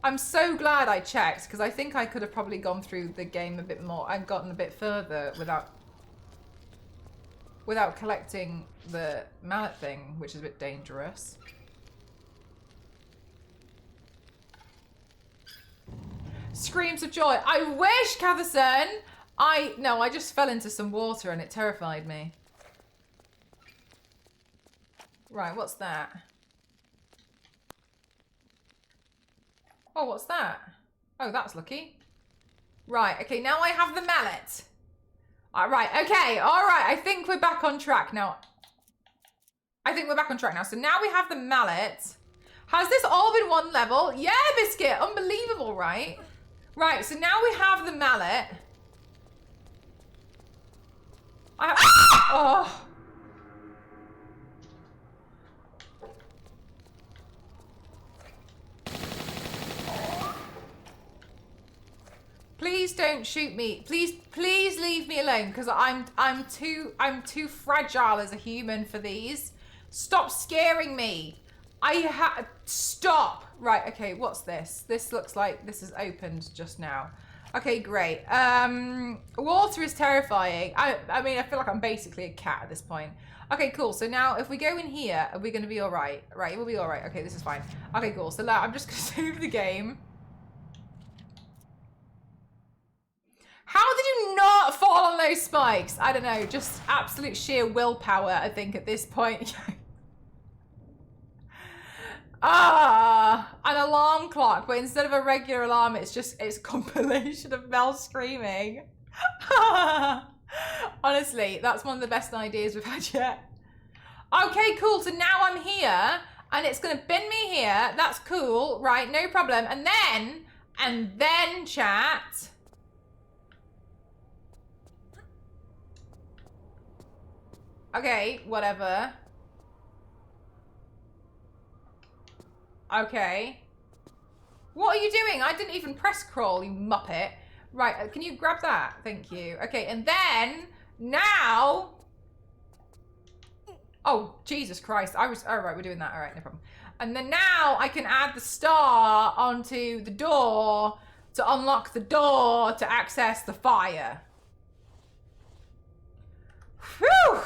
I'm so glad I checked, because I think I could have probably gone through the game a bit more and gotten a bit further without collecting the mallet thing, which is a bit dangerous. Screams of joy. I wish, Catherson! No, I just fell into some water and it terrified me. Right, what's that? Oh, what's that? Oh, that's lucky. Right, okay, now I have the mallet. All right, okay, all right. I think we're back on track now. So now we have the mallet. Has this all been one level? Yeah, Biscuit, unbelievable, right? Right, so now we have the mallet. Oh. Please don't shoot me. Please leave me alone, because I'm too fragile as a human for these. Stop scaring me. Stop. Right, okay, what's this? This looks like this is opened just now. Okay, great. Water is terrifying. I mean, I feel like I'm basically a cat at this point. Okay, cool. So now if we go in here, are we going to be all right? Right, we'll be all right. Okay, this is fine. Okay, cool. So now I'm just going to save the game. How did you not fall on those spikes? I don't know. Just absolute sheer willpower, I think, at this point. An alarm clock, but instead of a regular alarm, it's a compilation of Mel screaming. Honestly, that's one of the best ideas we've had yet. Okay, cool. So now I'm here, and it's gonna bin me here. That's cool, right? No problem. And then, chat. Okay, whatever. Okay. What are you doing? I didn't even press crawl, you muppet. Right, can you grab that? Thank you. Okay, and then, now... Oh, Jesus Christ. Oh, right, we're doing that. All right, no problem. And then now I can add the star onto the door to unlock the door to access the fire. Whew!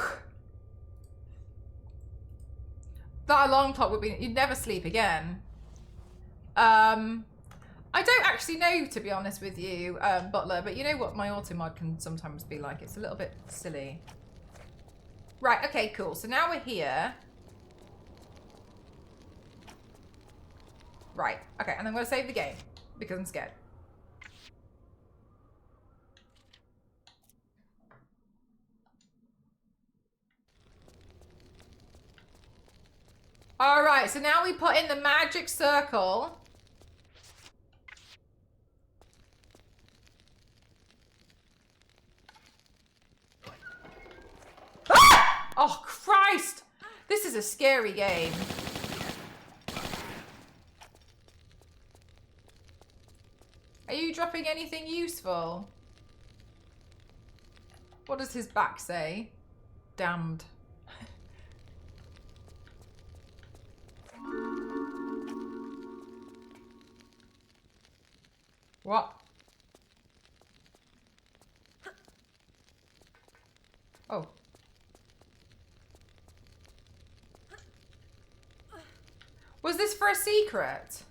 That alarm clock would be... You'd never sleep again. I don't actually know, to be honest with you, Butler, but you know what my auto mod can sometimes be like. It's a little bit silly. Right, okay, cool. So now we're here. Right, okay, and I'm going to save the game because I'm scared. All right, so now we put in the magic circle. Ah! Oh, Christ! This is a scary game. Are you dropping anything useful? What does his back say? Damned. What? Oh. Was this for a secret?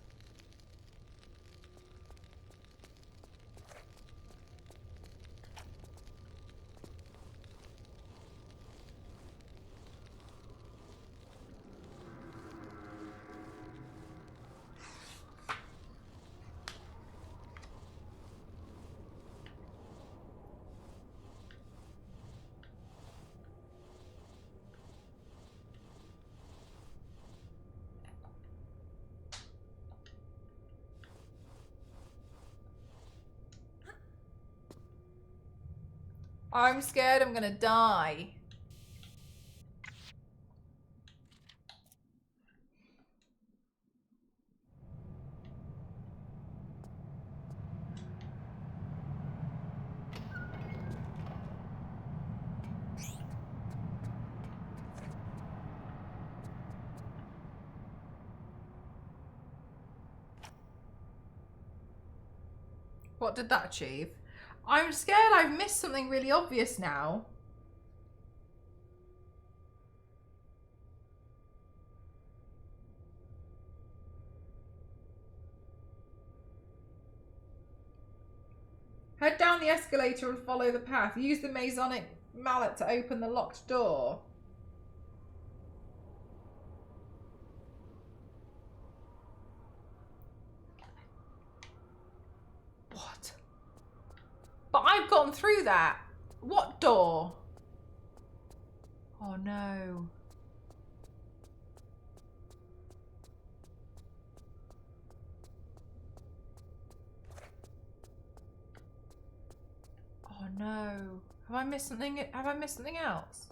I'm scared I'm gonna die. What did that achieve? I'm scared I've missed something really obvious now. Head down the escalator and follow the path. Use the Masonic mallet to open the locked door. What? But I've gone through that. What door? Oh no. Oh no. Have I missed something? Have I missed something else?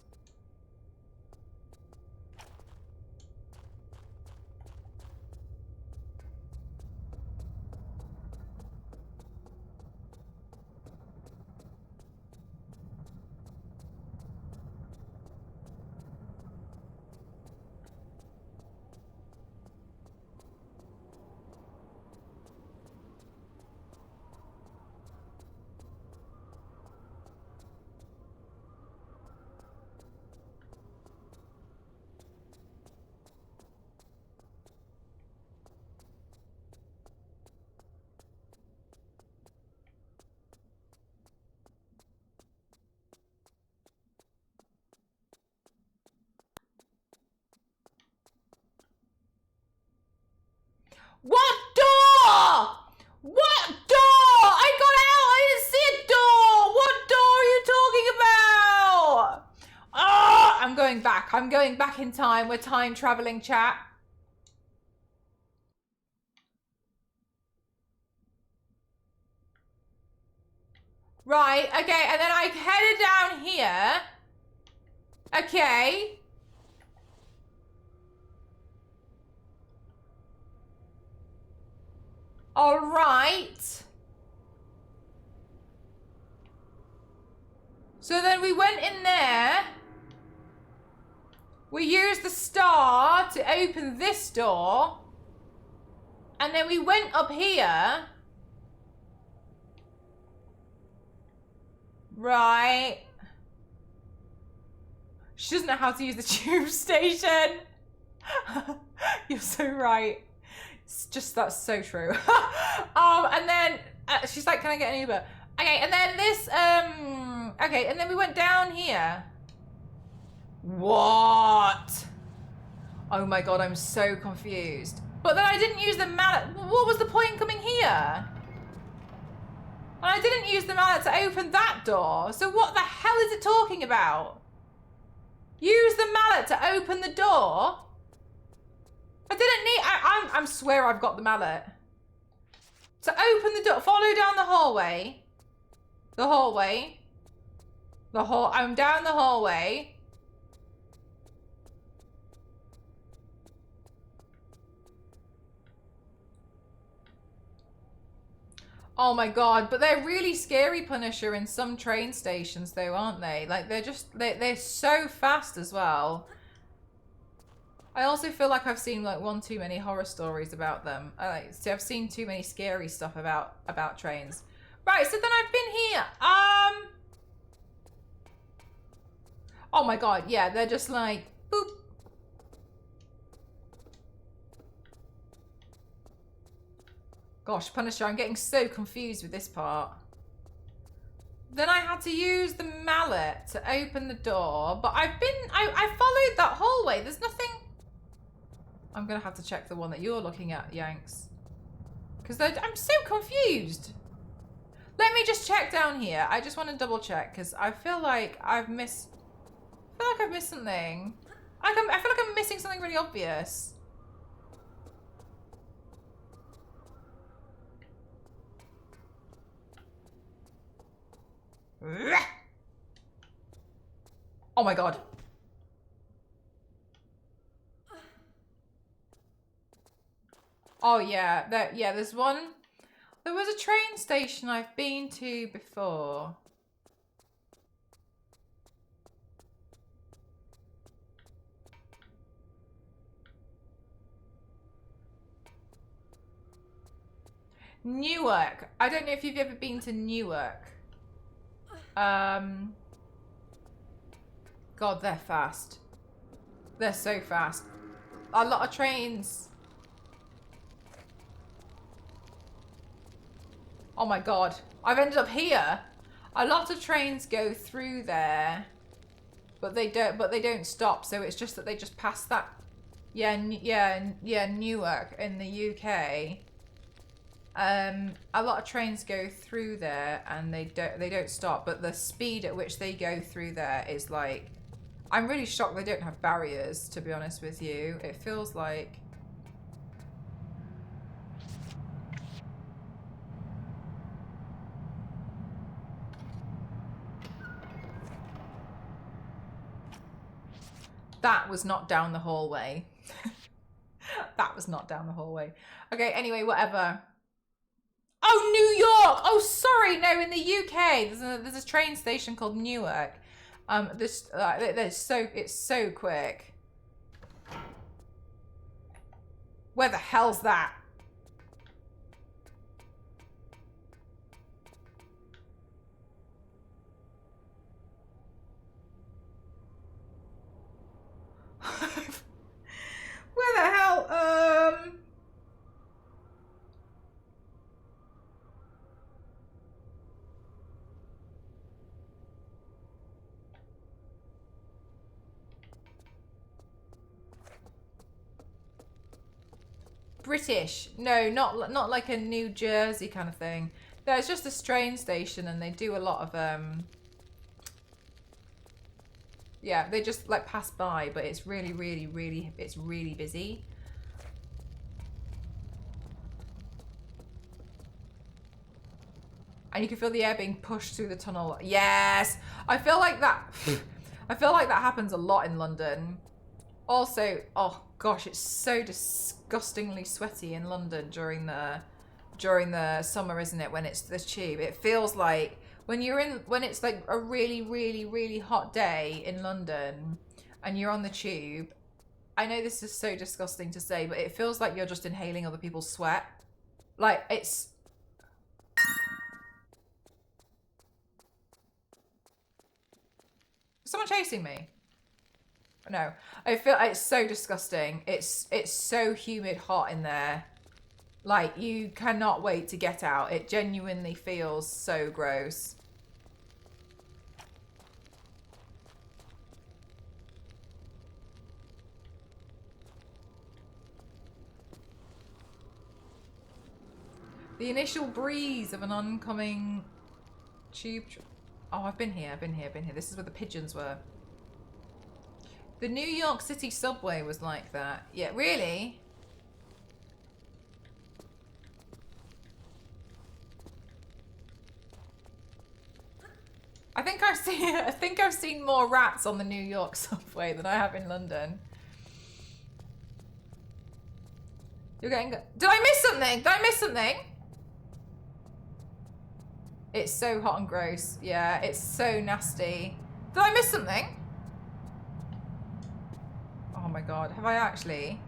What door? What door? I got out. I didn't see a door. What door are you talking about? Oh, I'm going back. I'm going back in time. We're time traveling, chat. Right, okay, and then I headed down here. Okay. All right. So then we went in there. We used the star to open this door. And then we went up here. Right. She doesn't know how to use the tube station. You're so right. It's just, that's so true. And then she's like, can I get an Uber? Okay, and then this, okay, and then we went down here. What? Oh my God, I'm so confused. But then I didn't use the mallet. What was the point in coming here? And I didn't use the mallet to open that door. So what the hell is it talking about? Use the mallet to open the door? I didn't need, I swear I've got the mallet. To open the door, follow down the hallway. The hallway. I'm down the hallway. Oh my God, but they're really scary, Punisher, in some train stations though, aren't they? Like they're so fast as well. I also feel like I've seen like one too many horror stories about them. So I've seen too many scary stuff about trains. Right, so then I've been here. Oh my God, yeah, they're just like, boop. Gosh, Punisher, I'm getting so confused with this part. Then I had to use the mallet to open the door, but I followed that hallway. There's nothing. I'm gonna have to check the one that you're looking at, Yanks. Because I'm so confused. Let me just check down here. I just want to double check because I feel like I've missed something. I feel like I'm missing something really obvious. Oh my god. Oh yeah, there's one. There was a train station I've been to before. Newark. I don't know if you've ever been to Newark. God, they're fast. They're so fast. A lot of trains. Oh my god. I've ended up here. A lot of trains go through there, but they don't stop, so it's just that they just pass that. Yeah, Newark in the UK. A lot of trains go through there and they don't stop, but the speed at which they go through there is like, I'm really shocked they don't have barriers, to be honest with you. It feels like that was not down the hallway. That was not down the hallway. Okay, anyway, whatever. Oh, New York! Oh, sorry, no, in the UK, there's a train station called Newark. It's so quick. Where the hell's that? Where the hell? British. No, not like a New Jersey kind of thing. No, it's just a train station, and they do a lot of yeah, they just like pass by, but it's really busy. And you can feel the air being pushed through the tunnel. Yes! I feel like that I feel like that happens a lot in London. Also, oh gosh, it's so disgustingly sweaty in London during the summer, isn't it? When it's the tube, it feels like when it's like a really hot day in London and you're on the tube. I know this is so disgusting to say, but it feels like you're just inhaling other people's sweat. Like it's. Is someone chasing me? No, I feel it's so disgusting. It's so humid, hot in there. Like, you cannot wait to get out. It genuinely feels so gross. The initial breeze of an oncoming tube. Oh, I've been here. This is where the pigeons were. The New York City subway was like that. Yeah, really? I think I've seen more rats on the New York subway than I have in London. You're getting. Did I miss something? Did I miss something? It's so hot and gross. Yeah, it's so nasty. Did I miss something? Oh my god, have I actually?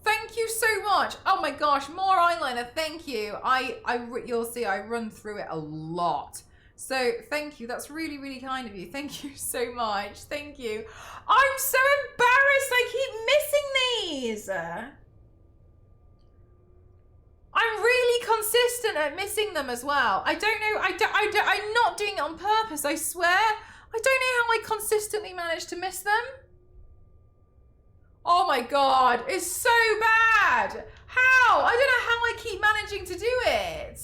Thank you so much. Oh my gosh, more eyeliner. Thank you. You'll see I run through it a lot. So thank you. That's really kind of you. Thank you so much. Thank you. I'm so embarrassed. I keep missing these. I'm really consistent at missing them as well. I don't know. I'm not doing it on purpose. I swear. I don't know how I consistently manage to miss them. Oh my god, it's so bad. How? I don't know how I keep managing to do it.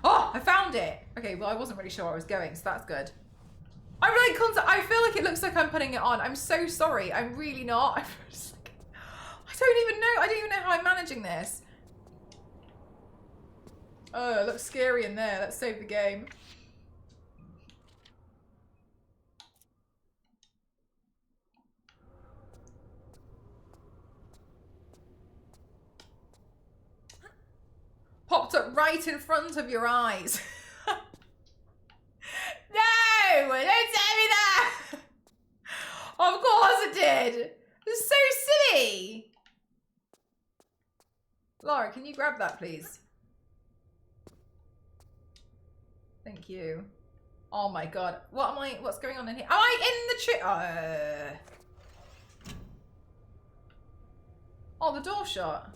Oh, I found it. Okay, well, I wasn't really sure where I was going, so that's good. I feel like it looks like I'm putting it on. I'm so sorry. I'm really not. I don't even know. I don't even know how I'm managing this. Oh, it looks scary in there. Let's save the game. Popped up right in front of your eyes. No! Don't tell me that! Of course it did! It's so silly! Laura, can you grab that, please? Thank you. Oh my god. What's going on in here? Am I in the tree? Oh, the door shut.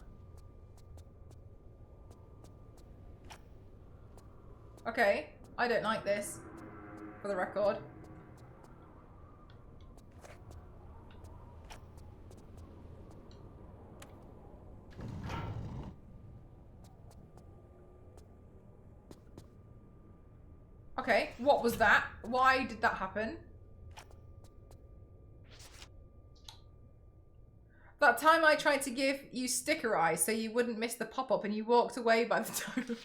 Okay. I don't like this. For the record. Okay, what was that? Why did that happen? That time I tried to give you sticker eyes so you wouldn't miss the pop-up and you walked away by the time.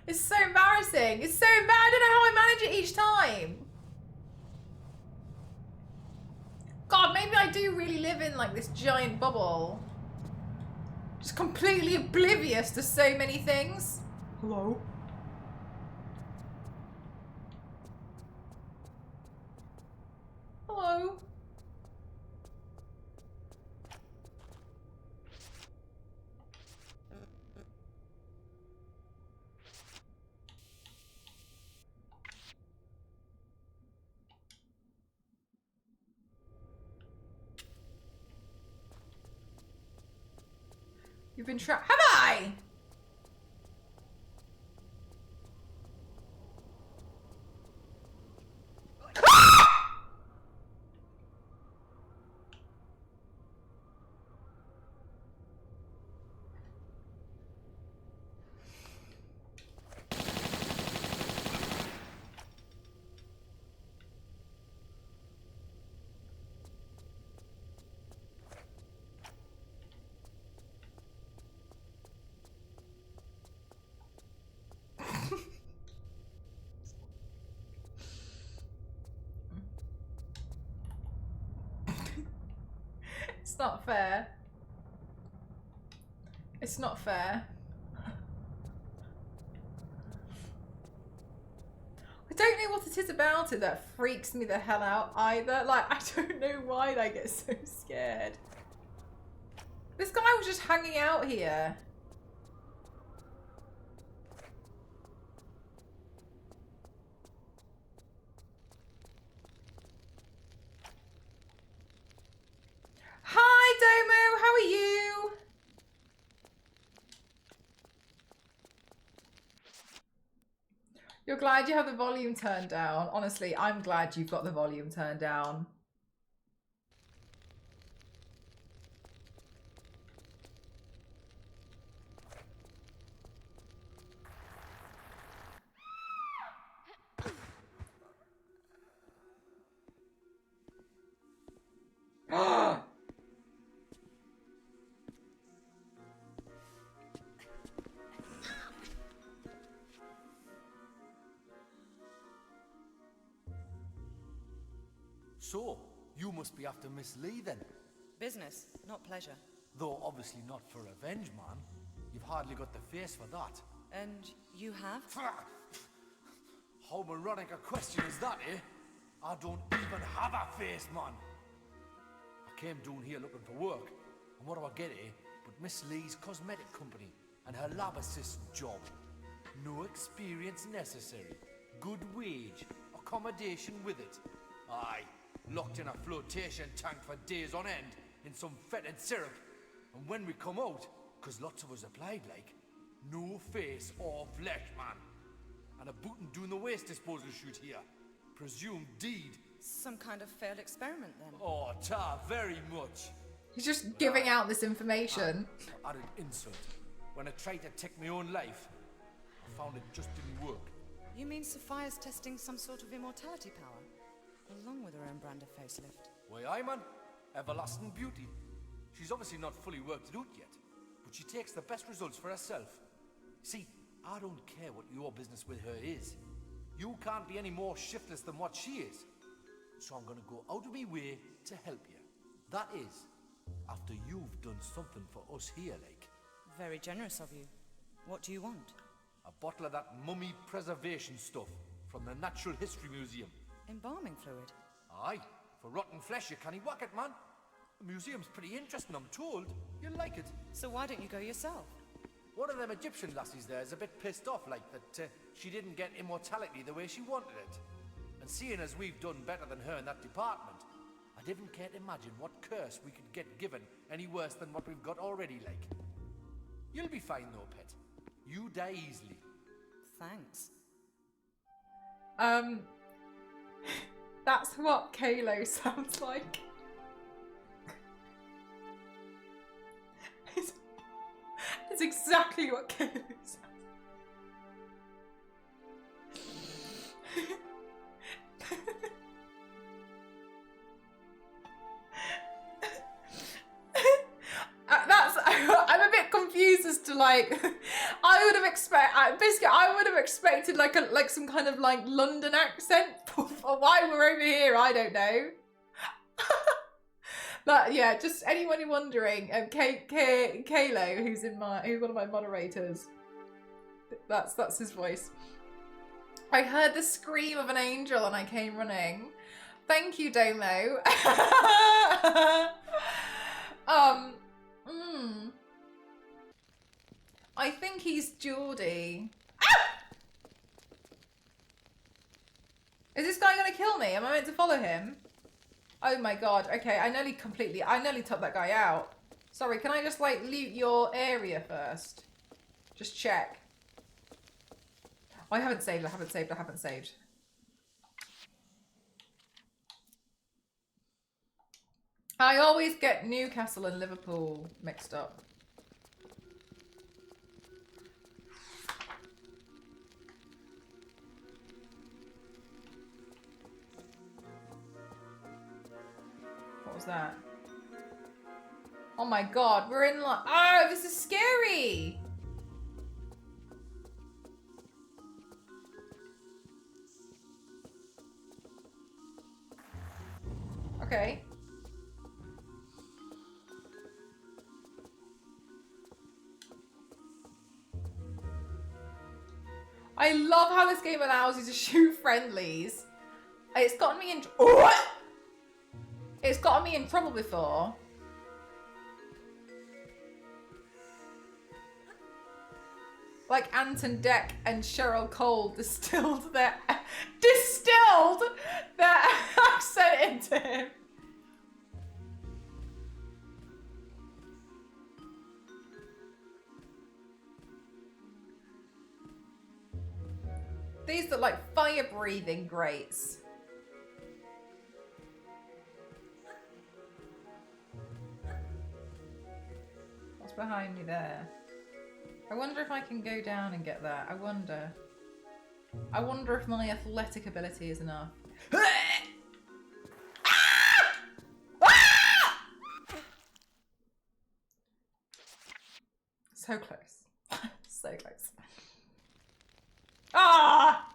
It's so embarrassing. It's so bad. I don't know how I manage it each time. God, maybe I do really live in like this giant bubble. Just completely oblivious to so many things. Hello? Hello? You've been trapped. Have I? It's not fair. It's not fair. I don't know what it is about it that freaks me the hell out either. Like, I don't know why I get so scared. This guy was just hanging out here. Hi, Domo. How are you? You're glad you have the volume turned down. Honestly, I'm glad you've got the volume turned down. So, you must be after Miss Lee then? Business, not pleasure. Though obviously not for revenge, man. You've hardly got the face for that. And you have? How moronic a question is that, eh? I don't even have a face, man. I came down here looking for work. And what do I get, eh? But Miss Lee's cosmetic company and her lab assistant job. No experience necessary. Good wage. Accommodation with it. Aye. Locked in a flotation tank for days on end in some fetid syrup. And when we come out, 'cause lots of us applied like, No face or flesh, man. And a bootin' doing the waste disposal shoot here. Presumed deed. Some kind of failed experiment, then. Oh, ta, very much. He's just giving out this information. Added insult. When I tried to take my own life, I found it just didn't work. You mean Sophia's testing some sort of immortality power? Along with her own brand of facelift. Why, aye, man. Everlasting beauty. She's obviously not fully worked it out yet, but she takes the best results for herself. See, I don't care what your business with her is. You can't be any more shiftless than what she is. So I'm gonna go out of my way to help you. That is, after you've done something for us here, like. Very generous of you. What do you want? A bottle of that mummy preservation stuff from the Natural History Museum. Embalming fluid. Aye, for rotten flesh you can't whack it, man. The museum's pretty interesting, I'm told. You'll like it. So why don't you go yourself? One of them Egyptian lassies there is a bit pissed off, like that she didn't get immortality the way she wanted it. And seeing as we've done better than her in that department, I didn't care to imagine what curse we could get given any worse than what we've got already, like. You'll be fine though, pet. You die easily. Thanks. That's what Kalo sounds like. It's exactly what Kalo sounds like. I'm a bit confused as to like I would have expected like some kind of like London accent for why we're over here. I don't know. But yeah, just anyone wondering, Kalo, who's one of my moderators. That's his voice. I heard the scream of an angel and I came running. Thank you, Domo. I think he's Geordie. Ah! Is this guy gonna kill me? Am I meant to follow him? Oh my god, okay, I nearly took that guy out. Sorry, can I just like loot your area first? Just check. Oh, I haven't saved. I always get Newcastle and Liverpool mixed up. What was that? Oh my god, we're in like... Oh, this is scary! Okay. I love how this game allows you to shoot friendlies. It's gotten me in... Oh! It's gotten me in trouble before. Like Anton Deck and Cheryl Cole distilled their accent into him. These are like fire-breathing grates. What's behind me there? I wonder if I can go down and get that. I wonder if my athletic ability is enough. So close. So close. Ah!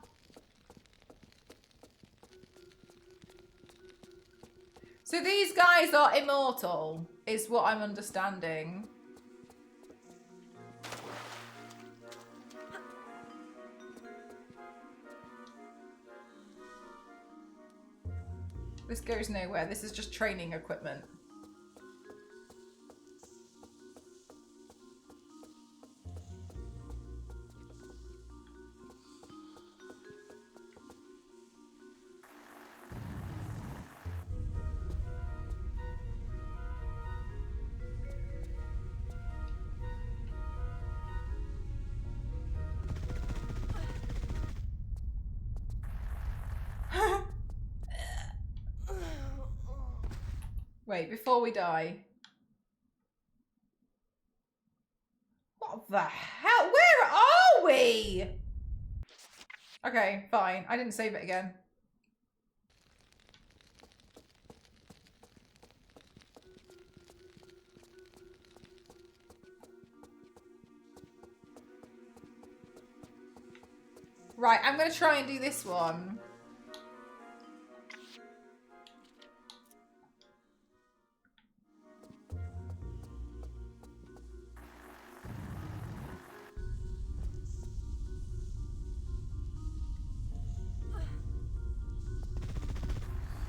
So these guys are immortal, is what I'm understanding. This goes nowhere. This is just training equipment. Wait, before we die. What the hell? Where are we? Okay, fine. I didn't save it again. Right, I'm going to try and do this one.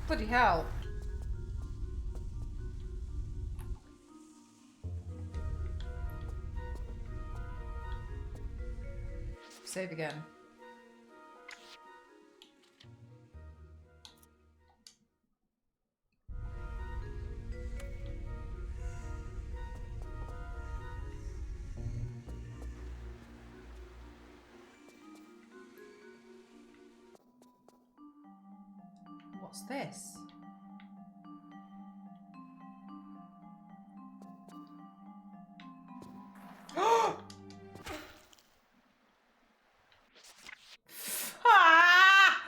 Bloody hell. Save again. What's this? Ah!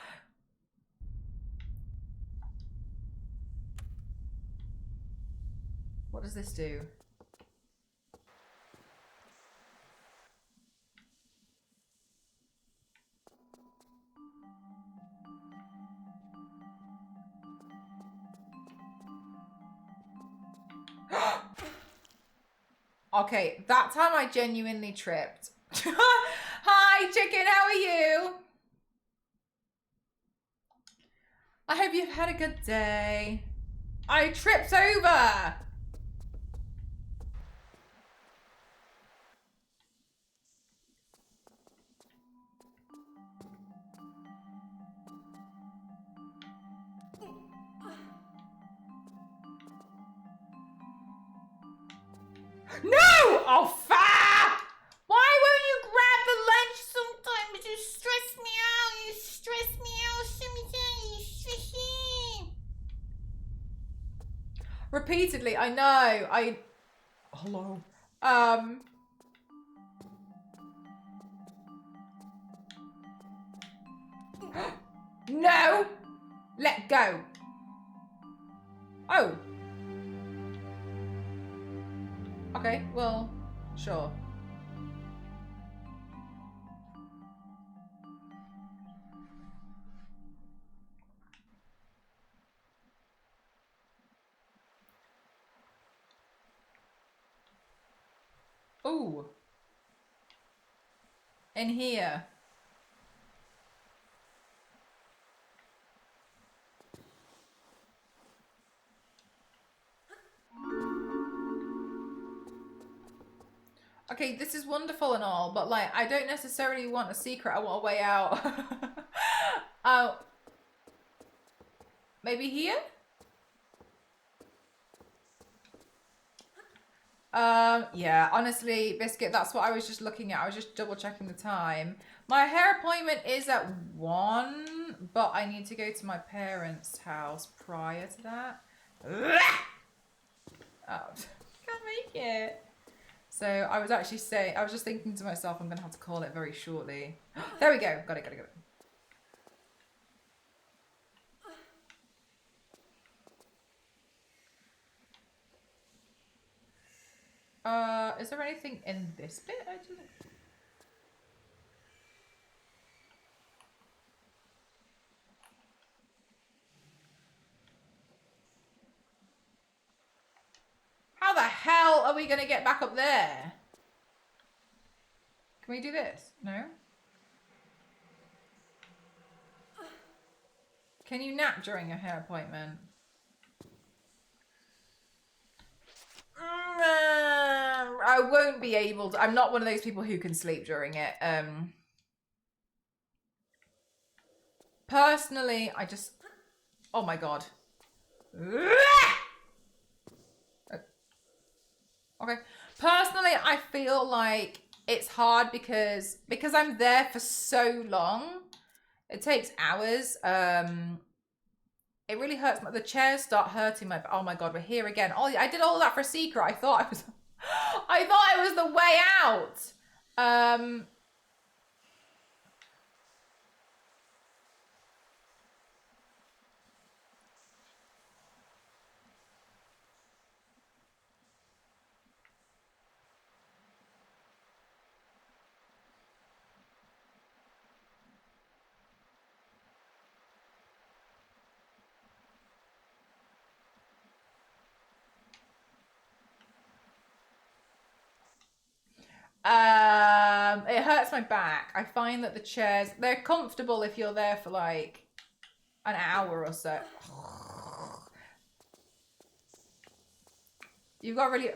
What does this do? Okay, that time I genuinely tripped. Hi, chicken, how are you? I hope you've had a good day. I tripped over. No! Oh, fuck! Why won't you grab the lunch sometimes? You stress me out. You stress me out. You stress me. Repeatedly, I know. Hello. No! Let go. Oh. Okay, well, sure. Ooh. In here. Okay, this is wonderful and all, but like, I don't necessarily want a secret. I want a way out. Maybe here? Yeah, honestly, Biscuit, that's what I was just looking at. I was just double checking the time. My hair appointment is at 1, but I need to go to my parents' house prior to that. Oh, can't make it. So I was actually saying, I was just thinking to myself, I'm going to have to call it very shortly. There we go. Got it. Is there anything in this bit? I didn't... How the hell are we going to get back up there? Can we do this? No? Can you nap during your hair appointment? I won't be able to. I'm not one of those people who can sleep during it. Personally, I just... Oh my god. Okay. Personally, I feel like it's hard because I'm there for so long. It takes hours. it really hurts. The chairs start hurting my. Oh my god, we're here again. Oh, I did all that for a secret. I thought I was. I thought it was the way out. It hurts my back. I find that the chairs, they're comfortable if you're there for like an hour or so. You've got really,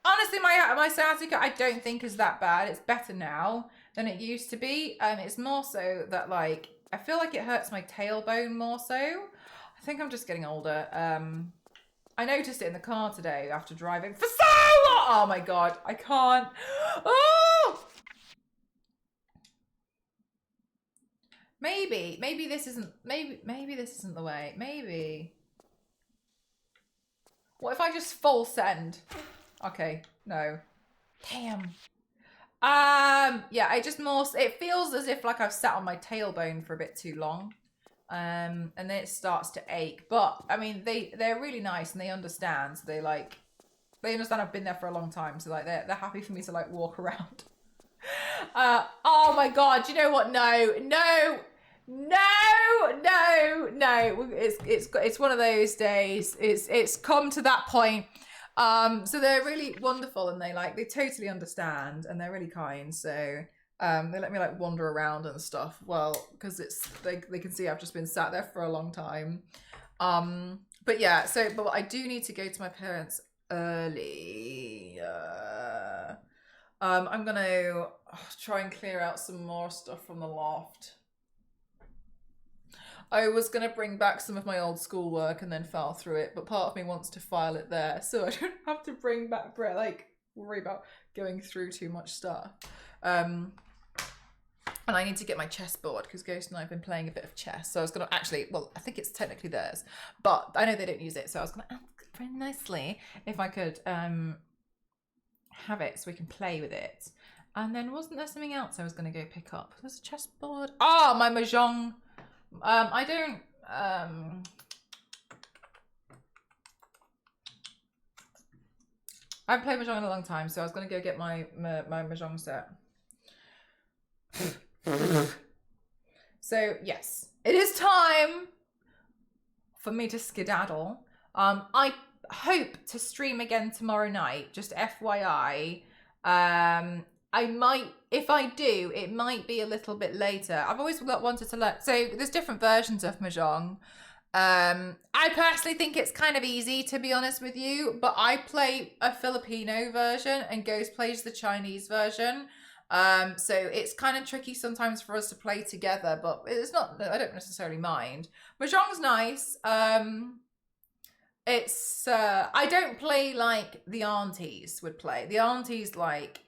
honestly, my sciatica I don't think is that bad. It's better now than it used to be. It's more so that like, I feel like it hurts my tailbone more so. I think I'm just getting older. I noticed it in the car today after driving for so long. Oh my god, I can't. Oh! Maybe this isn't. Maybe this isn't the way. Maybe. What if I just full send? Okay, no. Damn. Yeah, I just more. It feels as if like I've sat on my tailbone for a bit too long. And then it starts to ache. But I mean, they're really nice and they understand. So they understand I've been there for a long time. So like they're happy for me to like walk around. Oh my god! You know what? No. It's one of those days. It's come to that point. So they're really wonderful and they totally understand and they're really kind. So. They let me like wander around and stuff. Well, because they can see I've just been sat there for a long time. But yeah, but I do need to go to my parents early. I'm gonna try and clear out some more stuff from the loft. I was gonna bring back some of my old schoolwork and then file through it, but part of me wants to file it there, so I don't have to worry about going through too much stuff. And I need to get my chessboard because Ghost and I have been playing a bit of chess. So I was going to actually, well, I think it's technically theirs, but I know they don't use it. So I was going to ask very nicely if I could have it so we can play with it. And then wasn't there something else I was going to go pick up? There's a chessboard. Oh, my Mahjong. I haven't played Mahjong in a long time, so I was going to go get my Mahjong set. So yes, it is time for me to skedaddle. I hope to stream again tomorrow night, just FYI. I might, if I do, it might be a little bit later. I've always wanted to learn, so there's different versions of Mahjong. I personally think it's kind of easy, to be honest with you, but I play a Filipino version and Ghost plays the Chinese version. So it's kind of tricky sometimes for us to play together, but it's not, I don't necessarily mind. Mahjong's nice. I don't play like the aunties would play. The aunties, like,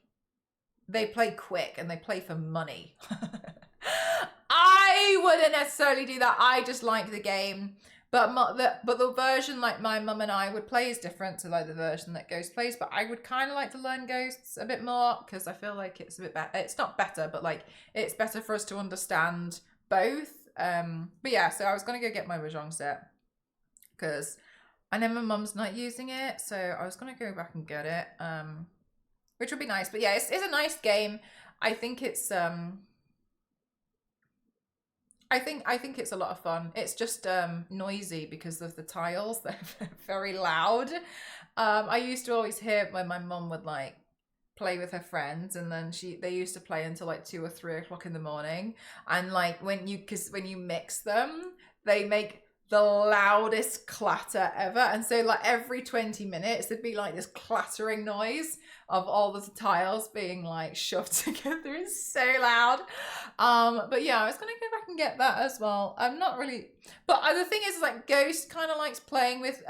they play quick and they play for money. I wouldn't necessarily do that. I just like the game. But the version like my mum and I would play is different to like the version that Ghost plays. But I would kind of like to learn Ghosts a bit more because I feel like it's a bit better. It's not better, but like it's better for us to understand both. But yeah, so I was gonna go get my Mahjong set because I know my mum's not using it, so I was gonna go back and get it, which would be nice. But yeah, it's a nice game. I think it's I think it's a lot of fun. It's just noisy because of the tiles. They're very loud. I used to always hear when my mum would like play with her friends, and then they used to play until like 2 or 3 o'clock in the morning. And like when you mix them, they make the loudest clatter ever. And so like every 20 minutes there'd be like this clattering noise of all the tiles being like shoved together. It's so loud. But yeah, I was gonna go back and get that as well. I'm not really, but the thing is like Ghost kind of likes playing with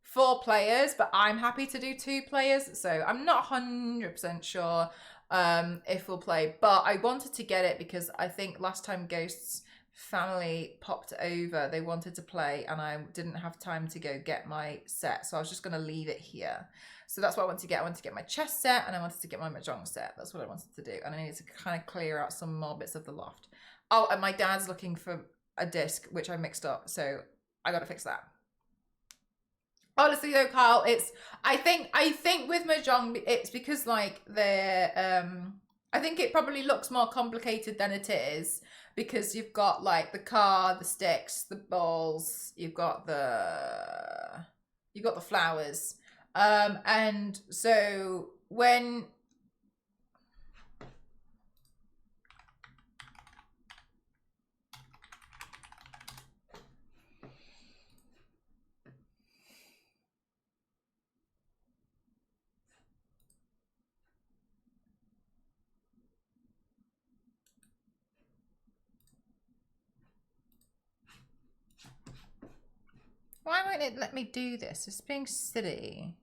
4 players, but I'm happy to do 2 players, so I'm not 100% sure if we'll play, but I wanted to get it because I think last time Ghosts family popped over. They wanted to play and I didn't have time to go get my set. So I was just going to leave it here. So that's what I wanted to get. I wanted to get my chess set and I wanted to get my mahjong set. That's what I wanted to do. And I needed to kind of clear out some more bits of the loft. Oh, and my dad's looking for a disc, which I mixed up. So I got to fix that. Honestly though, Carl, it's, I think with mahjong, it's because like they're, I think it probably looks more complicated than it is because you've got like the card, the sticks, the balls, you've got the flowers. And so when why won't it let me do this? It's being silly.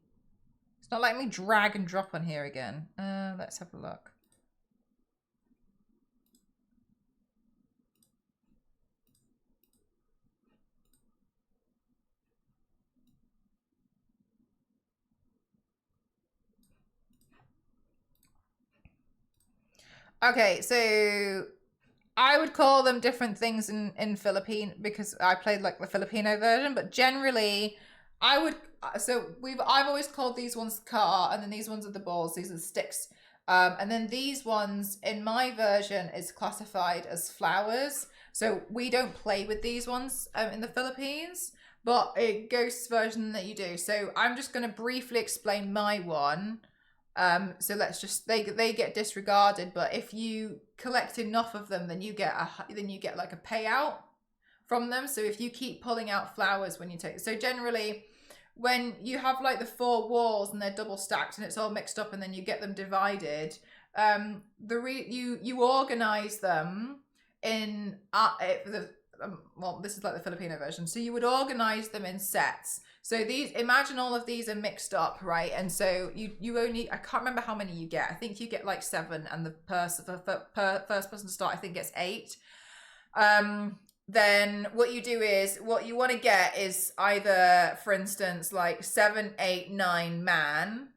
It's not letting me drag and drop on here again. Let's have a look. Okay, so I would call them different things in Philippine because I played like the Filipino version, but generally I would, I've always called these ones car and then these ones are the balls, these are the sticks. And then these ones in my version is classified as flowers. So we don't play with these ones in the Philippines, but a Ghost's version that you do. So I'm just going to briefly explain my one. So let's just, they get disregarded, but if you collect enough of them, then you get like a payout from them. So if you keep pulling out flowers when you take, so generally when you have like the 4 walls and they're double stacked and it's all mixed up and then you get them divided, you organize them in well, this is like the Filipino version. So you would organize them in sets. So these, imagine all of these are mixed up, right? And so you only, I can't remember how many you get. I think you get like 7 and the first person to start, I think gets 8. Then what you do is, what you want to get is either, for instance, like 7, 8, 9 man.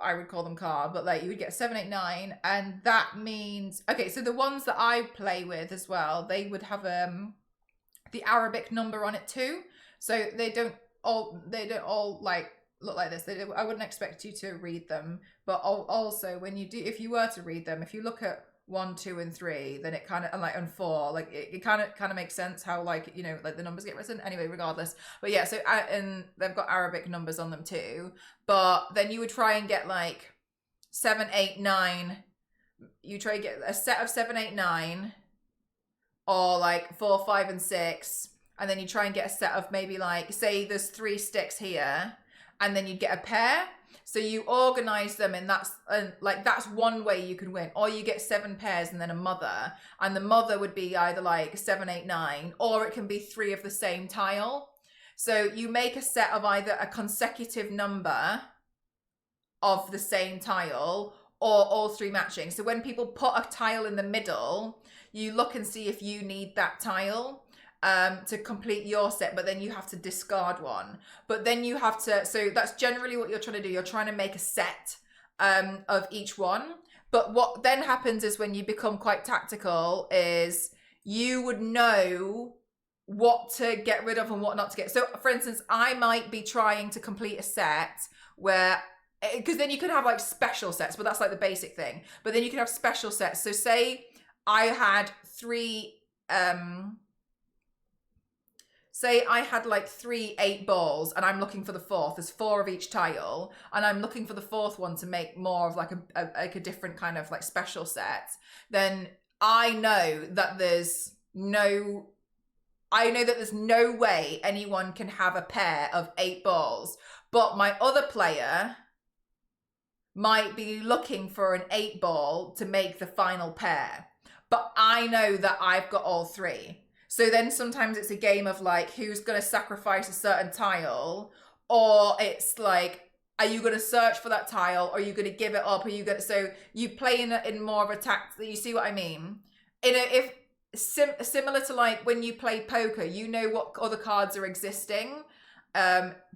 I would call them car, but like you would get 7, 8, 9. And that means, okay, so the ones that I play with as well, they would have the Arabic number on it too. So they don't all like look like this. I wouldn't expect you to read them, but also when you do, if you were to read them, if you look at 1, 2, and 3, then it kind of, and like on 4, like it kind of makes sense how, like, you know, like the numbers get written anyway, regardless. But yeah, so and they've got Arabic numbers on them too. But then you would try and get like 7, 8, 9. You try to get a set of 7, 8, 9, or like 4, 5, and 6. And then you try and get a set of maybe like, say there's 3 sticks here, and then you'd get a pair. So you organize them, and that's one way you could win. Or you get 7 pairs and then a mother, and the mother would be either like 7, 8, 9, or it can be 3 of the same tile. So you make a set of either a consecutive number of the same tile or all 3 matching. So when people put a tile in the middle, you look and see if you need that tile to complete your set, but then you have to discard one. But then you have to, so that's generally what you're trying to do. You're trying to make a set of each one. But what then happens is when you become quite tactical is you would know what to get rid of and what not to get. So for instance, I might be trying to complete a set where, because then you could have like special sets, but that's like the basic thing. But then you can have special sets. So say I had 3, say I had like 3 8 balls and I'm looking for the 4th. There's 4 of each tile, and I'm looking for the 4th one to make more of like a different kind of like special set. Then I know that there's no way anyone can have a pair of 8 balls, but my other player might be looking for an 8 ball to make the final pair. But I know that I've got all 3. So then sometimes it's a game of like, who's going to sacrifice a certain tile, or it's like, are you going to search for that tile, or are you going to give it up? Are you going to, so you play in more of a tactic. You see what I mean? similar to like when you play poker, you know what other cards are existing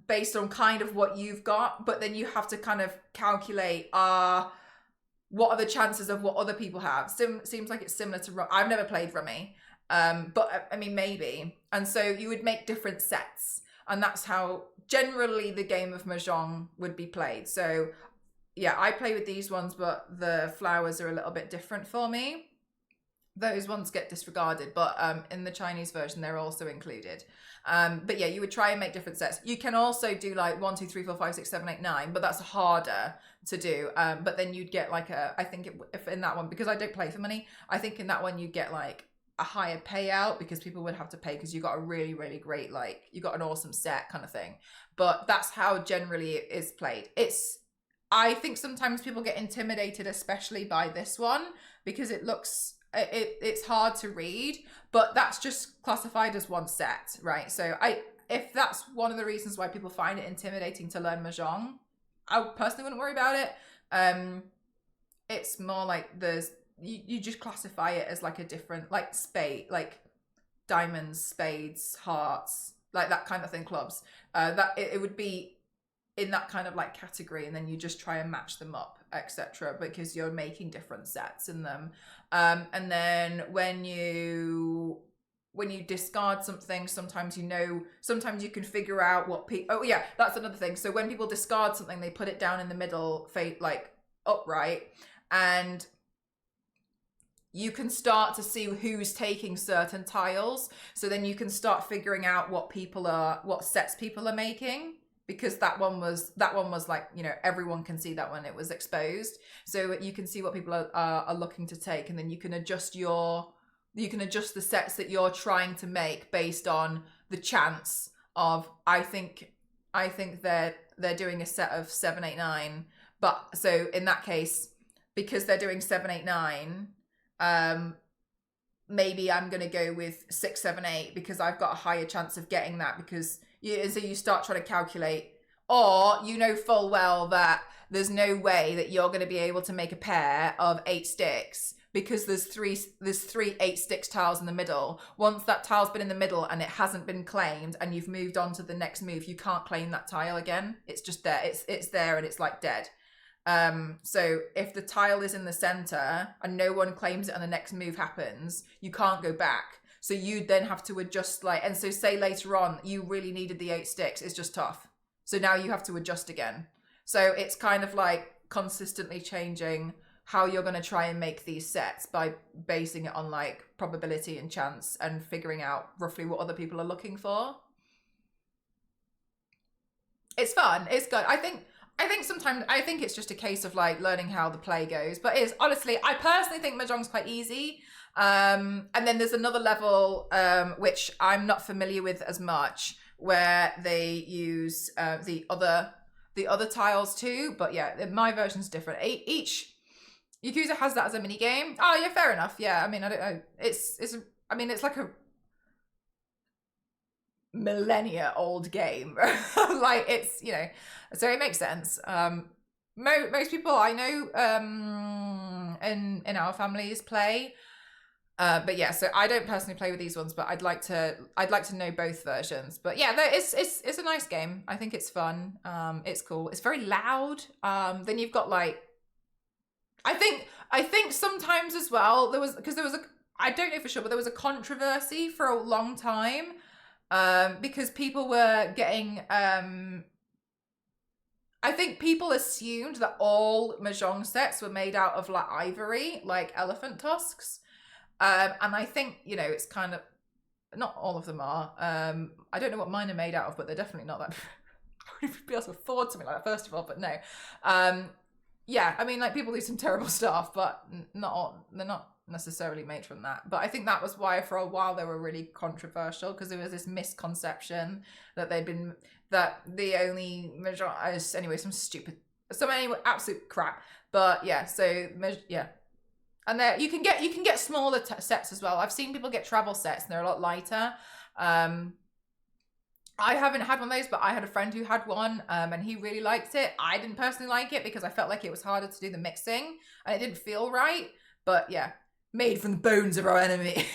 based on kind of what you've got, but then you have to kind of calculate what are the chances of what other people have. Seems like it's similar to I've never played Rummy, but I mean maybe. And so you would make different sets, and that's how generally the game of Mahjong would be played. So yeah, I play with these ones, but the flowers are a little bit different for me. Those ones get disregarded, but in the Chinese version, they're also included. But yeah, you would try and make different sets. You can also do like 1, 2, 3, 4, 5, 6, 7, 8, 9, but that's harder to do. But then you'd get like I think if in that one, because I don't play for money, I think in that one you'd get like a higher payout because people would have to pay because you got a really, really great, like you got an awesome set kind of thing. But that's how generally it is played. I think sometimes people get intimidated, especially by this one, because it's hard to read, but that's just classified as one set, right? So if that's one of the reasons why people find it intimidating to learn Mahjong, I personally wouldn't worry about it. It's more like you just classify it as like a different, like spade, like diamonds, spades, hearts, like that kind of thing, clubs. That it would be in that kind of like category, and then you just try and match them up, etc., because you're making different sets in them. And then when you discard something, sometimes you can figure out what oh yeah, that's another thing. So when people discard something, they put it down in the middle, like upright, and you can start to see who's taking certain tiles. So then you can start figuring out what sets people are making, because that one was like, you know, everyone can see that when it was exposed. So you can see what people are looking to take, and then you can adjust the sets that you're trying to make based on the chance of, I think they're doing a set of 7, 8, 9. But so in that case, because they're doing 7, 8, 9, maybe I'm going to go with 6, 7, 8 because I've got a higher chance of getting that, because so you start trying to calculate, or you know full well that there's no way that you're going to be able to make a pair of 8 sticks because there's three 8 sticks tiles in the middle. Once that tile's been in the middle and it hasn't been claimed and you've moved on to the next move, you can't claim that tile again. It's just there. It's there and it's like dead. So if the tile is in the center and no one claims it and the next move happens, you can't go back. So you then have to adjust, like, and so say later on you really needed the 8 sticks, it's just tough. So now you have to adjust again. So it's kind of like consistently changing how you're going to try and make these sets by basing it on like probability and chance and figuring out roughly what other people are looking for. It's fun. It's good. I think sometimes it's just a case of like learning how the play goes. But it's honestly, I personally think Mahjong's quite easy. And then there's another level which I'm not familiar with as much, where they use the other tiles too. But yeah, my version's different. Each Yakuza has that as a mini game. Oh yeah, fair enough. Yeah, I mean, I don't know. It's like a millennia old game. Like it's, you know, so it makes sense. Most people I know in our families play. But yeah, so I don't personally play with these ones, but I'd like to know both versions. But yeah, it's a nice game. I think it's fun. It's cool. It's very loud. Then you've got like, I think sometimes as well I don't know for sure, but there was a controversy for a long time because people were getting I think people assumed that all Mahjong sets were made out of like ivory, like elephant tusks. And I think, you know, it's kind of, not all of them are. I don't know what mine are made out of, but they're definitely not that. I wouldn't be able to afford something like that, first of all, but no. Yeah, I mean, like people do some terrible stuff, but they're not necessarily made from that. But I think that was why for a while they were really controversial, because there was this misconception that that the only Mahjong, anyway, absolute crap. But yeah, so yeah. And there you can get smaller sets as well. I've seen people get travel sets and they're a lot lighter. I haven't had one of those, but I had a friend who had one and he really liked it. I didn't personally like it because I felt like it was harder to do the mixing and it didn't feel right. But yeah, made from the bones of our enemy.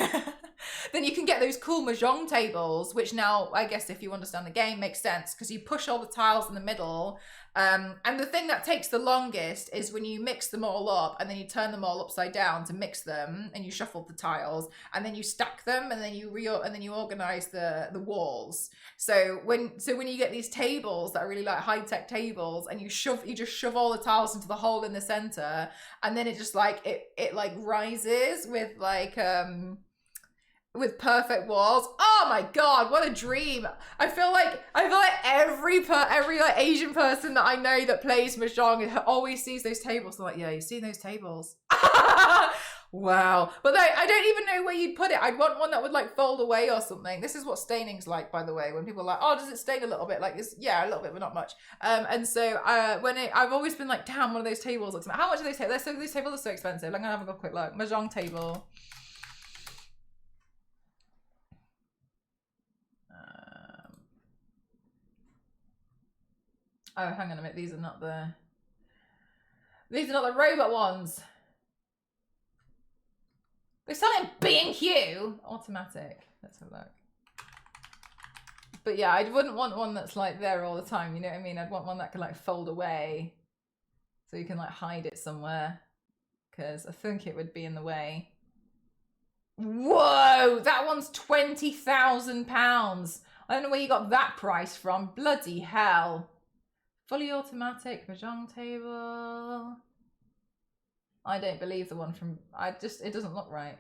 Then you can get those cool mahjong tables, which now, I guess if you understand the game, makes sense, because you push all the tiles in the middle. And the thing that takes the longest is when you mix them all up and then you turn them all upside down to mix them, and you shuffle the tiles and then you stack them and then you organize the walls. So when you get these tables that are really like high-tech tables, and you just shove all the tiles into the hole in the center, and then it just like it like rises with like with perfect walls. Oh my god, what a dream. I feel like every like Asian person that I know that plays mahjong always sees those tables. I'm like, yeah, you've seen those tables. Wow. But I don't even know where you'd put it. I'd want one that would like fold away or something. This is what staining's like, by the way, when people are like, oh, does it stain a little bit? Like this? Yeah, a little bit, but not much. And so I've always been like, damn, one of those tables looks, how much are those tables? These tables are so expensive. I'm gonna have a quick look. Mahjong table. Oh, hang on a minute. These are not the robot ones. They sell it in B&Q. Automatic. Let's have a look. But yeah, I wouldn't want one that's like there all the time. You know what I mean? I'd want one that can like fold away, so you can like hide it somewhere, because I think it would be in the way. Whoa, that one's £20,000. I don't know where you got that price from. Bloody hell. Fully automatic mahjong table. I don't believe the one from, it doesn't look right.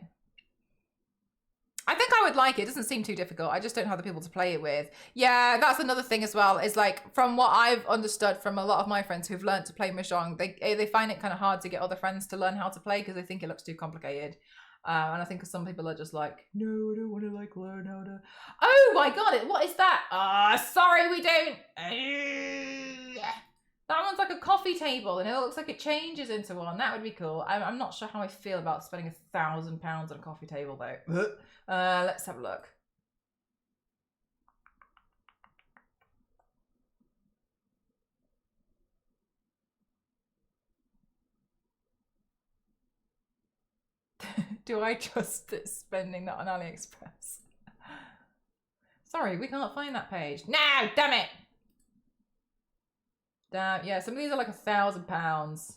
I think I would like it. It doesn't seem too difficult. I just don't have the people to play it with. Yeah, that's another thing as well, is like, from what I've understood from a lot of my friends who've learned to play mahjong, they find it kind of hard to get other friends to learn how to play because they think it looks too complicated. And I think some people are just like, no, I don't want to like learn how to. Oh my god! What is that? Sorry, we don't. That one's like a coffee table, and it looks like it changes into one. That would be cool. I'm not sure how I feel about spending £1,000 on a coffee table though. Let's have a look. Do I trust spending that on AliExpress? Sorry, we can't find that page. No, damn it! Damn, yeah, some of these are like £1,000.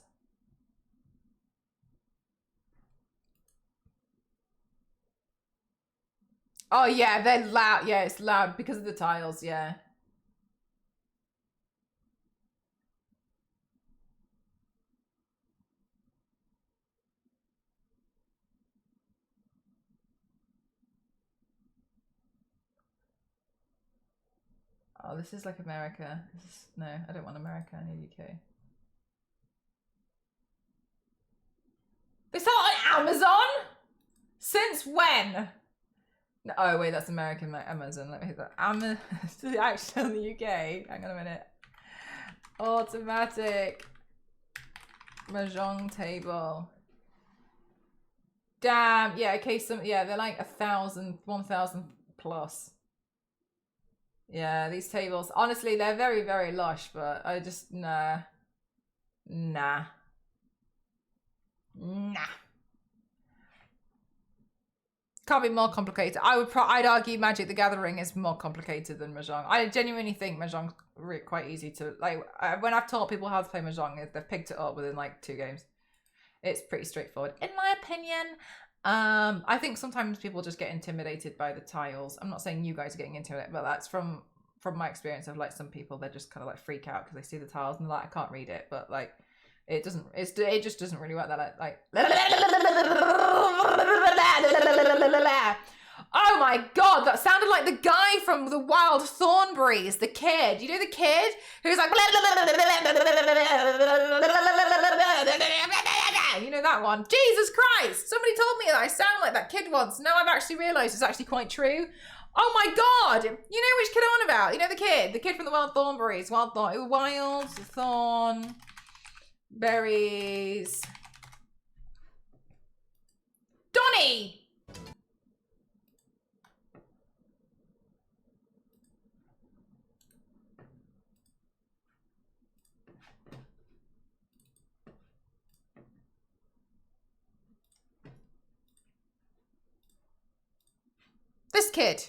Oh yeah, they're loud. Yeah, it's loud because of the tiles, yeah. Oh, this is like America. No, I don't want America. I need UK. They sell it on Amazon? Since when? No, oh wait, that's American Amazon. Let me hit that. Actually in the UK. Hang on a minute. Automatic mahjong table. Damn. Yeah. Okay. They're like 1,000, 1,000 plus. Yeah, these tables, honestly, they're very, very lush, but I just, nah. Can't be more complicated. I'd argue Magic the Gathering is more complicated than Mahjong. I genuinely think Mahjong's quite easy to, like, when I've taught people how to play Mahjong, they've picked it up within like 2 games. It's pretty straightforward, in my opinion. I think sometimes people just get intimidated by the tiles. I'm not saying you guys are getting into it, but that's from my experience of like some people, they just kind of like freak out because they see the tiles and they're like, I can't read it, but like it just doesn't really work that like oh my god, that sounded like the guy from the Wild Thornberrys, the kid. You know the kid who's like, you know that one? Jesus Christ! Somebody told me that I sound like that kid once. Now I've actually realised it's actually quite true. Oh my god! You know which kid I'm on about? You know the kid from the Wild Thornberrys. Wild Thornberrys. Donnie! This kid.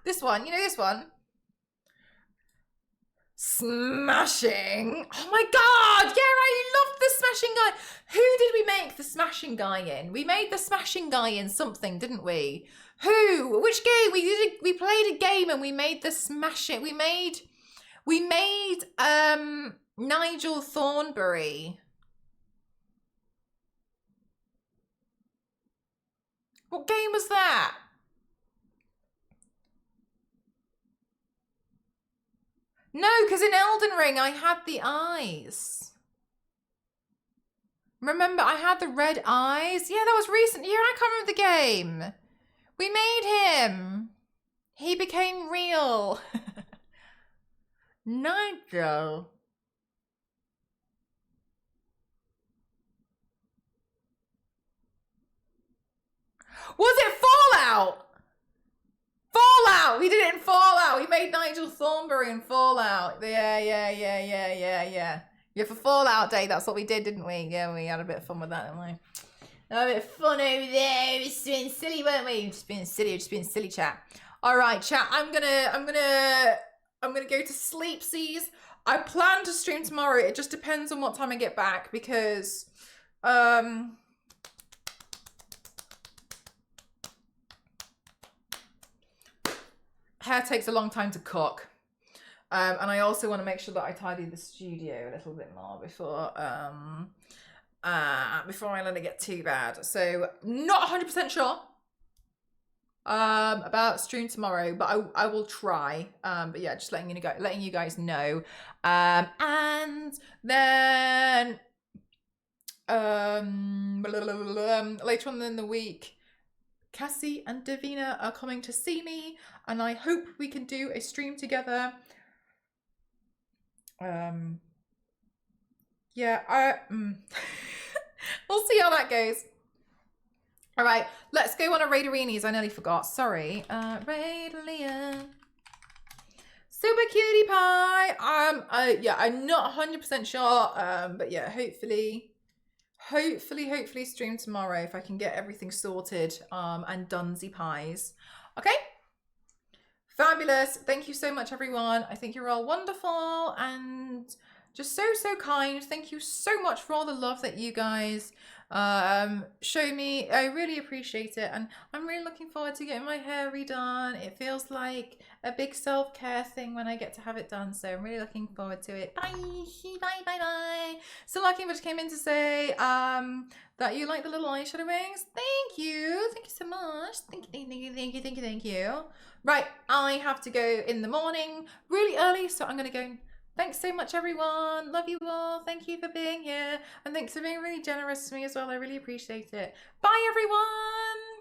This one, you know this one? Smashing. Oh my god, yeah, I love the Smashing Guy. Who did we make the Smashing Guy in? We made the Smashing Guy in something, didn't we? Who? Which game? We played a game and we made the Smashing. We made Nigel Thornberry. What game was that? No, because in Elden Ring I had the eyes. Remember, I had the red eyes. Yeah, that was recent. Yeah, I can't remember the game. We made him. He became real. Nigel. Was it Fallout? Fallout! We did it in Fallout. We made Nigel Thornberry in Fallout. Yeah. Yeah, for Fallout Day, that's what we did, didn't we? Yeah, we had a bit of fun with that, didn't we? A bit of fun over there. Just being silly, weren't we? Just being silly, chat. All right, chat. I'm gonna go to sleepsies. I plan to stream tomorrow. It just depends on what time I get back because, hair takes a long time to cook. And I also want to make sure that I tidy the studio a little bit more before I let it get too bad. So not 100% sure about stream tomorrow, but I will try. But yeah, just letting you guys know. And then later on in the week, Cassie and Davina are coming to see me, and I hope we can do a stream together. Yeah, we'll see how that goes. All right, let's go on a Raiderinis. I nearly forgot. Sorry. Raideria. Super cutie pie. Yeah, I'm not 100% sure. But yeah, hopefully stream tomorrow if I can get everything sorted. And Dunsey pies. Okay. Fabulous. Thank you so much, everyone. I think you're all wonderful and just so kind. Thank you so much for all the love that you guys show me. I really appreciate it, and I'm really looking forward to getting my hair redone. It feels like a big self-care thing when I get to have it done, so I'm really looking forward to it. Bye. So lucky just came in to say that you like the little eyeshadow wings. Thank you so much. Thank you. Right, I have to go in the morning really early, so I'm gonna go. Thanks so much, everyone. Love you all. Thank you for being here. And thanks for being really generous to me as well. I really appreciate it. Bye, everyone.